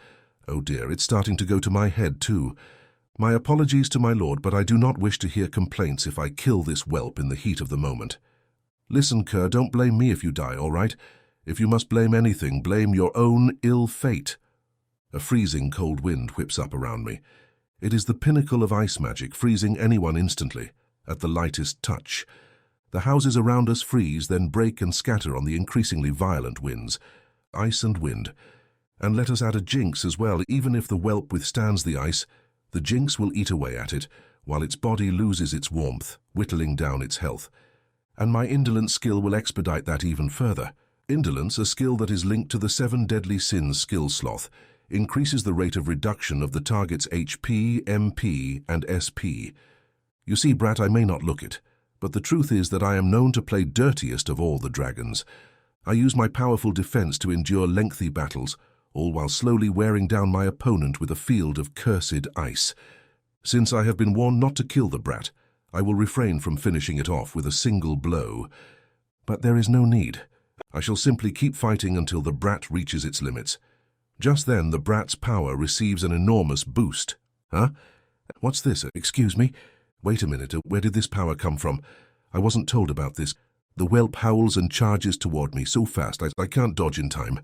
Oh dear, it's starting to go to my head too. My apologies to my lord, but I do not wish to hear complaints if I kill this whelp in the heat of the moment. Listen, Kerr, don't blame me if you die, all right? If you must blame anything, blame your own ill fate. A freezing cold wind whips up around me. It is the pinnacle of ice magic, freezing anyone instantly, at the lightest touch. The houses around us freeze, then break and scatter on the increasingly violent winds. Ice and wind. And let us add a jinx as well. Even if the whelp withstands the ice, the jinx will eat away at it, while its body loses its warmth, whittling down its health. And my indolence skill will expedite that even further. Indolence, a skill that is linked to the 7 deadly sins skill sloth, increases the rate of reduction of the target's HP, MP, and SP. You see, brat, I may not look it, but the truth is that I am known to play dirtiest of all the dragons. I use my powerful defense to endure lengthy battles, all while slowly wearing down my opponent with a field of cursed ice. Since I have been warned not to kill the brat, I will refrain from finishing it off with a single blow. But there is no need. I shall simply keep fighting until the brat reaches its limits. Just then, the brat's power receives an enormous boost. Huh? What's this? Excuse me? Wait a minute, where did this power come from? I wasn't told about this. The whelp howls and charges toward me so fast I can't dodge in time.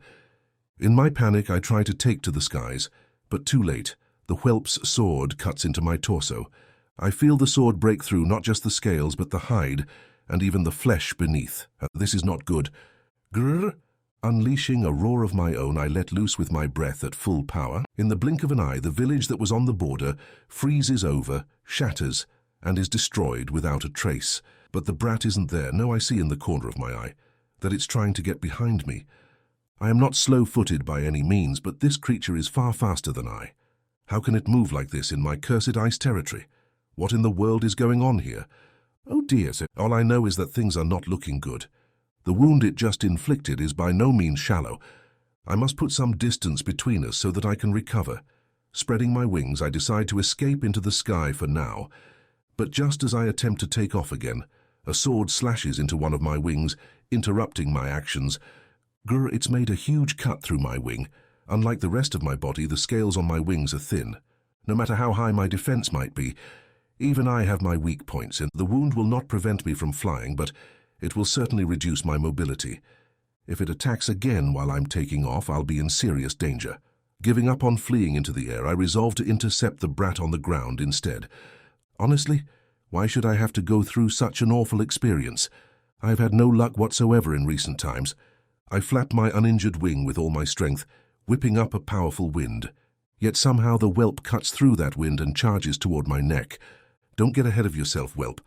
In my panic, I try to take to the skies, but too late. The whelp's sword cuts into my torso. I feel the sword break through not just the scales, but the hide, and even the flesh beneath. This is not good. Grrr! Unleashing a roar of my own, I let loose with my breath at full power. In the blink of an eye, the village that was on the border freezes over, shatters, and is destroyed without a trace. But the brat isn't there. No, I see in the corner of my eye that it's trying to get behind me. I am not slow-footed by any means, but this creature is far faster than I. How can it move like this in my cursed ice territory? What in the world is going on here? Oh dear, all I know is that things are not looking good. The wound it just inflicted is by no means shallow. I must put some distance between us so that I can recover. Spreading my wings, I decide to escape into the sky for now. But just as I attempt to take off again, a sword slashes into one of my wings, interrupting my actions. Grr, it's made a huge cut through my wing. Unlike the rest of my body, the scales on my wings are thin. No matter how high my defense might be, even I have my weak points, and the wound will not prevent me from flying, but it will certainly reduce my mobility. If it attacks again while I'm taking off, I'll be in serious danger. Giving up on fleeing into the air, I resolve to intercept the brat on the ground instead. Honestly, why should I have to go through such an awful experience? I have had no luck whatsoever in recent times. I flap my uninjured wing with all my strength, whipping up a powerful wind. Yet somehow the whelp cuts through that wind and charges toward my neck. Don't get ahead of yourself, whelp.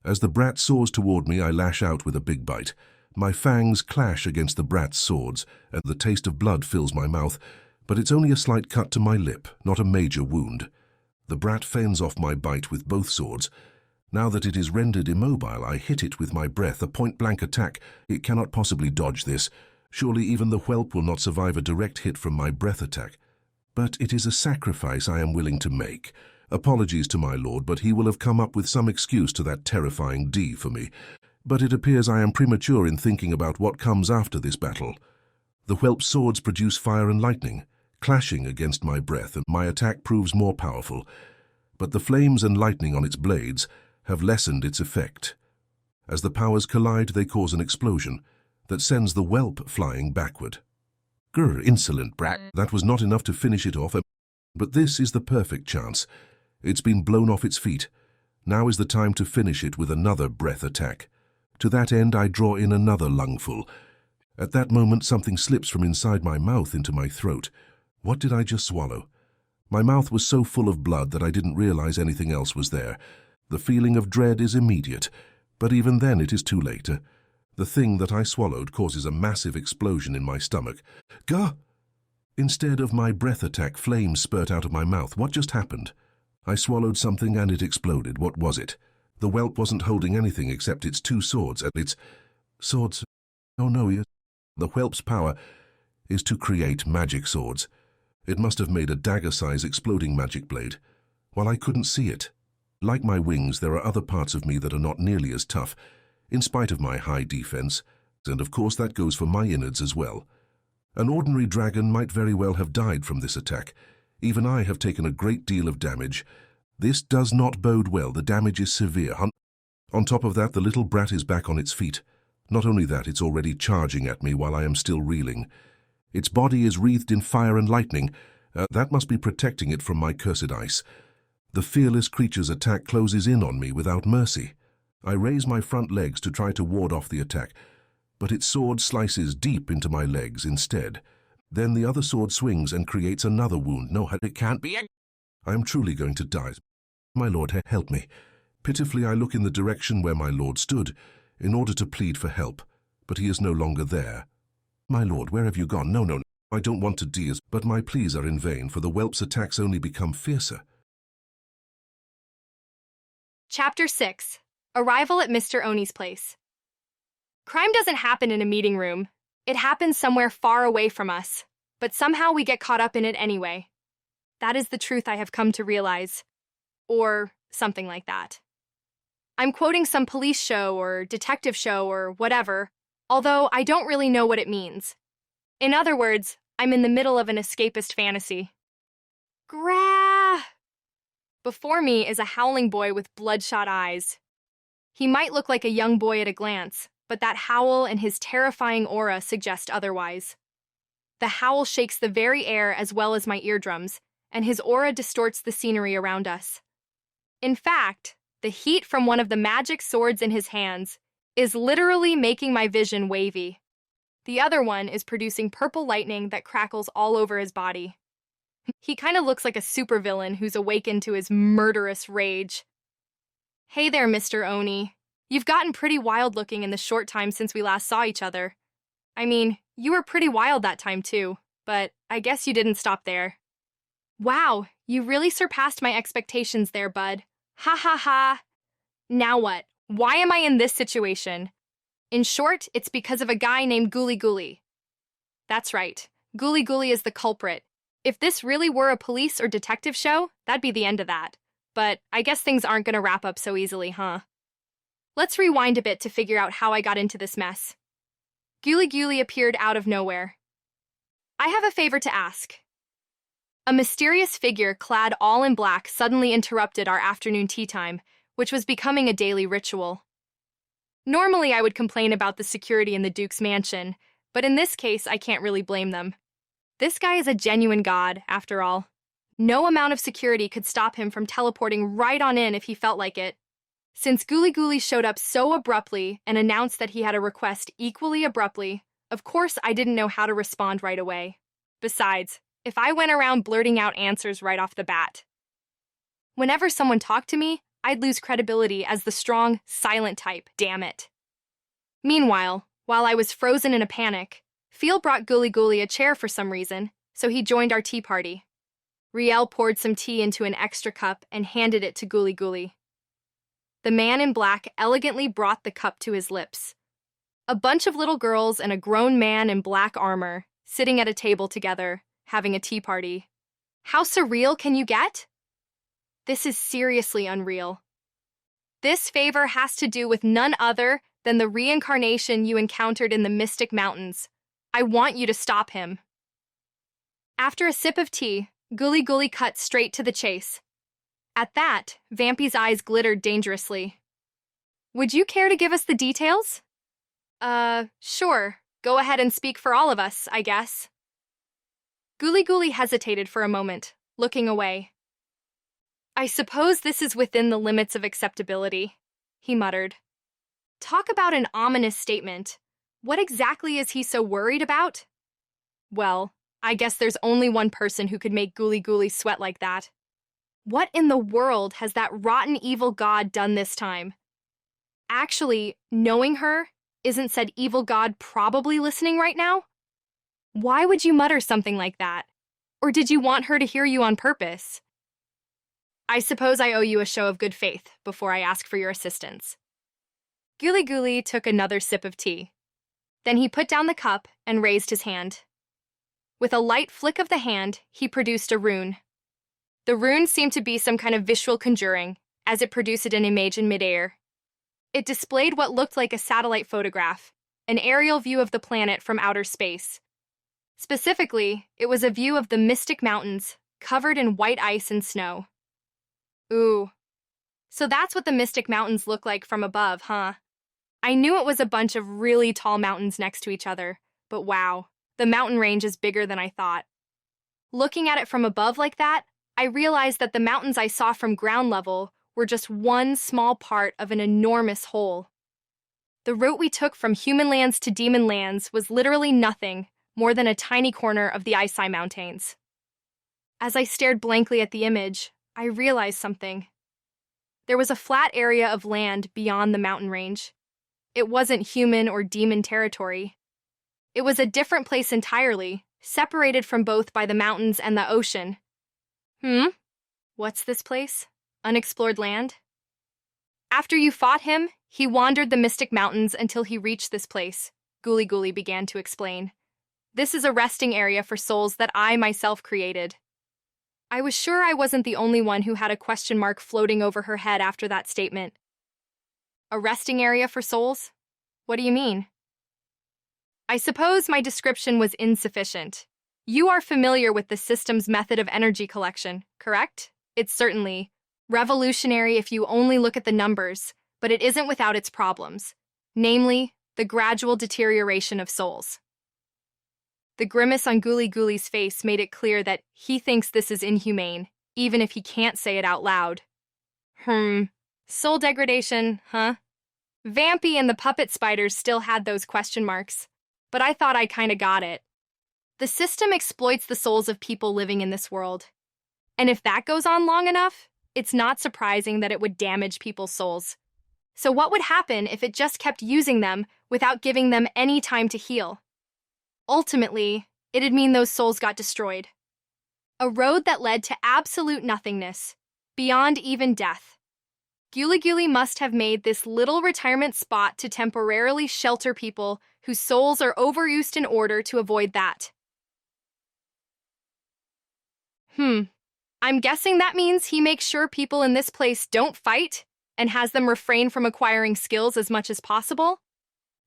As the brat soars toward me, I lash out with a big bite. My fangs clash against the brat's swords, and the taste of blood fills my mouth, but it's only a slight cut to my lip, not a major wound. The brat fends off my bite with both swords. Now that it is rendered immobile, I hit it with my breath, a point-blank attack. It cannot possibly dodge this. Surely even the whelp will not survive a direct hit from my breath attack. But it is a sacrifice I am willing to make. Apologies to my lord, but he will have come up with some excuse to that terrifying D for me. But it appears I am premature in thinking about what comes after this battle. The whelp's swords produce fire and lightning, clashing against my breath, and my attack proves more powerful. But the flames and lightning on its blades have lessened its effect. As the powers collide, they cause an explosion that sends the whelp flying backward. Grr, insolent brat. That was not enough to finish it off, but this is the perfect chance. It's been blown off its feet. Now is the time to finish it with another breath attack. To that end, I draw in another lungful. At that moment, something slips from inside my mouth into my throat. What did I just swallow? My mouth was so full of blood that I didn't realize anything else was there. The feeling of dread is immediate, but even then it is too late. The thing that I swallowed causes a massive explosion in my stomach. Gah! Instead of my breath attack, flames spurt out of my mouth. What just happened? I swallowed something and it exploded. What was it? The whelp wasn't holding anything except its two swords, and its swords. Oh no, the whelp's power is to create magic swords. It must have made a dagger-size exploding magic blade, while I couldn't see it. Like my wings, there are other parts of me that are not nearly as tough, in spite of my high defense, and of course that goes for my innards as well. An ordinary dragon might very well have died from this attack. Even I have taken a great deal of damage. This does not bode well. The damage is severe. On top of that, the little brat is back on its feet. Not only that, it's already charging at me while I am still reeling. Its body is wreathed in fire and lightning. That must be protecting it from my cursed ice. The fearless creature's attack closes in on me without mercy. I raise my front legs to try to ward off the attack, but its sword slices deep into my legs instead. Then the other sword swings and creates another wound. No, it can't be. I am truly going to die. My lord, help me. Pitifully I look in the direction where my lord stood, in order to plead for help, but he is no longer there. My lord, where have you gone? No, I don't want to die, but my pleas are in vain, for the whelp's attacks only become fiercer. Chapter 6. Arrival at Mr. Oni's place. Crime doesn't happen in a meeting room. It happens somewhere far away from us, but somehow we get caught up in it anyway. That is the truth I have come to realize. Or something like that. I'm quoting some police show or detective show or whatever, although I don't really know what it means. In other words, I'm in the middle of an escapist fantasy. Before me is a howling boy with bloodshot eyes. He might look like a young boy at a glance, but that howl and his terrifying aura suggest otherwise. The howl shakes the very air as well as my eardrums, and his aura distorts the scenery around us. In fact, the heat from one of the magic swords in his hands is literally making my vision wavy. The other one is producing purple lightning that crackles all over his body. He kind of looks like a supervillain who's awakened to his murderous rage. Hey there, Mr. Oni. You've gotten pretty wild looking in the short time since we last saw each other. I mean, you were pretty wild that time too, but I guess you didn't stop there. Wow, you really surpassed my expectations there, bud. Ha ha ha. Now what? Why am I in this situation? In short, it's because of a guy named Ghoulie Ghoulie. That's right. Ghoulie Ghoulie is the culprit. If this really were a police or detective show, that'd be the end of that. But I guess things aren't going to wrap up so easily, huh? Let's rewind a bit to figure out how I got into this mess. Ghoulie Ghoulie appeared out of nowhere. I have a favor to ask. A mysterious figure clad all in black suddenly interrupted our afternoon tea time, which was becoming a daily ritual. Normally I would complain about the security in the Duke's mansion, but in this case I can't really blame them. This guy is a genuine god, after all. No amount of security could stop him from teleporting right on in if he felt like it. Since Ghoulie Ghoulie showed up so abruptly and announced that he had a request equally abruptly, of course I didn't know how to respond right away. Besides, if I went around blurting out answers right off the bat, whenever someone talked to me, I'd lose credibility as the strong, silent type, damn it. Meanwhile, while I was frozen in a panic, Phil brought Ghoulie Ghoulie a chair for some reason, so he joined our tea party. Riel poured some tea into an extra cup and handed it to Ghoulie Ghoulie. The man in black elegantly brought the cup to his lips. A bunch of little girls and a grown man in black armor, sitting at a table together, having a tea party. How surreal can you get? This is seriously unreal. This favor has to do with none other than the reincarnation you encountered in the Mystic Mountains. I want you to stop him. After a sip of tea, Ghoulie Ghoulie cut straight to the chase. At that, Vampy's eyes glittered dangerously. Would you care to give us the details? Sure. Go ahead and speak for all of us, I guess. Ghoulie Ghoulie hesitated for a moment, looking away. I suppose this is within the limits of acceptability, he muttered. Talk about an ominous statement. What exactly is he so worried about? Well, I guess there's only one person who could make Ghoulie Ghoulie sweat like that. What in the world has that rotten evil god done this time? Actually, knowing her, isn't said evil god probably listening right now? Why would you mutter something like that? Or did you want her to hear you on purpose? I suppose I owe you a show of good faith before I ask for your assistance. Guli Guli took another sip of tea. Then he put down the cup and raised his hand. With a light flick of the hand, he produced a rune. The rune seemed to be some kind of visual conjuring, as it produced an image in midair. It displayed what looked like a satellite photograph, an aerial view of the planet from outer space. Specifically, it was a view of the Mystic Mountains, covered in white ice and snow. Ooh. So that's what the Mystic Mountains look like from above, huh? I knew it was a bunch of really tall mountains next to each other, but wow, the mountain range is bigger than I thought. Looking at it from above like that, I realized that the mountains I saw from ground level were just one small part of an enormous whole. The route we took from human lands to demon lands was literally nothing more than a tiny corner of the Aisai Mountains. As I stared blankly at the image, I realized something. There was a flat area of land beyond the mountain range. It wasn't human or demon territory. It was a different place entirely, separated from both by the mountains and the ocean. What's this place? Unexplored land? After you fought him, he wandered the Mystic Mountains until he reached this place, Guli Guli began to explain. This is a resting area for souls that I myself created. I was sure I wasn't the only one who had a question mark floating over her head after that statement. A resting area for souls? What do you mean? I suppose my description was insufficient. You are familiar with the system's method of energy collection, correct? It's certainly revolutionary if you only look at the numbers, but it isn't without its problems, namely, the gradual deterioration of souls. The grimace on Guli Guli's face made it clear that he thinks this is inhumane, even if he can't say it out loud. Soul degradation, huh? Vampy and the puppet spiders still had those question marks, but I thought I kinda got it. The system exploits the souls of people living in this world. And if that goes on long enough, it's not surprising that it would damage people's souls. So what would happen if it just kept using them without giving them any time to heal? Ultimately, it'd mean those souls got destroyed. A road that led to absolute nothingness, beyond even death. Guli Guli must have made this little retirement spot to temporarily shelter people whose souls are overused in order to avoid that. I'm guessing that means he makes sure people in this place don't fight and has them refrain from acquiring skills as much as possible?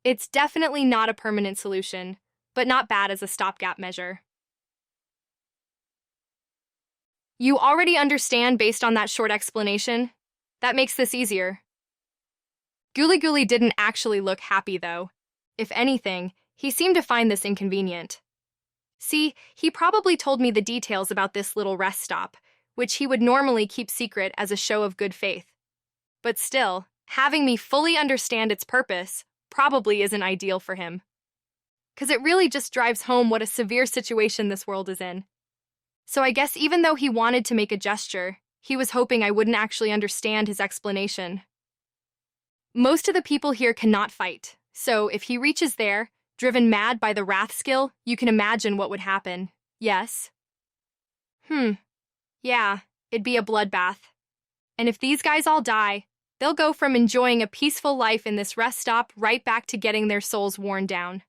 It's definitely not a permanent solution, but not bad as a stopgap measure. You already understand based on that short explanation? That makes this easier. Guli Guli didn't actually look happy, though. If anything, he seemed to find this inconvenient. See, he probably told me the details about this little rest stop, which he would normally keep secret as a show of good faith. But still, having me fully understand its purpose probably isn't ideal for him. 'Cause it really just drives home what a severe situation this world is in. So I guess even though he wanted to make a gesture, he was hoping I wouldn't actually understand his explanation. Most of the people here cannot fight, so if he reaches there, driven mad by the wrath skill, you can imagine what would happen. Yes? Yeah, it'd be a bloodbath. And if these guys all die, they'll go from enjoying a peaceful life in this rest stop right back to getting their souls worn down.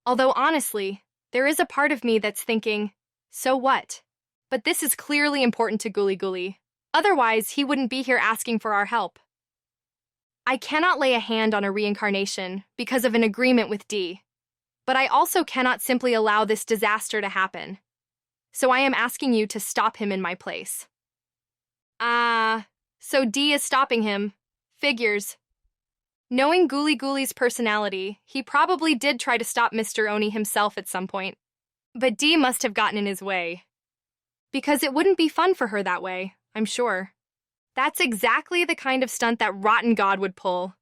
Although honestly, there is a part of me that's thinking, so what? But this is clearly important to Guli Guli. Otherwise, he wouldn't be here asking for our help. I cannot lay a hand on a reincarnation because of an agreement with D, but I also cannot simply allow this disaster to happen. So I am asking you to stop him in my place. So D is stopping him. Figures. Knowing Guli Guli's personality, he probably did try to stop Mr. Oni himself at some point. But D must have gotten in his way. Because it wouldn't be fun for her that way, I'm sure. That's exactly the kind of stunt that rotten god would pull.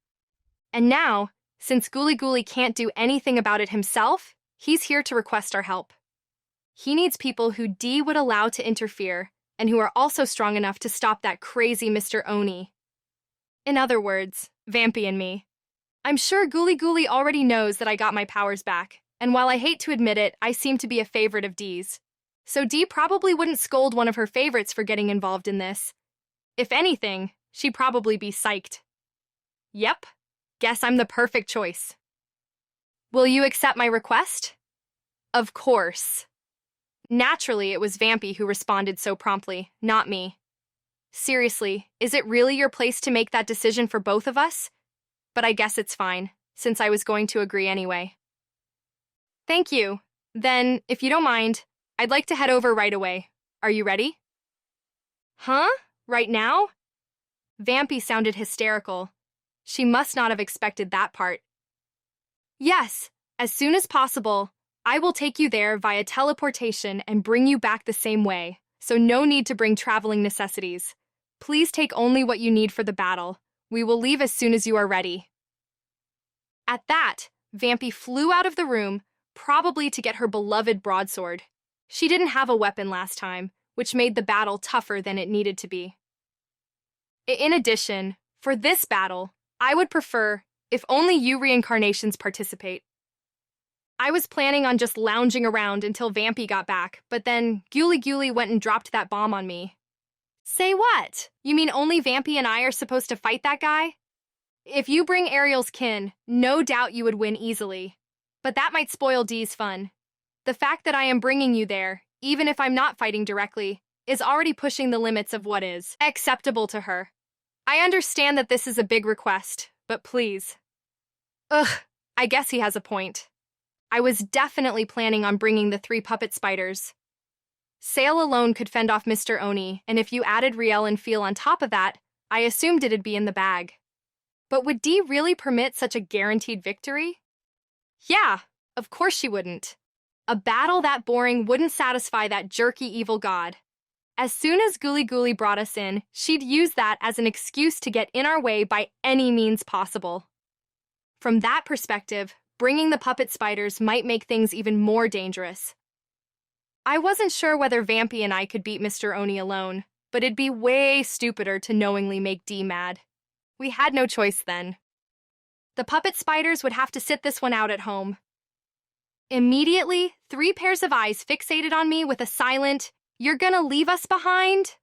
And now, since Guli Guli can't do anything about it himself, he's here to request our help. He needs people who D would allow to interfere and who are also strong enough to stop that crazy Mr. Oni. In other words, Vampy and me. I'm sure Ghoulie Ghoulie already knows that I got my powers back, and while I hate to admit it, I seem to be a favorite of Dee's. So Dee probably wouldn't scold one of her favorites for getting involved in this. If anything, she'd probably be psyched. Yep, guess I'm the perfect choice. Will you accept my request? Of course. Naturally, it was Vampy who responded so promptly, not me. Seriously, is it really your place to make that decision for both of us? But I guess it's fine, since I was going to agree anyway. Thank you. Then, if you don't mind, I'd like to head over right away. Are you ready? Huh? Right now? Vampy sounded hysterical. She must not have expected that part. Yes, as soon as possible. I will take you there via teleportation and bring you back the same way, so no need to bring traveling necessities. Please take only what you need for the battle. We will leave as soon as you are ready. At that, Vampy flew out of the room, probably to get her beloved broadsword. She didn't have a weapon last time, which made the battle tougher than it needed to be. In addition, for this battle, I would prefer if only you reincarnations participate. I was planning on just lounging around until Vampy got back, but then Ghoulie Ghoulie went and dropped that bomb on me. Say what? You mean only Vampy and I are supposed to fight that guy? If you bring Ariel's kin, no doubt you would win easily. But that might spoil Dee's fun. The fact that I am bringing you there, even if I'm not fighting directly, is already pushing the limits of what is acceptable to her. I understand that this is a big request, but please. Ugh, I guess he has a point. I was definitely planning on bringing the 3 puppet spiders. Sail alone could fend off Mr. Oni, and if you added Riel and Feel on top of that, I assumed it'd be in the bag. But would Dee really permit such a guaranteed victory? Yeah, of course she wouldn't. A battle that boring wouldn't satisfy that jerky evil god. As soon as Ghoulie Ghoulie brought us in, she'd use that as an excuse to get in our way by any means possible. From that perspective, bringing the puppet spiders might make things even more dangerous. I wasn't sure whether Vampy and I could beat Mr. Oni alone, but it'd be way stupider to knowingly make Dee mad. We had no choice then. The puppet spiders would have to sit this one out at home. Immediately, 3 pairs of eyes fixated on me with a silent, "You're gonna leave us behind?"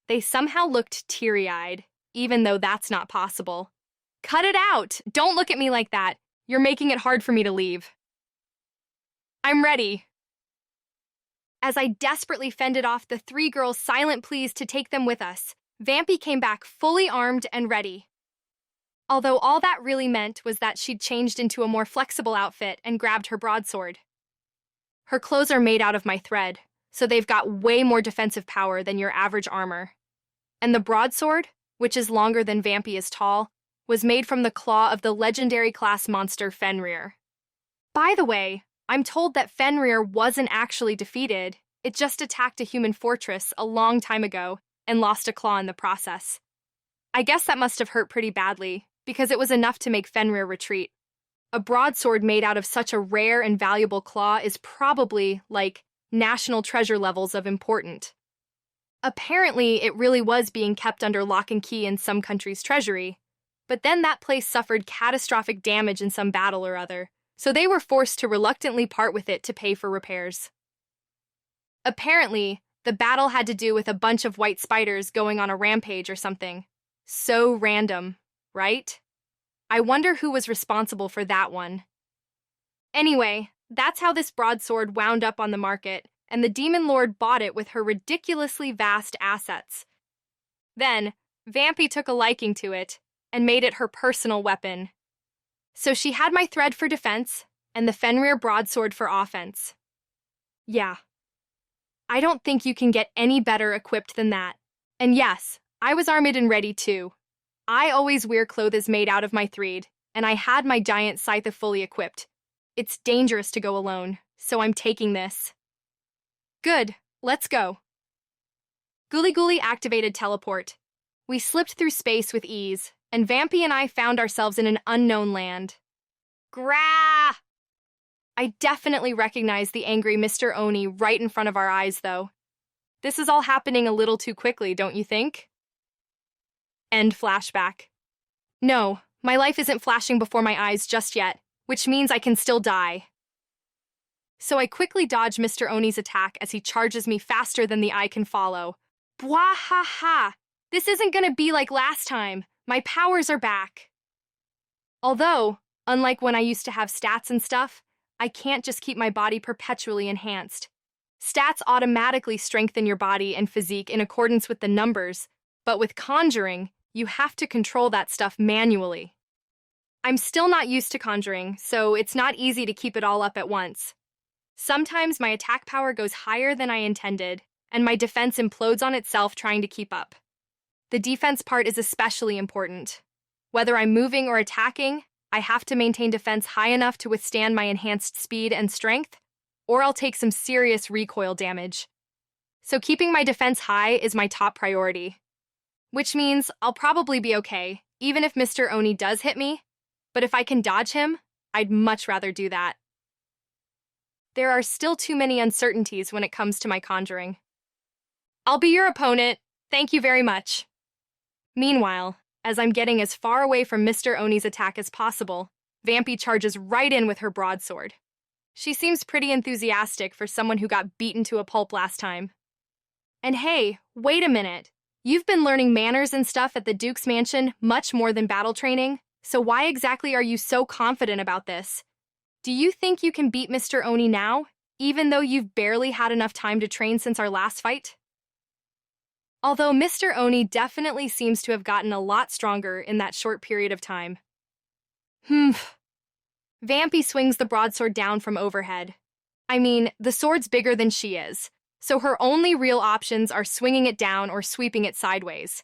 They somehow looked teary-eyed, even though that's not possible. Cut it out! Don't look at me like that. You're making it hard for me to leave. I'm ready. As I desperately fended off the 3 girls' silent pleas to take them with us, Vampy came back fully armed and ready. Although all that really meant was that she'd changed into a more flexible outfit and grabbed her broadsword. Her clothes are made out of my thread, so they've got way more defensive power than your average armor. And the broadsword, which is longer than Vampy is tall, was made from the claw of the legendary class monster Fenrir. By the way, I'm told that Fenrir wasn't actually defeated, it just attacked a human fortress a long time ago and lost a claw in the process. I guess that must have hurt pretty badly, because it was enough to make Fenrir retreat. A broadsword made out of such a rare and valuable claw is probably, like, national treasure levels of important. Apparently, it really was being kept under lock and key in some country's treasury, but then that place suffered catastrophic damage in some battle or other, so they were forced to reluctantly part with it to pay for repairs. Apparently, the battle had to do with a bunch of white spiders going on a rampage or something. So random, right? I wonder who was responsible for that one. Anyway, that's how this broadsword wound up on the market, and the Demon Lord bought it with her ridiculously vast assets. Then, Vampy took a liking to it and made it her personal weapon. So she had my thread for defense and the Fenrir broadsword for offense. Yeah. I don't think you can get any better equipped than that. And yes, I was armed and ready too. I always wear clothes made out of my thread, and I had my giant scythe fully equipped. It's dangerous to go alone, so I'm taking this. Good, let's go. Ghoulie Ghoulie activated teleport. We slipped through space with ease, and Vampy and I found ourselves in an unknown land. Grah! I definitely recognized the angry Mr. Oni right in front of our eyes, though. This is all happening a little too quickly, don't you think? End flashback. No, my life isn't flashing before my eyes just yet, which means I can still die. So I quickly dodge Mr. Oni's attack as he charges me faster than the eye can follow. Bwahaha! This isn't gonna be like last time. My powers are back. Although, unlike when I used to have stats and stuff, I can't just keep my body perpetually enhanced. Stats automatically strengthen your body and physique in accordance with the numbers, but with conjuring, you have to control that stuff manually. I'm still not used to conjuring, so it's not easy to keep it all up at once. Sometimes my attack power goes higher than I intended, and my defense implodes on itself trying to keep up. The defense part is especially important. Whether I'm moving or attacking, I have to maintain defense high enough to withstand my enhanced speed and strength, or I'll take some serious recoil damage. So keeping my defense high is my top priority. Which means I'll probably be okay, even if Mr. Oni does hit me, but if I can dodge him, I'd much rather do that. There are still too many uncertainties when it comes to my conjuring. I'll be your opponent, thank you very much. Meanwhile, as I'm getting as far away from Mr. Oni's attack as possible, Vampy charges right in with her broadsword. She seems pretty enthusiastic for someone who got beaten to a pulp last time. And hey, wait a minute. You've been learning manners and stuff at the Duke's mansion much more than battle training, so why exactly are you so confident about this? Do you think you can beat Mr. Oni now, even though you've barely had enough time to train since our last fight? Although Mr. Oni definitely seems to have gotten a lot stronger in that short period of time. Vampy swings the broadsword down from overhead. I mean, the sword's bigger than she is, so her only real options are swinging it down or sweeping it sideways.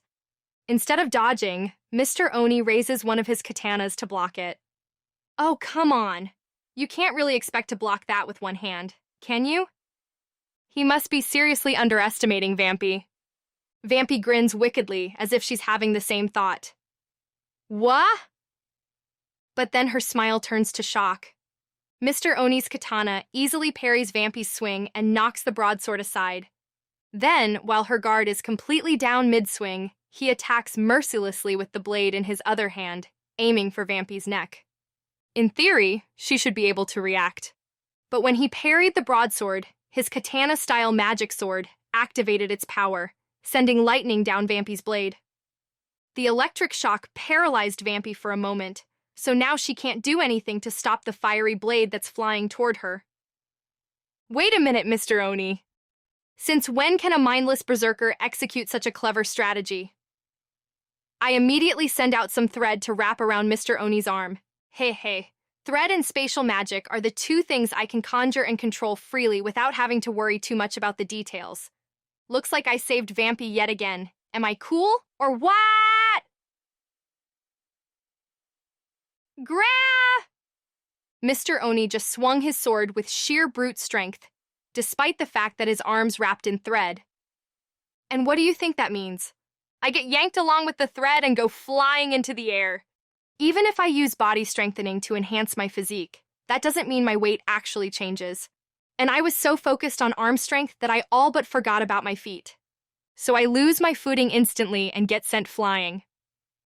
Instead of dodging, Mr. Oni raises one of his katanas to block it. Oh, come on. You can't really expect to block that with one hand, can you? He must be seriously underestimating Vampy. Vampy grins wickedly, as if she's having the same thought. What? But then her smile turns to shock. Mr. Oni's katana easily parries Vampy's swing and knocks the broadsword aside. Then, while her guard is completely down mid-swing, he attacks mercilessly with the blade in his other hand, aiming for Vampy's neck. In theory, she should be able to react. But when he parried the broadsword, his katana-style magic sword activated its power, sending lightning down Vampy's blade. The electric shock paralyzed Vampy for a moment, so now she can't do anything to stop the fiery blade that's flying toward her. Wait a minute, Mr. Oni. Since when can a mindless berserker execute such a clever strategy? I immediately send out some thread to wrap around Mr. Oni's arm. Hey, thread and spatial magic are the two things I can conjure and control freely without having to worry too much about the details. Looks like I saved Vampy yet again. Am I cool or what? Mr. Oni just swung his sword with sheer brute strength, despite the fact that his arms wrapped in thread. And what do you think that means? I get yanked along with the thread and go flying into the air. Even if I use body strengthening to enhance my physique, that doesn't mean my weight actually changes. And I was so focused on arm strength that I all but forgot about my feet. So I lose my footing instantly and get sent flying.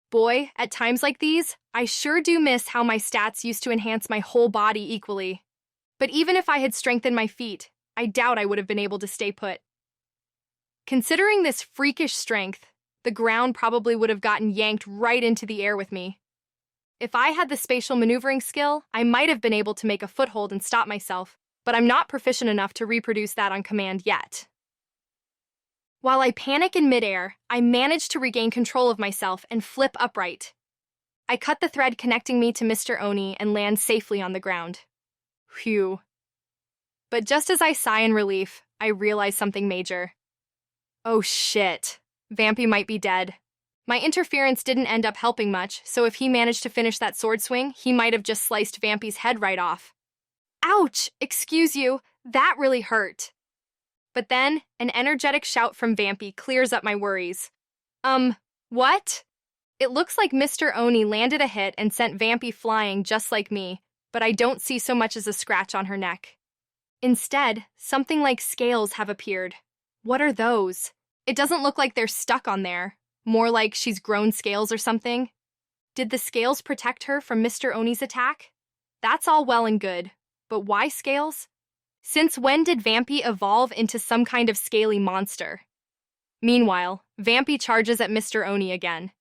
Boy, at times like these, I sure do miss how my stats used to enhance my whole body equally. But even if I had strengthened my feet, I doubt I would have been able to stay put. Considering this freakish strength, the ground probably would have gotten yanked right into the air with me. If I had the spatial maneuvering skill, I might have been able to make a foothold and stop myself, but I'm not proficient enough to reproduce that on command yet. While I panic in midair, I manage to regain control of myself and flip upright. I cut the thread connecting me to Mr. Oni and land safely on the ground. Phew. But just as I sigh in relief, I realize something major. Oh shit. Vampy might be dead. My interference didn't end up helping much, so if he managed to finish that sword swing, he might have just sliced Vampy's head right off. Ouch! Excuse you, that really hurt. But then, an energetic shout from Vampy clears up my worries. What? It looks like Mr. Oni landed a hit and sent Vampy flying just like me, but I don't see so much as a scratch on her neck. Instead, something like scales have appeared. What are those? It doesn't look like they're stuck on there. More like she's grown scales or something. Did the scales protect her from Mr. Oni's attack? That's all well and good, but why scales? Since when did Vampy evolve into some kind of scaly monster? Meanwhile, Vampy charges at Mr. Oni again.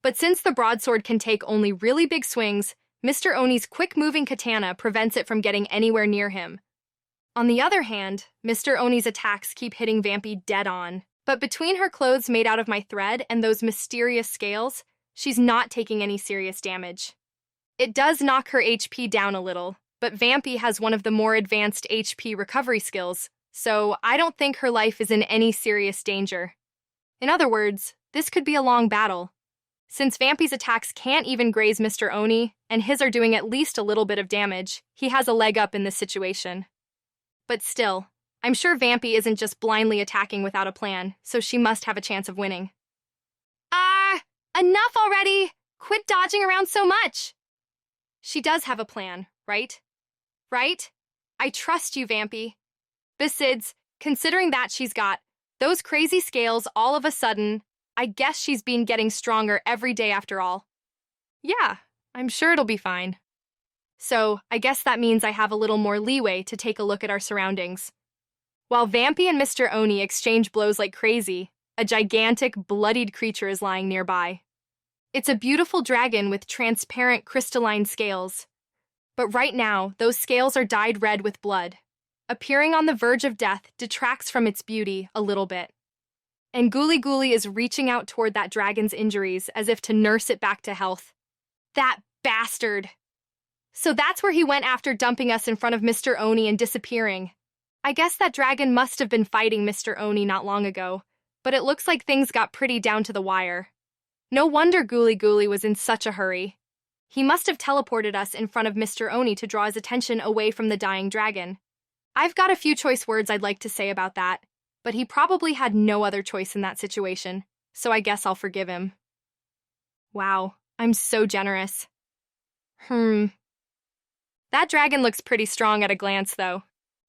But since the broadsword can take only really big swings, Mr. Oni's quick-moving katana prevents it from getting anywhere near him. On the other hand, Mr. Oni's attacks keep hitting Vampy dead on. But between her clothes made out of my thread and those mysterious scales, she's not taking any serious damage. It does knock her HP down a little, but Vampy has one of the more advanced HP recovery skills, so I don't think her life is in any serious danger. In other words, this could be a long battle. Since Vampy's attacks can't even graze Mr. Oni, and his are doing at least a little bit of damage, he has a leg up in this situation. But still, I'm sure Vampy isn't just blindly attacking without a plan, so she must have a chance of winning. Enough already! Quit dodging around so much! She does have a plan, right? Right? I trust you, Vampy. Besides, considering that she's got those crazy scales all of a sudden, I guess she's been getting stronger every day after all. Yeah, I'm sure it'll be fine. So, I guess that means I have a little more leeway to take a look at our surroundings. While Vampy and Mr. Oni exchange blows like crazy, a gigantic, bloodied creature is lying nearby. It's a beautiful dragon with transparent crystalline scales. But right now, those scales are dyed red with blood. Appearing on the verge of death detracts from its beauty a little bit. And Ghoulie Ghoulie is reaching out toward that dragon's injuries as if to nurse it back to health. That bastard! So that's where he went after dumping us in front of Mr. Oni and disappearing. I guess that dragon must have been fighting Mr. Oni not long ago, but it looks like things got pretty down to the wire. No wonder Ghoulie Ghoulie was in such a hurry. He must have teleported us in front of Mr. Oni to draw his attention away from the dying dragon. I've got a few choice words I'd like to say about that, but he probably had no other choice in that situation, so I guess I'll forgive him. Wow, I'm so generous. That dragon looks pretty strong at a glance, though.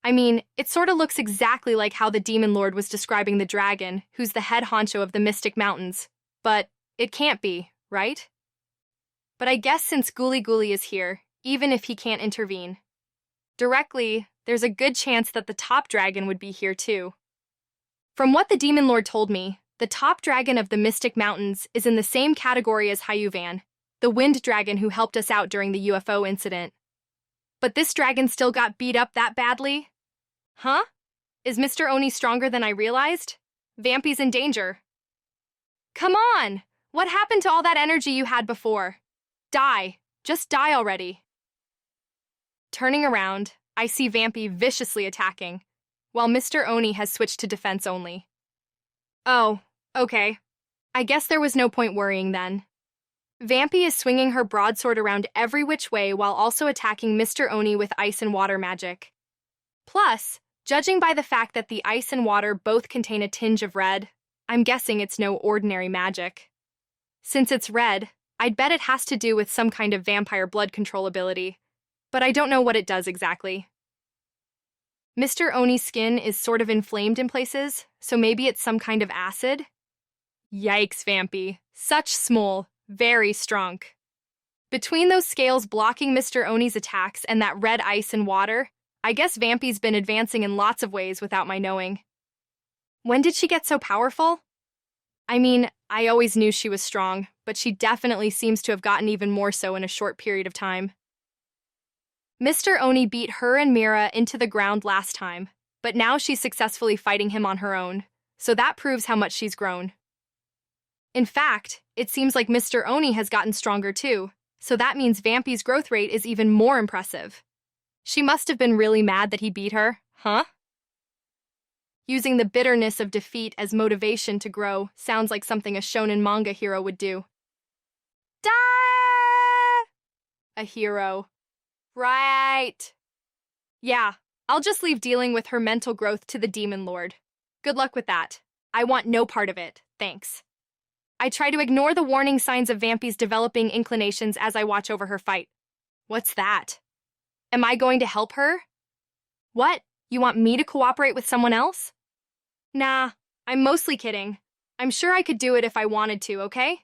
I mean, it sort of looks exactly like how the Demon Lord was describing the dragon, who's the head honcho of the Mystic Mountains. But it can't be, right? But I guess since Ghoulie Ghoulie is here, even if he can't intervene directly, there's a good chance that the top dragon would be here too. From what the Demon Lord told me, the top dragon of the Mystic Mountains is in the same category as Hayuvan, the wind dragon who helped us out during the UFO incident. But this dragon still got beat up that badly? Huh? Is Mr. Oni stronger than I realized? Vampy's in danger. Come on! What happened to all that energy you had before? Die. Just die already. Turning around, I see Vampy viciously attacking, while Mr. Oni has switched to defense only. Oh, okay. I guess there was no point worrying then. Vampy is swinging her broadsword around every which way while also attacking Mr. Oni with ice and water magic. Plus, judging by the fact that the ice and water both contain a tinge of red, I'm guessing it's no ordinary magic. Since it's red, I'd bet it has to do with some kind of vampire blood control ability, but I don't know what it does exactly. Mr. Oni's skin is sort of inflamed in places, so maybe it's some kind of acid? Yikes, Vampy. Such small, very strong. Between those scales blocking Mr. Oni's attacks and that red ice and water, I guess Vampy's been advancing in lots of ways without my knowing. When did she get so powerful? I mean, I always knew she was strong, but she definitely seems to have gotten even more so in a short period of time. Mr. Oni beat her and Mira into the ground last time, but now she's successfully fighting him on her own, so that proves how much she's grown. In fact, it seems like Mr. Oni has gotten stronger too, so that means Vampy's growth rate is even more impressive. She must have been really mad that he beat her, huh? Using the bitterness of defeat as motivation to grow sounds like something a shonen manga hero would do. Da! A hero. Right. Yeah, I'll just leave dealing with her mental growth to the Demon Lord. Good luck with that. I want no part of it, thanks. I try to ignore the warning signs of Vampy's developing inclinations as I watch over her fight. What's that? Am I going to help her? What? You want me to cooperate with someone else? Nah, I'm mostly kidding. I'm sure I could do it if I wanted to, okay?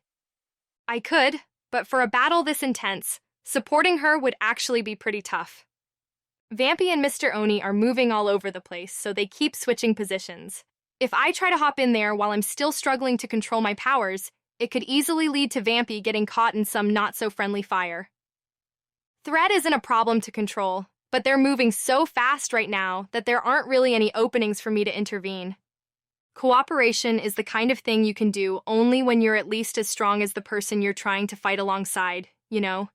I could, but for a battle this intense, supporting her would actually be pretty tough. Vampy and Mr. Oni are moving all over the place, so they keep switching positions. If I try to hop in there while I'm still struggling to control my powers, it could easily lead to Vampy getting caught in some not-so-friendly fire. Thread isn't a problem to control, but they're moving so fast right now that there aren't really any openings for me to intervene. Cooperation is the kind of thing you can do only when you're at least as strong as the person you're trying to fight alongside, you know?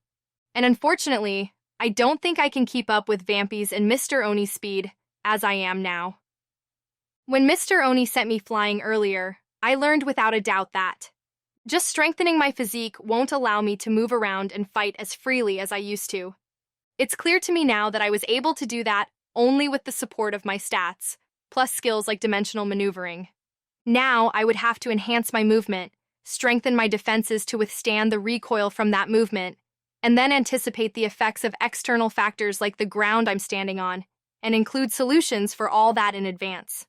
And unfortunately, I don't think I can keep up with Vampy's and Mr. Oni's speed as I am now. When Mr. Oni sent me flying earlier, I learned without a doubt that just strengthening my physique won't allow me to move around and fight as freely as I used to. It's clear to me now that I was able to do that only with the support of my stats, plus skills like dimensional maneuvering. Now I would have to enhance my movement, strengthen my defenses to withstand the recoil from that movement, and then anticipate the effects of external factors like the ground I'm standing on, and include solutions for all that in advance.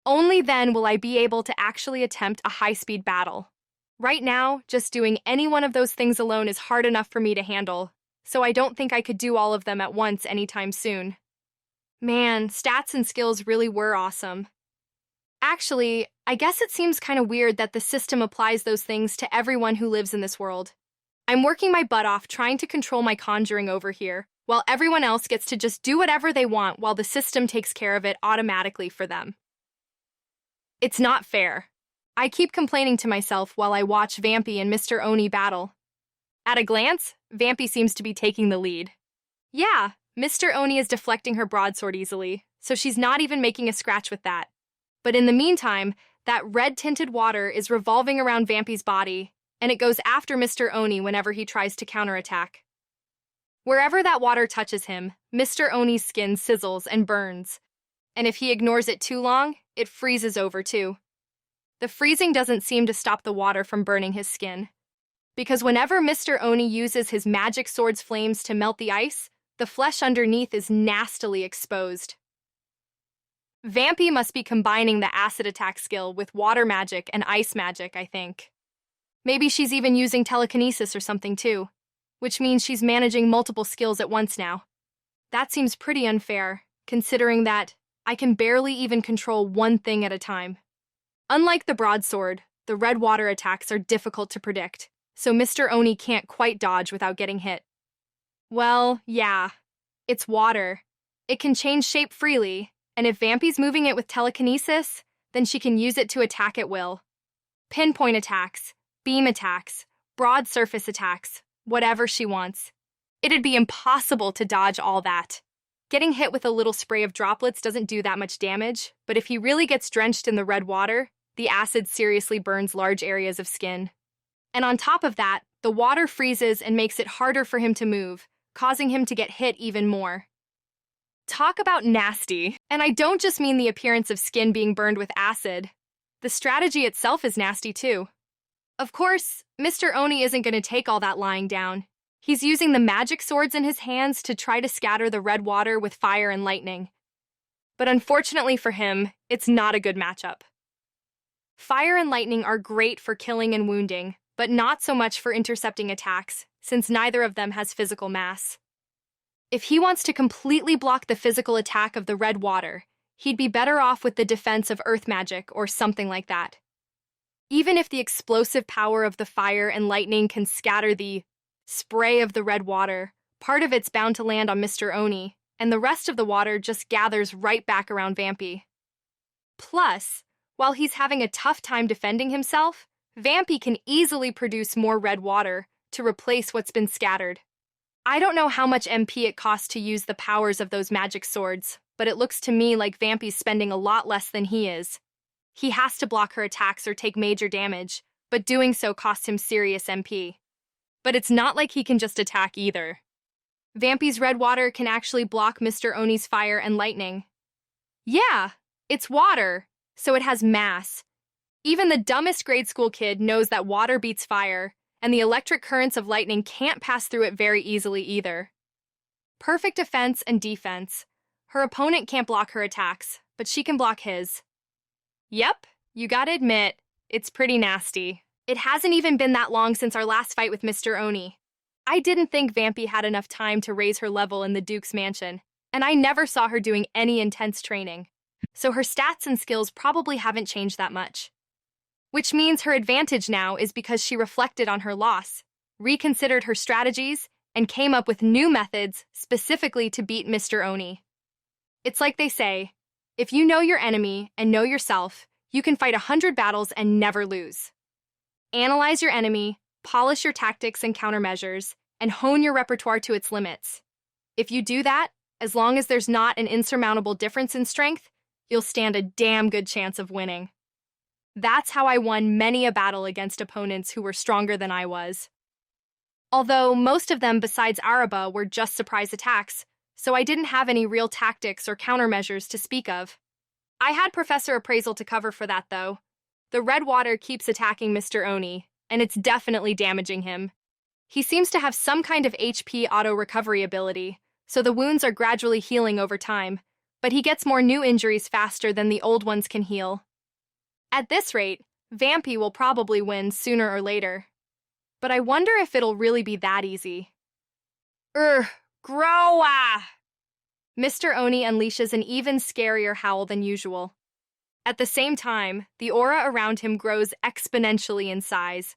Only then will I be able to actually attempt a high-speed battle. Right now, just doing any one of those things alone is hard enough for me to handle, so I don't think I could do all of them at once anytime soon. Man, stats and skills really were awesome. Actually, I guess it seems kind of weird that the system applies those things to everyone who lives in this world. I'm working my butt off trying to control my conjuring over here, while everyone else gets to just do whatever they want while the system takes care of it automatically for them. It's not fair. I keep complaining to myself while I watch Vampy and Mr. Oni battle. At a glance, Vampy seems to be taking the lead. Yeah, Mr. Oni is deflecting her broadsword easily, so she's not even making a scratch with that. But in the meantime, that red-tinted water is revolving around Vampy's body, and it goes after Mr. Oni whenever he tries to counterattack. Wherever that water touches him, Mr. Oni's skin sizzles and burns, and if he ignores it too long, it freezes over too. The freezing doesn't seem to stop the water from burning his skin, because whenever Mr. Oni uses his magic sword's flames to melt the ice, the flesh underneath is nastily exposed. Vampy must be combining the acid attack skill with water magic and ice magic, I think. Maybe she's even using telekinesis or something too, which means she's managing multiple skills at once now. That seems pretty unfair, considering that I can barely even control one thing at a time. Unlike the broadsword, the red water attacks are difficult to predict, so Mr. Oni can't quite dodge without getting hit. Well, yeah, it's water. It can change shape freely, and if Vampy's moving it with telekinesis, then she can use it to attack at will. Pinpoint attacks, beam attacks, broad surface attacks, whatever she wants. It'd be impossible to dodge all that. Getting hit with a little spray of droplets doesn't do that much damage, but if he really gets drenched in the red water, the acid seriously burns large areas of skin. And on top of that, the water freezes and makes it harder for him to move, causing him to get hit even more. Talk about nasty. And I don't just mean the appearance of skin being burned with acid. The strategy itself is nasty too. Of course, Mr. Oni isn't going to take all that lying down. He's using the magic swords in his hands to try to scatter the red water with fire and lightning. But unfortunately for him, it's not a good matchup. Fire and lightning are great for killing and wounding, but not so much for intercepting attacks, since neither of them has physical mass. If he wants to completely block the physical attack of the red water, he'd be better off with the defense of earth magic or something like that. Even if the explosive power of the fire and lightning can scatter the spray of the red water, part of it's bound to land on Mr. Oni, and the rest of the water just gathers right back around Vampy. Plus, while he's having a tough time defending himself, Vampy can easily produce more red water to replace what's been scattered. I don't know how much MP it costs to use the powers of those magic swords, but it looks to me like Vampy's spending a lot less than he is. He has to block her attacks or take major damage, but doing so costs him serious MP. But it's not like he can just attack either. Vampy's red water can actually block Mr. Oni's fire and lightning. Yeah, it's water, so it has mass. Even the dumbest grade school kid knows that water beats fire, and the electric currents of lightning can't pass through it very easily either. Perfect offense and defense. Her opponent can't block her attacks, but she can block his. Yep, you gotta admit, it's pretty nasty. It hasn't even been that long since our last fight with Mr. Oni. I didn't think Vampy had enough time to raise her level in the Duke's mansion, and I never saw her doing any intense training. So her stats and skills probably haven't changed that much. Which means her advantage now is because she reflected on her loss, reconsidered her strategies, and came up with new methods specifically to beat Mr. Oni. It's like they say, if you know your enemy and know yourself, you can fight 100 battles and never lose. Analyze your enemy, polish your tactics and countermeasures, and hone your repertoire to its limits. If you do that, as long as there's not an insurmountable difference in strength, you'll stand a damn good chance of winning. That's how I won many a battle against opponents who were stronger than I was. Although most of them besides Araba were just surprise attacks, so I didn't have any real tactics or countermeasures to speak of. I had Professor Appraisal to cover for that, though. The red water keeps attacking Mr. Oni, and it's definitely damaging him. He seems to have some kind of HP auto-recovery ability, so the wounds are gradually healing over time, but he gets more new injuries faster than the old ones can heal. At this rate, Vampy will probably win sooner or later. But I wonder if it'll really be that easy. Growa! Mr. Oni unleashes an even scarier howl than usual. At the same time, the aura around him grows exponentially in size.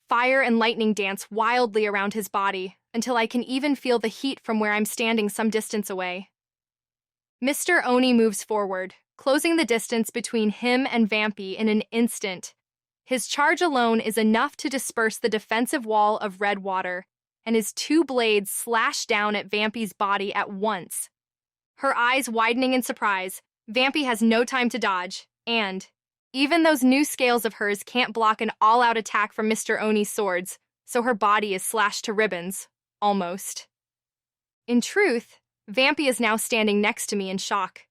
Fire and lightning dance wildly around his body until I can even feel the heat from where I'm standing some distance away. Mr. Oni moves forward, closing the distance between him and Vampy in an instant. His charge alone is enough to disperse the defensive wall of red water, and his two blades slash down at Vampy's body at once. Her eyes widening in surprise, Vampy has no time to dodge, and even those new scales of hers can't block an all-out attack from Mr. Oni's swords, so her body is slashed to ribbons, almost. In truth, Vampy is now standing next to me in shock.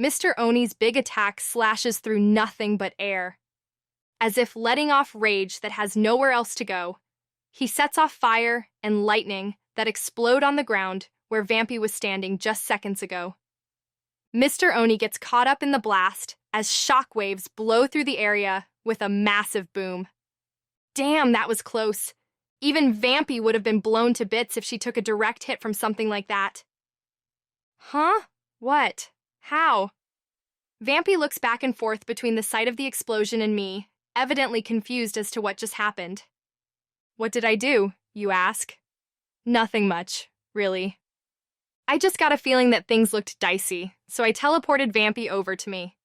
Mr. Oni's big attack slashes through nothing but air. As if letting off rage that has nowhere else to go, he sets off fire and lightning that explode on the ground where Vampy was standing just seconds ago. Mr. Oni gets caught up in the blast as shockwaves blow through the area with a massive boom. Damn, that was close. Even Vampy would have been blown to bits if she took a direct hit from something like that. Huh? What? How? Vampy looks back and forth between the site of the explosion and me, evidently confused as to what just happened. What did I do, you ask? Nothing much, really. I just got a feeling that things looked dicey, so I teleported Vampy over to me.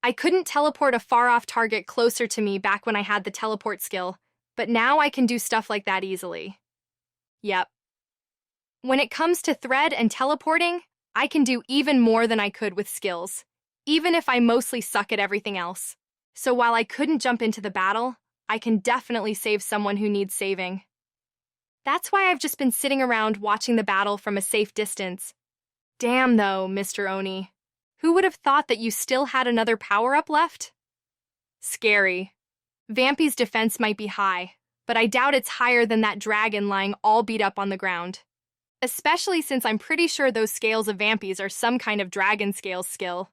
I couldn't teleport a far-off target closer to me back when I had the teleport skill, but now I can do stuff like that easily. Yep. When it comes to thread and teleporting, I can do even more than I could with skills, even if I mostly suck at everything else. So while I couldn't jump into the battle, I can definitely save someone who needs saving. That's why I've just been sitting around watching the battle from a safe distance. Damn though, Mr. Oni. Who would have thought that you still had another power-up left? Scary. Vampy's defense might be high, but I doubt it's higher than that dragon lying all beat up on the ground. Especially since I'm pretty sure those scales of Vampy's are some kind of dragon scales skill.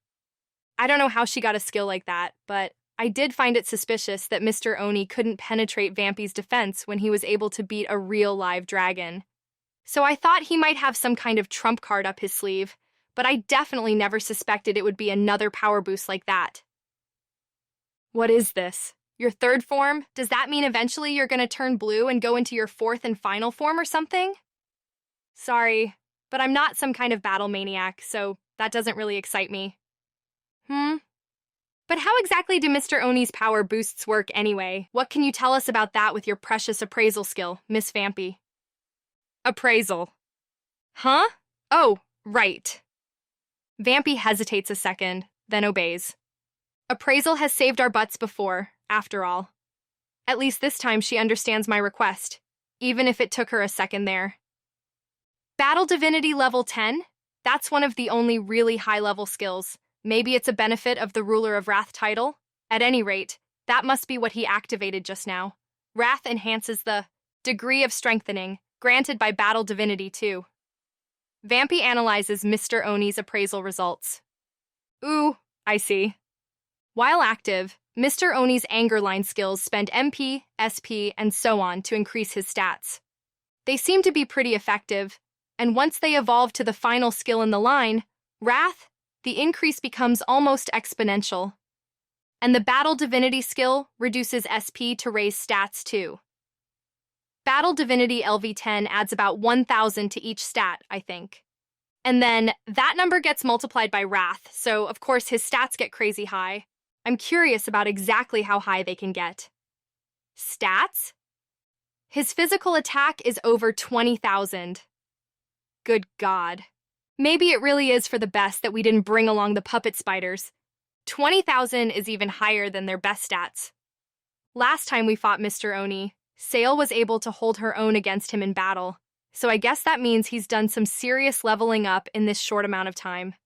I don't know how she got a skill like that, but I did find it suspicious that Mr. Oni couldn't penetrate Vampy's defense when he was able to beat a real live dragon. So I thought he might have some kind of trump card up his sleeve, but I definitely never suspected it would be another power boost like that. What is this? Your third form? Does that mean eventually you're gonna turn blue and go into your fourth and final form or something? Sorry, but I'm not some kind of battle maniac, so that doesn't really excite me. But how exactly do Mr. Oni's power boosts work anyway? What can you tell us about that with your precious appraisal skill, Miss Vampy? Appraisal. Huh? Oh, right. Vampy hesitates a second, then obeys. Appraisal has saved our butts before, after all. At least this time she understands my request, even if it took her a second there. Battle Divinity level 10? That's one of the only really high-level skills. Maybe it's a benefit of the Ruler of Wrath title? At any rate, that must be what he activated just now. Wrath enhances the degree of strengthening, granted by Battle Divinity too. Vampy analyzes Mr. Oni's appraisal results. Ooh, I see. While active, Mr. Oni's anger line skills spend MP, SP, and so on to increase his stats. They seem to be pretty effective, and once they evolve to the final skill in the line, Wrath, the increase becomes almost exponential. And the Battle Divinity skill reduces SP to raise stats too. Battle Divinity LV10 adds about 1,000 to each stat, I think. And then that number gets multiplied by Wrath, so of course his stats get crazy high. I'm curious about exactly how high they can get. Stats? His physical attack is over 20,000. Good God. Maybe it really is for the best that we didn't bring along the puppet spiders. 20,000 is even higher than their best stats. Last time we fought Mr. Oni, Sail was able to hold her own against him in battle, so I guess that means he's done some serious leveling up in this short amount of time.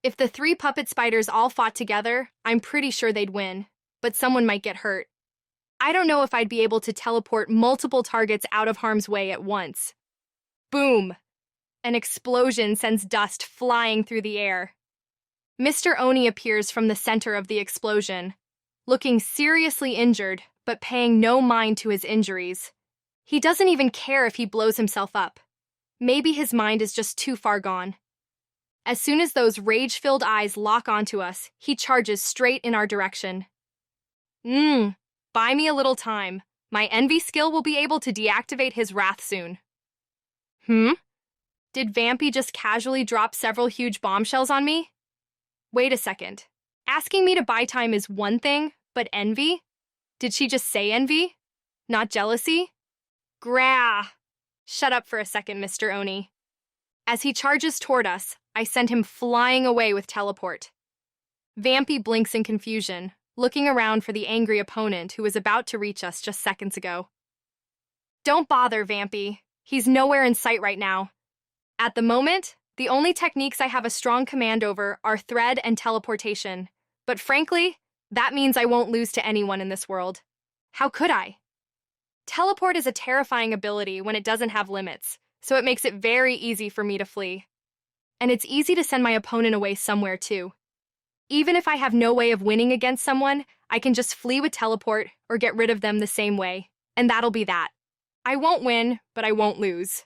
If the 3 puppet spiders all fought together, I'm pretty sure they'd win, but someone might get hurt. I don't know if I'd be able to teleport multiple targets out of harm's way at once. Boom! An explosion sends dust flying through the air. Mr. Oni appears from the center of the explosion, looking seriously injured, but paying no mind to his injuries. He doesn't even care if he blows himself up. Maybe his mind is just too far gone. As soon as those rage-filled eyes lock onto us, he charges straight in our direction. Buy me a little time. My envy skill will be able to deactivate his wrath soon. Did Vampy just casually drop several huge bombshells on me? Wait a second. Asking me to buy time is one thing, but envy? Did she just say envy? Not jealousy? Grah! Shut up for a second, Mr. Oni. As he charges toward us, I send him flying away with teleport. Vampy blinks in confusion, looking around for the angry opponent who was about to reach us just seconds ago. Don't bother, Vampy. He's nowhere in sight right now. At the moment, the only techniques I have a strong command over are thread and teleportation. But frankly, that means I won't lose to anyone in this world. How could I? Teleport is a terrifying ability when it doesn't have limits, so it makes it very easy for me to flee. And it's easy to send my opponent away somewhere too. Even if I have no way of winning against someone, I can just flee with teleport or get rid of them the same way, and that'll be that. I won't win, but I won't lose.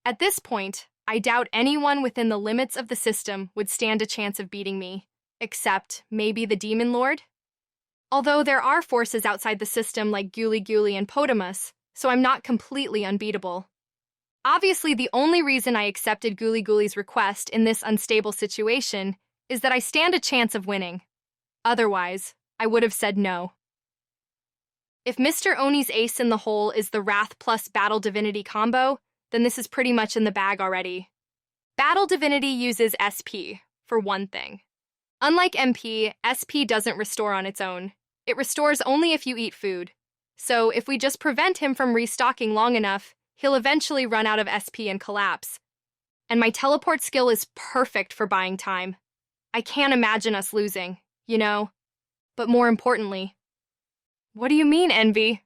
At this point, I doubt anyone within the limits of the system would stand a chance of beating me, except maybe the Demon Lord? Although there are forces outside the system like Guli Guli and Potamus, so I'm not completely unbeatable. Obviously, the only reason I accepted Guli Guli's request in this unstable situation is that I stand a chance of winning. Otherwise, I would have said no. If Mr. Oni's ace in the hole is the Wrath plus Battle Divinity combo, then this is pretty much in the bag already. Battle Divinity uses SP, for one thing. Unlike MP, SP doesn't restore on its own. It restores only if you eat food. So if we just prevent him from restocking long enough, he'll eventually run out of SP and collapse. And my teleport skill is perfect for buying time. I can't imagine us losing, you know? But more importantly, what do you mean, Envy?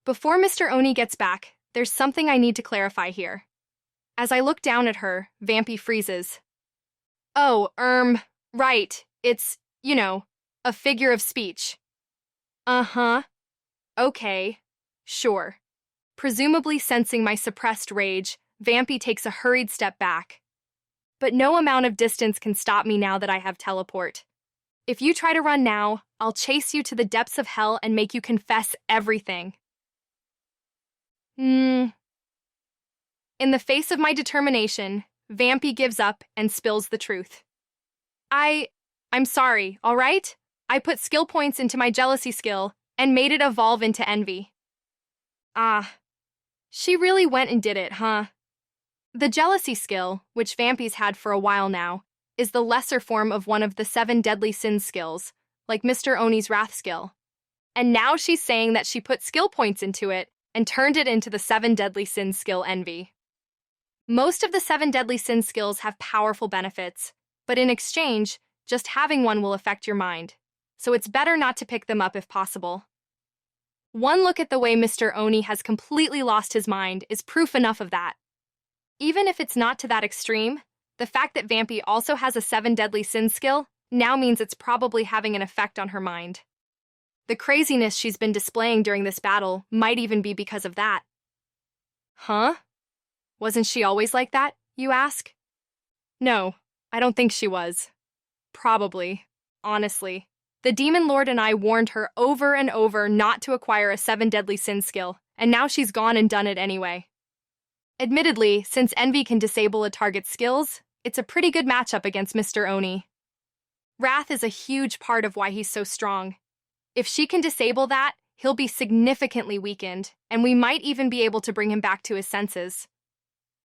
Before Mr. Oni gets back, there's something I need to clarify here. As I look down at her, Vampy freezes. Oh, right, it's, a figure of speech. Uh-huh. Okay, sure. Presumably sensing my suppressed rage, Vampy takes a hurried step back. But no amount of distance can stop me now that I have teleport. If you try to run now, I'll chase you to the depths of hell and make you confess everything. In the face of my determination, Vampy gives up and spills the truth. I'm sorry, all right? I put skill points into my jealousy skill and made it evolve into envy. She really went and did it, huh? The jealousy skill, which Vampy's had for a while now, is the lesser form of one of the 7 deadly sins skills, like Mr. Oni's wrath skill. And now she's saying that she put skill points into it and turned it into the 7 deadly sins skill envy. Most of the 7 deadly sins skills have powerful benefits, but in exchange, just having one will affect your mind, so it's better not to pick them up if possible. One look at the way Mr. Oni has completely lost his mind is proof enough of that. Even if it's not to that extreme, the fact that Vampy also has a 7 deadly sins skill now means it's probably having an effect on her mind. The craziness she's been displaying during this battle might even be because of that. Huh? Wasn't she always like that, you ask? No, I don't think she was. Probably. Honestly. The Demon Lord and I warned her over and over not to acquire a 7 deadly sin skill, and now she's gone and done it anyway. Admittedly, since envy can disable a target's skills, it's a pretty good matchup against Mr. Oni. Wrath is a huge part of why he's so strong. If she can disable that, he'll be significantly weakened, and we might even be able to bring him back to his senses.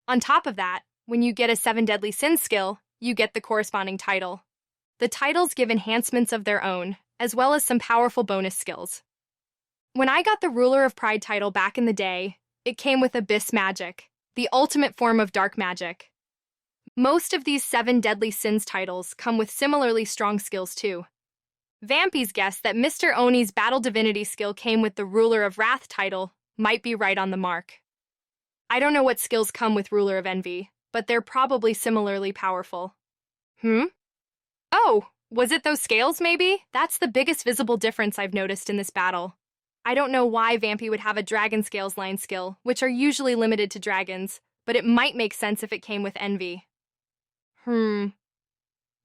On top of that, when you get a 7 deadly sin skill, you get the corresponding title. The titles give enhancements of their own, as well as some powerful bonus skills. When I got the Ruler of Pride title back in the day, it came with Abyss Magic, the ultimate form of dark magic. Most of these 7 deadly sins titles come with similarly strong skills too. Vampy's guess that Mr. Oni's Battle Divinity skill came with the Ruler of Wrath title might be right on the mark. I don't know what skills come with Ruler of Envy, but they're probably similarly powerful. Oh, was it those scales maybe? That's the biggest visible difference I've noticed in this battle. I don't know why Vampy would have a Dragon Scales line skill, which are usually limited to dragons, but it might make sense if it came with Envy. In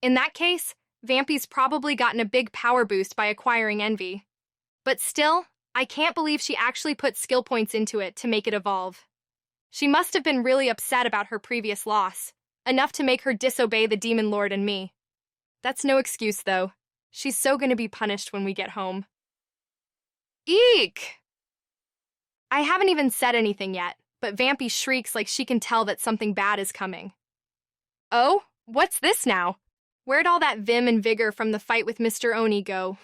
that case, Vampy's probably gotten a big power boost by acquiring Envy. But still, I can't believe she actually put skill points into it to make it evolve. She must have been really upset about her previous loss, enough to make her disobey the Demon Lord and me. That's no excuse, though. She's so gonna be punished when we get home. Eek! I haven't even said anything yet, but Vampy shrieks like she can tell that something bad is coming. Oh, what's this now? Where'd all that vim and vigor from the fight with Mr. Oni go,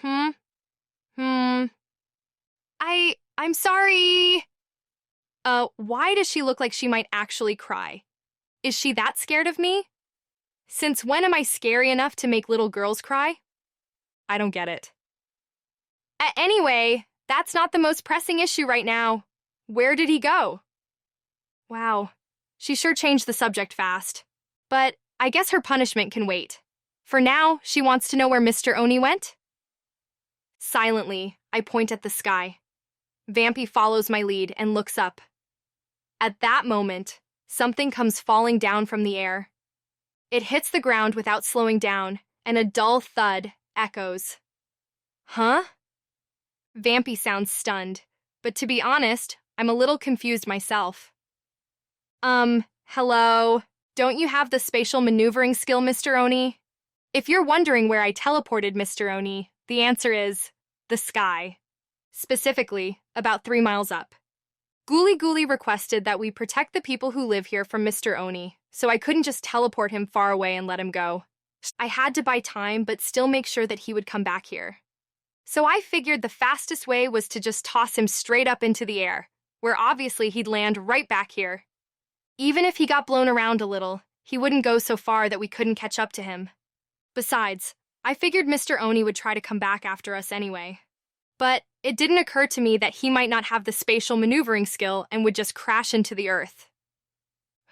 I'm sorry. Why does she look like she might actually cry? Is she that scared of me? Since when am I scary enough to make little girls cry? I don't get it. Anyway, that's not the most pressing issue right now. Where did he go? Wow, she sure changed the subject fast. But I guess her punishment can wait. For now, she wants to know where Mr. Oni went? Silently, I point at the sky. Vampy follows my lead and looks up. At that moment, something comes falling down from the air. It hits the ground without slowing down, and a dull thud echoes. Huh? Vampy sounds stunned, but to be honest, I'm a little confused myself. Hello? Don't you have the spatial maneuvering skill, Mr. Oni? If you're wondering where I teleported Mr. Oni, the answer is the sky. Specifically, about 3 miles up. Ghoulie Ghoulie requested that we protect the people who live here from Mr. Oni, so I couldn't just teleport him far away and let him go. I had to buy time, but still make sure that he would come back here. So I figured the fastest way was to just toss him straight up into the air, where obviously he'd land right back here. Even if he got blown around a little, he wouldn't go so far that we couldn't catch up to him. Besides, I figured Mr. Oni would try to come back after us anyway. But it didn't occur to me that he might not have the spatial maneuvering skill and would just crash into the earth.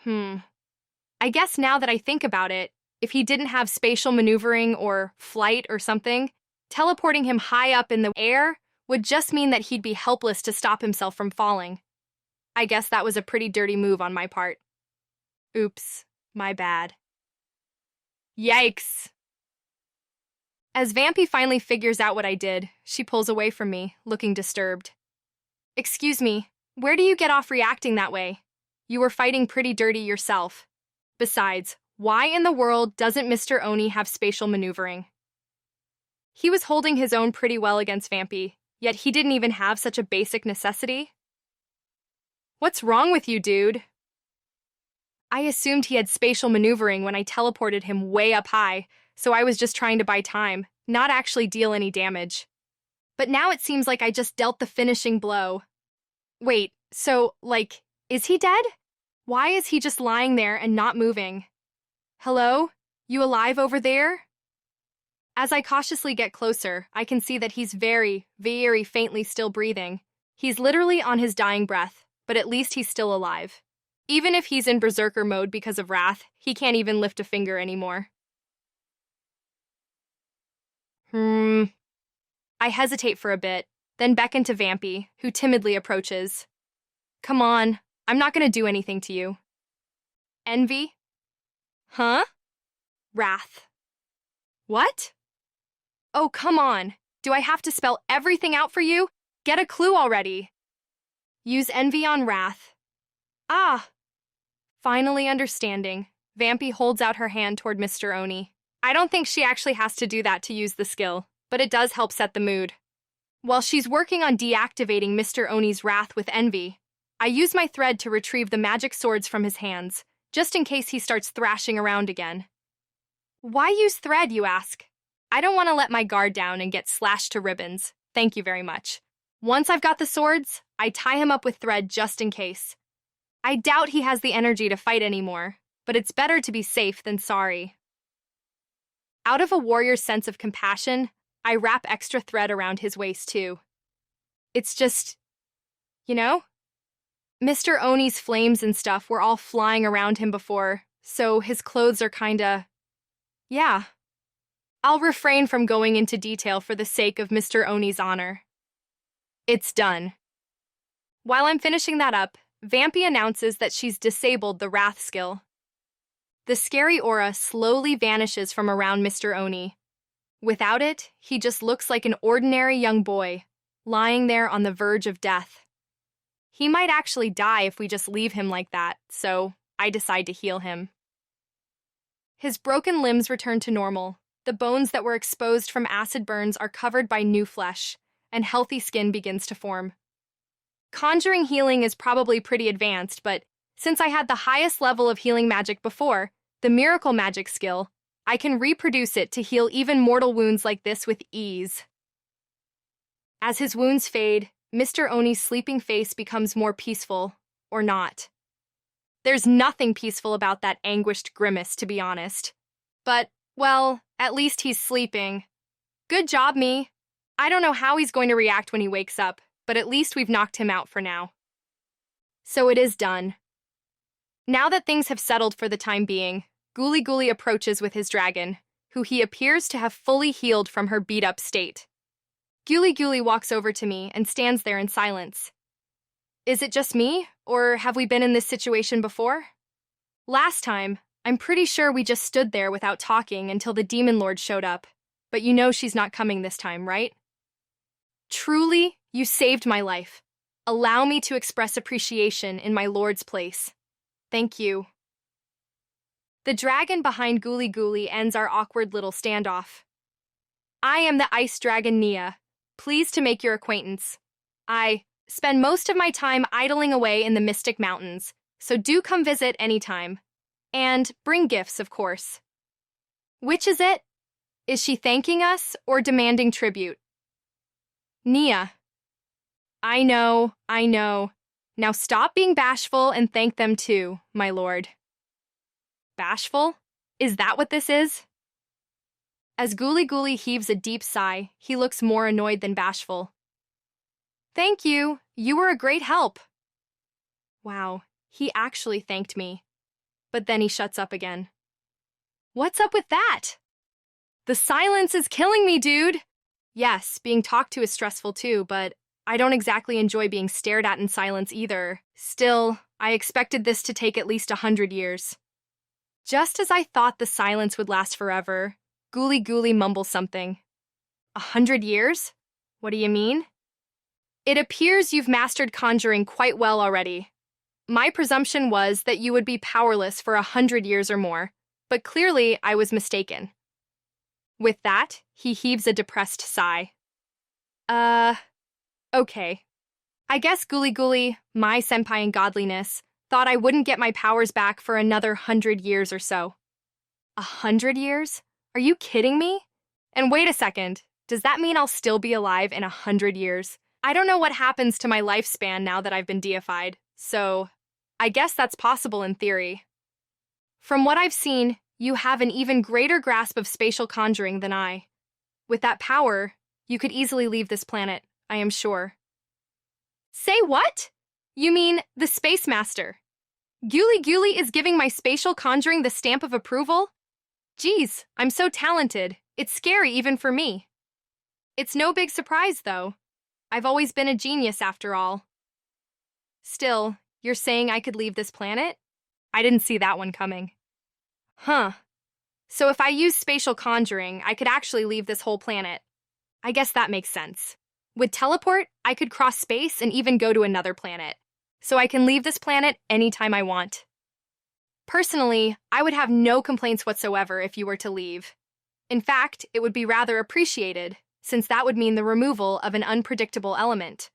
I guess now that I think about it, if he didn't have spatial maneuvering or flight or something, teleporting him high up in the air would just mean that he'd be helpless to stop himself from falling. I guess that was a pretty dirty move on my part. Oops, my bad. Yikes! As Vampy finally figures out what I did, she pulls away from me, looking disturbed. Excuse me, where do you get off reacting that way? You were fighting pretty dirty yourself. Besides, why in the world doesn't Mr. Oni have spatial maneuvering? He was holding his own pretty well against Vampy, yet he didn't even have such a basic necessity. What's wrong with you, dude? I assumed he had spatial maneuvering when I teleported him way up high, so I was just trying to buy time, not actually deal any damage. But now it seems like I just dealt the finishing blow. Wait, so, is he dead? Why is he just lying there and not moving? Hello? You alive over there? As I cautiously get closer, I can see that he's very, very faintly still breathing. He's literally on his dying breath, but at least he's still alive. Even if he's in berserker mode because of wrath, he can't even lift a finger anymore. I hesitate for a bit, then beckon to Vampy, who timidly approaches. Come on, I'm not going to do anything to you. Envy? Huh? Wrath. What? Oh, come on. Do I have to spell everything out for you? Get a clue already. Use envy on wrath. Ah. Finally understanding, Vampy holds out her hand toward Mr. Oni. I don't think she actually has to do that to use the skill, but it does help set the mood. While she's working on deactivating Mr. Oni's wrath with envy, I use my thread to retrieve the magic swords from his hands, just in case he starts thrashing around again. Why use thread, you ask? I don't want to let my guard down and get slashed to ribbons. Thank you very much. Once I've got the swords, I tie him up with thread just in case. I doubt he has the energy to fight anymore, but it's better to be safe than sorry. Out of a warrior's sense of compassion, I wrap extra thread around his waist too. It's just, Mr. Oni's flames and stuff were all flying around him before, so his clothes are kinda... Yeah. I'll refrain from going into detail for the sake of Mr. Oni's honor. It's done. While I'm finishing that up, Vampy announces that she's disabled the Wrath skill. The scary aura slowly vanishes from around Mr. Oni. Without it, he just looks like an ordinary young boy, lying there on the verge of death. He might actually die if we just leave him like that, so I decide to heal him. His broken limbs return to normal. The bones that were exposed from acid burns are covered by new flesh, and healthy skin begins to form. Conjuring healing is probably pretty advanced, but since I had the highest level of healing magic before, the miracle magic skill, I can reproduce it to heal even mortal wounds like this with ease. As his wounds fade, Mr. Oni's sleeping face becomes more peaceful, or not. There's nothing peaceful about that anguished grimace, to be honest. But, well, at least he's sleeping. Good job, me. I don't know how he's going to react when he wakes up, but at least we've knocked him out for now. So it is done. Now that things have settled for the time being, Ghoulie Ghoulie approaches with his dragon, who he appears to have fully healed from her beat-up state. Ghoulie Ghoulie walks over to me and stands there in silence. Is it just me, or have we been in this situation before? Last time, I'm pretty sure we just stood there without talking until the Demon Lord showed up, but you know she's not coming this time, right? Truly, you saved my life. Allow me to express appreciation in my Lord's place. Thank you. The dragon behind Ghoulie Ghoulie ends our awkward little standoff. I am the ice dragon Nia. Pleased to make your acquaintance. I spend most of my time idling away in the Mystic Mountains, so do come visit anytime. And bring gifts, of course. Which is it? Is she thanking us or demanding tribute? Nia. I know. Now stop being bashful and thank them too, my lord. Bashful? Is that what this is? As Ghoulie Ghoulie heaves a deep sigh, he looks more annoyed than bashful. Thank you. You were a great help. Wow, he actually thanked me. But then he shuts up again. What's up with that? The silence is killing me, dude. Yes, being talked to is stressful too, but I don't exactly enjoy being stared at in silence either. Still, I expected this to take at least 100 years. Just as I thought the silence would last forever, Ghoulie Ghoulie mumbles something. 100 years? What do you mean? It appears you've mastered conjuring quite well already. My presumption was that you would be powerless for 100 years or more, but clearly I was mistaken. With that, he heaves a depressed sigh. Okay. I guess Ghoulie Ghoulie, my senpai in godliness, thought I wouldn't get my powers back for another 100 years or so. 100 years? Are you kidding me? And wait a second, does that mean I'll still be alive in 100 years? I don't know what happens to my lifespan now that I've been deified, so I guess that's possible in theory. From what I've seen, you have an even greater grasp of spatial conjuring than I. With that power, you could easily leave this planet, I am sure. Say what? You mean the Space Master? Ghoulie Ghoulie is giving my spatial conjuring the stamp of approval? Geez, I'm so talented. It's scary even for me. It's no big surprise, though. I've always been a genius after all. Still, you're saying I could leave this planet? I didn't see that one coming. Huh. So if I use spatial conjuring, I could actually leave this whole planet. I guess that makes sense. With teleport, I could cross space and even go to another planet. So I can leave this planet anytime I want. Personally, I would have no complaints whatsoever if you were to leave. In fact, it would be rather appreciated, since that would mean the removal of an unpredictable element.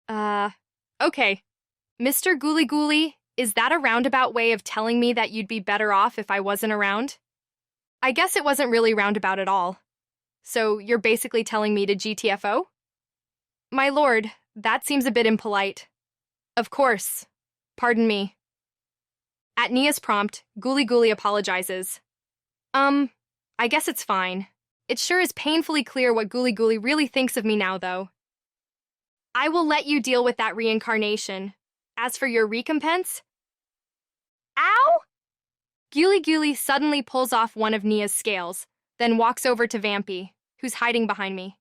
Okay. Mr. Gooly Gooly, is that a roundabout way of telling me that you'd be better off if I wasn't around? I guess it wasn't really roundabout at all. So you're basically telling me to GTFO? My lord, that seems a bit impolite. Of course. Pardon me. At Nia's prompt, Gooly Gooly apologizes. I guess it's fine. It sure is painfully clear what Gooly Gooly really thinks of me now, though. I will let you deal with that reincarnation. As for your recompense... Ow! Gooly Gooly suddenly pulls off one of Nia's scales, then walks over to Vampy, who's hiding behind me.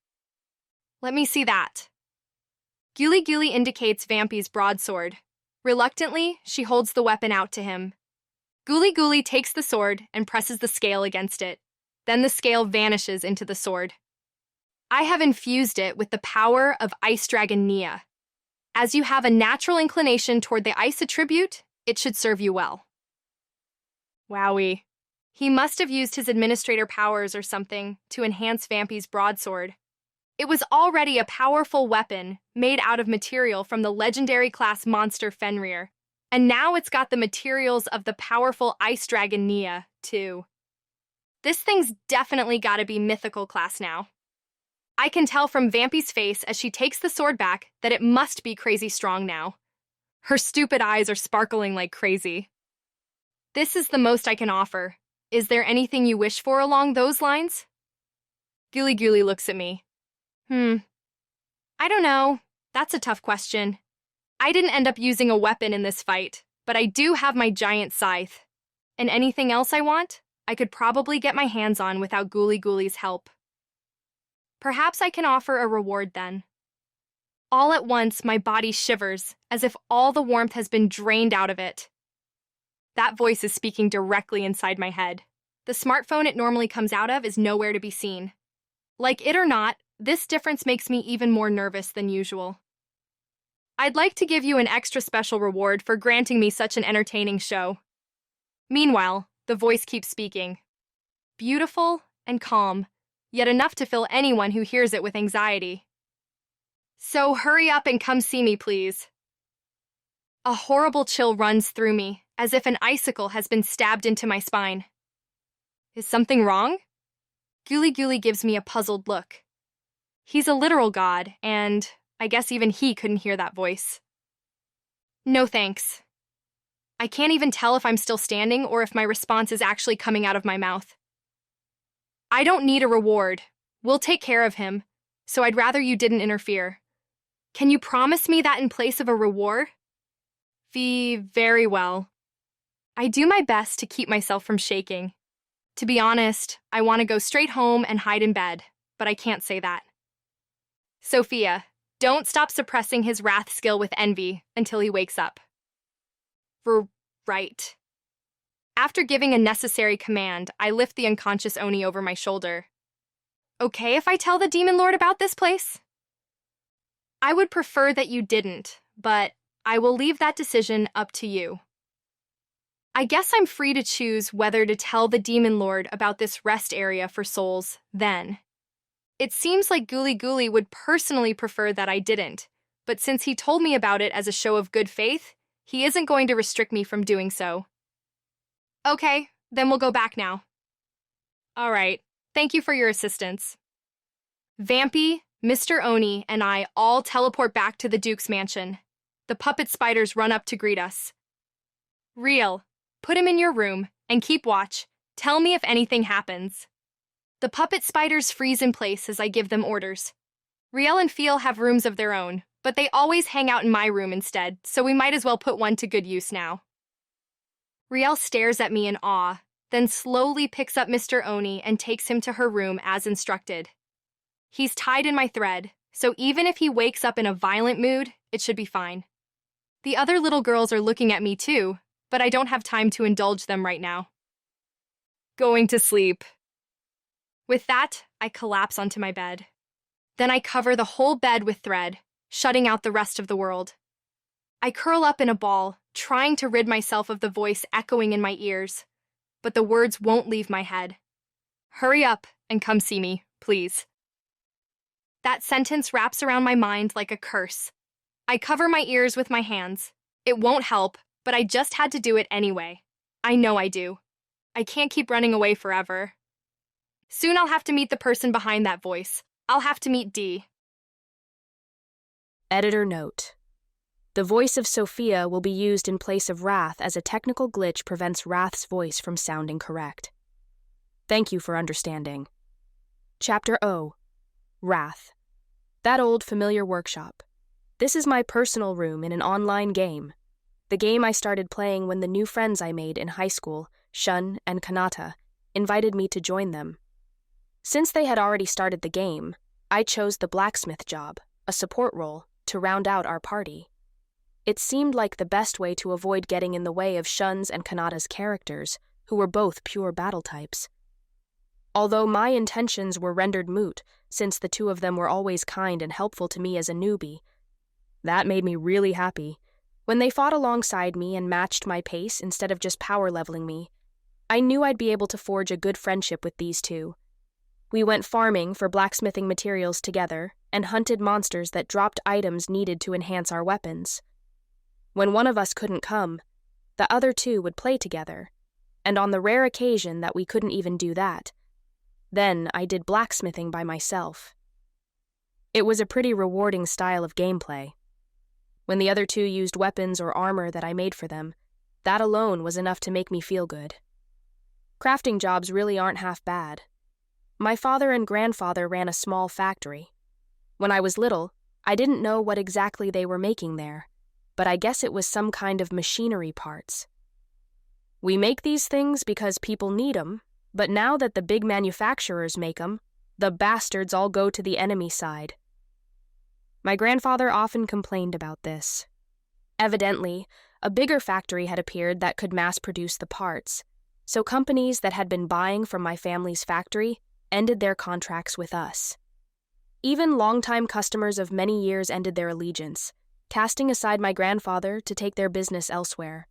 Let me see that. Gooly Gooly indicates Vampy's broadsword. Reluctantly, she holds the weapon out to him. Gooly Gooly takes the sword and presses the scale against it. Then the scale vanishes into the sword. I have infused it with the power of Ice Dragon Nia. As you have a natural inclination toward the ice attribute, it should serve you well. Wowie. He must have used his administrator powers or something to enhance Vampy's broadsword. It was already a powerful weapon made out of material from the legendary class monster Fenrir, and now it's got the materials of the powerful Ice Dragon Nia, too. This thing's definitely gotta be mythical class now. I can tell from Vampy's face as she takes the sword back that it must be crazy strong now. Her stupid eyes are sparkling like crazy. This is the most I can offer. Is there anything you wish for along those lines? Gooly Gooly looks at me. I don't know. That's a tough question. I didn't end up using a weapon in this fight, but I do have my giant scythe. And anything else I want, I could probably get my hands on without Gooly Gooly's help. Perhaps I can offer a reward then. All at once, my body shivers, as if all the warmth has been drained out of it. That voice is speaking directly inside my head. The smartphone it normally comes out of is nowhere to be seen. Like it or not, this difference makes me even more nervous than usual. I'd like to give you an extra special reward for granting me such an entertaining show. Meanwhile, the voice keeps speaking. Beautiful and calm, yet enough to fill anyone who hears it with anxiety. So hurry up and come see me, please. A horrible chill runs through me, as if an icicle has been stabbed into my spine. Is something wrong? Gooly Gooly gives me a puzzled look. He's a literal god, and I guess even he couldn't hear that voice. No thanks. I can't even tell if I'm still standing or if my response is actually coming out of my mouth. I don't need a reward. We'll take care of him, so I'd rather you didn't interfere. Can you promise me that in place of a reward? Very well. I do my best to keep myself from shaking. To be honest, I want to go straight home and hide in bed, but I can't say that. Sophia, don't stop suppressing his wrath skill with envy until he wakes up. Right. After giving a necessary command, I lift the unconscious Oni over my shoulder. Okay if I tell the Demon Lord about this place? I would prefer that you didn't, but I will leave that decision up to you. I guess I'm free to choose whether to tell the Demon Lord about this rest area for souls then. It seems like Gooly Gooly would personally prefer that I didn't, but since he told me about it as a show of good faith, he isn't going to restrict me from doing so. Okay, then we'll go back now. All right, thank you for your assistance. Vampy, Mr. Oni, and I all teleport back to the Duke's mansion. The puppet spiders run up to greet us. Real, put him in your room and keep watch. Tell me if anything happens. The puppet spiders freeze in place as I give them orders. Riel and Feel have rooms of their own, but they always hang out in my room instead, so we might as well put one to good use now. Riel stares at me in awe, then slowly picks up Mr. Oni and takes him to her room as instructed. He's tied in my thread, so even if he wakes up in a violent mood, it should be fine. The other little girls are looking at me too, but I don't have time to indulge them right now. Going to sleep. With that, I collapse onto my bed. Then I cover the whole bed with thread, shutting out the rest of the world. I curl up in a ball, trying to rid myself of the voice echoing in my ears, but the words won't leave my head. Hurry up and come see me, please. That sentence wraps around my mind like a curse. I cover my ears with my hands. It won't help, but I just had to do it anyway. I know I do. I can't keep running away forever. Soon I'll have to meet the person behind that voice. I'll have to meet D. Editor note: the voice of Sophia will be used in place of Wrath as a technical glitch prevents Wrath's voice from sounding correct. Thank you for understanding. Chapter O. Wrath. That old familiar workshop. This is my personal room in an online game. The game I started playing when the new friends I made in high school, Shun and Kanata, invited me to join them. Since they had already started the game, I chose the blacksmith job, a support role, to round out our party. It seemed like the best way to avoid getting in the way of Shun's and Kanata's characters, who were both pure battle types. Although my intentions were rendered moot, since the two of them were always kind and helpful to me as a newbie, that made me really happy. When they fought alongside me and matched my pace instead of just power leveling me, I knew I'd be able to forge a good friendship with these two. We went farming for blacksmithing materials together and hunted monsters that dropped items needed to enhance our weapons. When one of us couldn't come, the other two would play together, and on the rare occasion that we couldn't even do that, then I did blacksmithing by myself. It was a pretty rewarding style of gameplay. When the other two used weapons or armor that I made for them, that alone was enough to make me feel good. Crafting jobs really aren't half bad. My father and grandfather ran a small factory. When I was little, I didn't know what exactly they were making there, but I guess it was some kind of machinery parts. We make these things because people need 'em, but now that the big manufacturers make 'em, the bastards all go to the enemy side. My grandfather often complained about this. Evidently, a bigger factory had appeared that could mass-produce the parts, so companies that had been buying from my family's factory ended their contracts with us. Even longtime customers of many years ended their allegiance, casting aside my grandfather to take their business elsewhere.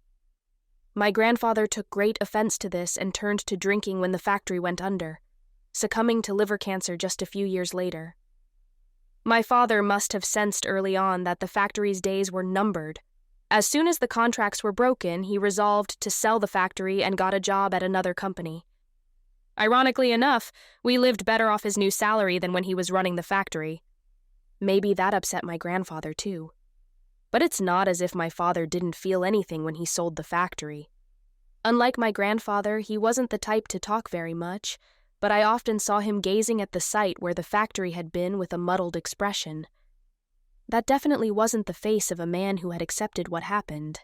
My grandfather took great offense to this and turned to drinking when the factory went under, succumbing to liver cancer just a few years later. My father must have sensed early on that the factory's days were numbered. As soon as the contracts were broken, he resolved to sell the factory and got a job at another company. Ironically enough, we lived better off his new salary than when he was running the factory. Maybe that upset my grandfather too. But it's not as if my father didn't feel anything when he sold the factory. Unlike my grandfather, he wasn't the type to talk very much, but I often saw him gazing at the site where the factory had been with a muddled expression. That definitely wasn't the face of a man who had accepted what happened.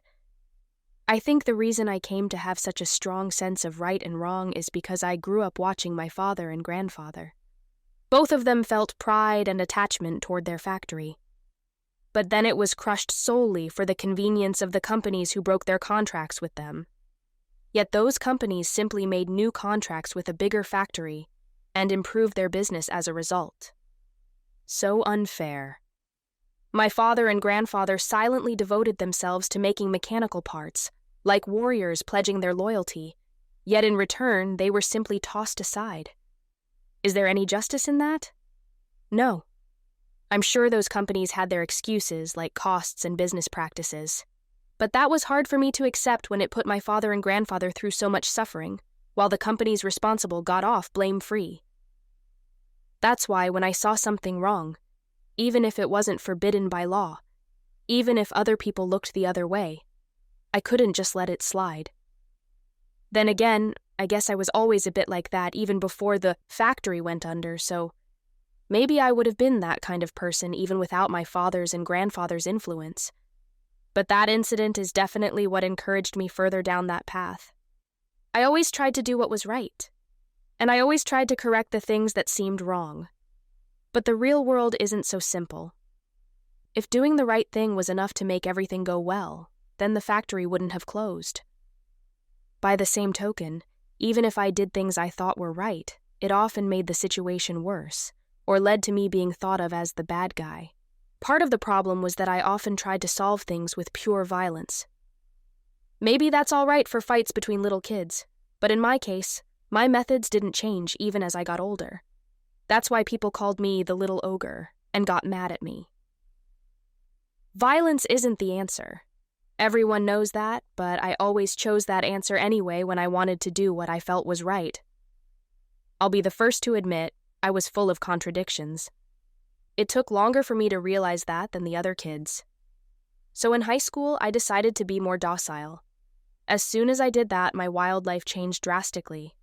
I think the reason I came to have such a strong sense of right and wrong is because I grew up watching my father and grandfather. Both of them felt pride and attachment toward their factory. But then it was crushed solely for the convenience of the companies who broke their contracts with them. Yet those companies simply made new contracts with a bigger factory and improved their business as a result. So unfair. My father and grandfather silently devoted themselves to making mechanical parts, like warriors pledging their loyalty, yet in return they were simply tossed aside. Is there any justice in that? No. I'm sure those companies had their excuses, like costs and business practices. But that was hard for me to accept when it put my father and grandfather through so much suffering, while the companies responsible got off blame-free. That's why when I saw something wrong, even if it wasn't forbidden by law, even if other people looked the other way, I couldn't just let it slide. Then again, I guess I was always a bit like that even before the factory went under, so maybe I would have been that kind of person even without my father's and grandfather's influence. But that incident is definitely what encouraged me further down that path. I always tried to do what was right, and I always tried to correct the things that seemed wrong. But the real world isn't so simple. If doing the right thing was enough to make everything go well, then the factory wouldn't have closed. By the same token, even if I did things I thought were right, it often made the situation worse, or led to me being thought of as the bad guy. Part of the problem was that I often tried to solve things with pure violence. Maybe that's all right for fights between little kids, but in my case, my methods didn't change even as I got older. That's why people called me the little ogre and got mad at me. Violence isn't the answer. Everyone knows that, but I always chose that answer anyway when I wanted to do what I felt was right. I'll be the first to admit I was full of contradictions. It took longer for me to realize that than the other kids. So in high school, I decided to be more docile. As soon as I did that, my wild life changed drastically.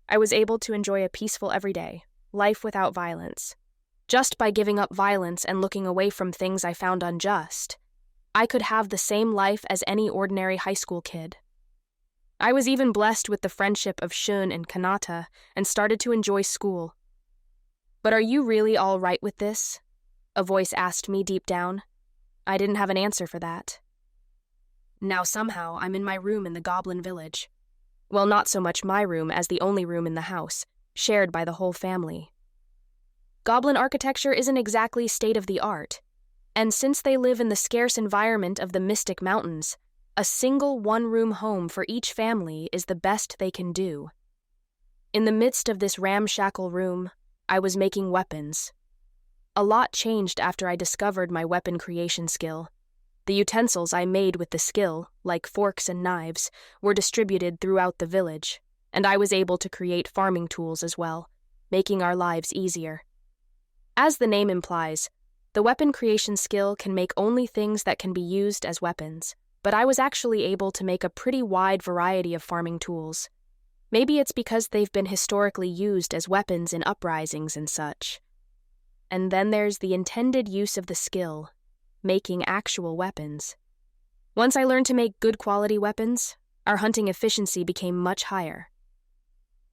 I was able to enjoy a peaceful everyday, life without violence. Just by giving up violence and looking away from things I found unjust, I could have the same life as any ordinary high school kid. I was even blessed with the friendship of Shun and Kanata and started to enjoy school. But are you really all right with this? A voice asked me deep down. I didn't have an answer for that. Now somehow I'm in my room in the Goblin Village. Well, not so much my room as the only room in the house, shared by the whole family. Goblin architecture isn't exactly state-of-the-art, and since they live in the scarce environment of the Mystic Mountains, a single one-room home for each family is the best they can do. In the midst of this ramshackle room, I was making weapons. A lot changed after I discovered my weapon creation skill. The utensils I made with the skill, like forks and knives, were distributed throughout the village, and I was able to create farming tools as well, making our lives easier. As the name implies, the weapon creation skill can make only things that can be used as weapons, but I was actually able to make a pretty wide variety of farming tools. Maybe it's because they've been historically used as weapons in uprisings and such. And then there's the intended use of the skill, making actual weapons. Once I learned to make good quality weapons, our hunting efficiency became much higher.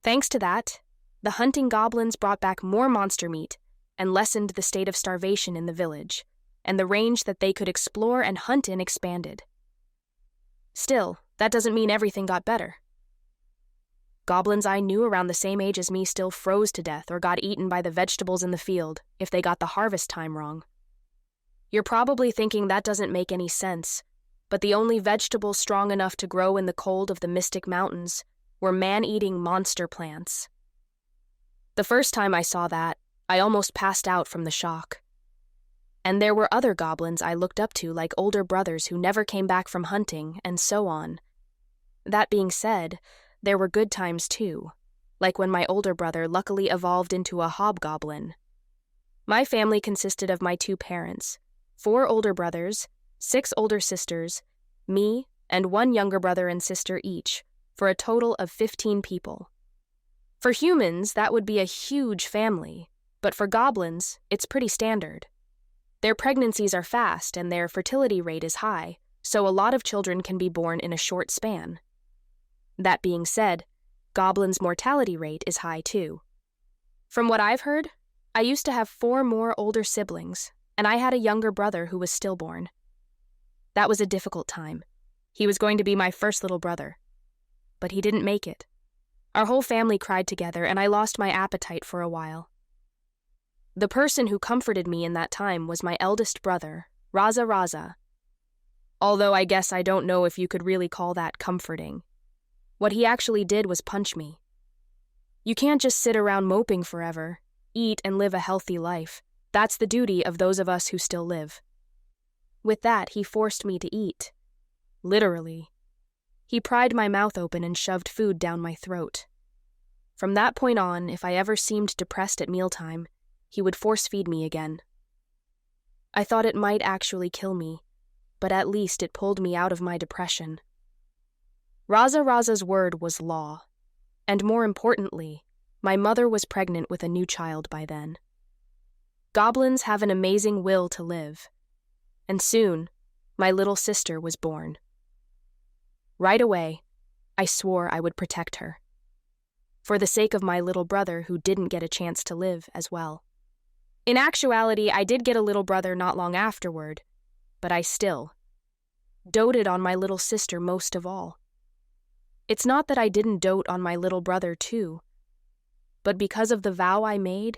Thanks to that, the hunting goblins brought back more monster meat and lessened the state of starvation in the village, and the range that they could explore and hunt in expanded. Still, that doesn't mean everything got better. Goblins I knew around the same age as me still froze to death or got eaten by the vegetables in the field if they got the harvest time wrong. You're probably thinking that doesn't make any sense, but the only vegetables strong enough to grow in the cold of the Mystic Mountains were man-eating monster plants. The first time I saw that, I almost passed out from the shock. And there were other goblins I looked up to like older brothers who never came back from hunting, and so on. That being said, there were good times too, like when my older brother luckily evolved into a hobgoblin. My family consisted of my 2 parents, 4 older brothers, 6 older sisters, me, and 1 younger brother and sister each, for a total of 15 people. For humans, that would be a huge family, but for goblins, it's pretty standard. Their pregnancies are fast and their fertility rate is high, so a lot of children can be born in a short span. That being said, goblins' mortality rate is high too. From what I've heard, I used to have 4 more older siblings, and I had a younger brother who was stillborn. That was a difficult time. He was going to be my first little brother. But he didn't make it. Our whole family cried together, and I lost my appetite for a while. The person who comforted me in that time was my eldest brother, Raza. Although I guess I don't know if you could really call that comforting. What he actually did was punch me. You can't just sit around moping forever, eat and live a healthy life. That's the duty of those of us who still live. With that, he forced me to eat. Literally. He pried my mouth open and shoved food down my throat. From that point on, if I ever seemed depressed at mealtime, he would force-feed me again. I thought it might actually kill me, but at least it pulled me out of my depression. Raza's word was law, and more importantly, my mother was pregnant with a new child by then. Goblins have an amazing will to live, and soon, my little sister was born. Right away, I swore I would protect her, for the sake of my little brother who didn't get a chance to live as well. In actuality, I did get a little brother not long afterward, but I still doted on my little sister most of all. It's not that I didn't dote on my little brother too, but because of the vow I made,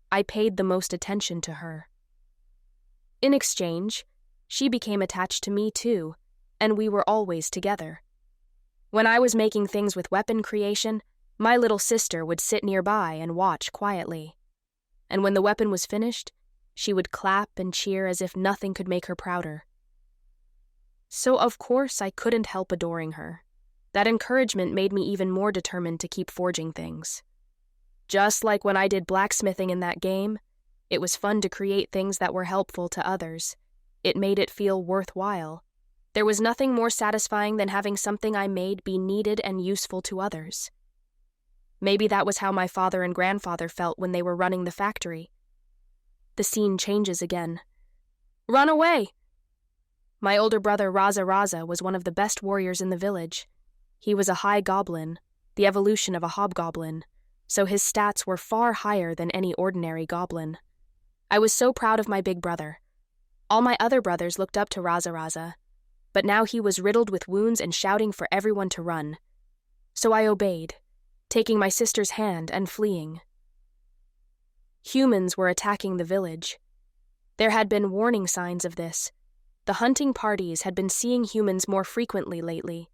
I paid the most attention to her. In exchange, she became attached to me too, and we were always together. When I was making things with weapon creation, my little sister would sit nearby and watch quietly. And when the weapon was finished, she would clap and cheer as if nothing could make her prouder. So of course I couldn't help adoring her. That encouragement made me even more determined to keep forging things. Just like when I did blacksmithing in that game, it was fun to create things that were helpful to others. It made it feel worthwhile. There was nothing more satisfying than having something I made be needed and useful to others. Maybe that was how my father and grandfather felt when they were running the factory. The scene changes again. Run away! My older brother Raza Raza was one of the best warriors in the village. He was a high goblin, the evolution of a hobgoblin, so his stats were far higher than any ordinary goblin. I was so proud of my big brother. All my other brothers looked up to Raza Raza, but now he was riddled with wounds and shouting for everyone to run. So I obeyed, taking my sister's hand and fleeing. Humans were attacking the village. There had been warning signs of this. The hunting parties had been seeing humans more frequently lately.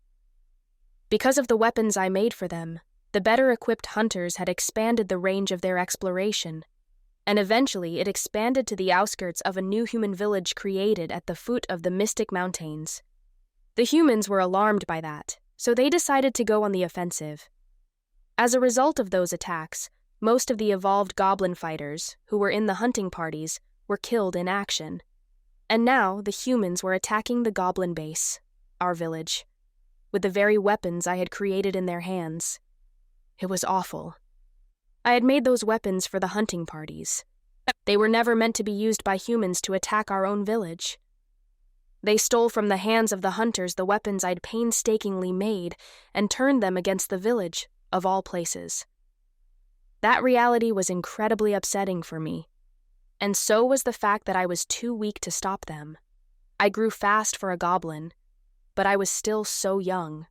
Because of the weapons I made for them, the better-equipped hunters had expanded the range of their exploration, and eventually it expanded to the outskirts of a new human village created at the foot of the Mystic Mountains. The humans were alarmed by that, so they decided to go on the offensive. As a result of those attacks, most of the evolved goblin fighters, who were in the hunting parties, were killed in action. And now the humans were attacking the goblin base, our village, with the very weapons I had created in their hands. It was awful. I had made those weapons for the hunting parties. They were never meant to be used by humans to attack our own village. They stole from the hands of the hunters the weapons I'd painstakingly made and turned them against the village, of all places. That reality was incredibly upsetting for me, and so was the fact that I was too weak to stop them. I grew fast for a goblin, but I was still so young.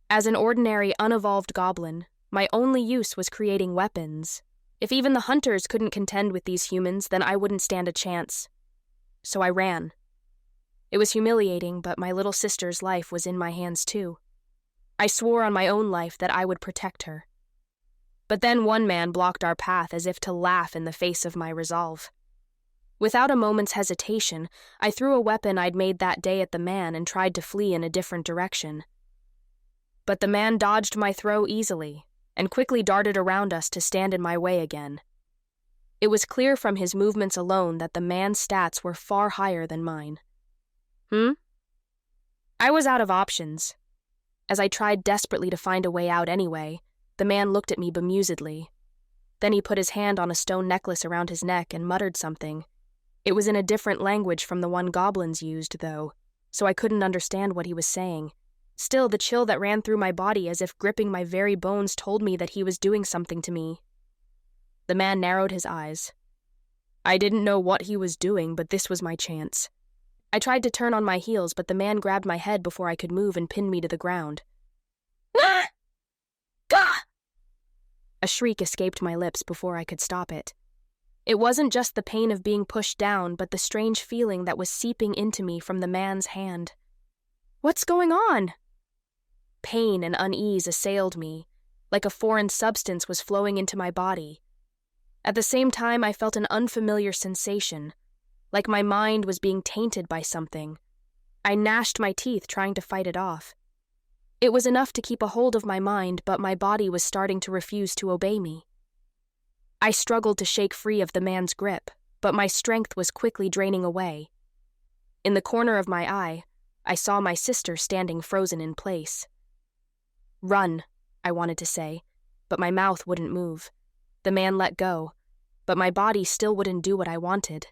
As an ordinary, unevolved goblin, my only use was creating weapons. If even the hunters couldn't contend with these humans, then I wouldn't stand a chance. So I ran. It was humiliating, but my little sister's life was in my hands too. I swore on my own life that I would protect her. But then one man blocked our path as if to laugh in the face of my resolve. Without a moment's hesitation, I threw a weapon I'd made that day at the man and tried to flee in a different direction. But the man dodged my throw easily and quickly darted around us to stand in my way again. It was clear from his movements alone that the man's stats were far higher than mine. I was out of options. As I tried desperately to find a way out anyway, the man looked at me bemusedly. Then he put his hand on a stone necklace around his neck and muttered something. It was in a different language from the one goblins used, though, so I couldn't understand what he was saying. Still, the chill that ran through my body as if gripping my very bones told me that he was doing something to me. The man narrowed his eyes. I didn't know what he was doing, but this was my chance. I tried to turn on my heels, but the man grabbed my head before I could move and pinned me to the ground. Ah! Gah! A shriek escaped my lips before I could stop it. It wasn't just the pain of being pushed down, but the strange feeling that was seeping into me from the man's hand. What's going on? Pain and unease assailed me, like a foreign substance was flowing into my body. At the same time, I felt an unfamiliar sensation, like my mind was being tainted by something. I gnashed my teeth trying to fight it off. It was enough to keep a hold of my mind, but my body was starting to refuse to obey me. I struggled to shake free of the man's grip, but my strength was quickly draining away. In the corner of my eye, I saw my sister standing frozen in place. Run, I wanted to say, but my mouth wouldn't move. The man let go, but my body still wouldn't do what I wanted.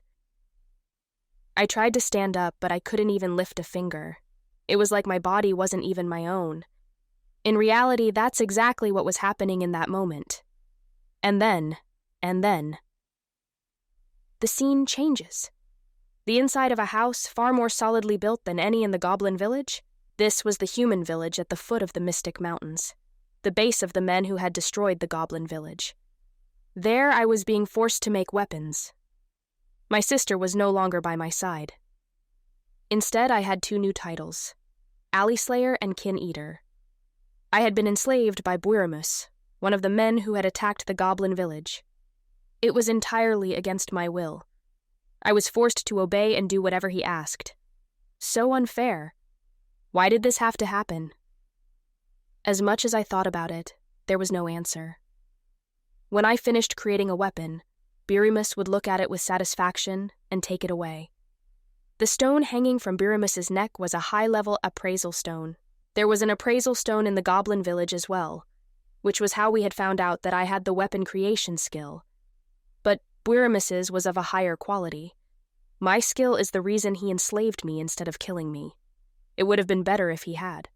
I tried to stand up, but I couldn't even lift a finger. It was like my body wasn't even my own. In reality, that's exactly what was happening in that moment. And then, the scene changes. The inside of a house far more solidly built than any in the goblin village. This was the human village at the foot of the Mystic Mountains, the base of the men who had destroyed the goblin village. There I was being forced to make weapons. My sister was no longer by my side. Instead, I had 2 new titles, Alley Slayer and Kin Eater. I had been enslaved by Buiramus, one of the men who had attacked the goblin village. It was entirely against my will. I was forced to obey and do whatever he asked. So unfair. Why did this have to happen? As much as I thought about it, there was no answer. When I finished creating a weapon, Buiramus would look at it with satisfaction and take it away. The stone hanging from Buiramus's neck was a high-level appraisal stone. There was an appraisal stone in the goblin village as well, which was how we had found out that I had the weapon creation skill. But Buiramus's was of a higher quality. My skill is the reason he enslaved me instead of killing me. It would have been better if he had.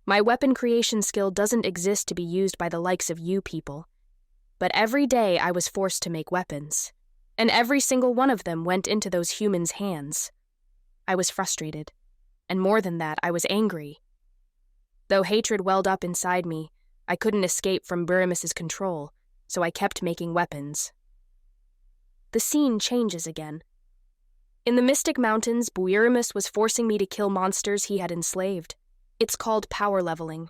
My weapon creation skill doesn't exist to be used by the likes of you people. But every day I was forced to make weapons, and every single one of them went into those humans' hands. I was frustrated, and more than that, I was angry. Though hatred welled up inside me, I couldn't escape from Buiramus's control, so I kept making weapons. The scene changes again. In the Mystic Mountains, Buiramus was forcing me to kill monsters he had enslaved. It's called power leveling.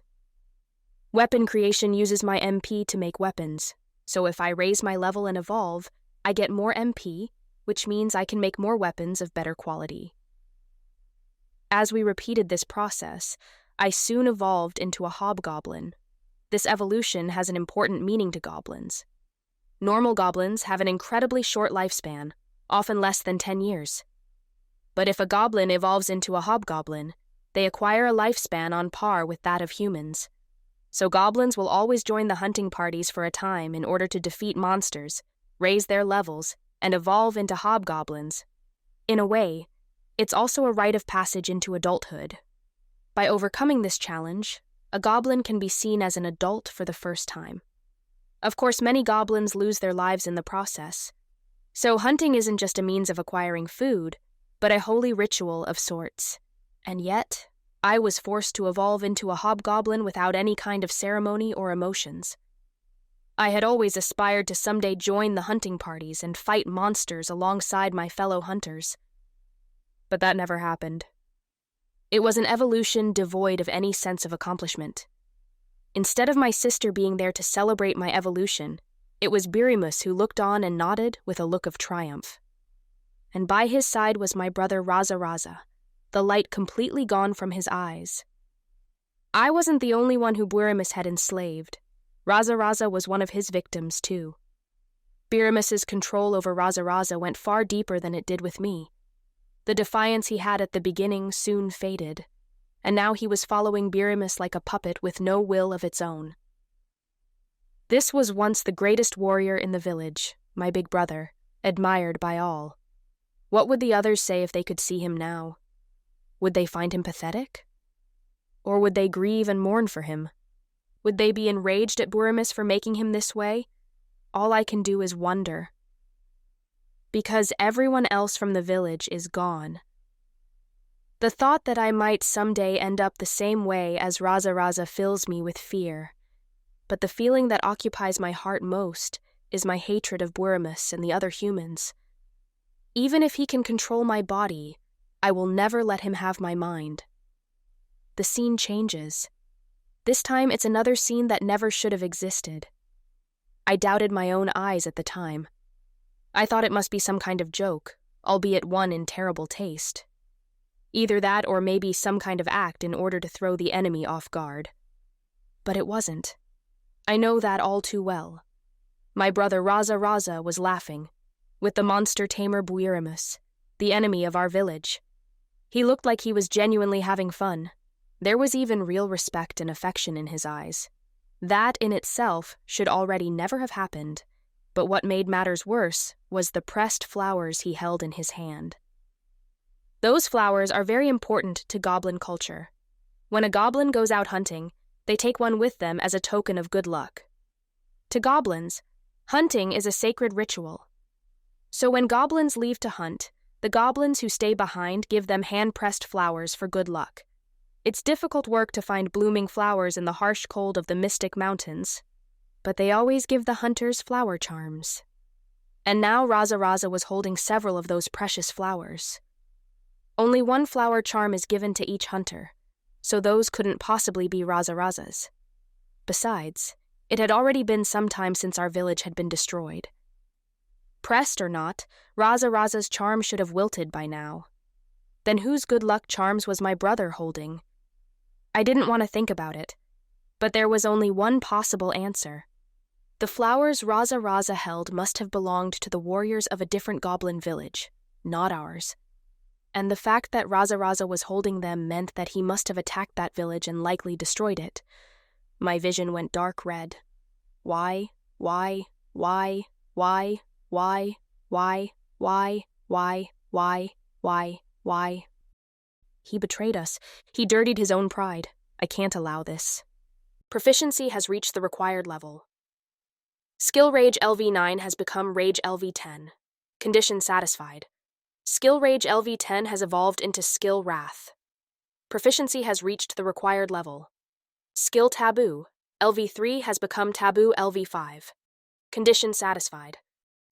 Weapon creation uses my MP to make weapons, so if I raise my level and evolve, I get more MP, which means I can make more weapons of better quality. As we repeated this process, I soon evolved into a hobgoblin. This evolution has an important meaning to goblins. Normal goblins have an incredibly short lifespan, often less than 10 years. But if a goblin evolves into a hobgoblin, they acquire a lifespan on par with that of humans. So goblins will always join the hunting parties for a time in order to defeat monsters, raise their levels, and evolve into hobgoblins. In a way, it's also a rite of passage into adulthood. By overcoming this challenge, a goblin can be seen as an adult for the first time. Of course, many goblins lose their lives in the process. So hunting isn't just a means of acquiring food, but a holy ritual of sorts. And yet, I was forced to evolve into a hobgoblin without any kind of ceremony or emotions. I had always aspired to someday join the hunting parties and fight monsters alongside my fellow hunters. But that never happened. It was an evolution devoid of any sense of accomplishment. Instead of my sister being there to celebrate my evolution, it was Buiramus who looked on and nodded with a look of triumph. And by his side was my brother Raza, the light completely gone from his eyes. I wasn't the only one who Buiramus had enslaved. Raza was one of his victims, too. Buiramus's control over Raza went far deeper than it did with me. The defiance he had at the beginning soon faded, and now he was following Buiramus like a puppet with no will of its own. This was once the greatest warrior in the village, my big brother, admired by all. What would the others say if they could see him now? Would they find him pathetic? Or would they grieve and mourn for him? Would they be enraged at Buiramus for making him this way? All I can do is wonder. Because everyone else from the village is gone. The thought that I might someday end up the same way as Raza fills me with fear. But the feeling that occupies my heart most is my hatred of Buiramus and the other humans. Even if he can control my body, I will never let him have my mind. The scene changes. This time it's another scene that never should have existed. I doubted my own eyes at the time. I thought it must be some kind of joke, albeit one in terrible taste. Either that or maybe some kind of act in order to throw the enemy off guard. But it wasn't. I know that all too well. My brother Raza was laughing, with the monster tamer Buiramus, the enemy of our village. He looked like he was genuinely having fun. There was even real respect and affection in his eyes. That in itself should already never have happened, but what made matters worse was the pressed flowers he held in his hand. Those flowers are very important to goblin culture. When a goblin goes out hunting, they take one with them as a token of good luck. To goblins, hunting is a sacred ritual. So when goblins leave to hunt, the goblins who stay behind give them hand-pressed flowers for good luck. It's difficult work to find blooming flowers in the harsh cold of the mystic mountains, but they always give the hunters flower charms. And now Raza Raza was holding several of those precious flowers. Only one flower charm is given to each hunter, so those couldn't possibly be Raza Raza's. Besides, it had already been some time since our village had been destroyed. Pressed or not, Raza Raza's charm should have wilted by now. Then whose good luck charms was my brother holding? I didn't want to think about it, but there was only one possible answer. The flowers Raza Raza held must have belonged to the warriors of a different goblin village, not ours. And the fact that Raza Raza was holding them meant that he must have attacked that village and likely destroyed it. My vision went dark red. Why? He betrayed us. He dirtied his own pride. I can't allow this. Proficiency has reached the required level. Skill Rage LV9 has become Rage LV10. Condition satisfied. Skill Rage LV10 has evolved into Skill Wrath. Proficiency has reached the required level. Skill Taboo LV3 has become Taboo LV5. Condition satisfied.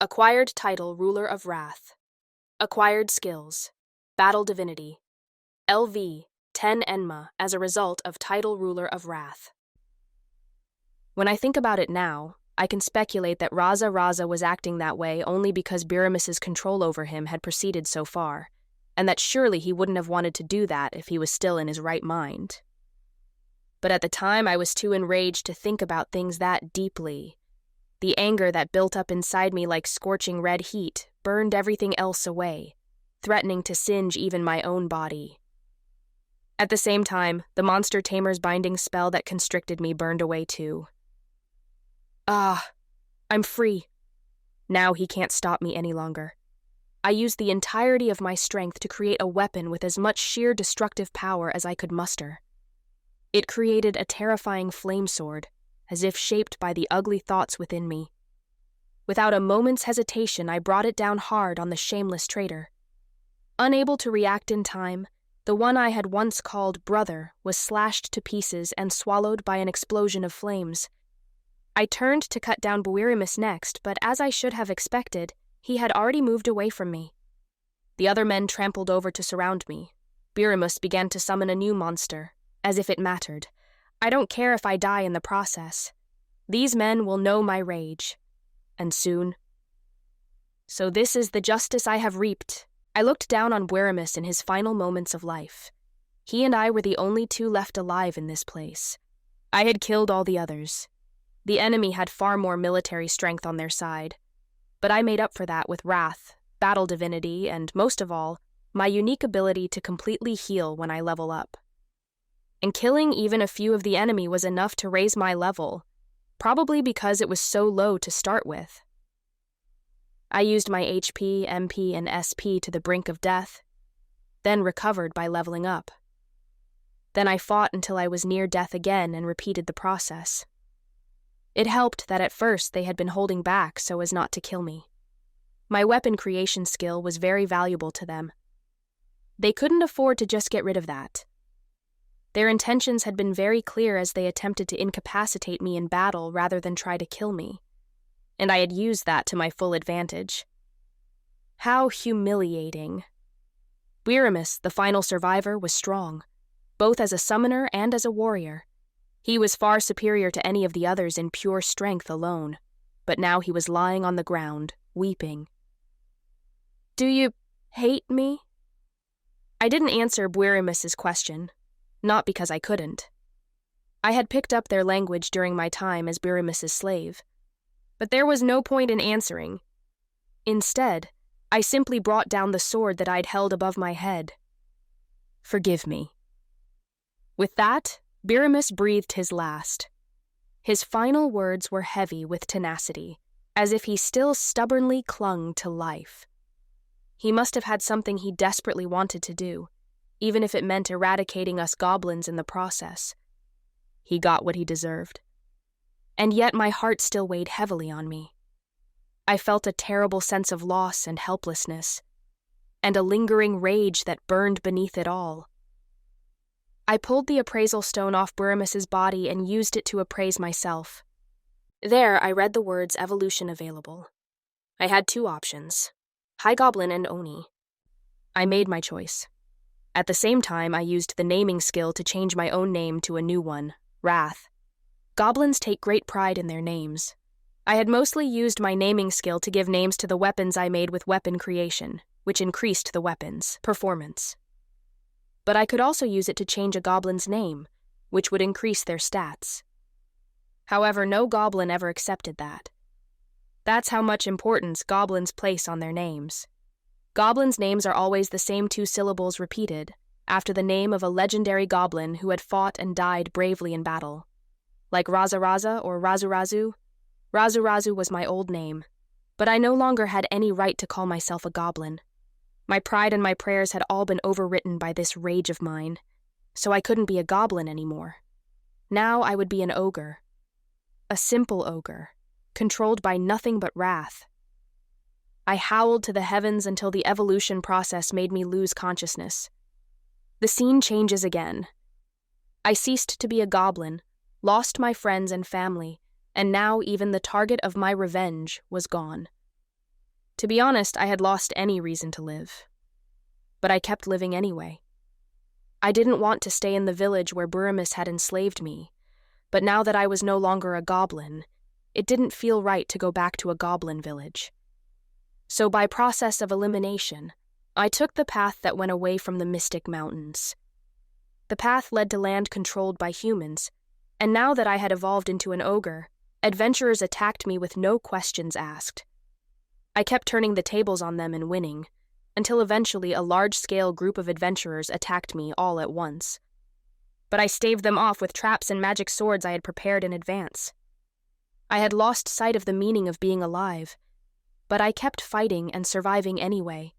Acquired title Ruler of Wrath. Acquired skills. Battle Divinity. LV 10 Enma as a result of title Ruler of Wrath. When I think about it now, I can speculate that Raza Raza was acting that way only because Birimus's control over him had proceeded so far, and that surely he wouldn't have wanted to do that if he was still in his right mind. But at the time I was too enraged to think about things that deeply. The anger that built up inside me like scorching red heat burned everything else away, threatening to singe even my own body. At the same time, the monster tamer's binding spell that constricted me burned away too. Ah, I'm free. Now he can't stop me any longer. I used the entirety of my strength to create a weapon with as much sheer destructive power as I could muster. It created a terrifying flame sword, as if shaped by the ugly thoughts within me. Without a moment's hesitation, I brought it down hard on the shameless traitor. Unable to react in time, the one I had once called brother was slashed to pieces and swallowed by an explosion of flames. I turned to cut down Buirimus next, but as I should have expected, he had already moved away from me. The other men trampled over to surround me. Birimus began to summon a new monster, as if it mattered. I don't care if I die in the process. These men will know my rage. And soon. So this is the justice I have reaped. I looked down on Buirimus in his final moments of life. He and I were the only two left alive in this place. I had killed all the others. The enemy had far more military strength on their side. But I made up for that with wrath, battle divinity, and most of all, my unique ability to completely heal when I level up. And killing even a few of the enemy was enough to raise my level, probably because it was so low to start with. I used my HP, MP, and SP to the brink of death, then recovered by leveling up. Then I fought until I was near death again and repeated the process. It helped that at first they had been holding back so as not to kill me. My weapon creation skill was very valuable to them. They couldn't afford to just get rid of that. Their intentions had been very clear as they attempted to incapacitate me in battle rather than try to kill me. And I had used that to my full advantage. How humiliating. Buirimus, the final survivor, was strong, both as a summoner and as a warrior. He was far superior to any of the others in pure strength alone, but now he was lying on the ground, weeping. "Do you hate me?" I didn't answer Buirimus's question, not because I couldn't. I had picked up their language during my time as Buirimus's slave. But there was no point in answering. Instead, I simply brought down the sword that I'd held above my head. "Forgive me." With that, Birimus breathed his last. His final words were heavy with tenacity, as if he still stubbornly clung to life. He must have had something he desperately wanted to do, even if it meant eradicating us goblins in the process. He got what he deserved. And yet my heart still weighed heavily on me. I felt a terrible sense of loss and helplessness, and a lingering rage that burned beneath it all. I pulled the appraisal stone off Buramis's body and used it to appraise myself. There, I read the words evolution available. I had 2 options, High Goblin and Oni. I made my choice. At the same time, I used the naming skill to change my own name to a new one, Wrath. Goblins take great pride in their names. I had mostly used my naming skill to give names to the weapons I made with weapon creation, which increased the weapon's performance. But I could also use it to change a goblin's name, which would increase their stats. However, no goblin ever accepted that. That's how much importance goblins place on their names. Goblins' names are always the same 2 syllables repeated, after the name of a legendary goblin who had fought and died bravely in battle. Like Razaraza or Razurazu. Razurazu was my old name, but I no longer had any right to call myself a goblin. My pride and my prayers had all been overwritten by this rage of mine, so I couldn't be a goblin anymore. Now I would be an ogre. A simple ogre, controlled by nothing but wrath. I howled to the heavens until the evolution process made me lose consciousness. The scene changes again. I ceased to be a goblin, lost my friends and family, and now even the target of my revenge was gone. To be honest, I had lost any reason to live. But I kept living anyway. I didn't want to stay in the village where Buramis had enslaved me, but now that I was no longer a goblin, it didn't feel right to go back to a goblin village. So by process of elimination, I took the path that went away from the Mystic Mountains. The path led to land controlled by humans, and now that I had evolved into an ogre, adventurers attacked me with no questions asked. I kept turning the tables on them and winning, until eventually a large-scale group of adventurers attacked me all at once. But I staved them off with traps and magic swords I had prepared in advance. I had lost sight of the meaning of being alive, but I kept fighting and surviving anyway,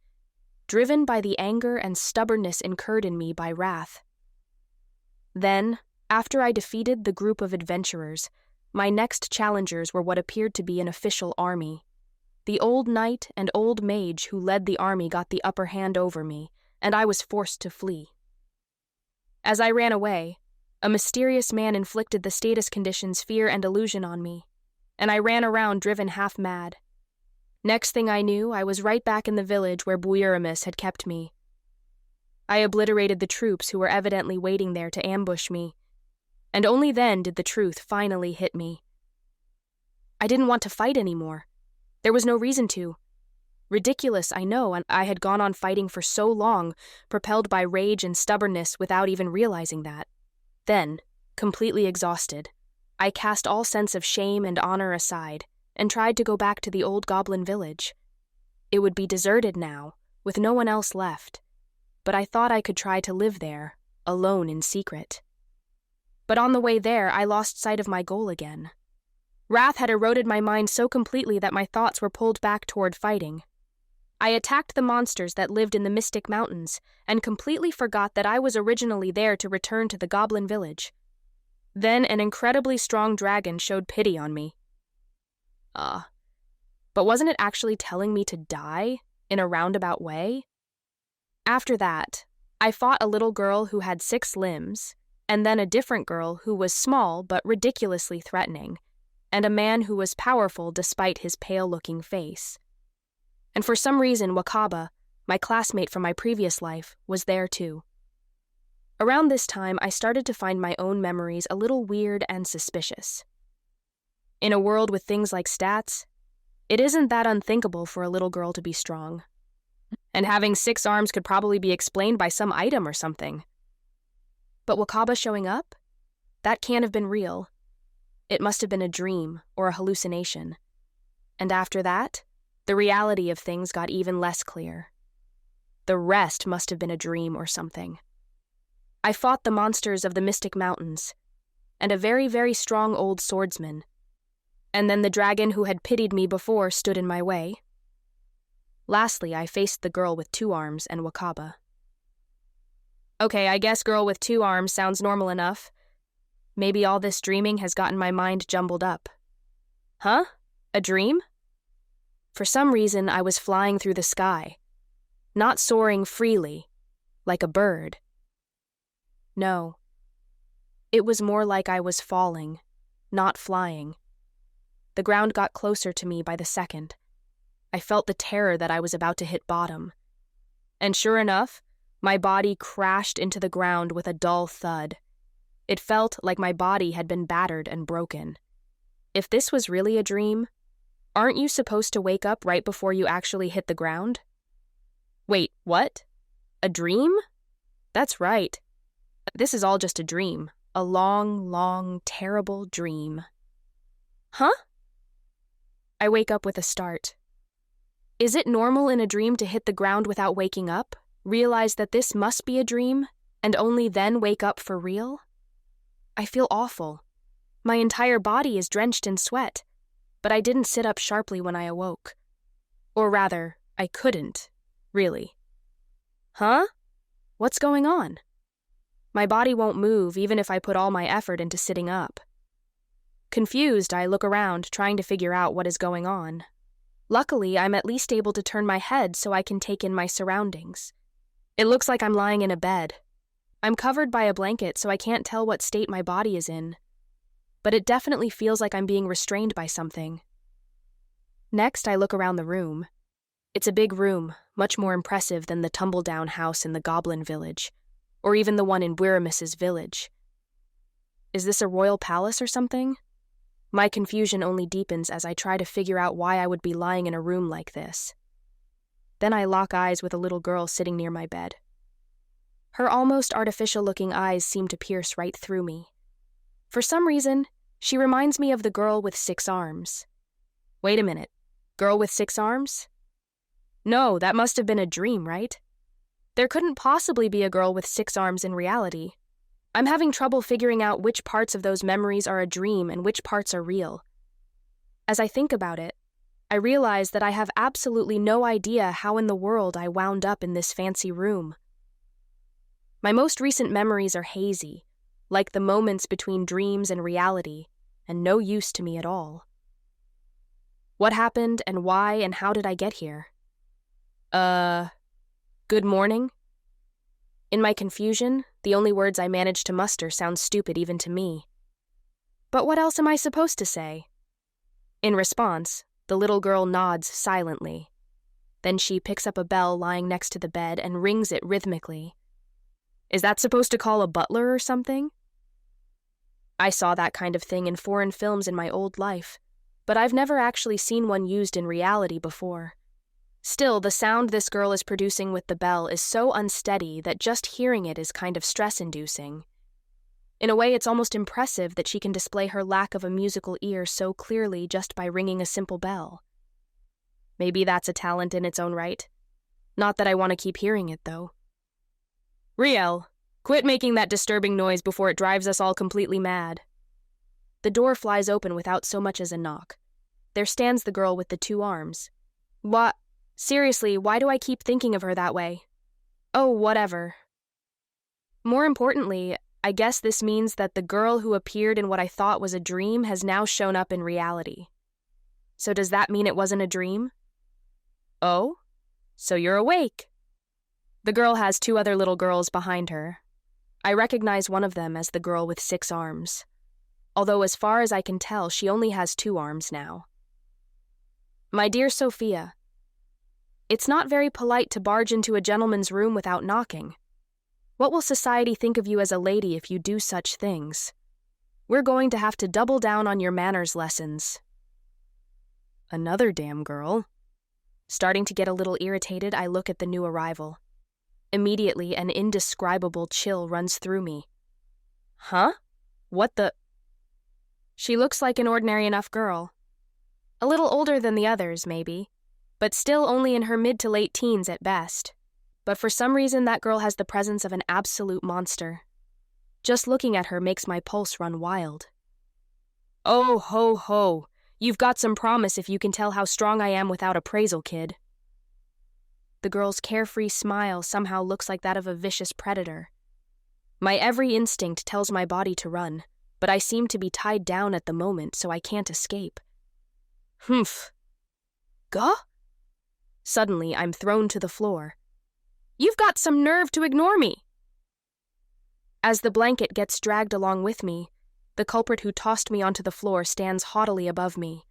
driven by the anger and stubbornness incurred in me by wrath. Then, after I defeated the group of adventurers, my next challengers were what appeared to be an official army. The old knight and old mage who led the army got the upper hand over me, and I was forced to flee. As I ran away, a mysterious man inflicted the status conditions fear and illusion on me, and I ran around driven half mad. Next thing I knew, I was right back in the village where Buiramis had kept me. I obliterated the troops who were evidently waiting there to ambush me, and only then did the truth finally hit me. I didn't want to fight anymore. There was no reason to. Ridiculous, I know, and I had gone on fighting for so long, propelled by rage and stubbornness without even realizing that. Then, completely exhausted, I cast all sense of shame and honor aside, and tried to go back to the old goblin village. It would be deserted now, with no one else left, but I thought I could try to live there, alone in secret. But on the way there, I lost sight of my goal again. Wrath had eroded my mind so completely that my thoughts were pulled back toward fighting. I attacked the monsters that lived in the Mystic Mountains and completely forgot that I was originally there to return to the goblin village. Then an incredibly strong dragon showed pity on me. But wasn't it actually telling me to die in a roundabout way? After that, I fought a little girl who had 6 limbs, and then a different girl who was small but ridiculously threatening, and a man who was powerful despite his pale-looking face. And for some reason, Wakaba, my classmate from my previous life, was there too. Around this time, I started to find my own memories a little weird and suspicious. In a world with things like stats, it isn't that unthinkable for a little girl to be strong. And having 6 arms could probably be explained by some item or something. But Wakaba showing up? That can't have been real. It must have been a dream or a hallucination. And after that, the reality of things got even less clear. The rest must have been a dream or something. I fought the monsters of the Mystic Mountains, and a very, very strong old swordsman. And then the dragon who had pitied me before stood in my way. Lastly, I faced the girl with 2 arms and Wakaba. Okay, I guess girl with 2 arms sounds normal enough. Maybe all this dreaming has gotten my mind jumbled up. Huh? A dream? For some reason, I was flying through the sky, not soaring freely, like a bird. No. It was more like I was falling, not flying. The ground got closer to me by the second. I felt the terror that I was about to hit bottom. And sure enough, my body crashed into the ground with a dull thud. It felt like my body had been battered and broken. If this was really a dream, aren't you supposed to wake up right before you actually hit the ground? Wait, what? A dream? That's right. This is all just a dream. A long, long, terrible dream. Huh? I wake up with a start. Is it normal in a dream to hit the ground without waking up, realize that this must be a dream, and only then wake up for real? I feel awful. My entire body is drenched in sweat, but I didn't sit up sharply when I awoke. Or rather, I couldn't, really. Huh? What's going on? My body won't move even if I put all my effort into sitting up. Confused, I look around, trying to figure out what is going on. Luckily, I'm at least able to turn my head so I can take in my surroundings. It looks like I'm lying in a bed. I'm covered by a blanket, so I can't tell what state my body is in. But it definitely feels like I'm being restrained by something. Next, I look around the room. It's a big room, much more impressive than the tumble-down house in the Goblin Village, or even the one in Buiramis's village. Is this a royal palace or something? My confusion only deepens as I try to figure out why I would be lying in a room like this. Then I lock eyes with a little girl sitting near my bed. Her almost artificial-looking eyes seem to pierce right through me. For some reason, she reminds me of the girl with 6 arms. Wait a minute. Girl with 6 arms? No, that must have been a dream, right? There couldn't possibly be a girl with 6 arms in reality. I'm having trouble figuring out which parts of those memories are a dream and which parts are real. As I think about it, I realize that I have absolutely no idea how in the world I wound up in this fancy room. My most recent memories are hazy, like the moments between dreams and reality, and no use to me at all. What happened and why and how did I get here? Good morning? In my confusion, the only words I manage to muster sound stupid even to me. But what else am I supposed to say? In response, the little girl nods silently. Then she picks up a bell lying next to the bed and rings it rhythmically. Is that supposed to call a butler or something? I saw that kind of thing in foreign films in my old life, but I've never actually seen one used in reality before. Still, the sound this girl is producing with the bell is so unsteady that just hearing it is kind of stress-inducing. In a way, it's almost impressive that she can display her lack of a musical ear so clearly just by ringing a simple bell. Maybe that's a talent in its own right. Not that I want to keep hearing it, though. Riel, quit making that disturbing noise before it drives us all completely mad. The door flies open without so much as a knock. There stands the girl with the 2 arms. What? Seriously, why do I keep thinking of her that way? Oh, whatever. More importantly, I guess this means that the girl who appeared in what I thought was a dream has now shown up in reality. So does that mean it wasn't a dream? Oh? So you're awake. The girl has 2 other little girls behind her. I recognize one of them as the girl with 6 arms. Although as far as I can tell, she only has 2 arms now. My dear Sophia, it's not very polite to barge into a gentleman's room without knocking. What will society think of you as a lady if you do such things? We're going to have to double down on your manners lessons. Another damn girl. Starting to get a little irritated, I look at the new arrival. Immediately, an indescribable chill runs through me. Huh? What the? She looks like an ordinary enough girl. A little older than the others, maybe, but still only in her mid to late teens at best. But for some reason, that girl has the presence of an absolute monster. Just looking at her makes my pulse run wild. Oh, ho, ho. You've got some promise if you can tell how strong I am without appraisal, kid. The girl's carefree smile somehow looks like that of a vicious predator. My every instinct tells my body to run, but I seem to be tied down at the moment, so I can't escape. Humph. Gah? Suddenly, I'm thrown to the floor. "You've got some nerve to ignore me!" As the blanket gets dragged along with me, the culprit who tossed me onto the floor stands haughtily above me.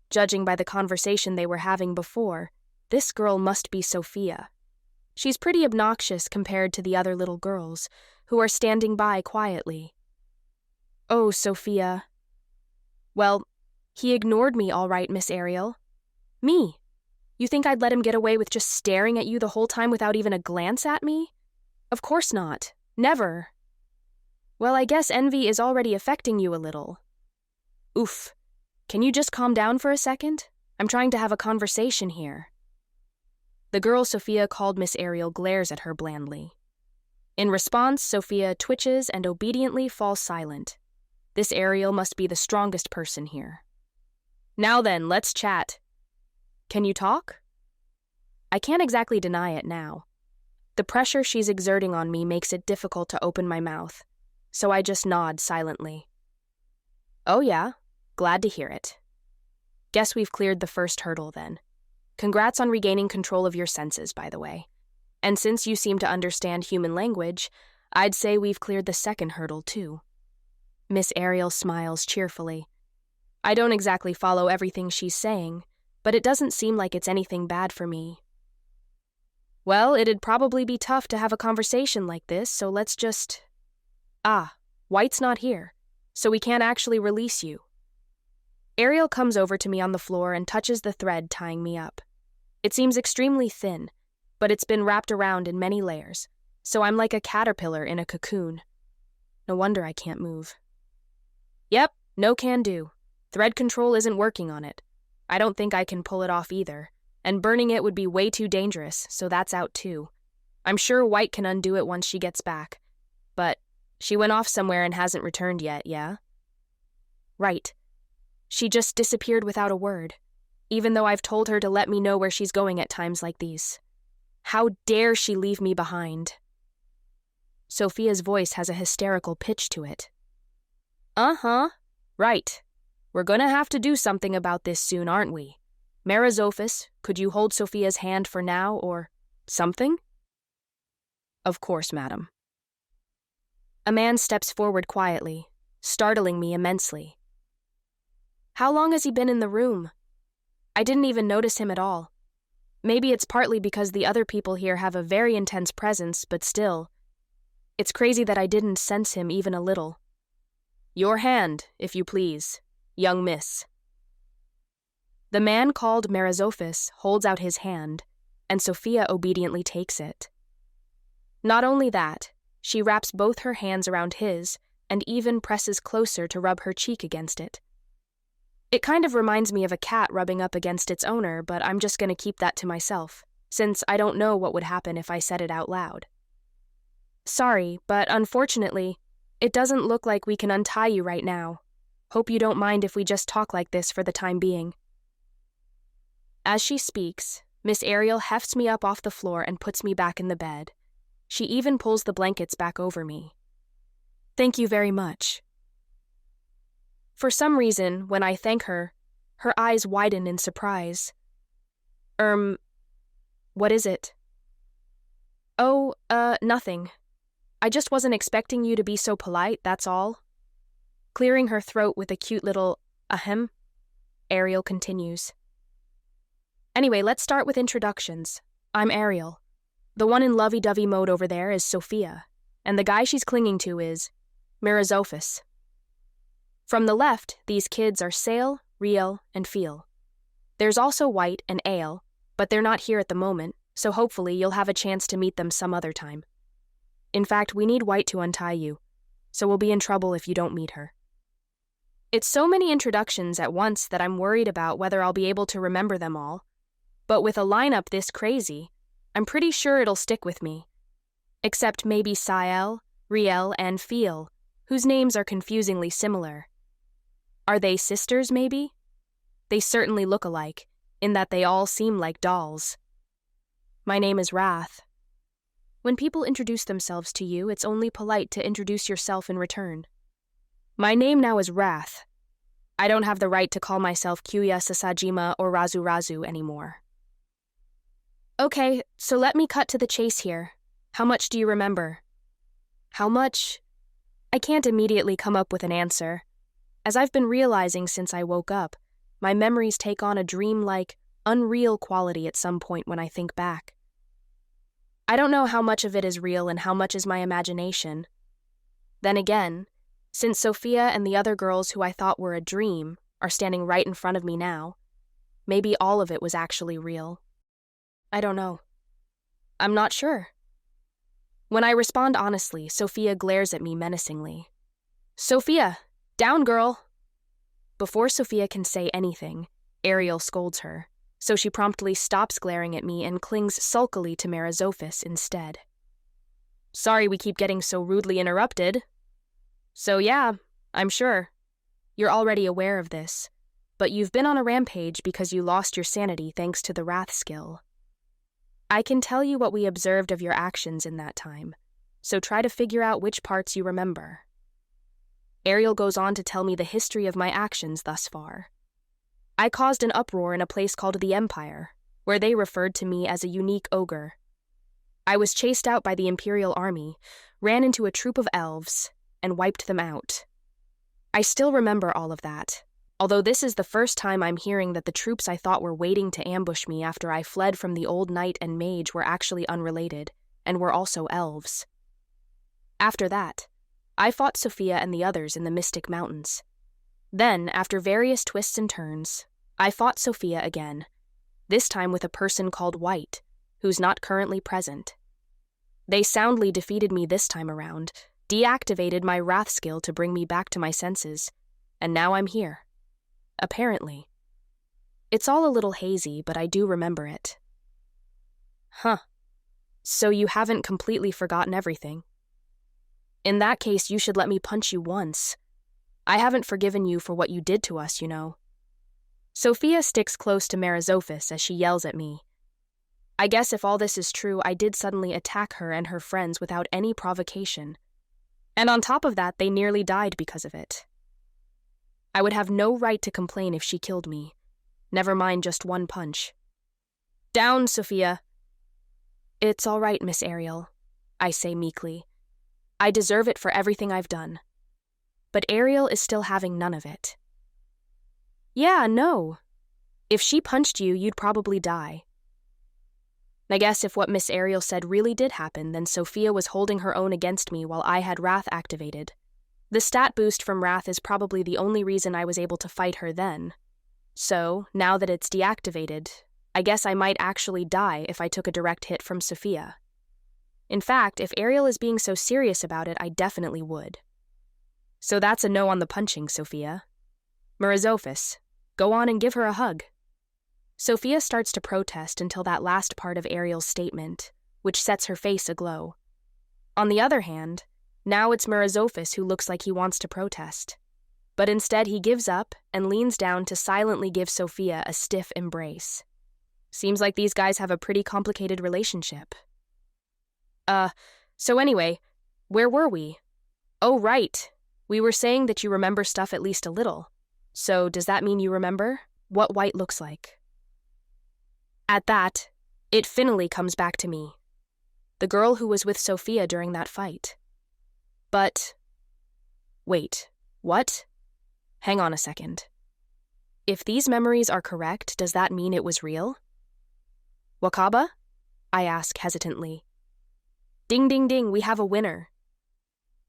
Judging by the conversation they were having before, this girl must be Sophia. She's pretty obnoxious compared to the other little girls, who are standing by quietly. "Oh, Sophia." "Well, he ignored me all right, Miss Ariel." "Me? You think I'd let him get away with just staring at you the whole time without even a glance at me? Of course not. Never." "Well, I guess envy is already affecting you a little." "Oof. Can you just calm down for a second? I'm trying to have a conversation here." The girl Sophia called Miss Ariel glares at her blandly. In response, Sophia twitches and obediently falls silent. This Ariel must be the strongest person here. "Now then, let's chat." "Can you talk?" I can't exactly deny it now. The pressure she's exerting on me makes it difficult to open my mouth, so I just nod silently. "Oh yeah, glad to hear it. Guess we've cleared the first hurdle then. Congrats on regaining control of your senses, by the way. And since you seem to understand human language, I'd say we've cleared the second hurdle too." Miss Ariel smiles cheerfully. I don't exactly follow everything she's saying, but it doesn't seem like it's anything bad for me. "Well, it'd probably be tough to have a conversation like this, so let's just... White's not here, so we can't actually release you." Ariel comes over to me on the floor and touches the thread tying me up. It seems extremely thin, but it's been wrapped around in many layers, so I'm like a caterpillar in a cocoon. No wonder I can't move. "Yep, no can do. Thread control isn't working on it. I don't think I can pull it off either, and burning it would be way too dangerous, so that's out too. I'm sure White can undo it once she gets back. But she went off somewhere and hasn't returned yet, yeah?" "Right. She just disappeared without a word, even though I've told her to let me know where she's going at times like these. How dare she leave me behind?" Sophia's voice has a hysterical pitch to it. "Uh-huh. Right. We're gonna have to do something about this soon, aren't we? Merazophis, could you hold Sophia's hand for now, or something?" "Of course, madam." A man steps forward quietly, startling me immensely. How long has he been in the room? I didn't even notice him at all. Maybe it's partly because the other people here have a very intense presence, but still. It's crazy that I didn't sense him even a little. "Your hand, if you please, young miss." The man called Merazophis holds out his hand, and Sophia obediently takes it. Not only that, she wraps both her hands around his and even presses closer to rub her cheek against it. It kind of reminds me of a cat rubbing up against its owner, but I'm just going to keep that to myself, since I don't know what would happen if I said it out loud. "Sorry, but unfortunately, it doesn't look like we can untie you right now. Hope you don't mind if we just talk like this for the time being." As she speaks, Miss Ariel hefts me up off the floor and puts me back in the bed. She even pulls the blankets back over me. "Thank you very much." For some reason, when I thank her, her eyes widen in surprise. What is it?" "Oh, nothing. I just wasn't expecting you to be so polite, that's all." Clearing her throat with a cute little ahem, Ariel continues. "Anyway, let's start with introductions. I'm Ariel. The one in lovey-dovey mode over there is Sophia, and the guy she's clinging to is Merazophis. From the left, these kids are Sail, Riel, and Feel. There's also White and Ale, but they're not here at the moment, so hopefully you'll have a chance to meet them some other time. In fact, we need White to untie you, so we'll be in trouble if you don't meet her. It's so many introductions at once that I'm worried about whether I'll be able to remember them all, but with a lineup this crazy, I'm pretty sure it'll stick with me. Except maybe Sael, Riel, and Feel, whose names are confusingly similar. Are they sisters, maybe? They certainly look alike, in that they all seem like dolls. My name is Wrath. When people introduce themselves to you, it's only polite to introduce yourself in return. My name now is Wrath. I don't have the right to call myself Kyuya Sasajima or Razu Razu anymore. Okay, so let me cut to the chase here. How much do you remember? How much? I can't immediately come up with an answer. As I've been realizing since I woke up, my memories take on a dreamlike, unreal quality at some point when I think back. I don't know how much of it is real and how much is my imagination. Then again, since Sophia and the other girls who I thought were a dream are standing right in front of me now, maybe all of it was actually real. I don't know. I'm not sure. When I respond honestly, Sophia glares at me menacingly. Sophia, down, girl! Before Sophia can say anything, Ariel scolds her, so she promptly stops glaring at me and clings sulkily to Merizophis instead. Sorry we keep getting so rudely interrupted. So yeah, I'm sure. You're already aware of this, but you've been on a rampage because you lost your sanity thanks to the wrath skill. I can tell you what we observed of your actions in that time, so try to figure out which parts you remember. Ariel goes on to tell me the history of my actions thus far. I caused an uproar in a place called the Empire, where they referred to me as a unique ogre. I was chased out by the Imperial Army, ran into a troop of elves, and wiped them out. I still remember all of that, although this is the first time I'm hearing that the troops I thought were waiting to ambush me after I fled from the old knight and mage were actually unrelated, and were also elves. After that, I fought Sophia and the others in the Mystic Mountains. Then, after various twists and turns, I fought Sophia again, this time with a person called White, who's not currently present. They soundly defeated me this time around, deactivated my wrath skill to bring me back to my senses, and now I'm here. Apparently. It's all a little hazy, but I do remember it. Huh. So you haven't completely forgotten everything? In that case, you should let me punch you once. I haven't forgiven you for what you did to us, you know. Sophia sticks close to Merizophis as she yells at me. I guess if all this is true, I did suddenly attack her and her friends without any provocation. And on top of that, they nearly died because of it. I would have no right to complain if she killed me. Never mind just one punch. Down, Sophia. It's all right, Miss Ariel, I say meekly. I deserve it for everything I've done. But Ariel is still having none of it. Yeah, no. If she punched you, you'd probably die. I guess if what Miss Ariel said really did happen, then Sophia was holding her own against me while I had Wrath activated. The stat boost from Wrath is probably the only reason I was able to fight her then. So, now that it's deactivated, I guess I might actually die if I took a direct hit from Sophia. In fact, if Ariel is being so serious about it, I definitely would. So that's a no on the punching, Sophia. Merizophis, go on and give her a hug. Sophia starts to protest until that last part of Ariel's statement, which sets her face aglow. On the other hand, now it's Merizophis who looks like he wants to protest. But instead he gives up and leans down to silently give Sophia a stiff embrace. Seems like these guys have a pretty complicated relationship. So anyway, where were we? Oh, right. We were saying that you remember stuff at least a little. So does that mean you remember what White looks like? At that, it finally comes back to me. The girl who was with Sophia during that fight. But... wait, what? Hang on a second. If these memories are correct, does that mean it was real? Wakaba? I ask hesitantly. Ding ding ding, we have a winner.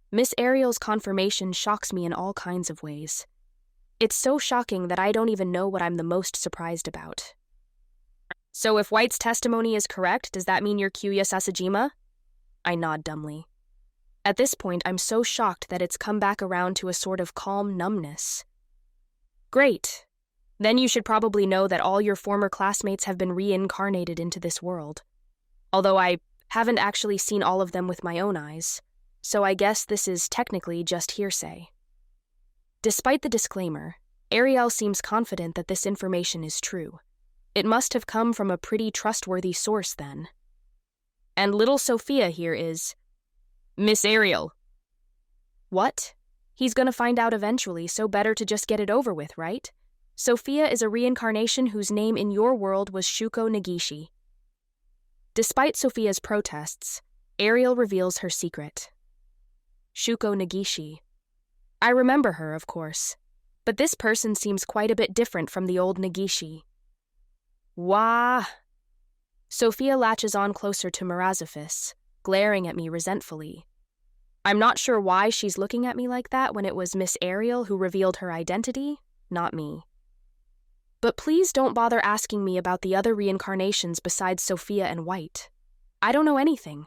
Miss Ariel's confirmation shocks me in all kinds of ways. It's so shocking that I don't even know what I'm the most surprised about. So if White's testimony is correct, does that mean you're Kyuya Sasajima? I nod dumbly. At this point, I'm so shocked that it's come back around to a sort of calm numbness. Great. Then you should probably know that all your former classmates have been reincarnated into this world. Although I haven't actually seen all of them with my own eyes, so I guess this is technically just hearsay. Despite the disclaimer, Ariel seems confident that this information is true. It must have come from a pretty trustworthy source then. And little Sophia here is... Miss Ariel. What? He's gonna find out eventually, so better to just get it over with, right? Sophia is a reincarnation whose name in your world was Shuko Nagishi. Despite Sophia's protests, Ariel reveals her secret. Shuko Nagishi. I remember her, of course, but this person seems quite a bit different from the old Nagishi. Wah! Sophia latches on closer to Mirazophis, glaring at me resentfully. I'm not sure why she's looking at me like that when it was Miss Ariel who revealed her identity, not me. But please don't bother asking me about the other reincarnations besides Sophia and White. I don't know anything.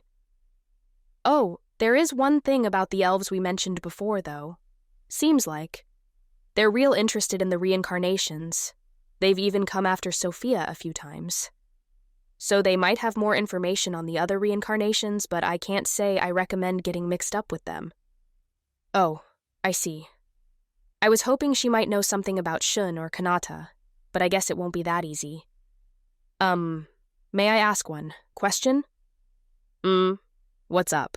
Oh, there is one thing about the elves we mentioned before, though. Seems like. They're real interested in the reincarnations. They've even come after Sophia a few times. So they might have more information on the other reincarnations, but I can't say I recommend getting mixed up with them. Oh, I see. I was hoping she might know something about Shun or Kanata, but I guess it won't be that easy. May I ask one question? What's up?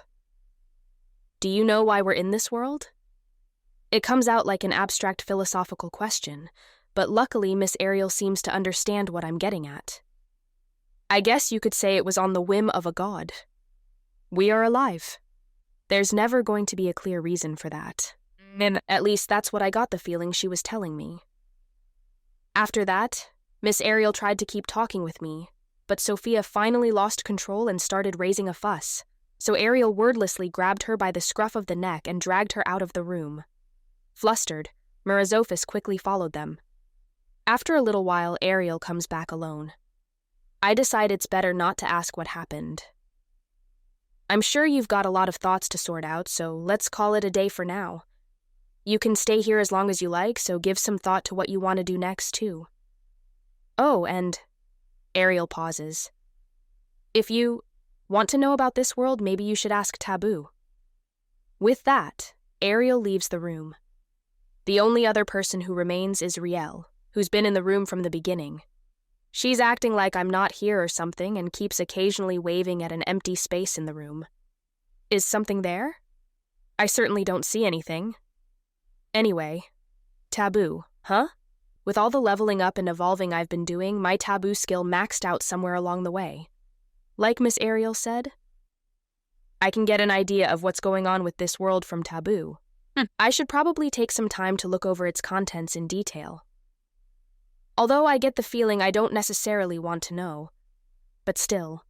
Do you know why we're in this world? It comes out like an abstract philosophical question, but luckily Miss Ariel seems to understand what I'm getting at. I guess you could say it was on the whim of a god. We are alive. There's never going to be a clear reason for that. And at least that's what I got the feeling she was telling me. After that, Miss Ariel tried to keep talking with me, but Sophia finally lost control and started raising a fuss, so Ariel wordlessly grabbed her by the scruff of the neck and dragged her out of the room. Flustered, Mirazophis quickly followed them. After a little while, Ariel comes back alone. I decide it's better not to ask what happened. I'm sure you've got a lot of thoughts to sort out, so let's call it a day for now. You can stay here as long as you like, so give some thought to what you want to do next, too. Oh, and... Ariel pauses. If you want to know about this world, maybe you should ask Taboo. With that, Ariel leaves the room. The only other person who remains is Riel, who's been in the room from the beginning. She's acting like I'm not here or something and keeps occasionally waving at an empty space in the room. Is something there? I certainly don't see anything. Anyway, Taboo, huh? With all the leveling up and evolving I've been doing, my taboo skill maxed out somewhere along the way. Like Miss Ariel said, I can get an idea of what's going on with this world from Taboo. I should probably take some time to look over its contents in detail. Although I get the feeling I don't necessarily want to know. But still.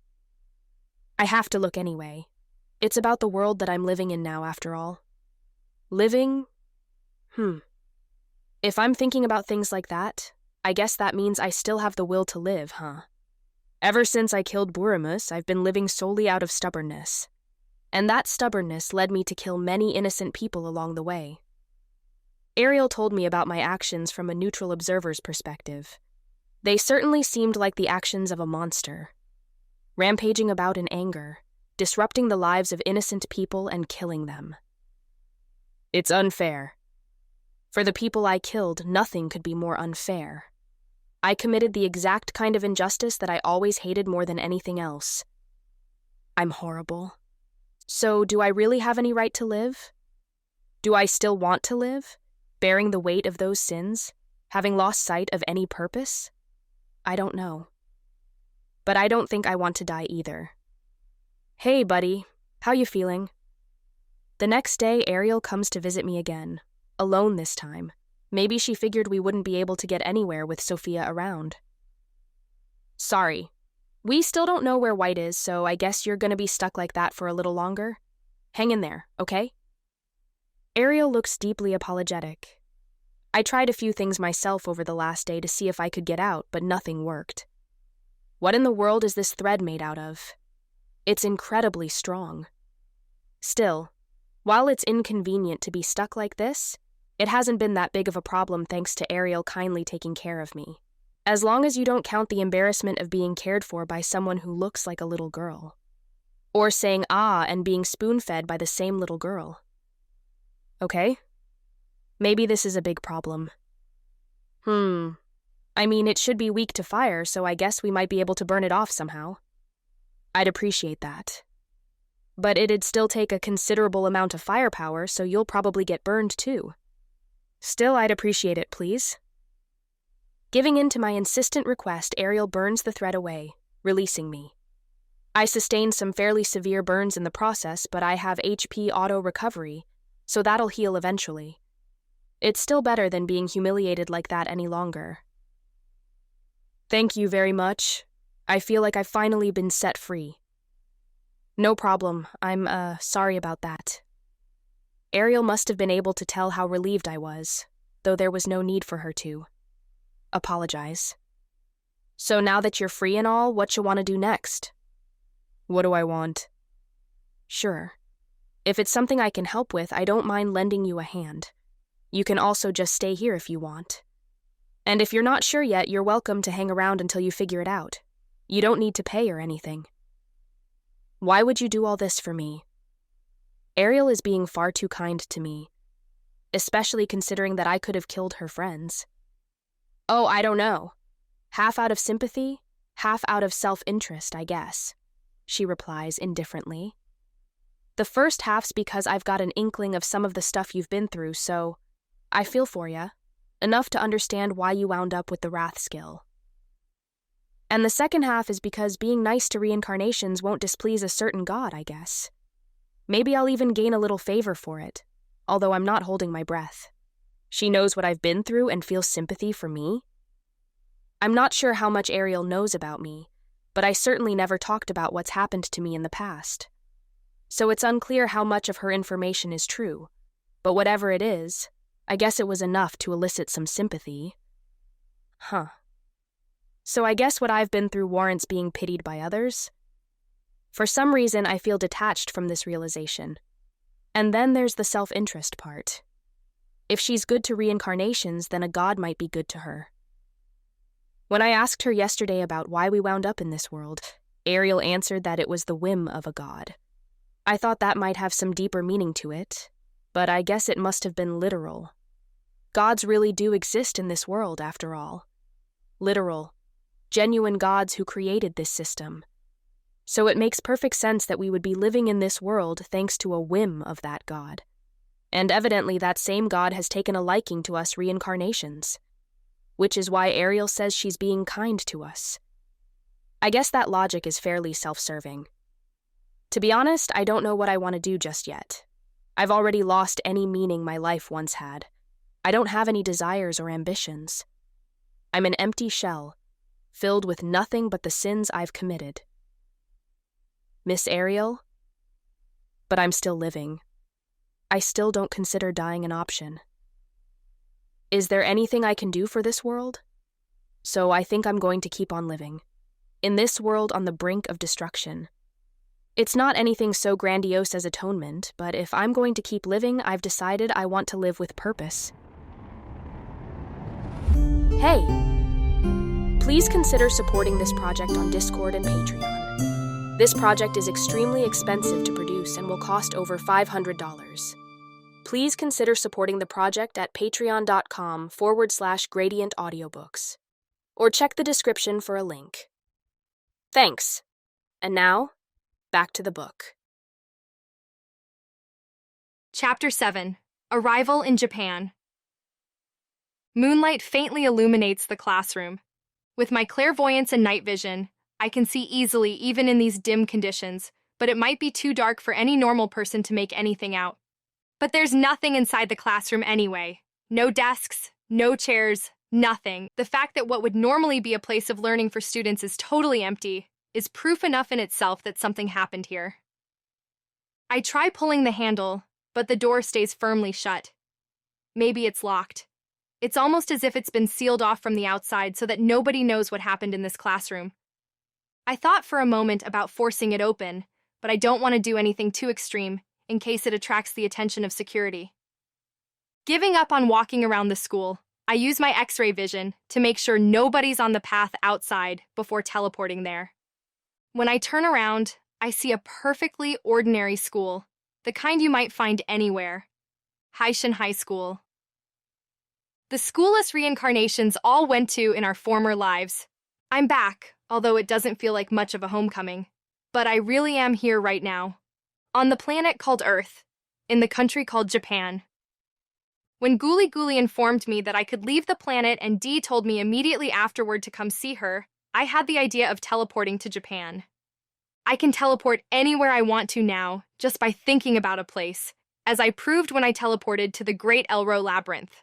I have to look anyway. It's about the world that I'm living in now, after all. Living? If I'm thinking about things like that, I guess that means I still have the will to live, huh? Ever since I killed Buramus, I've been living solely out of stubbornness. And that stubbornness led me to kill many innocent people along the way. Ariel told me about my actions from a neutral observer's perspective. They certainly seemed like the actions of a monster. Rampaging about in anger, disrupting the lives of innocent people and killing them. It's unfair. For the people I killed, nothing could be more unfair. I committed the exact kind of injustice that I always hated more than anything else. I'm horrible. So, do I really have any right to live? Do I still want to live? Bearing the weight of those sins, having lost sight of any purpose? I don't know. But I don't think I want to die either. Hey, buddy, how you feeling? The next day, Ariel comes to visit me again, alone this time. Maybe she figured we wouldn't be able to get anywhere with Sophia around. Sorry. We still don't know where White is, so I guess you're gonna be stuck like that for a little longer. Hang in there, okay? Ariel looks deeply apologetic. I tried a few things myself over the last day to see if I could get out, but nothing worked. What in the world is this thread made out of? It's incredibly strong. Still, while it's inconvenient to be stuck like this, it hasn't been that big of a problem thanks to Ariel kindly taking care of me. As long as you don't count the embarrassment of being cared for by someone who looks like a little girl. Or saying ah and being spoon-fed by the same little girl. Okay? Maybe this is a big problem. I mean, it should be weak to fire, so I guess we might be able to burn it off somehow. I'd appreciate that. But it'd still take a considerable amount of firepower, so you'll probably get burned too. Still, I'd appreciate it, please. Giving in to my insistent request, Ariel burns the thread away, releasing me. I sustained some fairly severe burns in the process, but I have HP auto recovery, so that'll heal eventually. It's still better than being humiliated like that any longer. Thank you very much. I feel like I've finally been set free. No problem. I'm, sorry about that. Ariel must have been able to tell how relieved I was, though there was no need for her to apologize. So now that you're free and all, what you want to do next? What do I want? Sure. If it's something I can help with, I don't mind lending you a hand. You can also just stay here if you want. And if you're not sure yet, you're welcome to hang around until you figure it out. You don't need to pay or anything. Why would you do all this for me? Ariel is being far too kind to me, especially considering that I could have killed her friends. Oh, I don't know. Half out of sympathy, half out of self-interest, I guess, she replies indifferently. The first half's because I've got an inkling of some of the stuff you've been through, so I feel for ya, enough to understand why you wound up with the wrath skill. And the second half is because being nice to reincarnations won't displease a certain god, I guess. Maybe I'll even gain a little favor for it, although I'm not holding my breath. She knows what I've been through and feels sympathy for me? I'm not sure how much Ariel knows about me, but I certainly never talked about what's happened to me in the past. So it's unclear how much of her information is true, but whatever it is, I guess it was enough to elicit some sympathy. Huh. So I guess what I've been through warrants being pitied by others? For some reason, I feel detached from this realization. And then there's the self-interest part. If she's good to reincarnations, then a god might be good to her. When I asked her yesterday about why we wound up in this world, Ariel answered that it was the whim of a god. I thought that might have some deeper meaning to it, but I guess it must have been literal. Gods really do exist in this world, after all. Literal, genuine gods who created this system. So it makes perfect sense that we would be living in this world thanks to a whim of that god. And evidently that same god has taken a liking to us reincarnations, which is why Ariel says she's being kind to us. I guess that logic is fairly self-serving. To be honest, I don't know what I want to do just yet. I've already lost any meaning my life once had. I don't have any desires or ambitions. I'm an empty shell, filled with nothing but the sins I've committed. Miss Ariel? But I'm still living. I still don't consider dying an option. Is there anything I can do for this world? So I think I'm going to keep on living. In this world on the brink of destruction. It's not anything so grandiose as atonement, but if I'm going to keep living, I've decided I want to live with purpose. Hey! Please consider supporting this project on Discord and Patreon. This project is extremely expensive to produce and will cost over $500. Please consider supporting the project at patreon.com/Gradient Audiobooks, or check the description for a link. Thanks. And now, back to the book. Chapter 7. Arrival in Japan. Moonlight faintly illuminates the classroom. With my clairvoyance and night vision, I can see easily even in these dim conditions, but it might be too dark for any normal person to make anything out. But there's nothing inside the classroom anyway. No desks, no chairs, nothing. The fact that what would normally be a place of learning for students is totally empty is proof enough in itself that something happened here. I try pulling the handle, but the door stays firmly shut. Maybe it's locked. It's almost as if it's been sealed off from the outside so that nobody knows what happened in this classroom. I thought for a moment about forcing it open, but I don't want to do anything too extreme in case it attracts the attention of security. Giving up on walking around the school, I use my X-ray vision to make sure nobody's on the path outside before teleporting there. When I turn around, I see a perfectly ordinary school, the kind you might find anywhere. Haishin High School. The schoolless reincarnations all went to in our former lives. I'm back, although it doesn't feel like much of a homecoming. But I really am here right now. On the planet called Earth, in the country called Japan. When Guli Guli informed me that I could leave the planet and Dee told me immediately afterward to come see her, I had the idea of teleporting to Japan. I can teleport anywhere I want to now just by thinking about a place, as I proved when I teleported to the Great Elro Labyrinth.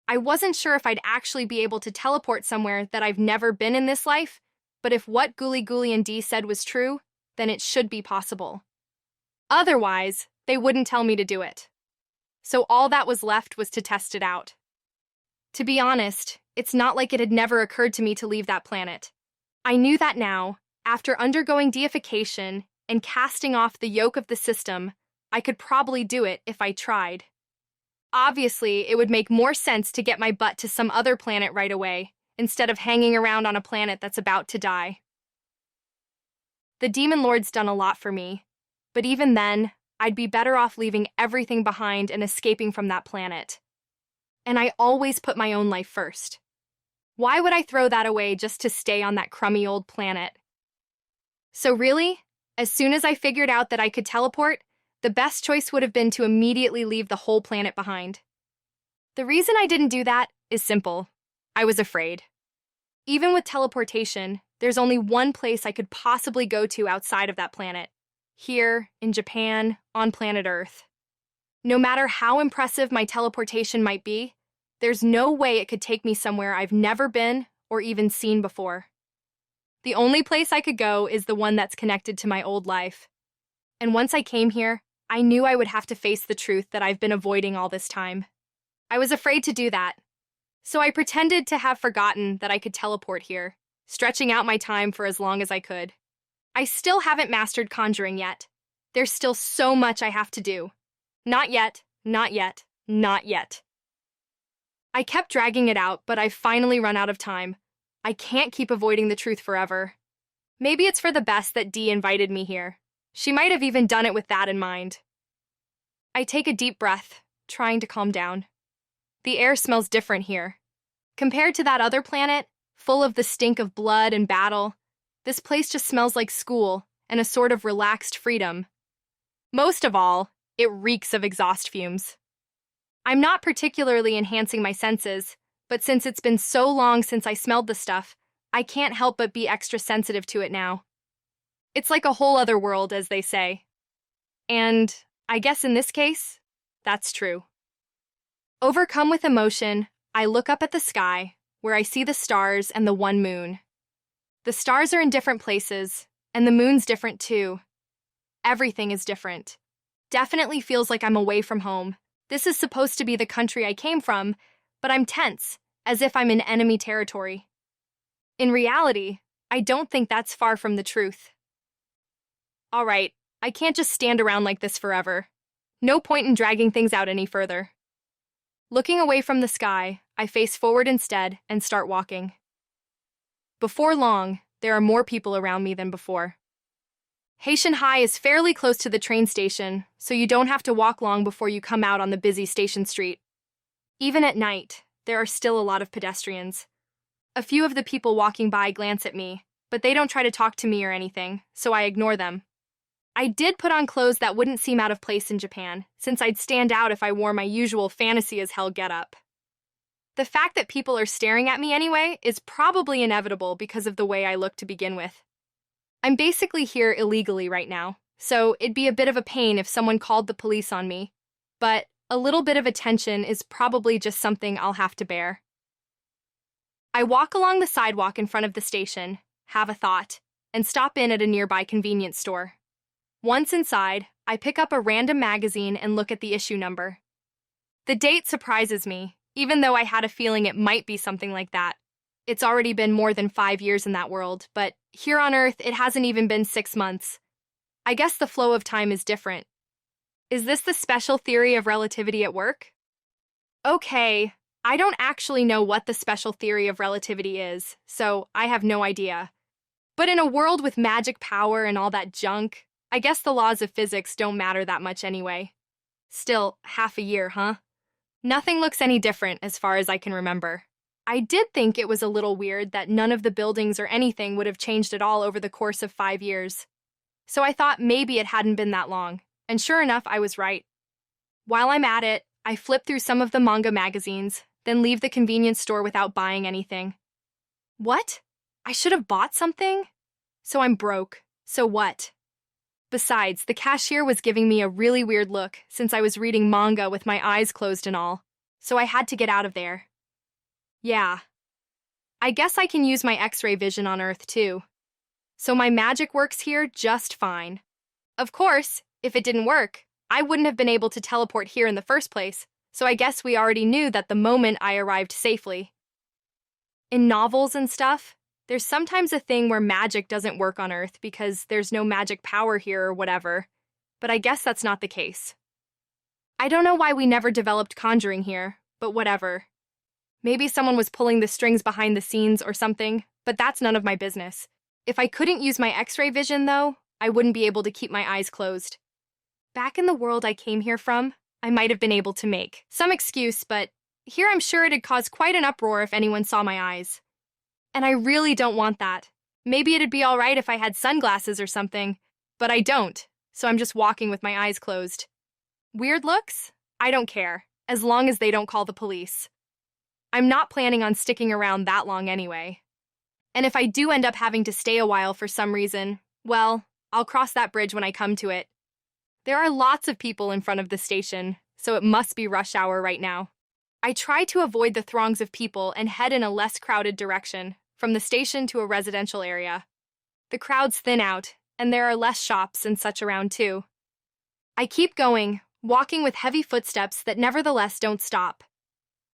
I wasn't sure if I'd actually be able to teleport somewhere that I've never been in this life, but if what Ghoulie Ghoulie and Dee said was true, then it should be possible. Otherwise, they wouldn't tell me to do it. So all that was left was to test it out. To be honest, it's not like it had never occurred to me to leave that planet. I knew that now, after undergoing deification and casting off the yoke of the system, I could probably do it if I tried. Obviously, it would make more sense to get my butt to some other planet right away, instead of hanging around on a planet that's about to die. The Demon Lord's done a lot for me, but even then, I'd be better off leaving everything behind and escaping from that planet. And I always put my own life first. Why would I throw that away just to stay on that crummy old planet? So really, as soon as I figured out that I could teleport, the best choice would have been to immediately leave the whole planet behind. The reason I didn't do that is simple. I was afraid. Even with teleportation, there's only one place I could possibly go to outside of that planet. Here, in Japan, on planet Earth. No matter how impressive my teleportation might be, there's no way it could take me somewhere I've never been or even seen before. The only place I could go is the one that's connected to my old life. And once I came here, I knew I would have to face the truth that I've been avoiding all this time. I was afraid to do that. So I pretended to have forgotten that I could teleport here, stretching out my time for as long as I could. I still haven't mastered conjuring yet. There's still so much I have to do. Not yet, not yet, not yet. I kept dragging it out, but I've finally run out of time. I can't keep avoiding the truth forever. Maybe it's for the best that Dee invited me here. She might have even done it with that in mind. I take a deep breath, trying to calm down. The air smells different here. Compared to that other planet, full of the stink of blood and battle, this place just smells like school and a sort of relaxed freedom. Most of all, it reeks of exhaust fumes. I'm not particularly enhancing my senses, but since it's been so long since I smelled the stuff, I can't help but be extra sensitive to it now. It's like a whole other world, as they say. And I guess in this case, that's true. Overcome with emotion, I look up at the sky, where I see the stars and the one moon. The stars are in different places, and the moon's different too. Everything is different. Definitely feels like I'm away from home. This is supposed to be the country I came from, but I'm tense, as if I'm in enemy territory. In reality, I don't think that's far from the truth. All right, I can't just stand around like this forever. No point in dragging things out any further. Looking away from the sky, I face forward instead and start walking. Before long, there are more people around me than before. Haitian High is fairly close to the train station, so you don't have to walk long before you come out on the busy station street. Even at night, there are still a lot of pedestrians. A few of the people walking by glance at me, but they don't try to talk to me or anything, so I ignore them. I did put on clothes that wouldn't seem out of place in Japan, since I'd stand out if I wore my usual fantasy-as-hell getup. The fact that people are staring at me anyway is probably inevitable because of the way I look to begin with. I'm basically here illegally right now, so it'd be a bit of a pain if someone called the police on me, but a little bit of attention is probably just something I'll have to bear. I walk along the sidewalk in front of the station, have a thought, and stop in at a nearby convenience store. Once inside, I pick up a random magazine and look at the issue number. The date surprises me, even though I had a feeling it might be something like that. It's already been more than 5 years in that world, but here on Earth, it hasn't even been 6 months. I guess the flow of time is different. Is this the special theory of relativity at work? Okay, I don't actually know what the special theory of relativity is, so I have no idea. But in a world with magic power and all that junk, I guess the laws of physics don't matter that much anyway. Still, half a year, huh? Nothing looks any different as far as I can remember. I did think it was a little weird that none of the buildings or anything would have changed at all over the course of 5 years. So I thought maybe it hadn't been that long, and sure enough, I was right. While I'm at it, I flip through some of the manga magazines, then leave the convenience store without buying anything. What? I should have bought something? So I'm broke. So what? Besides, the cashier was giving me a really weird look since I was reading manga with my eyes closed and all, so I had to get out of there. Yeah. I guess I can use my X-ray vision on Earth too. So my magic works here just fine. Of course, if it didn't work, I wouldn't have been able to teleport here in the first place, so I guess we already knew that the moment I arrived safely. In novels and stuff, there's sometimes a thing where magic doesn't work on Earth because there's no magic power here or whatever, but I guess that's not the case. I don't know why we never developed conjuring here, but whatever. Maybe someone was pulling the strings behind the scenes or something, but that's none of my business. If I couldn't use my X-ray vision, though, I wouldn't be able to keep my eyes closed. Back in the world I came here from, I might have been able to make some excuse, but here I'm sure it'd cause quite an uproar if anyone saw my eyes. And I really don't want that. Maybe it'd be all right if I had sunglasses or something, but I don't, so I'm just walking with my eyes closed. Weird looks? I don't care, as long as they don't call the police. I'm not planning on sticking around that long anyway. And if I do end up having to stay a while for some reason, well, I'll cross that bridge when I come to it. There are lots of people in front of the station, so it must be rush hour right now. I try to avoid the throngs of people and head in a less crowded direction, from the station to a residential area. The crowds thin out, and there are less shops and such around too. I keep going, walking with heavy footsteps that nevertheless don't stop.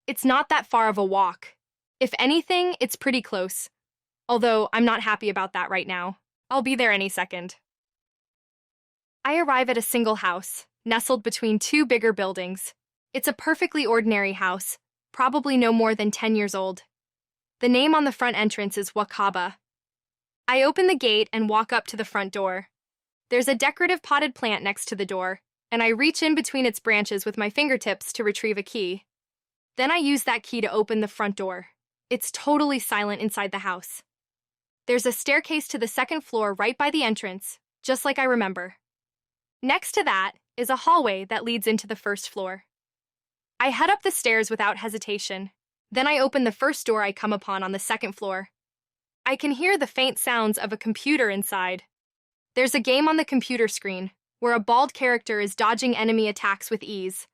It's not that far of a walk. If anything, it's pretty close. Although I'm not happy about that right now. I'll be there any second. I arrive at a single house, nestled between two bigger buildings. It's a perfectly ordinary house, probably no more than 10 years old. The name on the front entrance is Wakaba. I open the gate and walk up to the front door. There's a decorative potted plant next to the door, and I reach in between its branches with my fingertips to retrieve a key. Then I use that key to open the front door. It's totally silent inside the house. There's a staircase to the second floor right by the entrance, just like I remember. Next to that is a hallway that leads into the first floor. I head up the stairs without hesitation. Then I open the first door I come upon on the second floor. I can hear the faint sounds of a computer inside. There's a game on the computer screen, where a bald character is dodging enemy attacks with ease.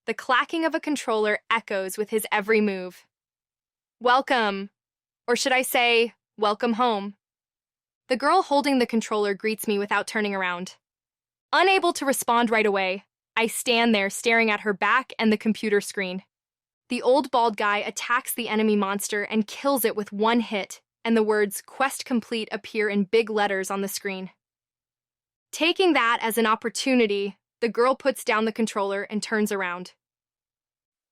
The clacking of a controller echoes with his every move. Welcome, or should I say, welcome home. The girl holding the controller greets me without turning around. Unable to respond right away, I stand there staring at her back and the computer screen. The old bald guy attacks the enemy monster and kills it with one hit, and the words "Quest Complete" appear in big letters on the screen. Taking that as an opportunity, the girl puts down the controller and turns around.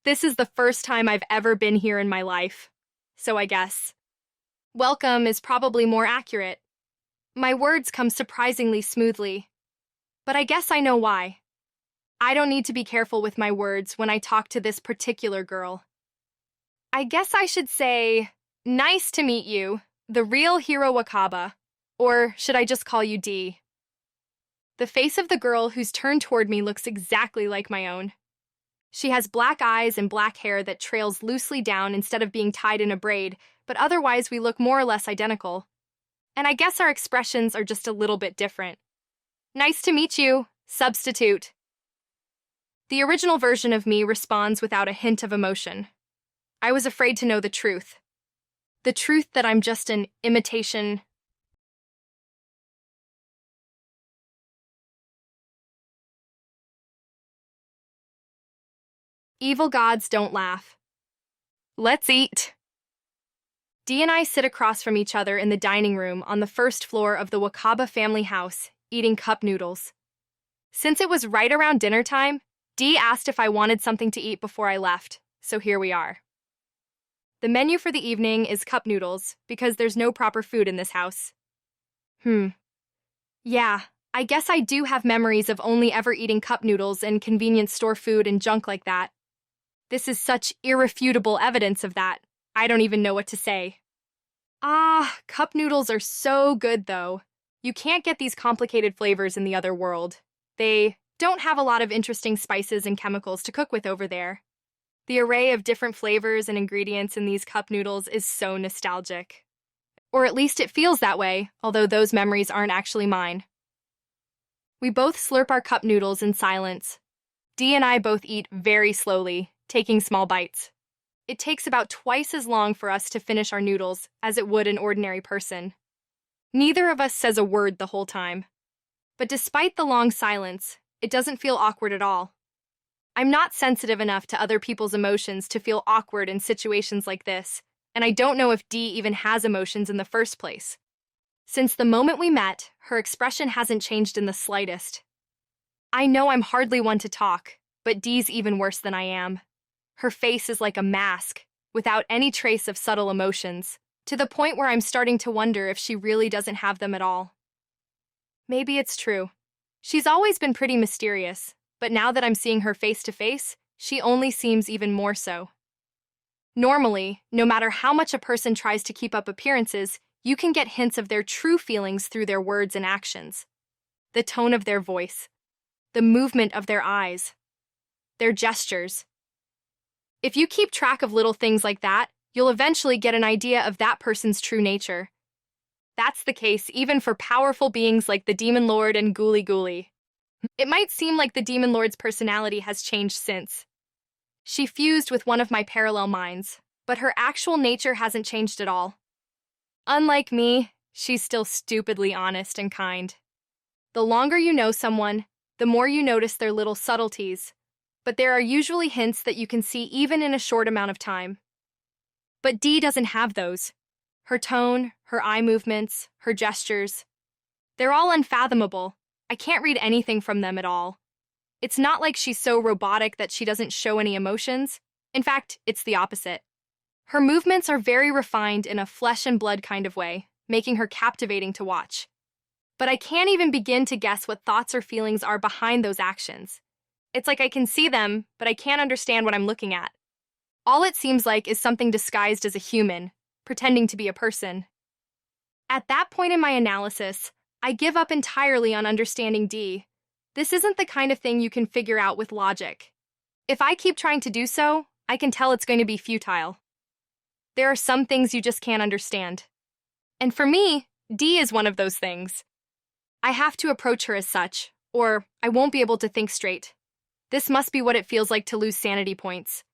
This is the first time I've ever been here in my life, so I guess welcome is probably more accurate. My words come surprisingly smoothly, but I guess I know why. I don't need to be careful with my words when I talk to this particular girl. I guess I should say, nice to meet you, the real Hiro Wakaba, or should I just call you D? The face of the girl who's turned toward me looks exactly like my own. She has black eyes and black hair that trails loosely down instead of being tied in a braid, but otherwise we look more or less identical. And I guess our expressions are just a little bit different. Nice to meet you, substitute. The original version of me responds without a hint of emotion. I was afraid to know the truth. The truth that I'm just an imitation. Evil gods don't laugh. Let's eat. Dee and I sit across from each other in the dining room on the first floor of the Wakaba family house, eating cup noodles. Since it was right around dinner time, Dee asked if I wanted something to eat before I left, so here we are. The menu for the evening is cup noodles, because there's no proper food in this house. Yeah, I guess I do have memories of only ever eating cup noodles and convenience store food and junk like that. This is such irrefutable evidence of that. I don't even know what to say. Cup noodles are so good, though. You can't get these complicated flavors in the other world. They don't have a lot of interesting spices and chemicals to cook with over there. The array of different flavors and ingredients in these cup noodles is so nostalgic. Or at least it feels that way, although those memories aren't actually mine. We both slurp our cup noodles in silence. Dee and I both eat very slowly, taking small bites. It takes about twice as long for us to finish our noodles as it would an ordinary person. Neither of us says a word the whole time. But despite the long silence, it doesn't feel awkward at all. I'm not sensitive enough to other people's emotions to feel awkward in situations like this, and I don't know if Dee even has emotions in the first place. Since the moment we met, her expression hasn't changed in the slightest. I know I'm hardly one to talk, but Dee's even worse than I am. Her face is like a mask, without any trace of subtle emotions, to the point where I'm starting to wonder if she really doesn't have them at all. Maybe it's true. She's always been pretty mysterious, but now that I'm seeing her face to face, she only seems even more so. Normally, no matter how much a person tries to keep up appearances, you can get hints of their true feelings through their words and actions. The tone of their voice, the movement of their eyes, their gestures. If you keep track of little things like that, you'll eventually get an idea of that person's true nature. That's the case even for powerful beings like the Demon Lord and Ghoulie Ghoulie. It might seem like the Demon Lord's personality has changed since. She fused with one of my parallel minds, but her actual nature hasn't changed at all. Unlike me, she's still stupidly honest and kind. The longer you know someone, the more you notice their little subtleties, but there are usually hints that you can see even in a short amount of time. But Dee doesn't have those. Her tone, her eye movements, her gestures, they're all unfathomable. I can't read anything from them at all. It's not like she's so robotic that she doesn't show any emotions. In fact, it's the opposite. Her movements are very refined in a flesh and blood kind of way, making her captivating to watch. But I can't even begin to guess what thoughts or feelings are behind those actions. It's like I can see them, but I can't understand what I'm looking at. All it seems like is something disguised as a human, pretending to be a person. At that point in my analysis, I give up entirely on understanding Dee. This isn't the kind of thing you can figure out with logic. If I keep trying to do so, I can tell it's going to be futile. There are some things you just can't understand. And for me, Dee is one of those things. I have to approach her as such, or I won't be able to think straight. This must be what it feels like to lose sanity points.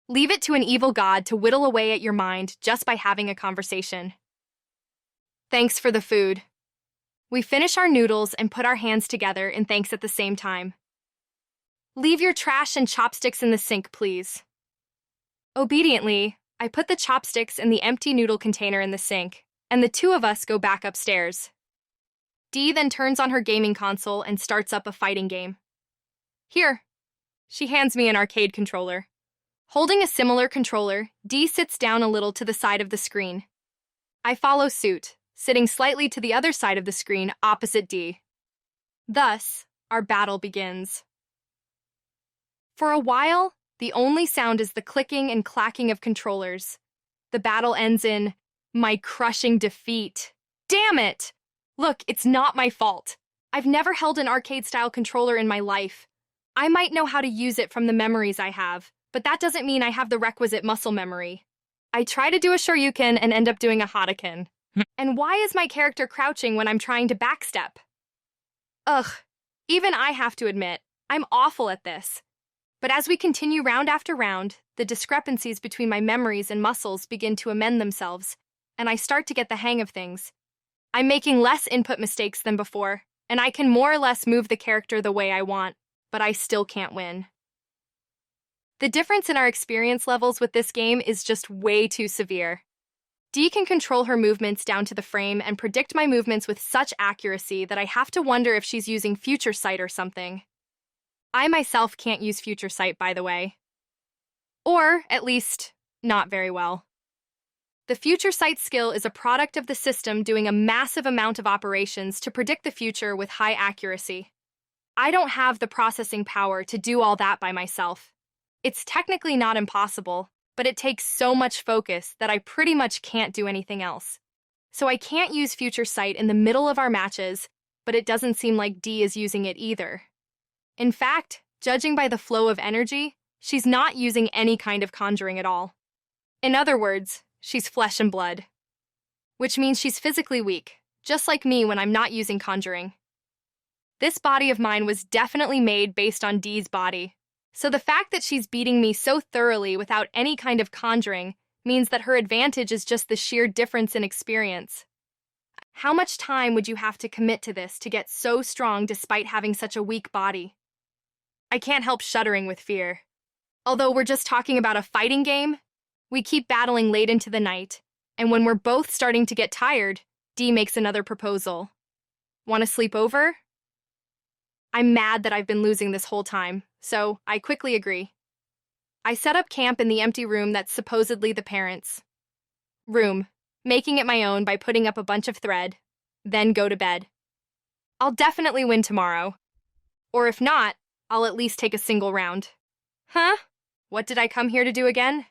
Leave it to an evil god to whittle away at your mind just by having a conversation. Thanks for the food. We finish our noodles and put our hands together in thanks at the same time. Leave your trash and chopsticks in the sink, please. Obediently, I put the chopsticks and the empty noodle container in the sink, and the two of us go back upstairs. Dee then turns on her gaming console and starts up a fighting game. Here. She hands me an arcade controller. Holding a similar controller, Dee sits down a little to the side of the screen. I follow suit, sitting slightly to the other side of the screen opposite Dee. Thus, our battle begins. For a while, the only sound is the clicking and clacking of controllers. The battle ends in my crushing defeat. Damn it! Look, it's not my fault. I've never held an arcade-style controller in my life. I might know how to use it from the memories I have, but that doesn't mean I have the requisite muscle memory. I try to do a Shoryuken and end up doing a Hadouken. And why is my character crouching when I'm trying to backstep? Ugh, even I have to admit, I'm awful at this. But as we continue round after round, the discrepancies between my memories and muscles begin to amend themselves, and I start to get the hang of things. I'm making less input mistakes than before, and I can more or less move the character the way I want, but I still can't win. The difference in our experience levels with this game is just way too severe. Dee can control her movements down to the frame and predict my movements with such accuracy that I have to wonder if she's using future sight or something. I myself can't use future sight, by the way. Or, at least, not very well. The future sight skill is a product of the system doing a massive amount of operations to predict the future with high accuracy. I don't have the processing power to do all that by myself. It's technically not impossible, but it takes so much focus that I pretty much can't do anything else. So I can't use future sight in the middle of our matches, but it doesn't seem like Dee is using it either. In fact, judging by the flow of energy, she's not using any kind of conjuring at all. In other words, she's flesh and blood. Which means she's physically weak, just like me when I'm not using conjuring. This body of mine was definitely made based on Dee's body. So the fact that she's beating me so thoroughly without any kind of conjuring means that her advantage is just the sheer difference in experience. How much time would you have to commit to this to get so strong despite having such a weak body? I can't help shuddering with fear. Although we're just talking about a fighting game, we keep battling late into the night, and when we're both starting to get tired, Dee makes another proposal. Want to sleep over? I'm mad that I've been losing this whole time, so I quickly agree. I set up camp in the empty room that's supposedly the parents' room, making it my own by putting up a bunch of thread, then go to bed. I'll definitely win tomorrow. Or if not, I'll at least take a single round. Huh? What did I come here to do again?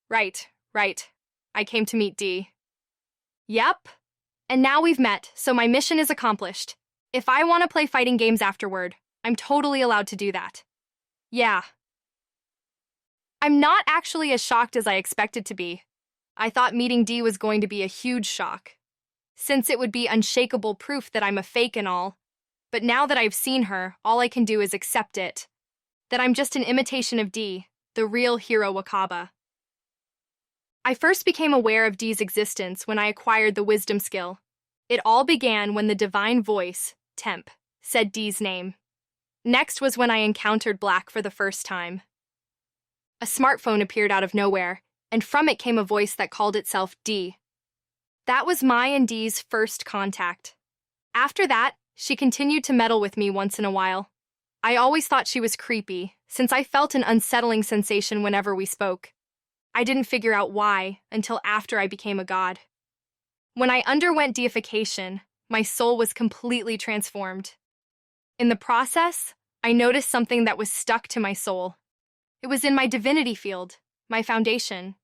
Right. I came to meet Dee. Yep. And now we've met, so my mission is accomplished. If I want to play fighting games afterward, I'm totally allowed to do that. Yeah. I'm not actually as shocked as I expected to be. I thought meeting Dee was going to be a huge shock, since it would be unshakable proof that I'm a fake and all. But now that I've seen her, all I can do is accept it. That I'm just an imitation of Dee, the real Hiro Wakaba. I first became aware of Dee's existence when I acquired the wisdom skill. It all began when the divine voice, Temp, said Dee's name. Next was when I encountered Black for the first time. A smartphone appeared out of nowhere, and from it came a voice that called itself Dee. That was my and Dee's first contact. After that, she continued to meddle with me once in a while. I always thought she was creepy, since I felt an unsettling sensation whenever we spoke. I didn't figure out why until after I became a god. When I underwent deification, my soul was completely transformed. In the process, I noticed something that was stuck to my soul. It was in my divinity field, my foundation.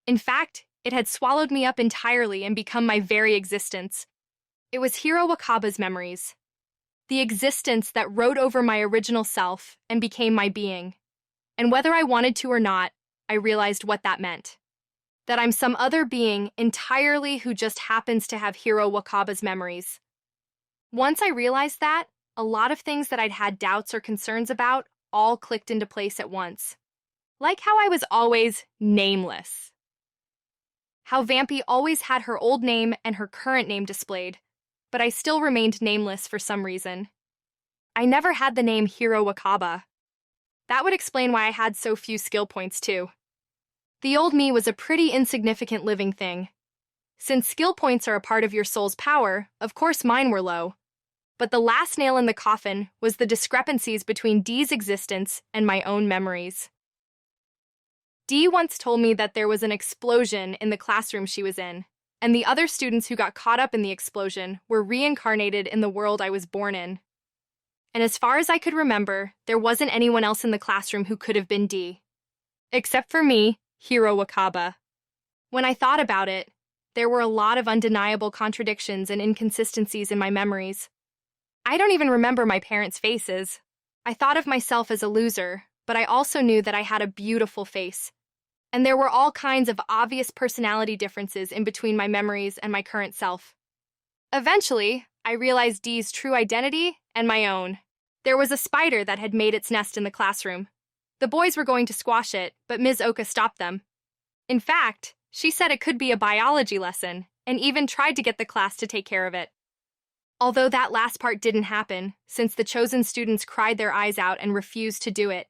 In fact, it had swallowed me up entirely and become my very existence. It was Hiro Wakaba's memories. The existence that rode over my original self and became my being. And whether I wanted to or not, I realized what that meant. That I'm some other being entirely who just happens to have Hiro Wakaba's memories. Once I realized that, a lot of things that I'd had doubts or concerns about all clicked into place at once. Like how I was always nameless. How Vampy always had her old name and her current name displayed, but I still remained nameless for some reason. I never had the name Hiro Wakaba. That would explain why I had so few skill points too. The old me was a pretty insignificant living thing. Since skill points are a part of your soul's power, of course mine were low. But the last nail in the coffin was the discrepancies between Dee's existence and my own memories. Dee once told me that there was an explosion in the classroom she was in, and the other students who got caught up in the explosion were reincarnated in the world I was born in. And as far as I could remember, there wasn't anyone else in the classroom who could have been Dee. Except for me, Hiro Wakaba. When I thought about it, there were a lot of undeniable contradictions and inconsistencies in my memories. I don't even remember my parents' faces. I thought of myself as a loser, but I also knew that I had a beautiful face. And there were all kinds of obvious personality differences in between my memories and my current self. Eventually, I realized Dee's true identity and my own. There was a spider that had made its nest in the classroom. The boys were going to squash it, but Ms. Oka stopped them. In fact, she said it could be a biology lesson, and even tried to get the class to take care of it. Although that last part didn't happen, since the chosen students cried their eyes out and refused to do it.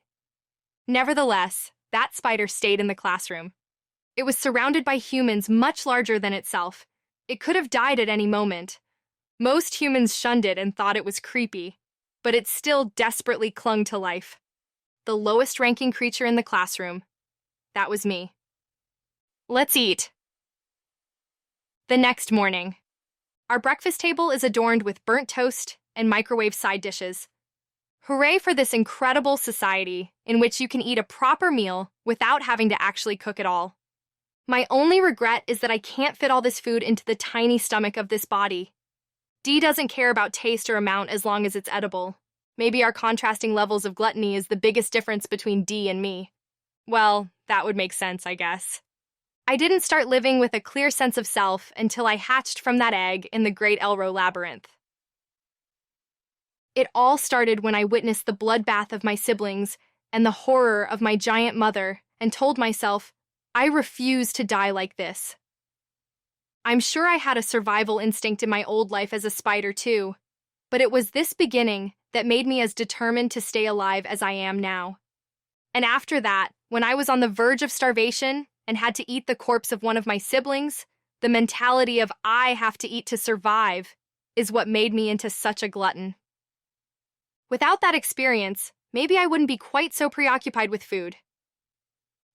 Nevertheless, that spider stayed in the classroom. It was surrounded by humans much larger than itself. It could have died at any moment. Most humans shunned it and thought it was creepy, but it still desperately clung to life. The lowest ranking creature in the classroom. That was me. Let's eat. The next morning. Our breakfast table is adorned with burnt toast and microwave side dishes. Hooray for this incredible society in which you can eat a proper meal without having to actually cook it all. My only regret is that I can't fit all this food into the tiny stomach of this body. Dee doesn't care about taste or amount as long as it's edible. Maybe our contrasting levels of gluttony is the biggest difference between Dee and me. Well, that would make sense, I guess. I didn't start living with a clear sense of self until I hatched from that egg in the Great Elro Labyrinth. It all started when I witnessed the bloodbath of my siblings and the horror of my giant mother and told myself, I refuse to die like this. I'm sure I had a survival instinct in my old life as a spider too, but it was this beginning that made me as determined to stay alive as I am now. And after that, when I was on the verge of starvation and had to eat the corpse of one of my siblings, the mentality of I have to eat to survive is what made me into such a glutton. Without that experience, maybe I wouldn't be quite so preoccupied with food.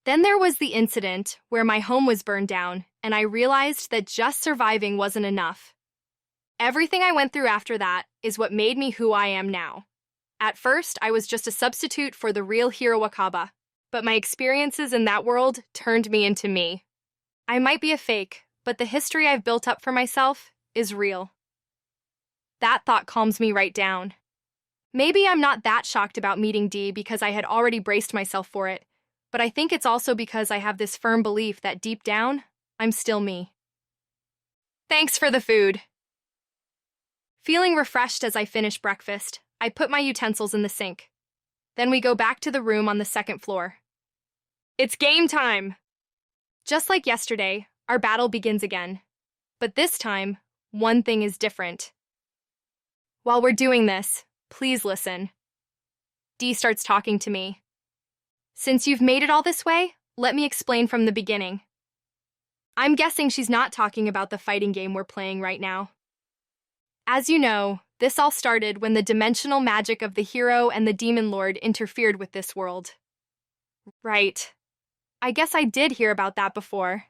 Then there was the incident where my home was burned down, and I realized that just surviving wasn't enough. Everything I went through after that is what made me who I am now. At first, I was just a substitute for the real Hiro Wakaba, but my experiences in that world turned me into me. I might be a fake, but the history I've built up for myself is real. That thought calms me right down. Maybe I'm not that shocked about meeting Dee because I had already braced myself for it, but I think it's also because I have this firm belief that deep down, I'm still me. Thanks for the food. Feeling refreshed as I finish breakfast, I put my utensils in the sink. Then we go back to the room on the second floor. It's game time! Just like yesterday, our battle begins again. But this time, one thing is different. While we're doing this, please listen. Dee starts talking to me. Since you've made it all this way, let me explain from the beginning. I'm guessing she's not talking about the fighting game we're playing right now. As you know, this all started when the dimensional magic of the hero and the demon lord interfered with this world. Right. I guess I did hear about that before.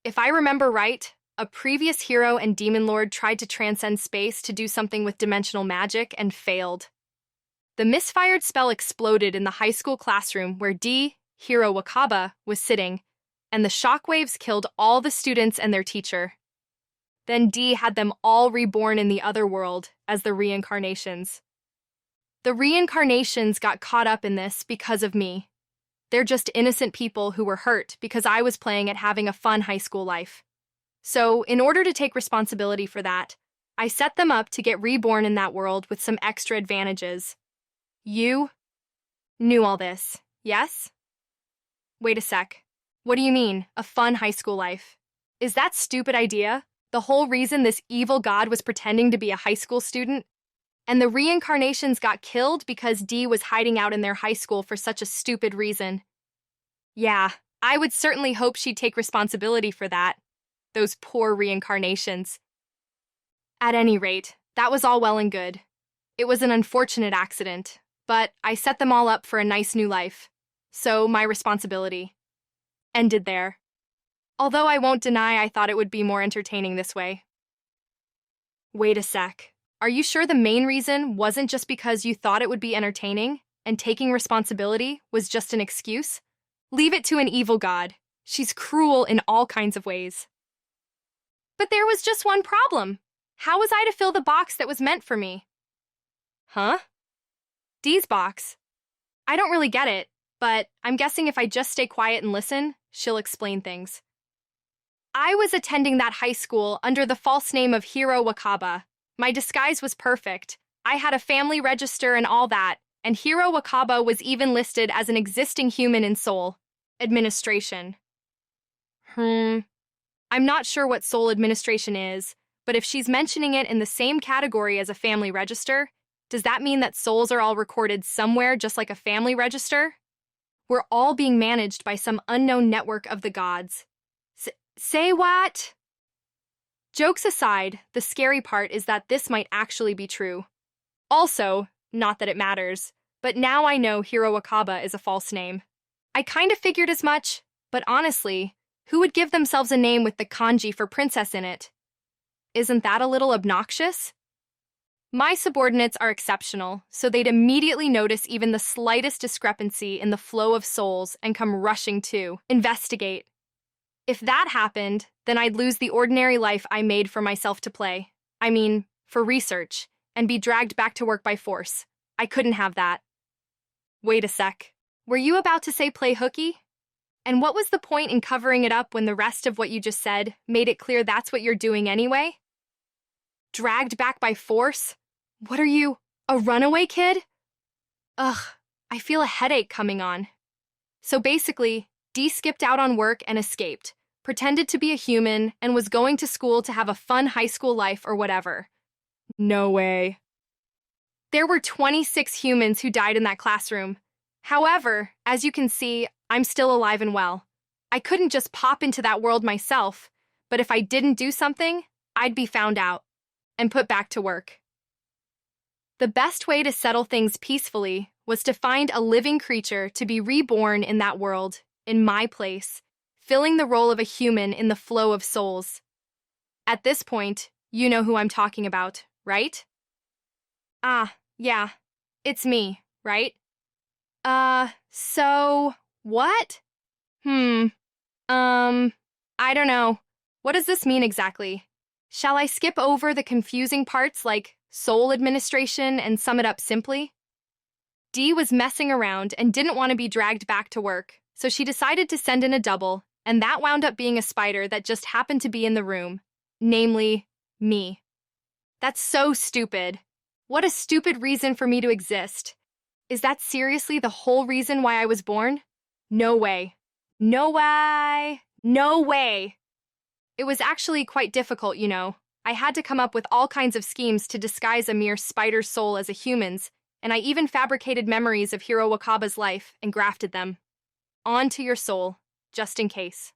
If I remember right, a previous hero and demon lord tried to transcend space to do something with dimensional magic and failed. The misfired spell exploded in the high school classroom where Dee, Hiro Wakaba, was sitting, and the shockwaves killed all the students and their teacher. Then Dee had them all reborn in the other world as the reincarnations. The reincarnations got caught up in this because of me. They're just innocent people who were hurt because I was playing at having a fun high school life. So, in order to take responsibility for that, I set them up to get reborn in that world with some extra advantages. You knew all this, yes? Wait a sec. What do you mean, a fun high school life? Is that stupid idea the whole reason this evil god was pretending to be a high school student? And the reincarnations got killed because Dee was hiding out in their high school for such a stupid reason. Yeah, I would certainly hope she'd take responsibility for that. Those poor reincarnations. At any rate, that was all well and good. It was an unfortunate accident, but I set them all up for a nice new life. So my responsibility ended there. Although I won't deny I thought it would be more entertaining this way. Wait a sec. Are you sure the main reason wasn't just because you thought it would be entertaining, and taking responsibility was just an excuse? Leave it to an evil god. She's cruel in all kinds of ways. But there was just one problem. How was I to fill the box that was meant for me? Huh? Dee's box. I don't really get it, but I'm guessing if I just stay quiet and listen, she'll explain things. I was attending that high school under the false name of Hiro Wakaba. My disguise was perfect. I had a family register and all that, and Hiro Wakaba was even listed as an existing human in Seoul. Administration. I'm not sure what Seoul administration is, but if she's mentioning it in the same category as a family register, does that mean that souls are all recorded somewhere just like a family register? We're all being managed by some unknown network of the gods. Say what? Jokes aside, the scary part is that this might actually be true. Also, not that it matters, but now I know Hiro Wakaba is a false name. I kind of figured as much, but honestly, who would give themselves a name with the kanji for princess in it? Isn't that a little obnoxious? My subordinates are exceptional, so they'd immediately notice even the slightest discrepancy in the flow of souls and come rushing to investigate. If that happened, then I'd lose the ordinary life I made for myself to play. I mean, for research, and be dragged back to work by force. I couldn't have that. Wait a sec. Were you about to say play hooky? And what was the point in covering it up when the rest of what you just said made it clear that's what you're doing anyway? Dragged back by force? What are you A runaway kid? Ugh, I feel a headache coming on. So basically, Dee skipped out on work and escaped, pretended to be a human, and was going to school to have a fun high school life or whatever. No way. There were 26 humans who died in that classroom. However, as you can see, I'm still alive and well. I couldn't just pop into that world myself, but if I didn't do something, I'd be found out and put back to work. The best way to settle things peacefully was to find a living creature to be reborn in that world, in my place, filling the role of a human in the flow of souls. At this point, you know who I'm talking about, right? Ah, yeah, it's me, right? So, what? I don't know. What does this mean exactly? Shall I skip over the confusing parts like soul administration and sum it up simply? Dee was messing around and didn't want to be dragged back to work, so she decided to send in a double, and that wound up being a spider that just happened to be in the room, namely, me. That's so stupid. What a stupid reason for me to exist. Is that seriously the whole reason why I was born? No way. No way. No way. It was actually quite difficult, you know. I had to come up with all kinds of schemes to disguise a mere spider's soul as a human's, and I even fabricated memories of Hiro Wakaba's life and grafted them onto your soul, just in case.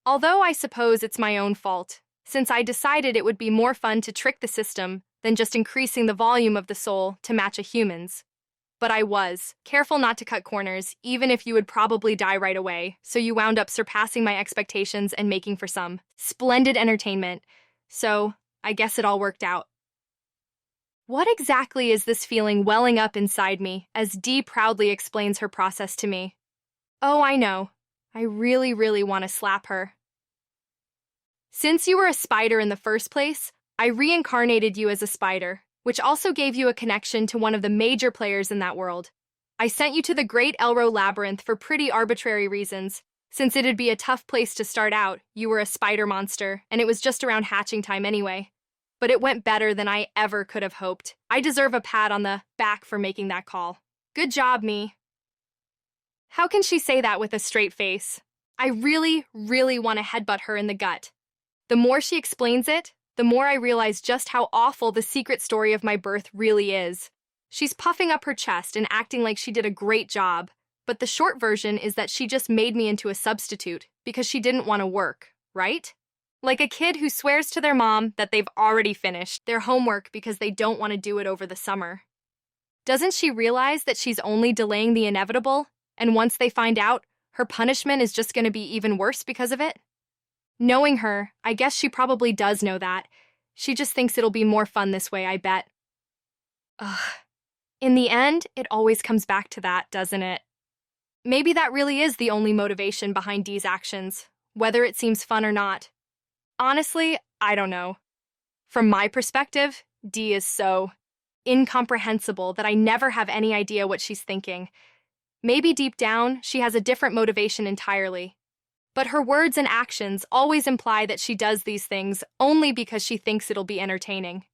Although I suppose it's my own fault, since I decided it would be more fun to trick the system than just increasing the volume of the soul to match a human's. But I was careful not to cut corners, even if you would probably die right away, so you wound up surpassing my expectations and making for some splendid entertainment. So, I guess it all worked out. What exactly is this feeling welling up inside me as Dee proudly explains her process to me? Oh, I know. I really, really want to slap her. Since you were a spider in the first place, I reincarnated you as a spider, which also gave you a connection to one of the major players in that world. I sent you to the Great Elro Labyrinth for pretty arbitrary reasons. Since it'd be a tough place to start out, you were a spider monster, and it was just around hatching time anyway. But it went better than I ever could have hoped. I deserve a pat on the back for making that call. Good job, me. How can she say that with a straight face? I really, really want to headbutt her in the gut. The more she explains it, the more I realize just how awful the secret story of my birth really is. She's puffing up her chest and acting like she did a great job, but the short version is that she just made me into a substitute because she didn't want to work, right? Like a kid who swears to their mom that they've already finished their homework because they don't want to do it over the summer. Doesn't she realize that she's only delaying the inevitable, and once they find out, her punishment is just going to be even worse because of it? Knowing her, I guess she probably does know that. She just thinks it'll be more fun this way, I bet. Ugh. In the end, it always comes back to that, doesn't it? Maybe that really is the only motivation behind Dee's actions, whether it seems fun or not. Honestly, I don't know. From my perspective, Dee is so incomprehensible that I never have any idea what she's thinking. Maybe deep down, she has a different motivation entirely. But her words and actions always imply that she does these things only because she thinks it'll be entertaining.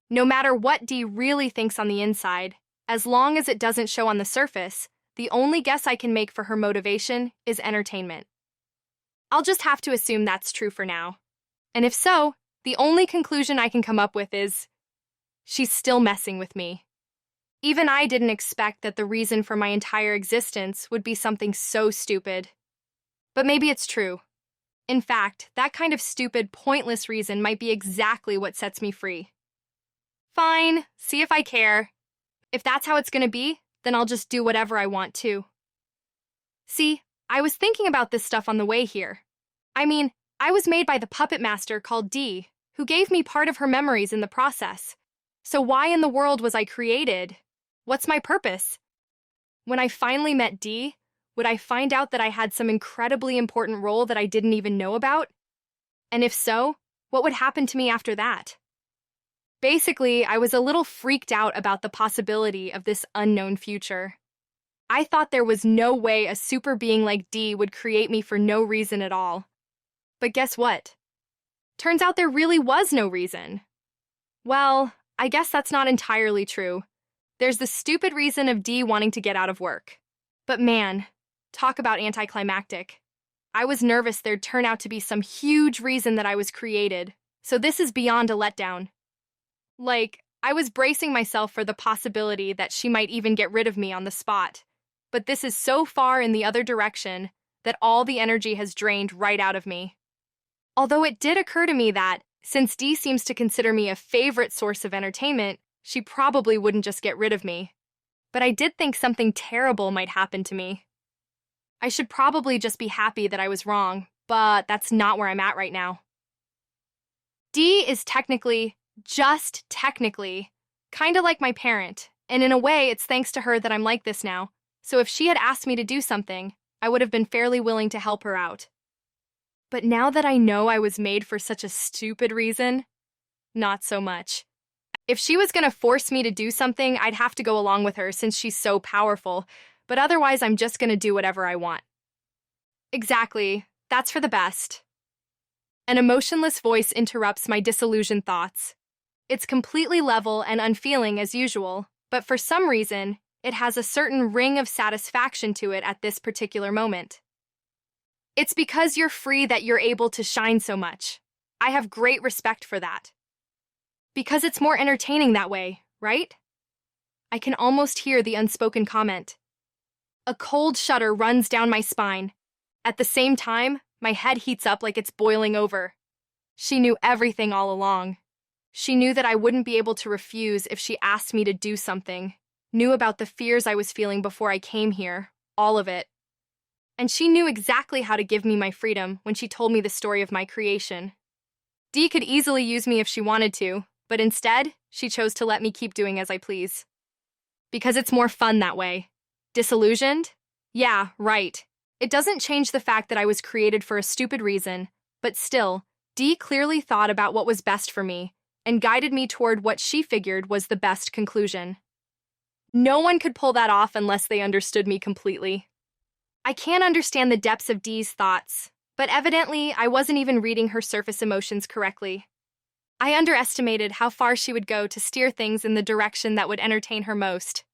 No matter what Dee really thinks on the inside, as long as it doesn't show on the surface, the only guess I can make for her motivation is entertainment. I'll just have to assume that's true for now. And if so, the only conclusion I can come up with is she's still messing with me. Even I didn't expect that the reason for my entire existence would be something so stupid. But maybe it's true. In fact, that kind of stupid, pointless reason might be exactly what sets me free. Fine, see if I care. If that's how it's gonna be, then I'll just do whatever I want to. See, I was thinking about this stuff on the way here. I mean, I was made by the puppet master called Dee, who gave me part of her memories in the process. So why in the world was I created? What's my purpose? When I finally met Dee, would I find out that I had some incredibly important role that I didn't even know about? And if so, what would happen to me after that? Basically, I was a little freaked out about the possibility of this unknown future. I thought there was no way a super being like Dee would create me for no reason at all. But guess what? Turns out there really was no reason. Well, I guess that's not entirely true. There's the stupid reason of D wanting to get out of work. But man, talk about anticlimactic. I was nervous there'd turn out to be some huge reason that I was created, so this is beyond a letdown. Like, I was bracing myself for the possibility that she might even get rid of me on the spot. But this is so far in the other direction that all the energy has drained right out of me. Although it did occur to me that, since Dee seems to consider me a favorite source of entertainment, she probably wouldn't just get rid of me. But I did think something terrible might happen to me. I should probably just be happy that I was wrong, but that's not where I'm at right now. Dee is just technically, kinda like my parent, and in a way it's thanks to her that I'm like this now, so if she had asked me to do something, I would have been fairly willing to help her out. But now that I know I was made for such a stupid reason, not so much. If she was gonna force me to do something, I'd have to go along with her since she's so powerful, but otherwise I'm just gonna do whatever I want. Exactly, that's for the best. An emotionless voice interrupts my disillusioned thoughts. It's completely level and unfeeling as usual, but for some reason, it has a certain ring of satisfaction to it at this particular moment. It's because you're free that you're able to shine so much. I have great respect for that. Because it's more entertaining that way, right? I can almost hear the unspoken comment. A cold shudder runs down my spine. At the same time, my head heats up like it's boiling over. She knew everything all along. She knew that I wouldn't be able to refuse if she asked me to do something. Knew about the fears I was feeling before I came here, all of it. And she knew exactly how to give me my freedom when she told me the story of my creation. Dee could easily use me if she wanted to, but instead, she chose to let me keep doing as I please. Because it's more fun that way. Disillusioned? Yeah, right. It doesn't change the fact that I was created for a stupid reason, but still, Dee clearly thought about what was best for me and guided me toward what she figured was the best conclusion. No one could pull that off unless they understood me completely. I can't understand the depths of Dee's thoughts, but evidently I wasn't even reading her surface emotions correctly. I underestimated how far she would go to steer things in the direction that would entertain her most.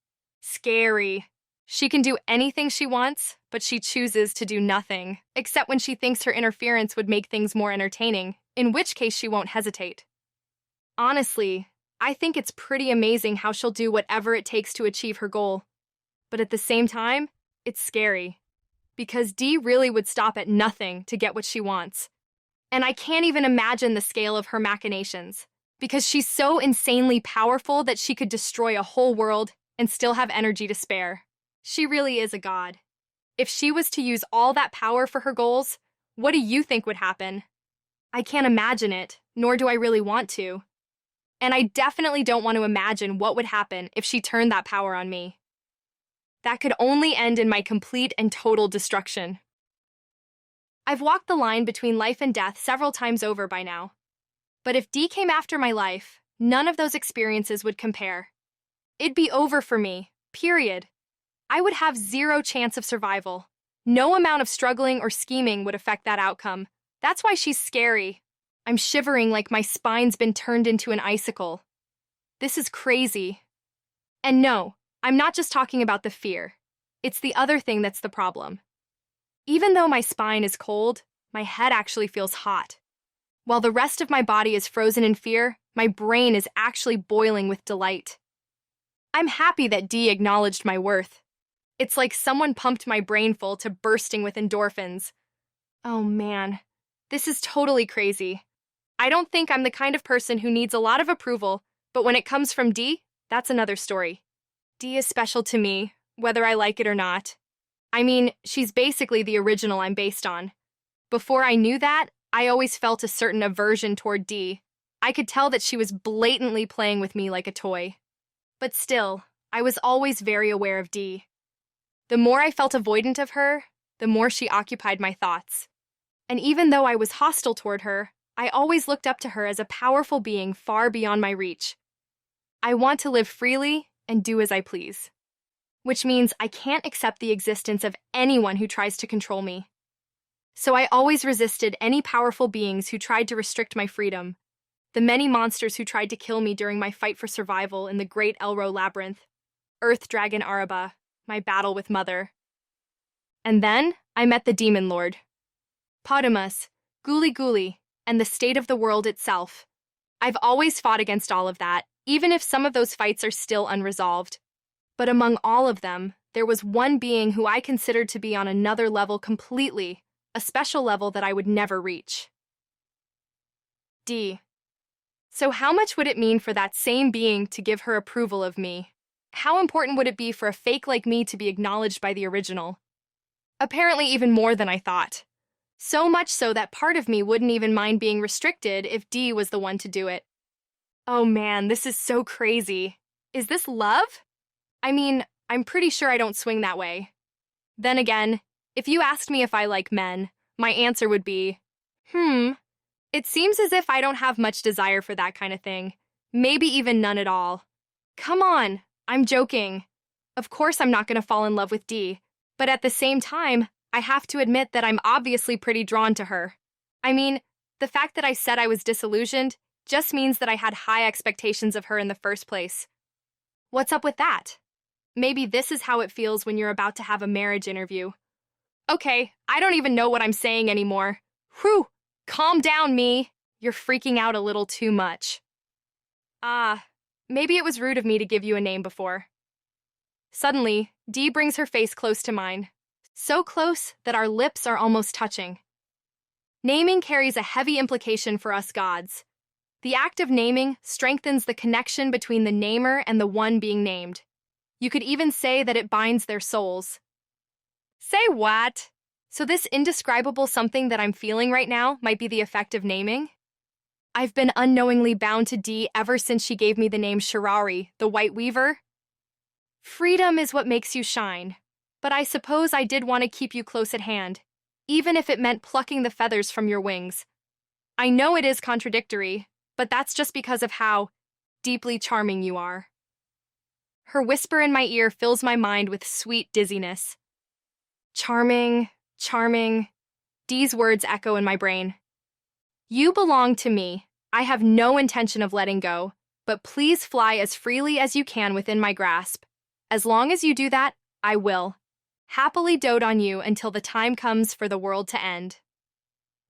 Scary. She can do anything she wants, but she chooses to do nothing, except when she thinks her interference would make things more entertaining, in which case she won't hesitate. Honestly, I think it's pretty amazing how she'll do whatever it takes to achieve her goal. But at the same time, it's scary. Because Dee really would stop at nothing to get what she wants. And I can't even imagine the scale of her machinations, because she's so insanely powerful that she could destroy a whole world and still have energy to spare. She really is a god. If she was to use all that power for her goals, what do you think would happen? I can't imagine it, nor do I really want to. And I definitely don't want to imagine what would happen if she turned that power on me. That could only end in my complete and total destruction. I've walked the line between life and death several times over by now. But if Dee came after my life, none of those experiences would compare. It'd be over for me, period. I would have zero chance of survival. No amount of struggling or scheming would affect that outcome. That's why she's scary. I'm shivering like my spine's been turned into an icicle. This is crazy. And no, I'm not just talking about the fear. It's the other thing that's the problem. Even though my spine is cold, my head actually feels hot. While the rest of my body is frozen in fear, my brain is actually boiling with delight. I'm happy that Dee acknowledged my worth. It's like someone pumped my brain full to bursting with endorphins. Oh man, this is totally crazy. I don't think I'm the kind of person who needs a lot of approval, but when it comes from Dee, that's another story. Dee is special to me, whether I like it or not. I mean, she's basically the original I'm based on. Before I knew that, I always felt a certain aversion toward Dee. I could tell that she was blatantly playing with me like a toy. But still, I was always very aware of Dee. The more I felt avoidant of her, the more she occupied my thoughts. And even though I was hostile toward her, I always looked up to her as a powerful being far beyond my reach. I want to live freely and do as I please. Which means I can't accept the existence of anyone who tries to control me. So I always resisted any powerful beings who tried to restrict my freedom. The many monsters who tried to kill me during my fight for survival in the Great Elro Labyrinth. Earth Dragon Araba, my battle with Mother. And then I met the Demon Lord. Potamus, Guli Guli, and the state of the world itself. I've always fought against all of that, even if some of those fights are still unresolved. But among all of them, there was one being who I considered to be on another level completely, a special level that I would never reach. D. So how much would it mean for that same being to give her approval of me? How important would it be for a fake like me to be acknowledged by the original? Apparently even more than I thought. So much so that part of me wouldn't even mind being restricted if D was the one to do it. Oh man, this is so crazy. Is this love? I mean, I'm pretty sure I don't swing that way. Then again, if you asked me if I like men, my answer would be, It seems as if I don't have much desire for that kind of thing. Maybe even none at all. Come on, I'm joking. Of course I'm not going to fall in love with D, but at the same time, I have to admit that I'm obviously pretty drawn to her. I mean, the fact that I said I was disillusioned just means that I had high expectations of her in the first place. What's up with that? Maybe this is how it feels when you're about to have a marriage interview. Okay, I don't even know what I'm saying anymore. Whew, calm down, me. You're freaking out a little too much. Maybe it was rude of me to give you a name before. Suddenly, Dee brings her face close to mine. So close that our lips are almost touching. Naming carries a heavy implication for us gods. The act of naming strengthens the connection between the namer and the one being named. You could even say that it binds their souls. Say what? So this indescribable something that I'm feeling right now might be the effect of naming? I've been unknowingly bound to Dee ever since she gave me the name Shirari, the White Weaver. Freedom is what makes you shine. But I suppose I did want to keep you close at hand, even if it meant plucking the feathers from your wings. I know it is contradictory, but that's just because of how deeply charming you are. Her whisper in my ear fills my mind with sweet dizziness. Charming, charming. Dee's words echo in my brain. You belong to me. I have no intention of letting go, but please fly as freely as you can within my grasp. As long as you do that, I will. Happily dote on you until the time comes for the world to end.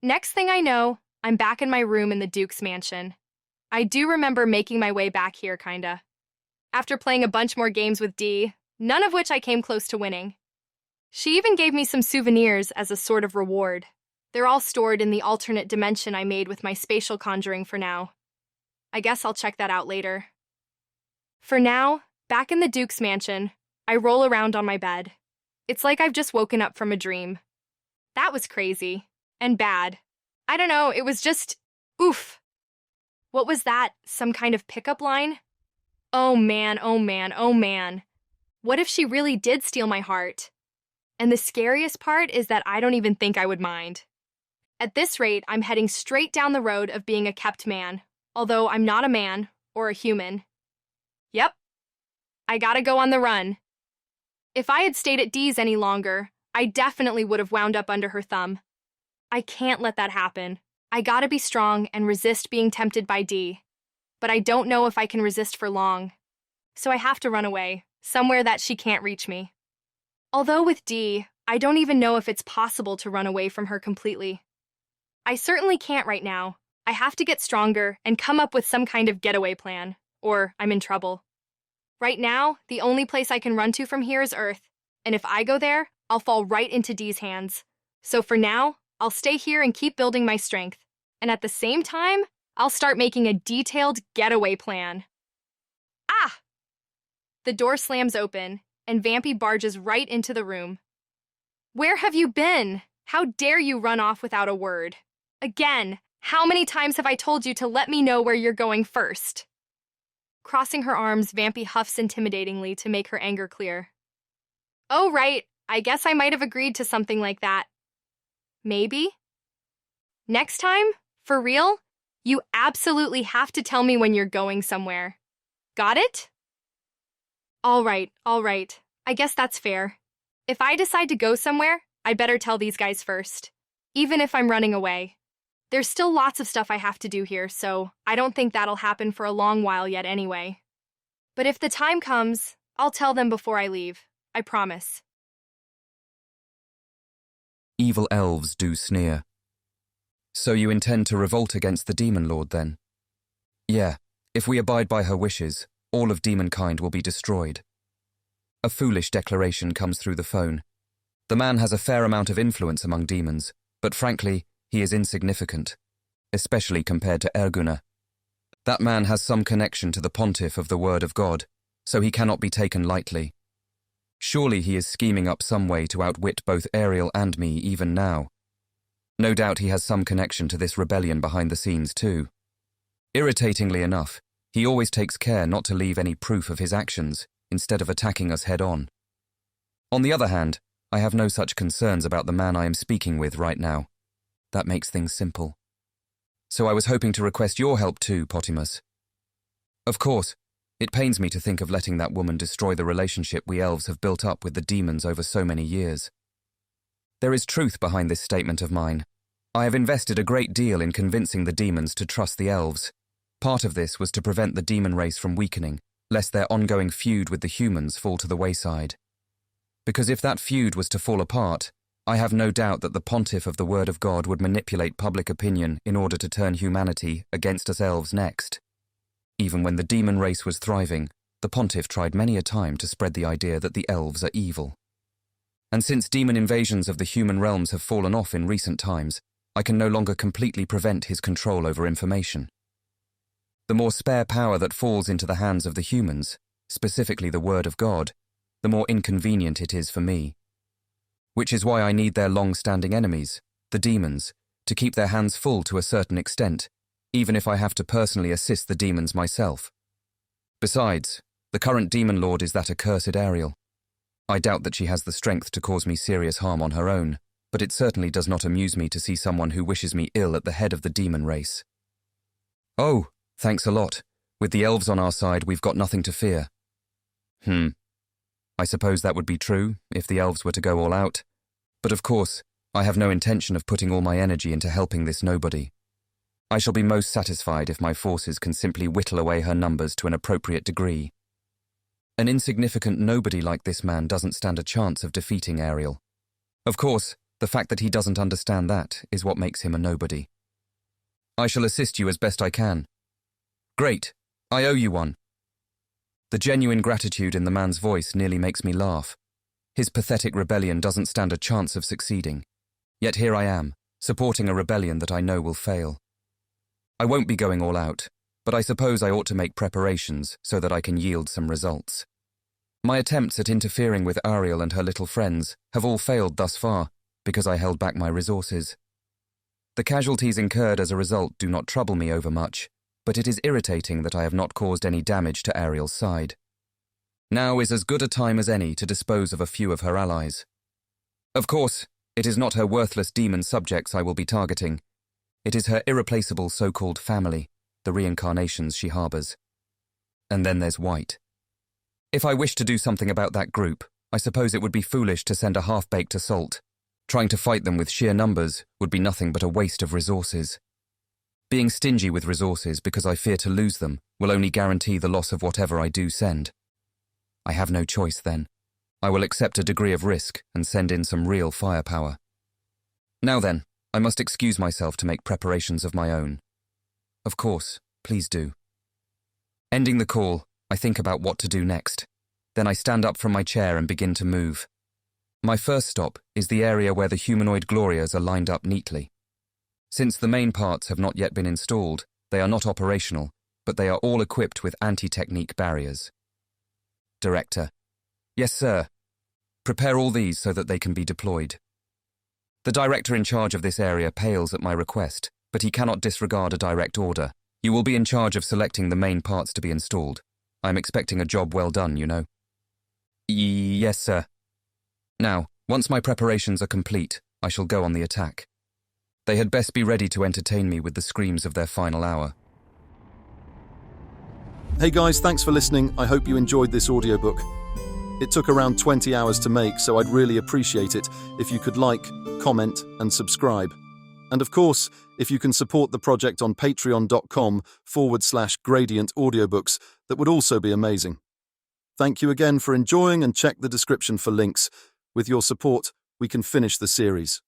Next thing I know, I'm back in my room in the Duke's mansion. I do remember making my way back here, kinda. After playing a bunch more games with Dee, none of which I came close to winning. She even gave me some souvenirs as a sort of reward. They're all stored in the alternate dimension I made with my spatial conjuring for now. I guess I'll check that out later. For now, back in the Duke's mansion, I roll around on my bed. It's like I've just woken up from a dream. That was crazy. And bad. I don't know, it was just, oof. What was that? Some kind of pickup line? Oh man, oh man, oh man. What if she really did steal my heart? And the scariest part is that I don't even think I would mind. At this rate, I'm heading straight down the road of being a kept man, although I'm not a man or a human. Yep. I gotta go on the run. If I had stayed at Dee's any longer, I definitely would have wound up under her thumb. I can't let that happen. I gotta be strong and resist being tempted by Dee. But I don't know if I can resist for long. So I have to run away, somewhere that she can't reach me. Although with Dee, I don't even know if it's possible to run away from her completely. I certainly can't right now. I have to get stronger and come up with some kind of getaway plan, or I'm in trouble. Right now, the only place I can run to from here is Earth, and if I go there, I'll fall right into Dee's hands. So for now, I'll stay here and keep building my strength, and at the same time, I'll start making a detailed getaway plan. Ah! The door slams open, and Vampy barges right into the room. Where have you been? How dare you run off without a word? Again, how many times have I told you to let me know where you're going first? Crossing her arms, Vampy huffs intimidatingly to make her anger clear. Oh, right. I guess I might have agreed to something like that. Maybe? Next time? For real? You absolutely have to tell me when you're going somewhere. Got it? All right. I guess that's fair. If I decide to go somewhere, I'd better tell these guys first, even if I'm running away. There's still lots of stuff I have to do here, so I don't think that'll happen for a long while yet anyway. But if the time comes, I'll tell them before I leave. I promise. Evil elves do sneer. So you intend to revolt against the demon lord then? Yeah, if we abide by her wishes, all of demonkind will be destroyed. A foolish declaration comes through the phone. The man has a fair amount of influence among demons, but frankly, he is insignificant, especially compared to Erguna. That man has some connection to the pontiff of the word of God, so he cannot be taken lightly. Surely he is scheming up some way to outwit both Ariel and me even now. No doubt he has some connection to this rebellion behind the scenes too. Irritatingly enough, he always takes care not to leave any proof of his actions, instead of attacking us head-on. On the other hand, I have no such concerns about the man I am speaking with right now. That makes things simple. So I was hoping to request your help too, Potimus. Of course, it pains me to think of letting that woman destroy the relationship we elves have built up with the demons over so many years. There is truth behind this statement of mine. I have invested a great deal in convincing the demons to trust the elves. Part of this was to prevent the demon race from weakening, lest their ongoing feud with the humans fall to the wayside. Because if that feud was to fall apart, I have no doubt that the pontiff of the word of God would manipulate public opinion in order to turn humanity against us elves next. Even when the demon race was thriving, the pontiff tried many a time to spread the idea that the elves are evil. And since demon invasions of the human realms have fallen off in recent times, I can no longer completely prevent his control over information. The more spare power that falls into the hands of the humans, specifically the word of God, the more inconvenient it is for me. Which is why I need their long-standing enemies, the demons, to keep their hands full to a certain extent, even if I have to personally assist the demons myself. Besides, the current demon lord is that accursed Ariel. I doubt that she has the strength to cause me serious harm on her own, but it certainly does not amuse me to see someone who wishes me ill at the head of the demon race. Oh, thanks a lot. With the elves on our side, we've got nothing to fear. I suppose that would be true, if the elves were to go all out. But of course, I have no intention of putting all my energy into helping this nobody. I shall be most satisfied if my forces can simply whittle away her numbers to an appropriate degree. An insignificant nobody like this man doesn't stand a chance of defeating Ariel. Of course, the fact that he doesn't understand that is what makes him a nobody. I shall assist you as best I can. Great, I owe you one. The genuine gratitude in the man's voice nearly makes me laugh. His pathetic rebellion doesn't stand a chance of succeeding. Yet here I am, supporting a rebellion that I know will fail. I won't be going all out, but I suppose I ought to make preparations so that I can yield some results. My attempts at interfering with Ariel and her little friends have all failed thus far, because I held back my resources. The casualties incurred as a result do not trouble me overmuch, but it is irritating that I have not caused any damage to Ariel's side. Now is as good a time as any to dispose of a few of her allies. Of course, it is not her worthless demon subjects I will be targeting. It is her irreplaceable so-called family, the reincarnations she harbours. And then there's White. If I wish to do something about that group, I suppose it would be foolish to send a half-baked assault. Trying to fight them with sheer numbers would be nothing but a waste of resources. Being stingy with resources because I fear to lose them will only guarantee the loss of whatever I do send. I have no choice then. I will accept a degree of risk and send in some real firepower. Now then, I must excuse myself to make preparations of my own. Of course, please do. Ending the call, I think about what to do next. Then I stand up from my chair and begin to move. My first stop is the area where the humanoid Glorias are lined up neatly. Since the main parts have not yet been installed, they are not operational, but they are all equipped with anti-technique barriers. Director: Yes, sir. Prepare all these so that they can be deployed. The director in charge of this area pales at my request, but he cannot disregard a direct order. You will be in charge of selecting the main parts to be installed. I'm expecting a job well done, you know. Yes, sir. Now, once my preparations are complete, I shall go on the attack. They had best be ready to entertain me with the screams of their final hour. Hey guys, thanks for listening. I hope you enjoyed this audiobook. It took around 20 hours to make, so I'd really appreciate it if you could like, comment, and subscribe. And of course, if you can support the project on patreon.com/gradient audiobooks, that would also be amazing. Thank you again for enjoying, and check the description for links. With your support, we can finish the series.